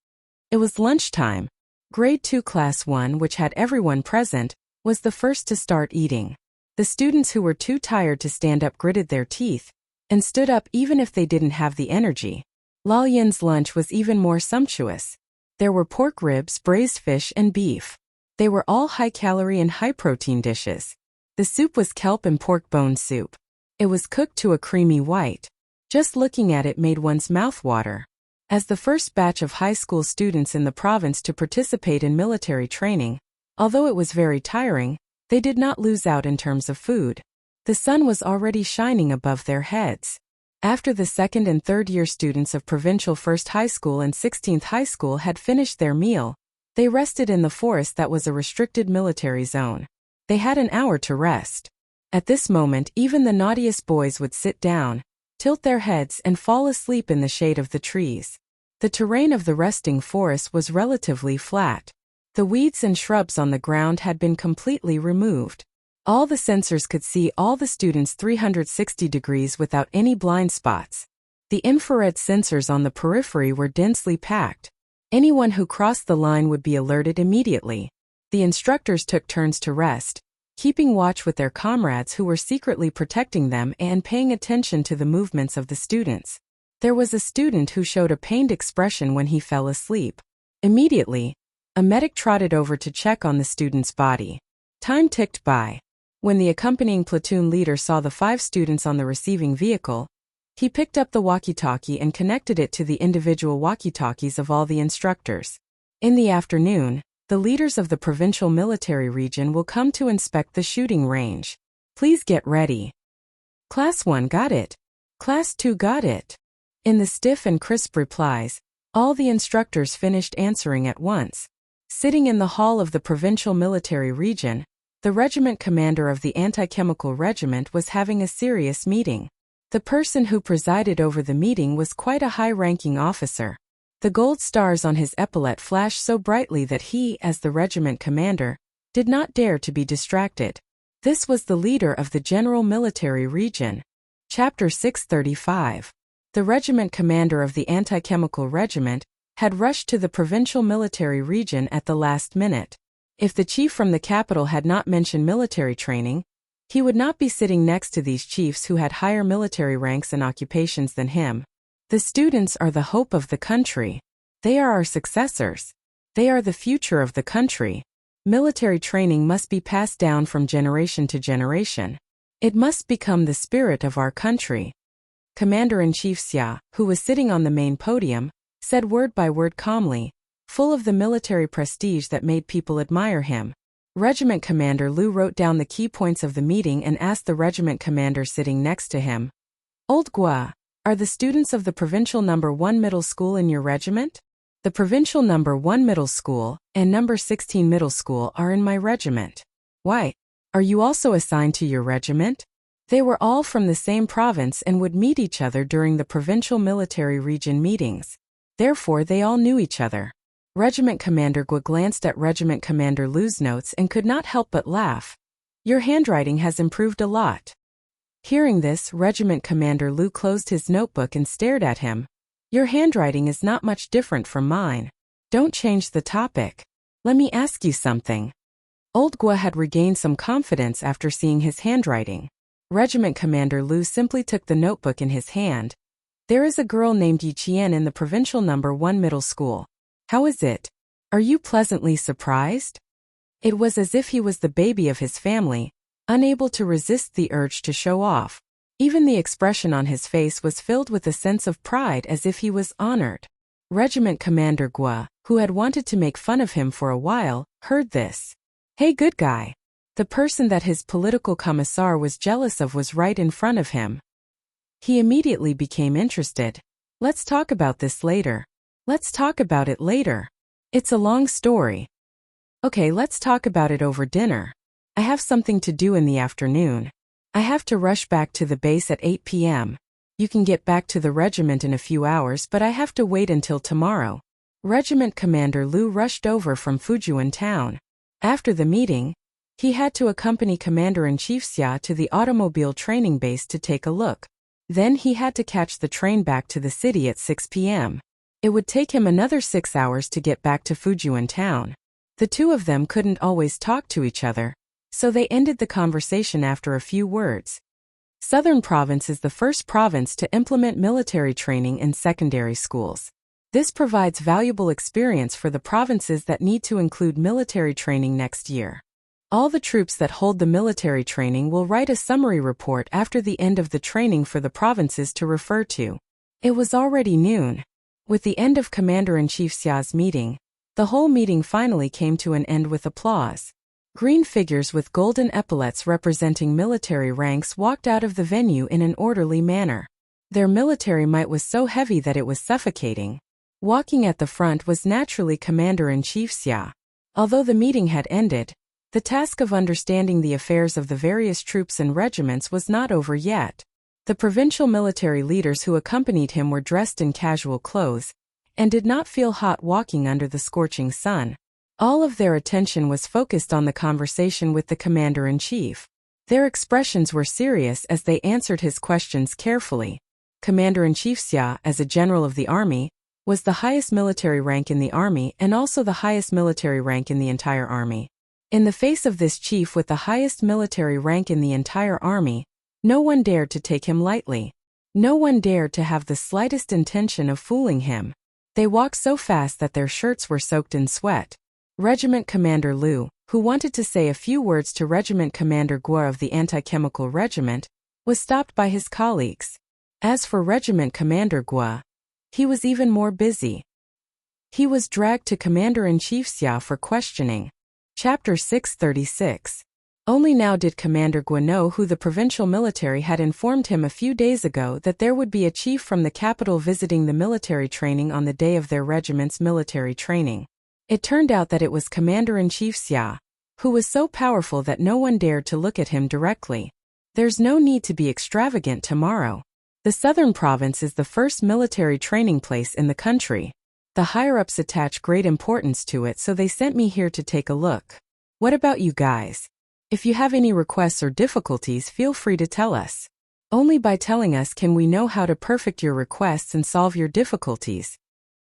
It was lunchtime. Grade 2 Class 1, which had everyone present, was the first to start eating. The students who were too tired to stand up gritted their teeth and stood up even if they didn't have the energy. Lao Yin's lunch was even more sumptuous. There were pork ribs, braised fish, and beef. They were all high-calorie and high-protein dishes. The soup was kelp and pork bone soup. It was cooked to a creamy white. Just looking at it made one's mouth water. As the first batch of high school students in the province to participate in military training, although it was very tiring, they did not lose out in terms of food. The sun was already shining above their heads. After the second and third year students of Provincial 1st High School and 16th High School had finished their meal, they rested in the forest that was a restricted military zone. They had an hour to rest. At this moment, even the naughtiest boys would sit down, tilt their heads, and fall asleep in the shade of the trees. The terrain of the resting forest was relatively flat. The weeds and shrubs on the ground had been completely removed. All the sensors could see all the students 360 degrees without any blind spots. The infrared sensors on the periphery were densely packed. Anyone who crossed the line would be alerted immediately. The instructors took turns to rest, keeping watch with their comrades who were secretly protecting them and paying attention to the movements of the students. There was a student who showed a pained expression when he fell asleep. Immediately, a medic trotted over to check on the student's body. Time ticked by. When the accompanying platoon leader saw the 5 students on the receiving vehicle, he picked up the walkie-talkie and connected it to the individual walkie-talkies of all the instructors. In the afternoon, the leaders of the provincial military region will come to inspect the shooting range. Please get ready. Class 1 got it. Class 2 got it. In the stiff and crisp replies, all the instructors finished answering at once. Sitting in the hall of the provincial military region, the regiment commander of the anti-chemical regiment was having a serious meeting. The person who presided over the meeting was quite a high-ranking officer. The gold stars on his epaulette flashed so brightly that he, as the regiment commander, did not dare to be distracted. This was the leader of the General Military Region. Chapter 635. The regiment commander of the anti-chemical regiment had rushed to the provincial military region at the last minute. If the chief from the capital had not mentioned military training, he would not be sitting next to these chiefs who had higher military ranks and occupations than him. The students are the hope of the country. They are our successors. They are the future of the country. Military training must be passed down from generation to generation. It must become the spirit of our country. Commander-in-Chief Xia, who was sitting on the main podium, said word by word calmly, full of the military prestige that made people admire him. Regiment Commander Lu wrote down the key points of the meeting and asked the regiment commander sitting next to him, Old Gua, are the students of the Provincial No. 1 Middle School in your regiment? The Provincial No. 1 Middle School and No. 16 Middle School are in my regiment. Why? Are you also assigned to your regiment? They were all from the same province and would meet each other during the provincial military region meetings. Therefore they all knew each other. Regiment Commander Gua glanced at Regiment Commander Lu's notes and could not help but laugh. Your handwriting has improved a lot. Hearing this, Regiment Commander Lu closed his notebook and stared at him. Your handwriting is not much different from mine. Don't change the topic. Let me ask you something. Old Gua had regained some confidence after seeing his handwriting. Regiment Commander Lu simply took the notebook in his hand. There is a girl named Yi Qian in the Provincial No. 1 Middle School. How is it? Are you pleasantly surprised? It was as if he was the baby of his family, unable to resist the urge to show off. Even the expression on his face was filled with a sense of pride as if he was honored. Regiment Commander Gua, who had wanted to make fun of him for a while, heard this. "Hey, good guy." The person that his political commissar was jealous of was right in front of him. He immediately became interested. "Let's talk about this later." "Let's talk about it later." "It's a long story." "Okay, let's talk about it over dinner. I have something to do in the afternoon. I have to rush back to the base at 8 p.m. You can get back to the regiment in a few hours, but I have to wait until tomorrow." Regiment Commander Liu rushed over from Fujian town. After the meeting, he had to accompany Commander-in-Chief Xia to the automobile training base to take a look. Then he had to catch the train back to the city at 6 p.m. It would take him another 6 hours to get back to Fujian town. The two of them couldn't always talk to each other, so they ended the conversation after a few words. Southern Province is the first province to implement military training in secondary schools. This provides valuable experience for the provinces that need to include military training next year. All the troops that hold the military training will write a summary report after the end of the training for the provinces to refer to. It was already noon. With the end of Commander-in-Chief Xia's meeting, the whole meeting finally came to an end with applause. Green figures with golden epaulets representing military ranks walked out of the venue in an orderly manner. Their military might was so heavy that it was suffocating. Walking at the front was naturally Commander-in-Chief Xia. Although the meeting had ended, the task of understanding the affairs of the various troops and regiments was not over yet. The provincial military leaders who accompanied him were dressed in casual clothes, and did not feel hot walking under the scorching sun. All of their attention was focused on the conversation with the Commander-in-Chief. Their expressions were serious as they answered his questions carefully. Commander-in-Chief Xia, as a general of the army, was the highest military rank in the army and also the highest military rank in the entire army. In the face of this chief with the highest military rank in the entire army, no one dared to take him lightly. No one dared to have the slightest intention of fooling him. They walked so fast that their shirts were soaked in sweat. Regiment Commander Liu, who wanted to say a few words to Regiment Commander Guo of the Anti-Chemical Regiment, was stopped by his colleagues. As for Regiment Commander Guo, he was even more busy. He was dragged to Commander-in-Chief Xia for questioning. Chapter 636. Only now did Commander Guo know who the provincial military had informed him a few days ago that there would be a chief from the capital visiting the military training on the day of their regiment's military training. It turned out that it was Commander-in-Chief Xia, who was so powerful that no one dared to look at him directly. There's no need to be extravagant tomorrow. The Southern Province is the first military training place in the country. The higher-ups attach great importance to it, so they sent me here to take a look. What about you guys? If you have any requests or difficulties, feel free to tell us. Only by telling us can we know how to perfect your requests and solve your difficulties.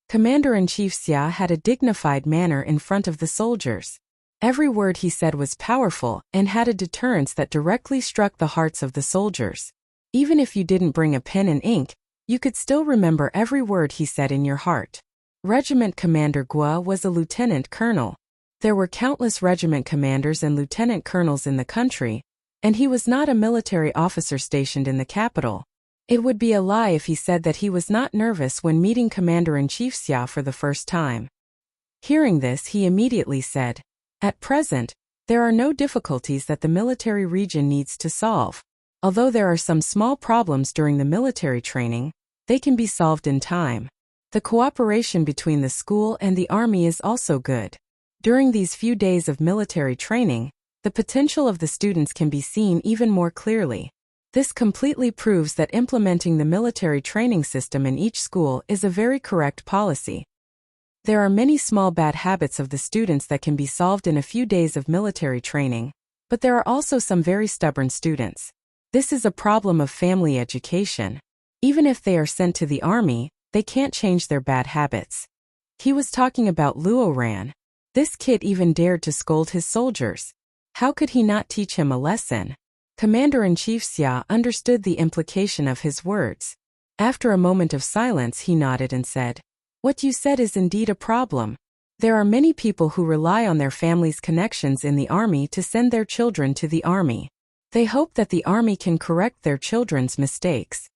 Commander-in-Chief Xia had a dignified manner in front of the soldiers. Every word he said was powerful and had a deterrence that directly struck the hearts of the soldiers. Even if you didn't bring a pen and ink, you could still remember every word he said in your heart. Regiment Commander Guo was a lieutenant colonel. There were countless regiment commanders and lieutenant colonels in the country, and he was not a military officer stationed in the capital. It would be a lie if he said that he was not nervous when meeting Commander-in-Chief Xia for the first time. Hearing this, he immediately said, "At present, there are no difficulties that the military region needs to solve. Although there are some small problems during the military training, they can be solved in time. The cooperation between the school and the army is also good. During these few days of military training, the potential of the students can be seen even more clearly. This completely proves that implementing the military training system in each school is a very correct policy. There are many small bad habits of the students that can be solved in a few days of military training, but there are also some very stubborn students. This is a problem of family education. Even if they are sent to the army, they can't change their bad habits." He was talking about Luo Ran. This kid even dared to scold his soldiers. How could he not teach him a lesson? Commander-in-Chief Xia understood the implication of his words. After a moment of silence, he nodded and said, "What you said is indeed a problem. There are many people who rely on their family's connections in the army to send their children to the army. They hope that the army can correct their children's mistakes.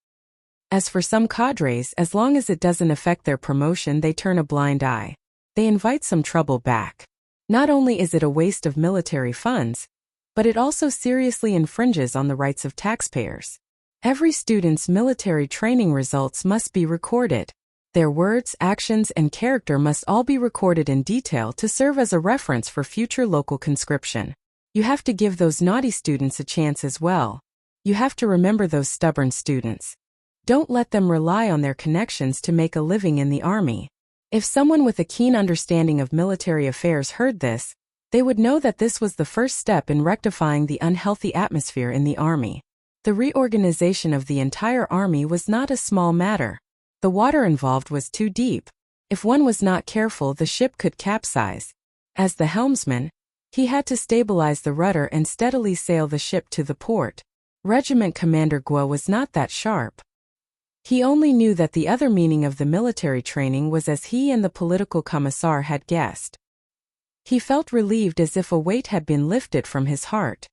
As for some cadres, as long as it doesn't affect their promotion, they turn a blind eye. They invite some trouble back. Not only is it a waste of military funds, but it also seriously infringes on the rights of taxpayers. Every student's military training results must be recorded. Their words, actions, and character must all be recorded in detail to serve as a reference for future local conscription. You have to give those naughty students a chance as well. You have to remember those stubborn students. Don't let them rely on their connections to make a living in the army. If someone with a keen understanding of military affairs heard this, they would know that this was the first step in rectifying the unhealthy atmosphere in the army. The reorganization of the entire army was not a small matter. The water involved was too deep. If one was not careful, the ship could capsize. As the helmsman, he had to stabilize the rudder and steadily sail the ship to the port. Regiment Commander Guo was not that sharp. He only knew that the other meaning of the military training was as he and the political commissar had guessed. He felt relieved, as if a weight had been lifted from his heart.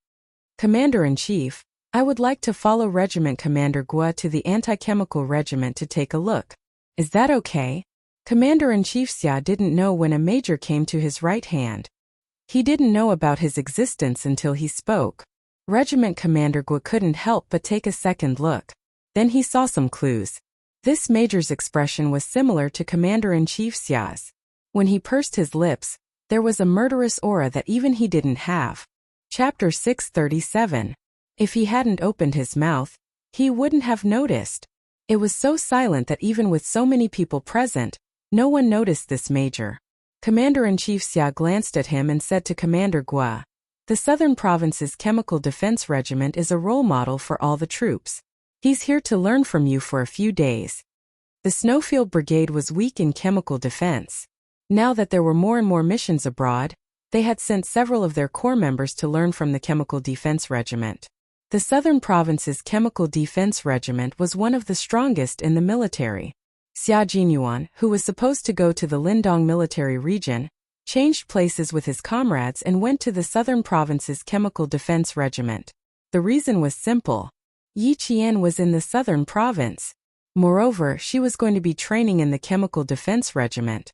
Commander-in-Chief, I would like to follow Regiment Commander Guo to the anti-chemical regiment to take a look. Is that okay? Commander-in-Chief Xia didn't know when a major came to his right hand. He didn't know about his existence until he spoke. Regiment Commander Guo couldn't help but take a second look. Then he saw some clues. This major's expression was similar to Commander-in-Chief Xia's. When he pursed his lips, there was a murderous aura that even he didn't have. Chapter 637. If he hadn't opened his mouth, he wouldn't have noticed. It was so silent that even with so many people present, no one noticed this major. Commander-in-Chief Xia glanced at him and said to Commander Guo, "The Southern Province's Chemical Defense Regiment is a role model for all the troops. He's here to learn from you for a few days." The Snowfield Brigade was weak in chemical defense. Now that there were more and more missions abroad, they had sent several of their corps members to learn from the Chemical Defense Regiment. The Southern Province's Chemical Defense Regiment was one of the strongest in the military. Xia Jinyuan, who was supposed to go to the Lindong military region, changed places with his comrades and went to the Southern Province's Chemical Defense Regiment. The reason was simple. Yi Qian was in the Southern Province. Moreover, she was going to be training in the Chemical Defense Regiment.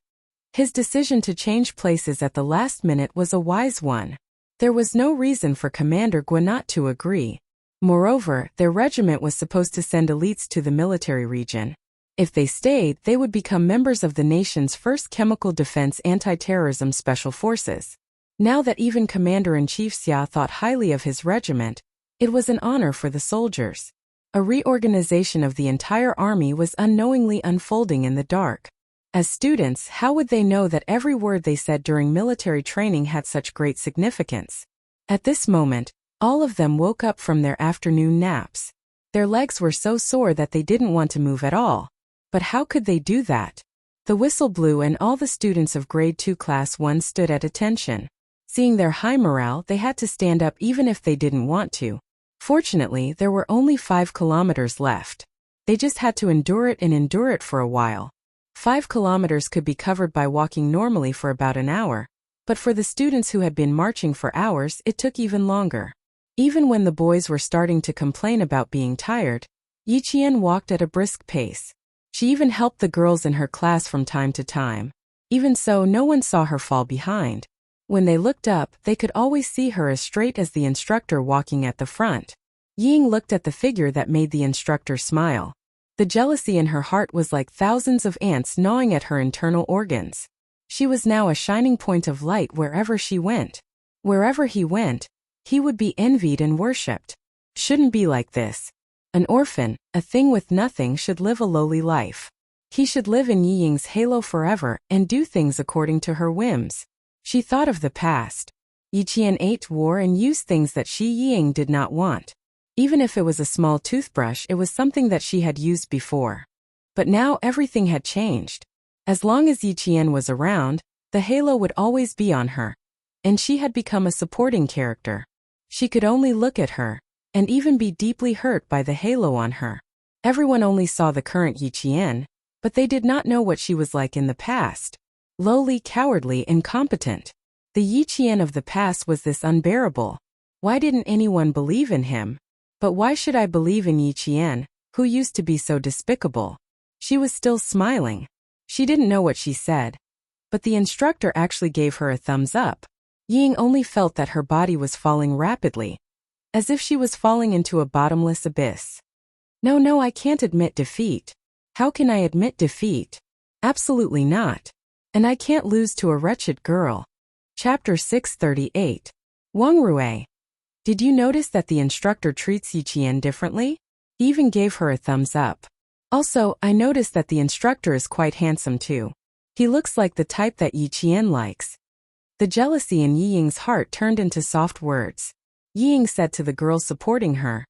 His decision to change places at the last minute was a wise one. There was no reason for Commander Guo not to agree. Moreover, their regiment was supposed to send elites to the military region. If they stayed, they would become members of the nation's first chemical defense anti-terrorism special forces. Now that even Commander-in-Chief Xia thought highly of his regiment, it was an honor for the soldiers. A reorganization of the entire army was unknowingly unfolding in the dark. As students, how would they know that every word they said during military training had such great significance? At this moment, all of them woke up from their afternoon naps. Their legs were so sore that they didn't want to move at all. But how could they do that? The whistle blew and all the students of Grade 2 Class 1 stood at attention. Seeing their high morale, they had to stand up even if they didn't want to. Fortunately, there were only 5 kilometers left. They just had to endure it for a while. 5 kilometers could be covered by walking normally for about an hour, but for the students who had been marching for hours, it took even longer. Even when the boys were starting to complain about being tired, Yi Qian walked at a brisk pace. She even helped the girls in her class from time to time. Even so, no one saw her fall behind. When they looked up, they could always see her as straight as the instructor walking at the front. Ying looked at the figure that made the instructor smile. The jealousy in her heart was like thousands of ants gnawing at her internal organs. She was now a shining point of light wherever she went. Wherever he went, he would be envied and worshipped. Shouldn't be like this. An orphan, a thing with nothing, should live a lowly life. He should live in Yi Ying's halo forever and do things according to her whims. She thought of the past. Yi Qian ate, wore, and used things that Yi Ying did not want. Even if it was a small toothbrush, it was something that she had used before. But now everything had changed. As long as Yi Qian was around, the halo would always be on her. And she had become a supporting character. She could only look at her, and even be deeply hurt by the halo on her. Everyone only saw the current Yi Qian, but they did not know what she was like in the past. Lowly, cowardly, incompetent. The Yi Qian of the past was this unbearable. Why didn't anyone believe in him? But why should I believe in Yi Qian, who used to be so despicable? She was still smiling. She didn't know what she said. But the instructor actually gave her a thumbs up. Ying only felt that her body was falling rapidly, as if she was falling into a bottomless abyss. No, I can't admit defeat. How can I admit defeat? Absolutely not. And I can't lose to a wretched girl. Chapter 638. Wang Rui. Did you notice that the instructor treats Yi Qian differently? He even gave her a thumbs up. Also, I noticed that the instructor is quite handsome too. He looks like the type that Yi Qian likes. The jealousy in Yi Ying's heart turned into soft words. Yi Ying said to the girl supporting her,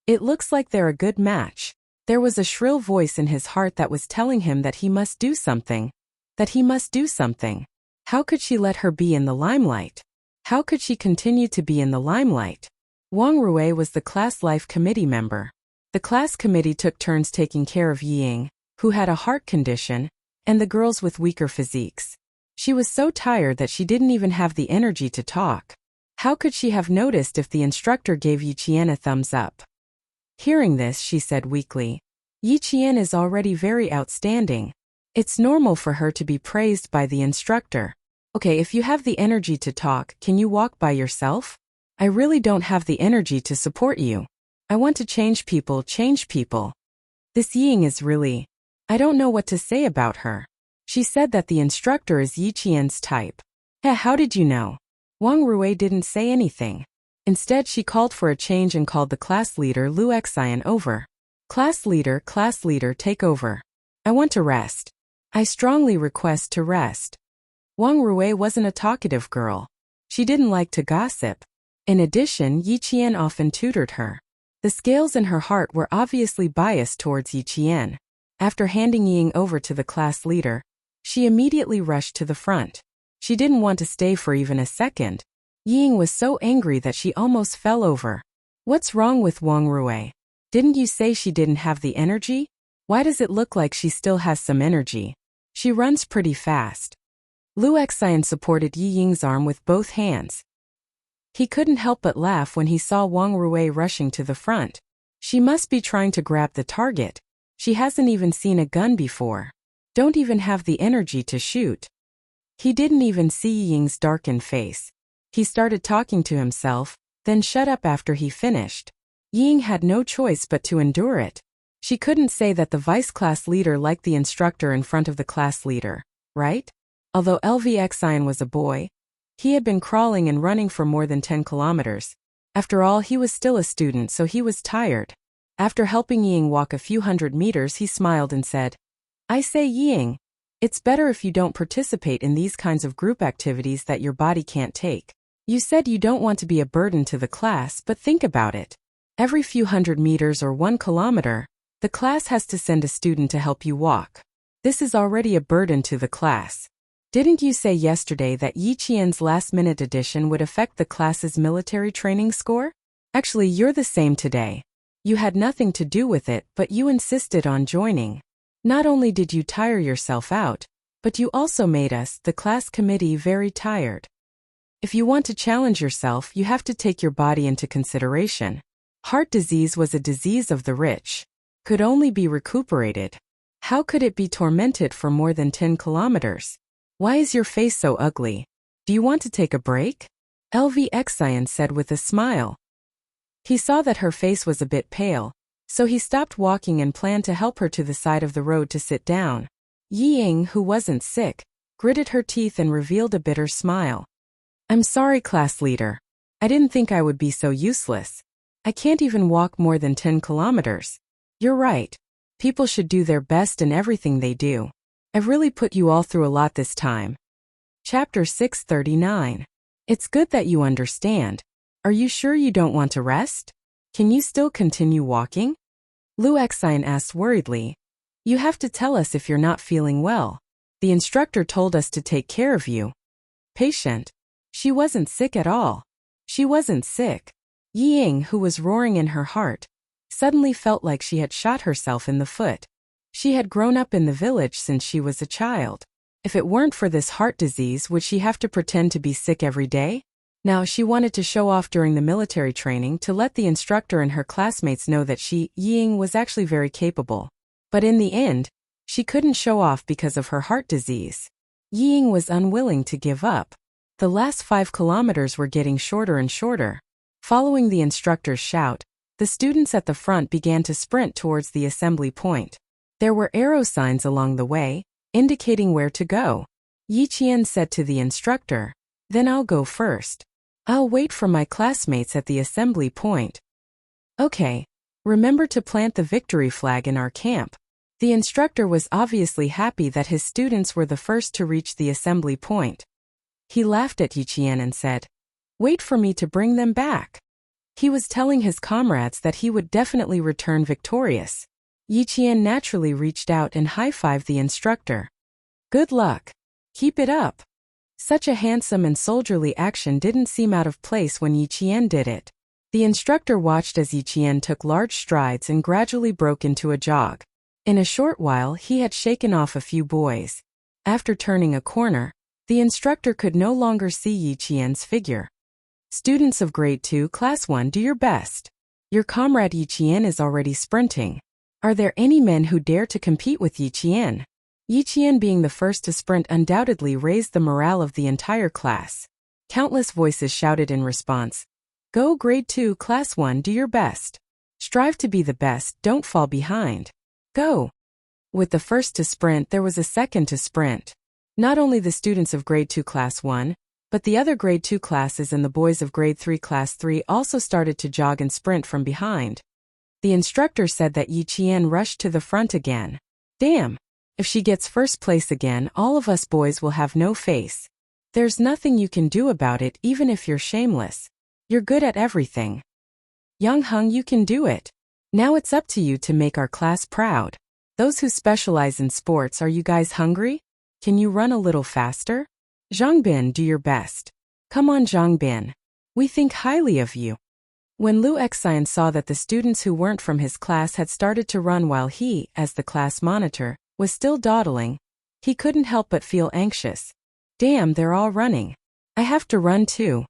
"It looks like they're a good match." There was a shrill voice in his heart that was telling him that he must do something. That he must do something. How could she let her be in the limelight? How could she continue to be in the limelight? Wang Rui was the class life committee member. The class committee took turns taking care of Yi Ying, who had a heart condition, and the girls with weaker physiques. She was so tired that she didn't even have the energy to talk. How could she have noticed if the instructor gave Yi Qian a thumbs up? Hearing this, she said weakly, "Yi Qian is already very outstanding. It's normal for her to be praised by the instructor. Okay, if you have the energy to talk, can you walk by yourself? I really don't have the energy to support you. I want to change people. This Ying is really... I don't know what to say about her." She said that the instructor is Yi Qian's type. How did you know? Wang Rui didn't say anything. Instead, she called for a change and called the class leader Lu Xian over. Class leader, take over. I want to rest. I strongly request to rest." Wang Rui wasn't a talkative girl. She didn't like to gossip. In addition, Yi Qian often tutored her. The scales in her heart were obviously biased towards Yi Qian. After handing Ying over to the class leader, she immediately rushed to the front. She didn't want to stay for even a second. Ying was so angry that she almost fell over. "What's wrong with Wang Rui? Didn't you say she didn't have the energy? Why does it look like she still has some energy? She runs pretty fast." Lu Xian supported Yi Ying's arm with both hands. He couldn't help but laugh when he saw Wang Rui rushing to the front. She must be trying to grab the target. She hasn't even seen a gun before. Don't even have the energy to shoot. He didn't even see Yi Ying's darkened face. He started talking to himself, then shut up after he finished. Yi Ying had no choice but to endure it. She couldn't say that the vice class leader liked the instructor in front of the class leader, right? Although Xian was a boy, he had been crawling and running for more than 10 kilometers. After all, he was still a student, so he was tired. After helping Ying walk a few hundred meters, he smiled and said, "I say, Ying, it's better if you don't participate in these kinds of group activities that your body can't take. You said you don't want to be a burden to the class, but think about it. Every few hundred meters or 1 kilometer, the class has to send a student to help you walk. This is already a burden to the class. Didn't you say yesterday that Yi Qian's last-minute addition would affect the class's military training score? Actually, you're the same today. You had nothing to do with it, but you insisted on joining. Not only did you tire yourself out, but you also made us, the class committee, very tired. If you want to challenge yourself, you have to take your body into consideration. Heart disease was a disease of the rich. Could only be recuperated. How could it be tormented for more than 10 kilometers? Why is your face so ugly? Do you want to take a break?" Xian said with a smile. He saw that her face was a bit pale, so he stopped walking and planned to help her to the side of the road to sit down. Yi Ying, who wasn't sick, gritted her teeth and revealed a bitter smile. "I'm sorry, class leader. I didn't think I would be so useless. I can't even walk more than 10 kilometers. You're right. People should do their best in everything they do. I've really put you all through a lot this time." Chapter 639. It's good that you understand. Are you sure you don't want to rest? Can you still continue walking? Lu Xian asked worriedly. You have to tell us if you're not feeling well. The instructor told us to take care of you. Patient. She wasn't sick at all. She wasn't sick. Yi Ying, who was roaring in her heart, suddenly felt like she had shot herself in the foot. She had grown up in the village since she was a child. If it weren't for this heart disease, would she have to pretend to be sick every day? Now, she wanted to show off during the military training to let the instructor and her classmates know that Ying was actually very capable. But in the end, she couldn't show off because of her heart disease. Ying was unwilling to give up. The last 5 kilometers were getting shorter and shorter. Following the instructor's shout, the students at the front began to sprint towards the assembly point. There were arrow signs along the way, indicating where to go. Yiqian said to the instructor, "Then I'll go first. I'll wait for my classmates at the assembly point." "Okay. Remember to plant the victory flag in our camp." The instructor was obviously happy that his students were the first to reach the assembly point. He laughed at Yiqian and said, "Wait for me to bring them back." He was telling his comrades that he would definitely return victorious. Yiqian naturally reached out and high-fived the instructor. "Good luck. Keep it up." Such a handsome and soldierly action didn't seem out of place when Yiqian did it. The instructor watched as Yiqian took large strides and gradually broke into a jog. In a short while, he had shaken off a few boys. After turning a corner, the instructor could no longer see Yiqian's figure. "Students of Grade 2, Class 1, do your best. Your comrade Yiqian is already sprinting. Are there any men who dare to compete with Yiqian?" Yiqian being the first to sprint undoubtedly raised the morale of the entire class. Countless voices shouted in response, "Go Grade 2, Class 1, do your best. Strive to be the best, don't fall behind. Go." With the first to sprint, there was a second to sprint. Not only the students of Grade 2 Class 1, but the other Grade 2 classes and the boys of Grade 3 Class 3 also started to jog and sprint from behind. The instructor said that Yiqian rushed to the front again. "Damn! If she gets first place again, all of us boys will have no face. There's nothing you can do about it even if you're shameless. You're good at everything. Young Hung, you can do it. Now it's up to you to make our class proud. Those who specialize in sports, are you guys hungry? Can you run a little faster? Zhangbin, do your best. Come on Zhangbin. We think highly of you." When Lu Exine saw that the students who weren't from his class had started to run while he, as the class monitor, was still dawdling, he couldn't help but feel anxious. "Damn, they're all running. I have to run too."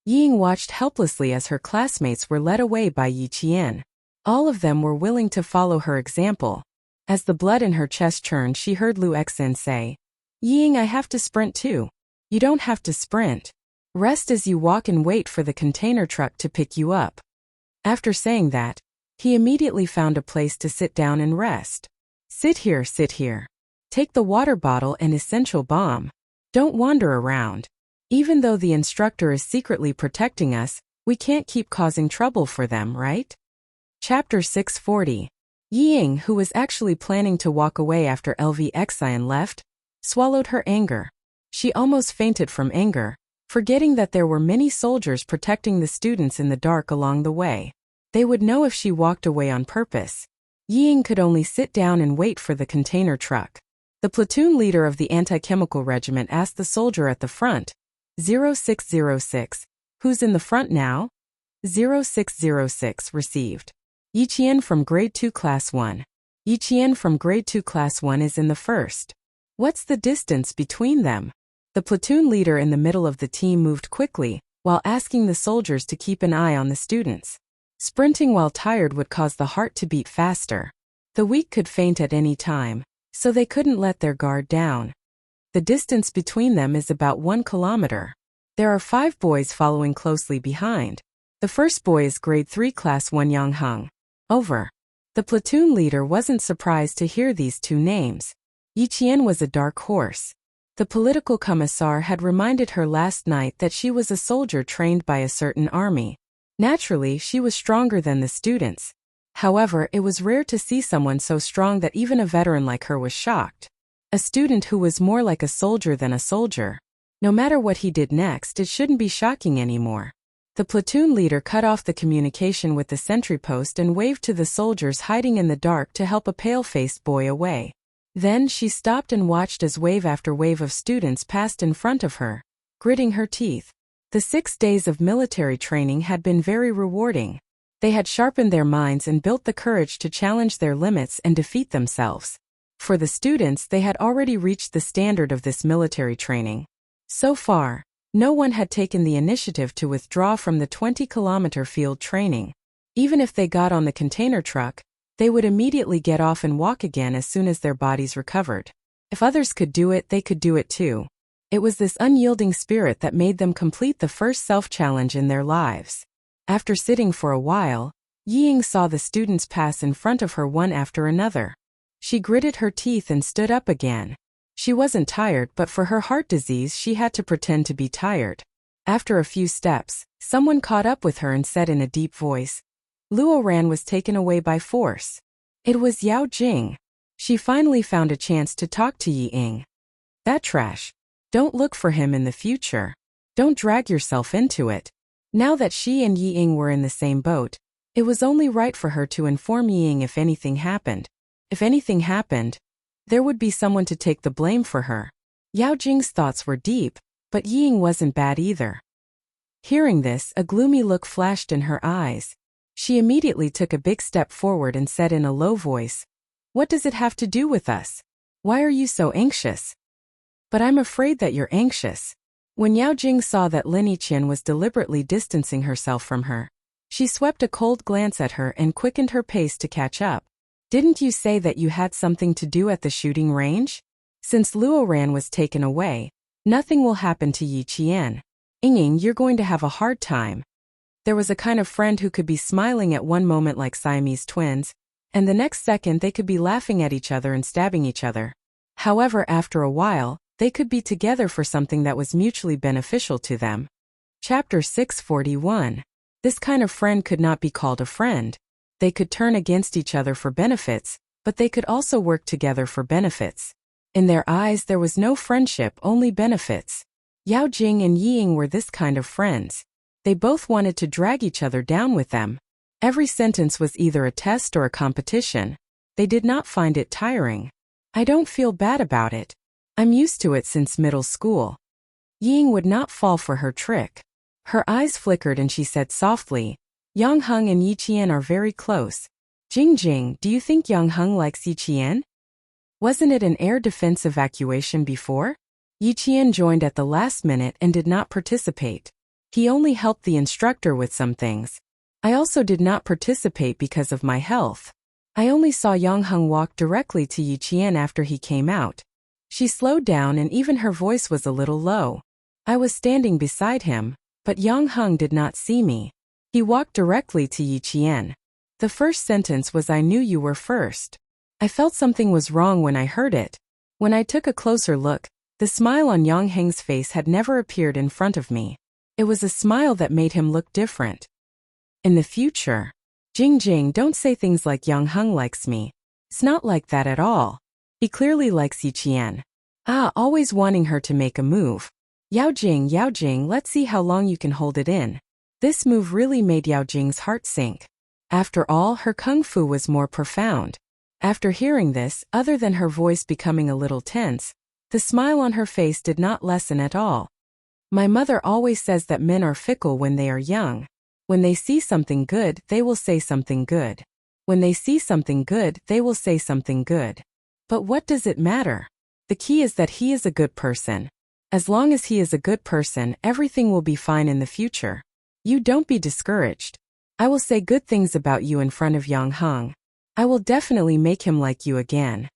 Ying watched helplessly as her classmates were led away by Yiqian. All of them were willing to follow her example. As the blood in her chest churned, she heard Lu Exine say, "Ying, I have to sprint too." "You don't have to sprint. Rest as you walk and wait for the container truck to pick you up." After saying that, he immediately found a place to sit down and rest. Sit here, sit here. Take the water bottle and essential bomb. Don't wander around. Even though the instructor is secretly protecting us, we can't keep causing trouble for them, right?" Chapter 640. Ying, who was actually planning to walk away after LV Exine left, swallowed her anger. She almost fainted from anger, forgetting that there were many soldiers protecting the students in the dark along the way. They would know if she walked away on purpose. Ying could only sit down and wait for the container truck. The platoon leader of the anti-chemical regiment asked the soldier at the front, 0606, "Who's in the front now?" 0606 received. "Yiqian from Grade 2 Class 1. Yiqian from Grade 2 Class 1 is in the first. What's the distance between them?" The platoon leader in the middle of the team moved quickly, while asking the soldiers to keep an eye on the students. Sprinting while tired would cause the heart to beat faster. The weak could faint at any time, so they couldn't let their guard down. The distance between them is about 1 kilometer. There are 5 boys following closely behind. The first boy is Grade 3 Class 1 Yang Hung. Over. The platoon leader wasn't surprised to hear these 2 names. Yiqian was a dark horse. The political commissar had reminded her last night that she was a soldier trained by a certain army. Naturally, she was stronger than the students. However, it was rare to see someone so strong that even a veteran like her was shocked. A student who was more like a soldier than a soldier. No matter what he did next, it shouldn't be shocking anymore. The platoon leader cut off the communication with the sentry post and waved to the soldiers hiding in the dark to help a pale-faced boy away. Then she stopped and watched as wave after wave of students passed in front of her, gritting her teeth. The 6 days of military training had been very rewarding. They had sharpened their minds and built the courage to challenge their limits and defeat themselves. For the students, they had already reached the standard of this military training. So far, no one had taken the initiative to withdraw from the 20-kilometer field training. Even if they got on the container truck, they would immediately get off and walk again as soon as their bodies recovered. If others could do it, they could do it too. It was this unyielding spirit that made them complete the first self-challenge in their lives. After sitting for a while, Ying saw the students pass in front of her one after another. She gritted her teeth and stood up again. She wasn't tired, but for her heart disease she had to pretend to be tired. After a few steps, someone caught up with her and said in a deep voice, "Luo Ran was taken away by force." It was Yao Jing. She finally found a chance to talk to Yi Ying. "That trash. Don't look for him in the future. Don't drag yourself into it." Now that she and Yi Ying were in the same boat, it was only right for her to inform Yi Ying if anything happened. If anything happened, there would be someone to take the blame for her. Yao Jing's thoughts were deep, but Yi Ying wasn't bad either. Hearing this, a gloomy look flashed in her eyes. She immediately took a big step forward and said in a low voice, "What does it have to do with us? Why are you so anxious?" "But I'm afraid that you're anxious." When Yao Jing saw that Lin Yiqian was deliberately distancing herself from her, she swept a cold glance at her and quickened her pace to catch up. "Didn't you say that you had something to do at the shooting range? Since Luo Ran was taken away, nothing will happen to Yi Qian. Ying, you're going to have a hard time." There was a kind of friend who could be smiling at one moment like Siamese twins, and the next second they could be laughing at each other and stabbing each other. However, after a while, they could be together for something that was mutually beneficial to them. Chapter 641. This kind of friend could not be called a friend. They could turn against each other for benefits, but they could also work together for benefits. In their eyes there was no friendship, only benefits. Yao Jing and Yi Ying were this kind of friends. They both wanted to drag each other down with them. Every sentence was either a test or a competition. They did not find it tiring. "I don't feel bad about it. I'm used to it since middle school." Yi Ying would not fall for her trick. Her eyes flickered and she said softly, "Yang Heng and Yi Qian are very close. Jing, do you think Yang Heng likes Yi Qian? Wasn't it an air defense evacuation before?" Yi Qian joined at the last minute and did not participate. He only helped the instructor with some things. "I also did not participate because of my health. I only saw Yang Heng walk directly to Yi Qian after he came out." She slowed down and even her voice was a little low. "I was standing beside him, but Yang Heng did not see me. He walked directly to Yi Qian. The first sentence was 'I knew you were first.' I felt something was wrong when I heard it. When I took a closer look, the smile on Yang Heng's face had never appeared in front of me. It was a smile that made him look different. In the future, Jing, don't say things like Yang Heng likes me. It's not like that at all. He clearly likes Yi Qian. Always wanting her to make a move. Yao Jing, let's see how long you can hold it in." This move really made Yao Jing's heart sink. After all, her kung fu was more profound. After hearing this, other than her voice becoming a little tense, the smile on her face did not lessen at all. "My mother always says that men are fickle when they are young. When they see something good, they will say something good. When they see something good, they will say something good. But what does it matter? The key is that he is a good person. As long as he is a good person, everything will be fine in the future. You don't be discouraged. I will say good things about you in front of Yang Heng. I will definitely make him like you again."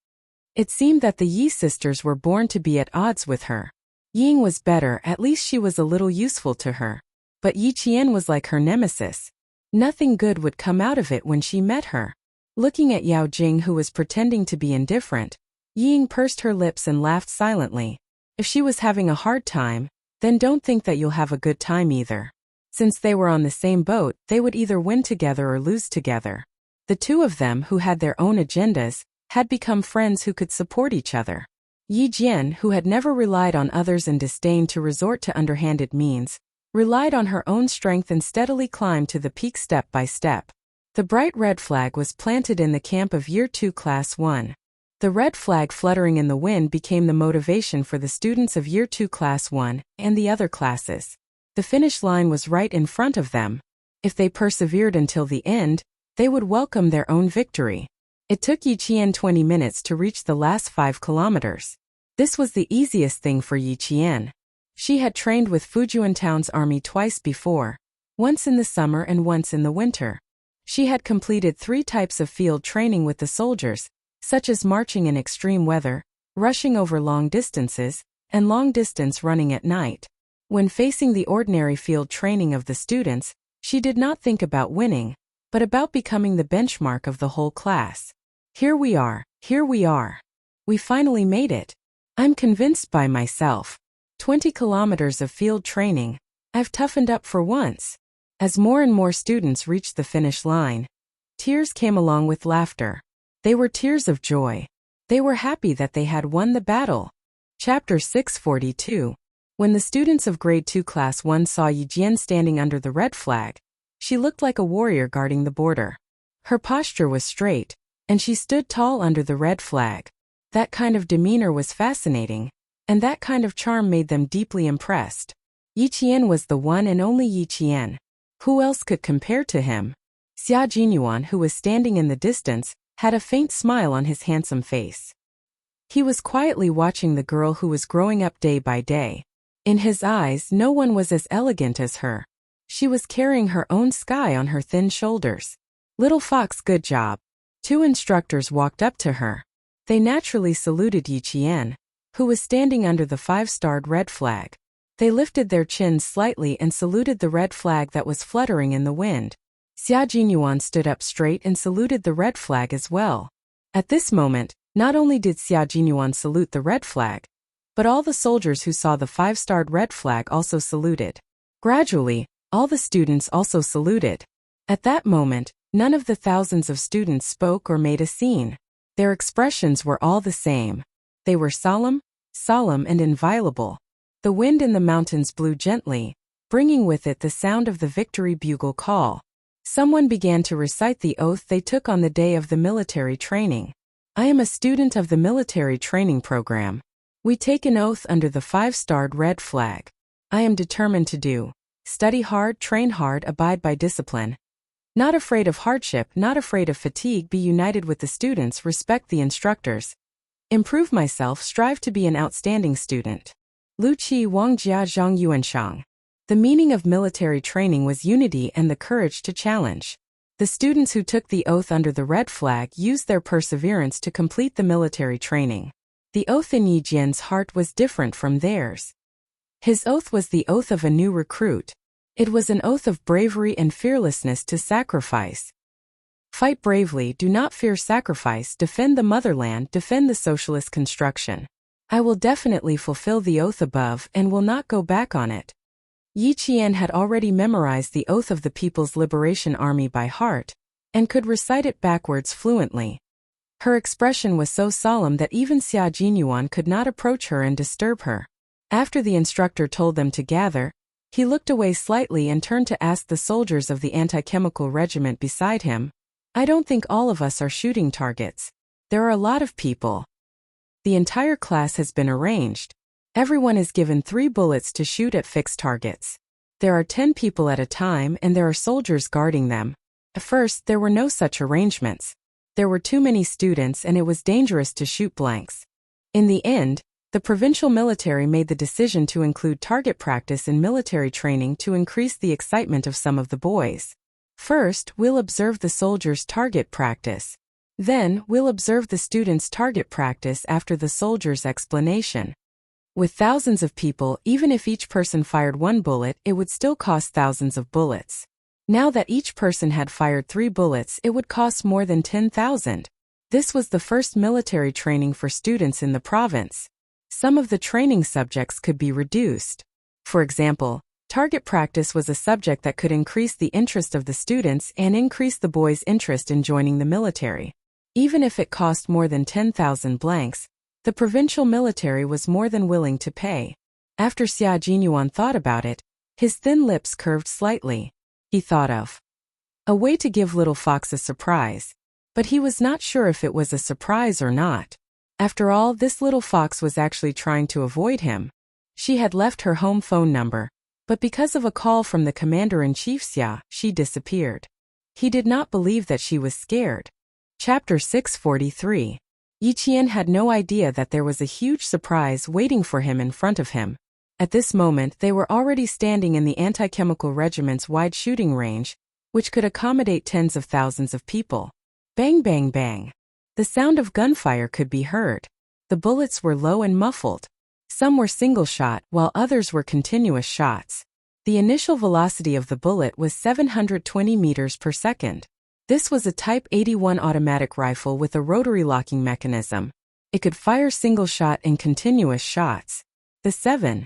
It seemed that the Yi sisters were born to be at odds with her. Ying was better, at least she was a little useful to her. But Yi Qian was like her nemesis. Nothing good would come out of it when she met her. Looking at Yao Jing, who was pretending to be indifferent, Ying pursed her lips and laughed silently. If she was having a hard time, then don't think that you'll have a good time either. Since they were on the same boat, they would either win together or lose together. The two of them, who had their own agendas, had become friends who could support each other. Yi Jian, who had never relied on others and disdained to resort to underhanded means, relied on her own strength and steadily climbed to the peak step by step. The bright red flag was planted in the camp of Year 2 Class 1. The red flag fluttering in the wind became the motivation for the students of Year 2 Class 1 and the other classes. The finish line was right in front of them. If they persevered until the end, they would welcome their own victory. It took Yi Qian 20 minutes to reach the last 5 kilometers. This was the easiest thing for Yi Qian. She had trained with Fujian Town's army twice before, once in the summer and once in the winter. She had completed 3 types of field training with the soldiers, such as marching in extreme weather, rushing over long distances, and long-distance running at night. When facing the ordinary field training of the students, she did not think about winning, but about becoming the benchmark of the whole class. Here we are. We finally made it. I'm convinced by myself. 20 kilometers of field training. I've toughened up for once. As more and more students reached the finish line, tears came along with laughter. They were tears of joy. They were happy that they had won the battle. Chapter 642. When the students of Grade 2 Class 1 saw Yi Jian standing under the red flag, she looked like a warrior guarding the border. Her posture was straight, and she stood tall under the red flag. That kind of demeanor was fascinating, and that kind of charm made them deeply impressed. Yi Qian was the one and only Yi Qian. Who else could compare to him? Xia Jinyuan, who was standing in the distance, had a faint smile on his handsome face. He was quietly watching the girl who was growing up day by day. In his eyes, no one was as elegant as her. She was carrying her own sky on her thin shoulders. Little Fox, good job. 2 instructors walked up to her. They naturally saluted Yi Qian, who was standing under the 5-starred red flag. They lifted their chins slightly and saluted the red flag that was fluttering in the wind. Xia Jinyuan stood up straight and saluted the red flag as well. At this moment, not only did Xia Jinyuan salute the red flag, but all the soldiers who saw the 5-starred red flag also saluted. Gradually, all the students also saluted. At that moment, none of the thousands of students spoke or made a scene. Their expressions were all the same. They were solemn and inviolable. The wind in the mountains blew gently, bringing with it the sound of the victory bugle call. Someone began to recite the oath they took on the day of the military training. I am a student of the military training program. We take an oath under the 5-starred red flag. I am determined to do. Study hard, train hard, abide by discipline. Not afraid of hardship, not afraid of fatigue, be united with the students, respect the instructors. Improve myself, strive to be an outstanding student. Lu Qi Wang Jia Zhang Yuanshang. The meaning of military training was unity and the courage to challenge. The students who took the oath under the red flag used their perseverance to complete the military training. The oath in Yi Jian's heart was different from theirs. His oath was the oath of a new recruit. It was an oath of bravery and fearlessness to sacrifice. Fight bravely, do not fear sacrifice, defend the motherland, defend the socialist construction. I will definitely fulfill the oath above and will not go back on it. Yi Qian had already memorized the oath of the People's Liberation Army by heart, and could recite it backwards fluently. Her expression was so solemn that even Xia Jinyuan could not approach her and disturb her. After the instructor told them to gather, he looked away slightly and turned to ask the soldiers of the anti-chemical regiment beside him, I don't think all of us are shooting targets. There are a lot of people. The entire class has been arranged. Everyone is given 3 bullets to shoot at fixed targets. There are 10 people at a time and there are soldiers guarding them. At first, there were no such arrangements. There were too many students and it was dangerous to shoot blanks. In the end, the provincial military made the decision to include target practice in military training to increase the excitement of some of the boys. First, we'll observe the soldiers' target practice. Then, we'll observe the students' target practice after the soldiers' explanation. With thousands of people, even if each person fired 1 bullet, it would still cost thousands of bullets. Now that each person had fired 3 bullets, it would cost more than 10,000. This was the first military training for students in the province. Some of the training subjects could be reduced. For example, target practice was a subject that could increase the interest of the students and increase the boys' interest in joining the military. Even if it cost more than 10,000 blanks, the provincial military was more than willing to pay. After Xia Jinyuan thought about it, his thin lips curved slightly. He thought of a way to give Little Fox a surprise. But he was not sure if it was a surprise or not. After all, this Little Fox was actually trying to avoid him. She had left her home phone number, but because of a call from the commander-in-chief Xia, she disappeared. He did not believe that she was scared. Chapter 643. Yi Qian had no idea that there was a huge surprise waiting for him in front of him. At this moment they were already standing in the anti-chemical regiment's wide shooting range, which could accommodate tens of thousands of people. Bang bang bang. The sound of gunfire could be heard. The bullets were low and muffled. Some were single shot, while others were continuous shots. The initial velocity of the bullet was 720 meters per second. This was a Type 81 automatic rifle with a rotary locking mechanism. It could fire single shot and continuous shots. The 7.62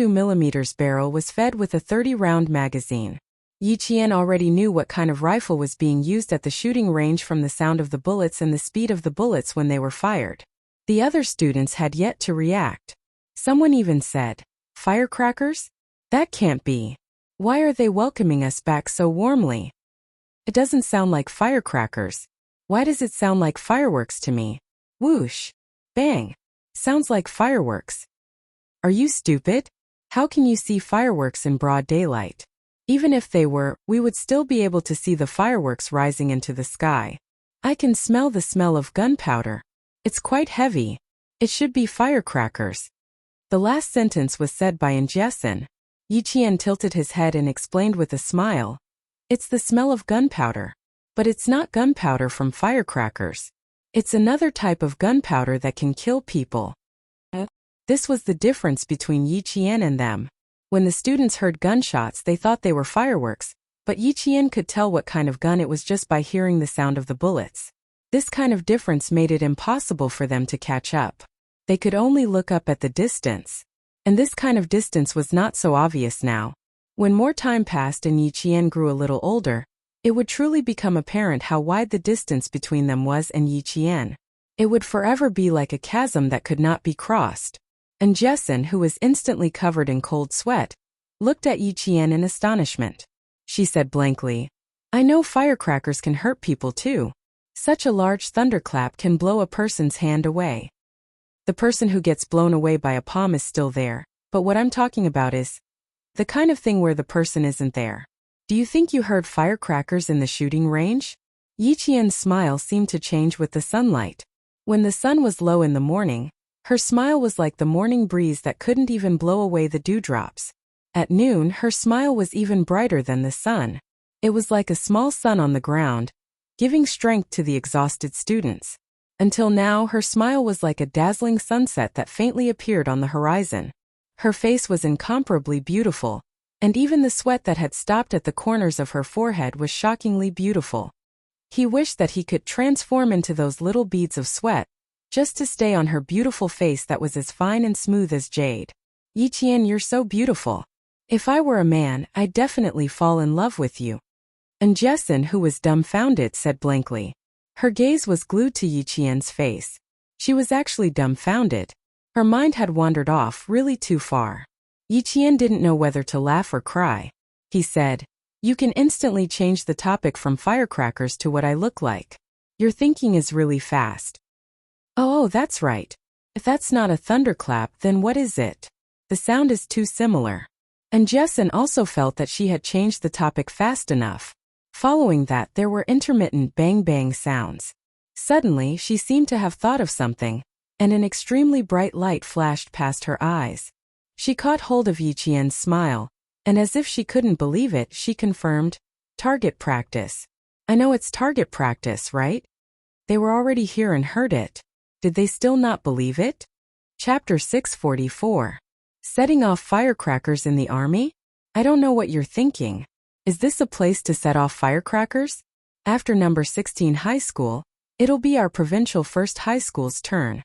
mm barrel was fed with a 30-round magazine. Yi Qian already knew what kind of rifle was being used at the shooting range from the sound of the bullets and the speed of the bullets when they were fired. The other students had yet to react. Someone even said, "Firecrackers? That can't be. Why are they welcoming us back so warmly? It doesn't sound like firecrackers. Why does it sound like fireworks to me? Whoosh. Bang. Sounds like fireworks. Are you stupid? How can you see fireworks in broad daylight? Even if they were, we would still be able to see the fireworks rising into the sky. I can smell the smell of gunpowder. It's quite heavy. It should be firecrackers." The last sentence was said by Jessen. Yi Qian tilted his head and explained with a smile, "It's the smell of gunpowder. But it's not gunpowder from firecrackers. It's another type of gunpowder that can kill people." This was the difference between Yi Qian and them. When the students heard gunshots they thought they were fireworks, but Yi Qian could tell what kind of gun it was just by hearing the sound of the bullets. This kind of difference made it impossible for them to catch up. They could only look up at the distance. And this kind of distance was not so obvious now. When more time passed and Yi Qian grew a little older, it would truly become apparent how wide the distance between them was and Yi Qian. It would forever be like a chasm that could not be crossed. And Jessen, who was instantly covered in cold sweat, looked at Yi Qian in astonishment. She said blankly, "I know firecrackers can hurt people too. Such a large thunderclap can blow a person's hand away. The person who gets blown away by a palm is still there, but what I'm talking about is the kind of thing where the person isn't there. Do you think you heard firecrackers in the shooting range?" Yi Qian's smile seemed to change with the sunlight. When the sun was low in the morning, her smile was like the morning breeze that couldn't even blow away the dewdrops. At noon, her smile was even brighter than the sun. It was like a small sun on the ground, giving strength to the exhausted students. Until now, her smile was like a dazzling sunset that faintly appeared on the horizon. Her face was incomparably beautiful, and even the sweat that had stopped at the corners of her forehead was shockingly beautiful. He wished that he could transform into those little beads of sweat, just to stay on her beautiful face that was as fine and smooth as jade. "Yi Qian, you're so beautiful. If I were a man, I'd definitely fall in love with you." And Jessen, who was dumbfounded, said blankly. Her gaze was glued to Yi Qian's face. She was actually dumbfounded. Her mind had wandered off really too far. Yi Qian didn't know whether to laugh or cry. He said, "You can instantly change the topic from firecrackers to what I look like. Your thinking is really fast." Oh, that's right. If that's not a thunderclap, then what is it? The sound is too similar." And Jessen also felt that she had changed the topic fast enough. Following that, there were intermittent bang-bang sounds. Suddenly, she seemed to have thought of something, and an extremely bright light flashed past her eyes. She caught hold of Yi Qian's smile, and as if she couldn't believe it, she confirmed, "Target practice. I know it's target practice, right?" They were already here and heard it. Did they still not believe it? Chapter 644. Setting off firecrackers in the army? I don't know what you're thinking. Is this a place to set off firecrackers? After number 16 high school, it'll be our provincial first high school's turn.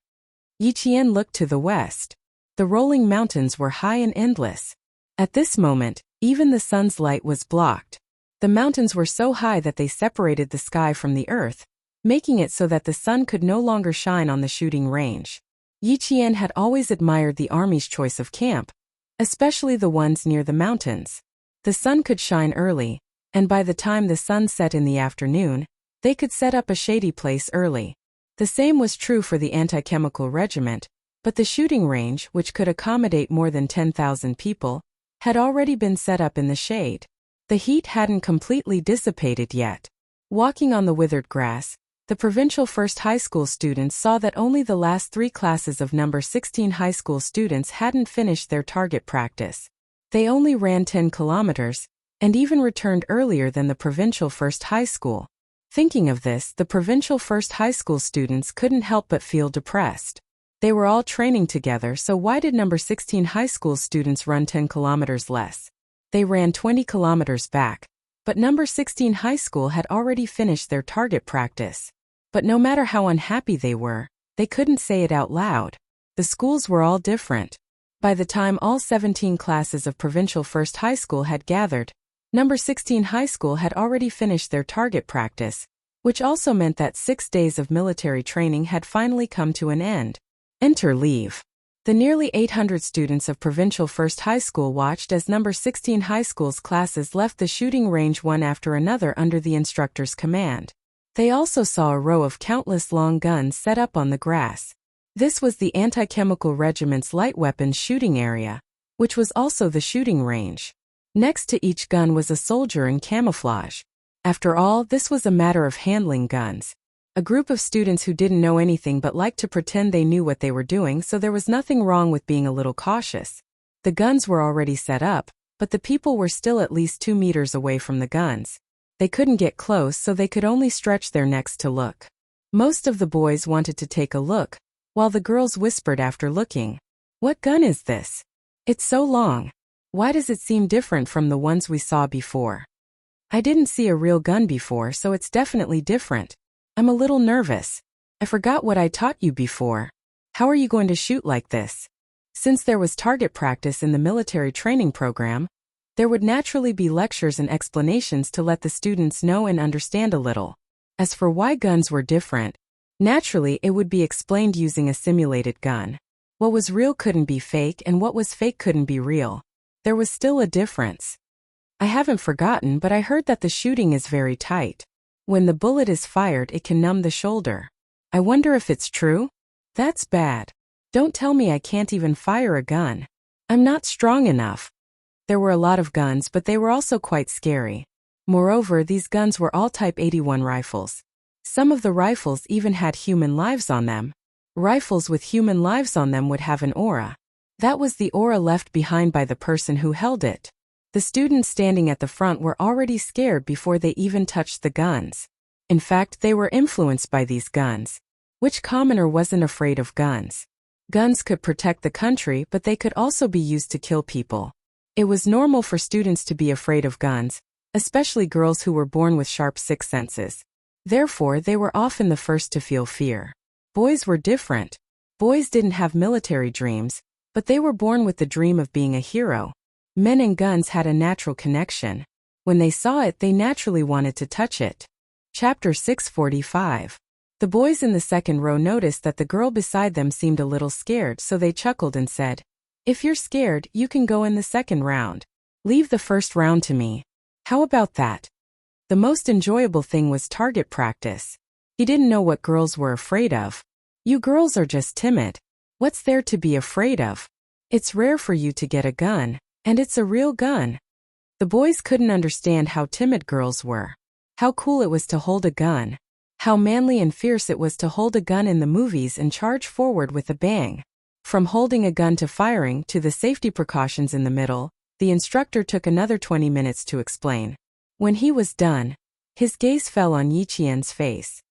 Yi Qian looked to the west. The rolling mountains were high and endless. At this moment, even the sun's light was blocked. The mountains were so high that they separated the sky from the earth, making it so that the sun could no longer shine on the shooting range. Yi Qian had always admired the army's choice of camp, especially the ones near the mountains. The sun could shine early, and by the time the sun set in the afternoon, they could set up a shady place early. The same was true for the anti-chemical regiment, but the shooting range, which could accommodate more than 10,000 people, had already been set up in the shade. The heat hadn't completely dissipated yet. Walking on the withered grass, The provincial first high school students saw that only the last 3 classes of number 16 high school students hadn't finished their target practice. They only ran 10 kilometers, and even returned earlier than the provincial first high school. Thinking of this, the provincial first high school students couldn't help but feel depressed. They were all training together, so why did number 16 high school students run 10 kilometers less? They ran 20 kilometers back, but number 16 high school had already finished their target practice. But no matter how unhappy they were, they couldn't say it out loud. The schools were all different. By the time all 17 classes of provincial first high school had gathered, number 16 high school had already finished their target practice, which also meant that 6 days of military training had finally come to an end. Enter leave. The nearly 800 students of provincial first high school watched as number 16 high school's classes left the shooting range one after another under the instructor's command. They also saw a row of countless long guns set up on the grass. This was the anti-chemical regiment's light weapons shooting area, which was also the shooting range. Next to each gun was a soldier in camouflage. After all, this was a matter of handling guns. A group of students who didn't know anything but liked to pretend they knew what they were doing, so there was nothing wrong with being a little cautious. The guns were already set up, but the people were still at least 2 meters away from the guns. They couldn't get close, so they could only stretch their necks to look. Most of the boys wanted to take a look, while the girls whispered after looking, "What gun is this? It's so long. Why does it seem different from the ones we saw before? I didn't see a real gun before, so it's definitely different. I'm a little nervous. I forgot what I taught you before. How are you going to shoot like this?" Since there was target practice in the military training program, there would naturally be lectures and explanations to let the students know and understand a little. As for why guns were different, naturally it would be explained using a simulated gun. What was real couldn't be fake, and what was fake couldn't be real. There was still a difference. "I haven't forgotten, but I heard that the shooting is very tight. When the bullet is fired, it can numb the shoulder. I wonder if it's true? That's bad. Don't tell me I can't even fire a gun. I'm not strong enough." There were a lot of guns, but they were also quite scary. Moreover, these guns were all Type 81 rifles. Some of the rifles even had human lives on them. Rifles with human lives on them would have an aura. That was the aura left behind by the person who held it. The students standing at the front were already scared before they even touched the guns. In fact, they were influenced by these guns. Which commoner wasn't afraid of guns? Guns could protect the country, but they could also be used to kill people. It was normal for students to be afraid of guns, especially girls who were born with sharp sixth senses. Therefore, they were often the first to feel fear. Boys were different. Boys didn't have military dreams, but they were born with the dream of being a hero. Men and guns had a natural connection. When they saw it, they naturally wanted to touch it. Chapter 645. The boys in the second row noticed that the girl beside them seemed a little scared, so they chuckled and said, "If you're scared, you can go in the second round. Leave the first round to me. How about that?" The most enjoyable thing was target practice. He didn't know what girls were afraid of. "You girls are just timid. What's there to be afraid of? It's rare for you to get a gun, and it's a real gun." The boys couldn't understand how timid girls were. How cool it was to hold a gun. How manly and fierce it was to hold a gun in the movies and charge forward with a bang. From holding a gun to firing to the safety precautions in the middle, the instructor took another 20 minutes to explain. When he was done, his gaze fell on Yi Qian's face.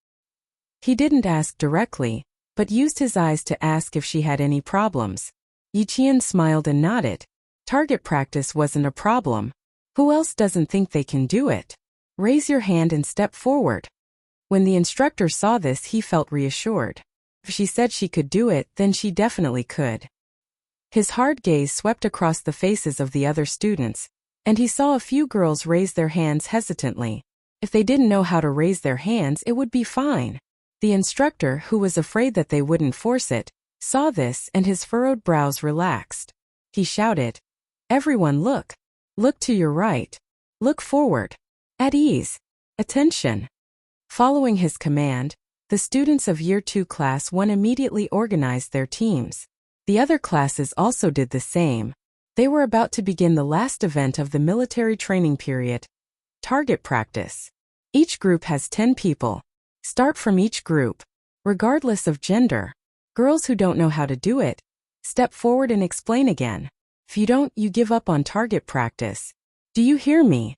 He didn't ask directly, but used his eyes to ask if she had any problems. Yi Qian smiled and nodded. Target practice wasn't a problem. Who else doesn't think they can do it? Raise your hand and step forward. When the instructor saw this, he felt reassured. If she said she could do it, then she definitely could. His hard gaze swept across the faces of the other students, and he saw a few girls raise their hands hesitantly. If they didn't know how to raise their hands, it would be fine. The instructor, who was afraid that they wouldn't force it, saw this and his furrowed brows relaxed. He shouted, "Everyone look! Look to your right. Look forward. At ease. Attention." Following his command, the students of Year 2 Class 1 immediately organized their teams. The other classes also did the same. They were about to begin the last event of the military training period, target practice. Each group has 10 people. Start from each group. Regardless of gender. Girls who don't know how to do it, step forward and explain again. If you don't, you give up on target practice. Do you hear me?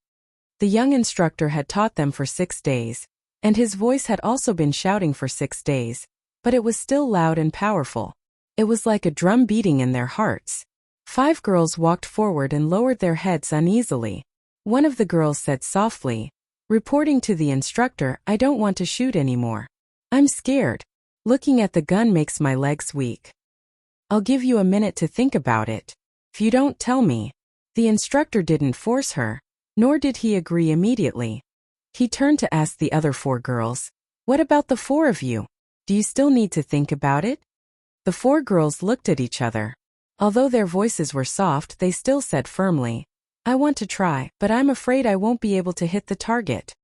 The young instructor had taught them for 6 days, and his voice had also been shouting for 6 days, but it was still loud and powerful. It was like a drum beating in their hearts. 5 girls walked forward and lowered their heads uneasily. One of the girls said softly, reporting to the instructor, "I don't want to shoot anymore. I'm scared. Looking at the gun makes my legs weak. I'll give you a minute to think about it. If you don't tell me." The instructor didn't force her, nor did he agree immediately. He turned to ask the other 4 girls, "What about the 4 of you? Do you still need to think about it?" The 4 girls looked at each other. Although their voices were soft, they still said firmly, "I want to try, but I'm afraid I won't be able to hit the target."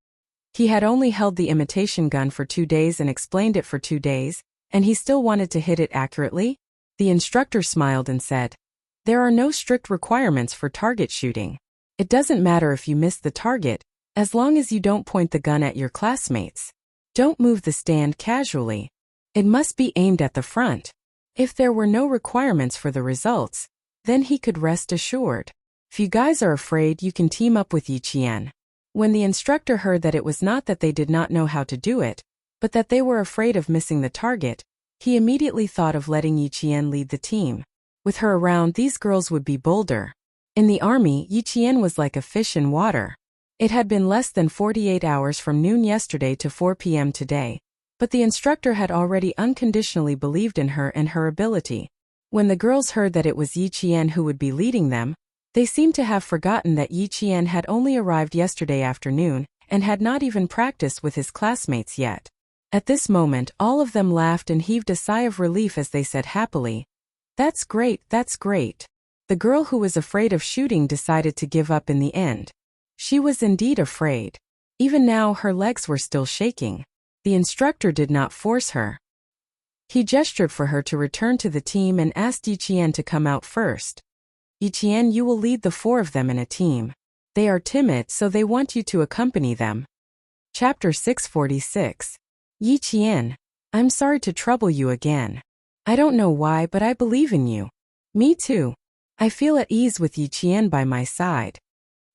He had only held the imitation gun for 2 days and explained it for 2 days, and he still wanted to hit it accurately? The instructor smiled and said, "There are no strict requirements for target shooting. It doesn't matter if you miss the target, as long as you don't point the gun at your classmates. Don't move the stand casually. It must be aimed at the front." If there were no requirements for the results, then he could rest assured. "If you guys are afraid, you can team up with Yi Qian." When the instructor heard that it was not that they did not know how to do it, but that they were afraid of missing the target, he immediately thought of letting Yi Qian lead the team. With her around, these girls would be bolder. In the army, Yi Qian was like a fish in water. It had been less than 48 hours from noon yesterday to 4 p.m. today, but the instructor had already unconditionally believed in her and her ability. When the girls heard that it was Yi Qian who would be leading them, they seemed to have forgotten that Yi Qian had only arrived yesterday afternoon and had not even practiced with his classmates yet. At this moment, all of them laughed and heaved a sigh of relief as they said happily, "That's great, that's great." The girl who was afraid of shooting decided to give up in the end. She was indeed afraid. Even now, her legs were still shaking. The instructor did not force her. He gestured for her to return to the team and asked Yi Qian to come out first. "Yi Qian, you will lead the 4 of them in a team. They are timid, so they want you to accompany them." Chapter 646. Yi Qian, I'm sorry to trouble you again. I don't know why, but I believe in you. Me too. I feel at ease with Yi Qian by my side.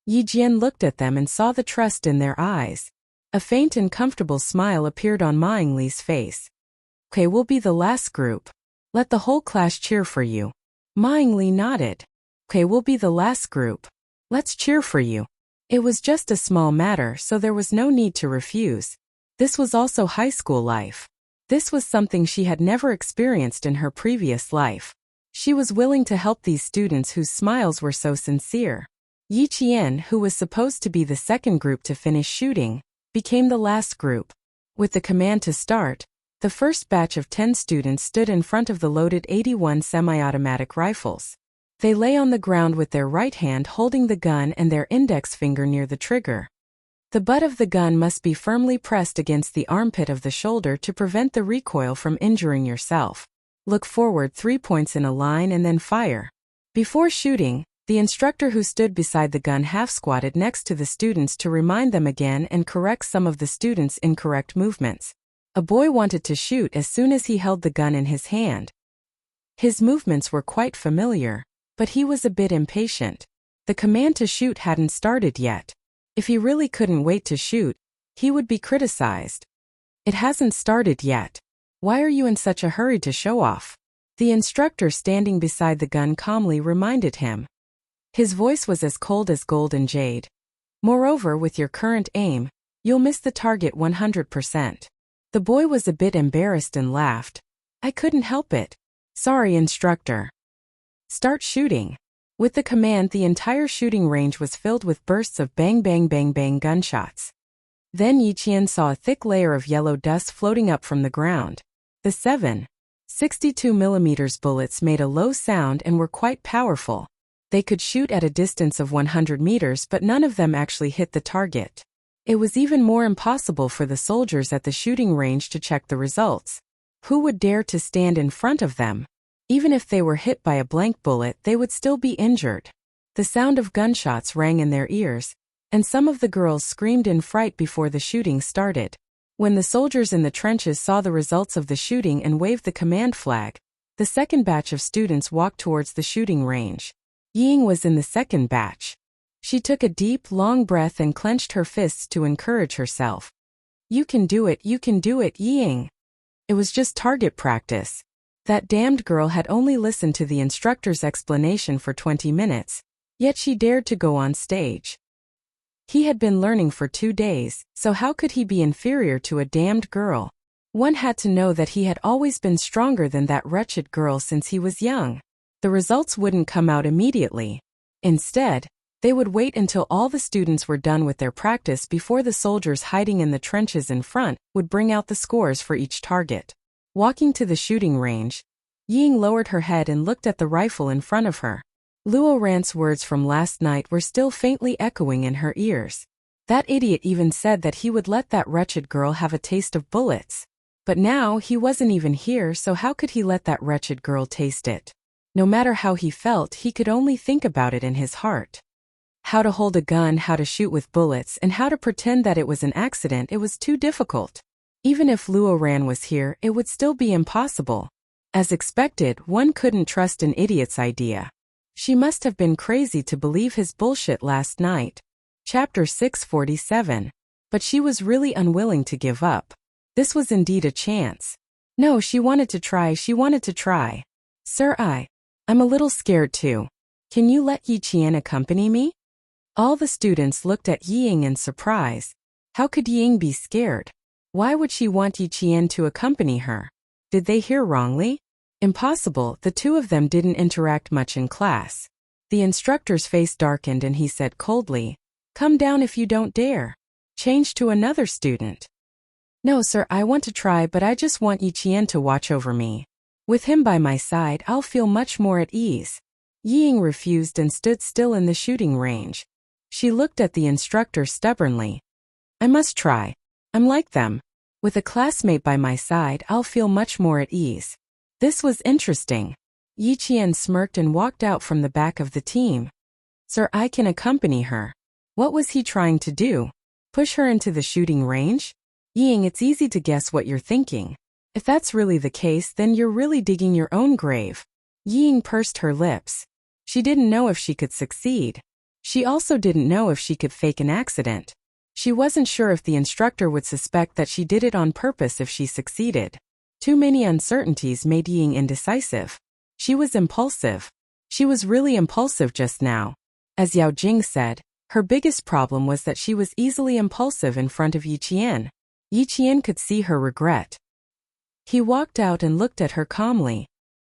Yi Qian looked at them and saw the trust in their eyes. A faint and comfortable smile appeared on Ma Yingli's face. "Okay, we'll be the last group. Let the whole class cheer for you." Ma Yingli nodded. "Okay, we'll be the last group. Let's cheer for you." It was just a small matter, so there was no need to refuse. This was also high school life. This was something she had never experienced in her previous life. She was willing to help these students whose smiles were so sincere. Yi Qian, who was supposed to be the second group to finish shooting, became the last group. With the command to start, the first batch of 10 students stood in front of the loaded 81 semi-automatic rifles. They lay on the ground with their right hand holding the gun and their index finger near the trigger. The butt of the gun must be firmly pressed against the armpit of the shoulder to prevent the recoil from injuring yourself. Look forward 3 points in a line and then fire. Before shooting, the instructor who stood beside the gun half-squatted next to the students to remind them again and correct some of the students' incorrect movements. A boy wanted to shoot as soon as he held the gun in his hand. His movements were quite familiar, but he was a bit impatient. The command to shoot hadn't started yet. If he really couldn't wait to shoot, he would be criticized. "It hasn't started yet. Why are you in such a hurry to show off?" The instructor standing beside the gun calmly reminded him. His voice was as cold as gold and jade. "Moreover, with your current aim, you'll miss the target 100%. The boy was a bit embarrassed and laughed. "I couldn't help it. Sorry, instructor." Start shooting. With the command, the entire shooting range was filled with bursts of bang bang bang bang gunshots. Then Yi Qian saw a thick layer of yellow dust floating up from the ground. The 7.62 mm bullets made a low sound and were quite powerful. They could shoot at a distance of 100 meters, but none of them actually hit the target. It was even more impossible for the soldiers at the shooting range to check the results. Who would dare to stand in front of them? Even if they were hit by a blank bullet, they would still be injured. The sound of gunshots rang in their ears, and some of the girls screamed in fright before the shooting started. When the soldiers in the trenches saw the results of the shooting and waved the command flag, the second batch of students walked towards the shooting range. Ying was in the second batch. She took a deep, long breath and clenched her fists to encourage herself. You can do it, Ying. It was just target practice. That damned girl had only listened to the instructor's explanation for 20 minutes, yet she dared to go on stage. He had been learning for 2 days, so how could he be inferior to a damned girl? One had to know that he had always been stronger than that wretched girl since he was young. The results wouldn't come out immediately. Instead, they would wait until all the students were done with their practice before the soldiers hiding in the trenches in front would bring out the scores for each target. Walking to the shooting range, Ying lowered her head and looked at the rifle in front of her. Luo Ran's words from last night were still faintly echoing in her ears. That idiot even said that he would let that wretched girl have a taste of bullets. But now he wasn't even here, so how could he let that wretched girl taste it? No matter how he felt, he could only think about it in his heart. How to hold a gun, how to shoot with bullets, and how to pretend that it was an accident, it was too difficult. Even if Luo Ran was here, it would still be impossible. As expected, one couldn't trust an idiot's idea. She must have been crazy to believe his bullshit last night. Chapter 647. But she was really unwilling to give up. This was indeed a chance. No, she wanted to try. Sir, I'm a little scared too. Can you let Yi Qian accompany me? All the students looked at Ying in surprise. How could Ying be scared? Why would she want Yi Qian to accompany her? Did they hear wrongly? Impossible, the two of them didn't interact much in class. The instructor's face darkened and he said coldly, "Come down if you don't dare." Change to another student. "No sir, I want to try, but I just want Yi Qian to watch over me. With him by my side, I'll feel much more at ease." Ying refused and stood still in the shooting range. She looked at the instructor stubbornly. "I must try. I'm like them. With a classmate by my side, I'll feel much more at ease." This was interesting. Yi Qian smirked and walked out from the back of the team. "Sir, I can accompany her." What was he trying to do? Push her into the shooting range? Ying, it's easy to guess what you're thinking. If that's really the case, then you're really digging your own grave. Ying pursed her lips. She didn't know if she could succeed. She also didn't know if she could fake an accident. She wasn't sure if the instructor would suspect that she did it on purpose if she succeeded. Too many uncertainties made Ying indecisive. She was impulsive. She was really impulsive just now. As Yao Jing said, her biggest problem was that she was easily impulsive in front of Yi Qian. Yi Qian could see her regret. He walked out and looked at her calmly.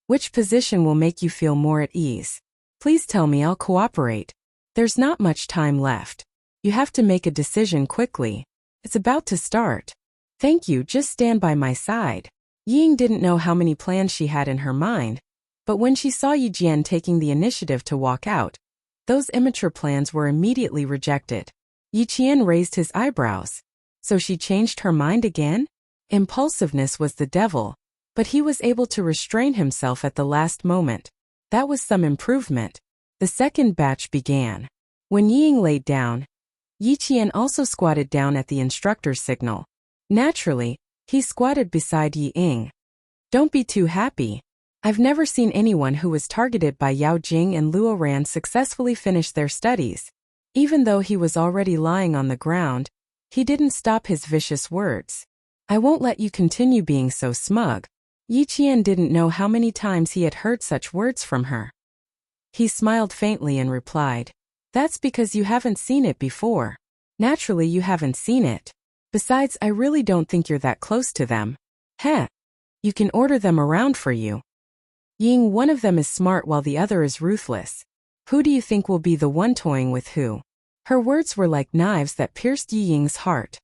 "Which position will make you feel more at ease? Please tell me, I'll cooperate. There's not much time left. You have to make a decision quickly. It's about to start." "Thank you, just stand by my side." Ying didn't know how many plans she had in her mind, but when she saw Yi Jian taking the initiative to walk out, those immature plans were immediately rejected. Yi Qian raised his eyebrows. So she changed her mind again? Impulsiveness was the devil, but he was able to restrain himself at the last moment. That was some improvement. The second batch began. When Ying laid down, Yi Qian also squatted down at the instructor's signal. Naturally, he squatted beside Yi Ying. "Don't be too happy. I've never seen anyone who was targeted by Yao Jing and Luo Ran successfully finish their studies." Even though he was already lying on the ground, he didn't stop his vicious words. "I won't let you continue being so smug." Yi Qian didn't know how many times he had heard such words from her. He smiled faintly and replied, "That's because you haven't seen it before. Naturally, you haven't seen it. Besides, I really don't think you're that close to them. Heh. You can order them around for you." Ying, one of them is smart while the other is ruthless. Who do you think will be the one toying with who? Her words were like knives that pierced Yi Ying's heart.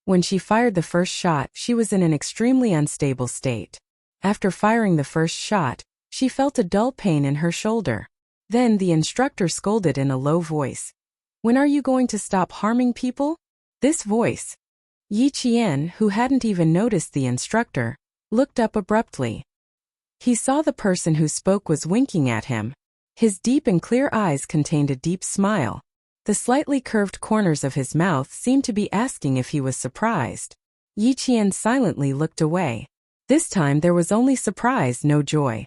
When she fired the first shot, she was in an extremely unstable state. After firing the first shot, she felt a dull pain in her shoulder. Then the instructor scolded in a low voice. "When are you going to stop harming people?" This voice. Yi Qian, who hadn't even noticed the instructor, looked up abruptly. He saw the person who spoke was winking at him. His deep and clear eyes contained a deep smile. The slightly curved corners of his mouth seemed to be asking if he was surprised. Yi Qian silently looked away. This time there was only surprise, no joy.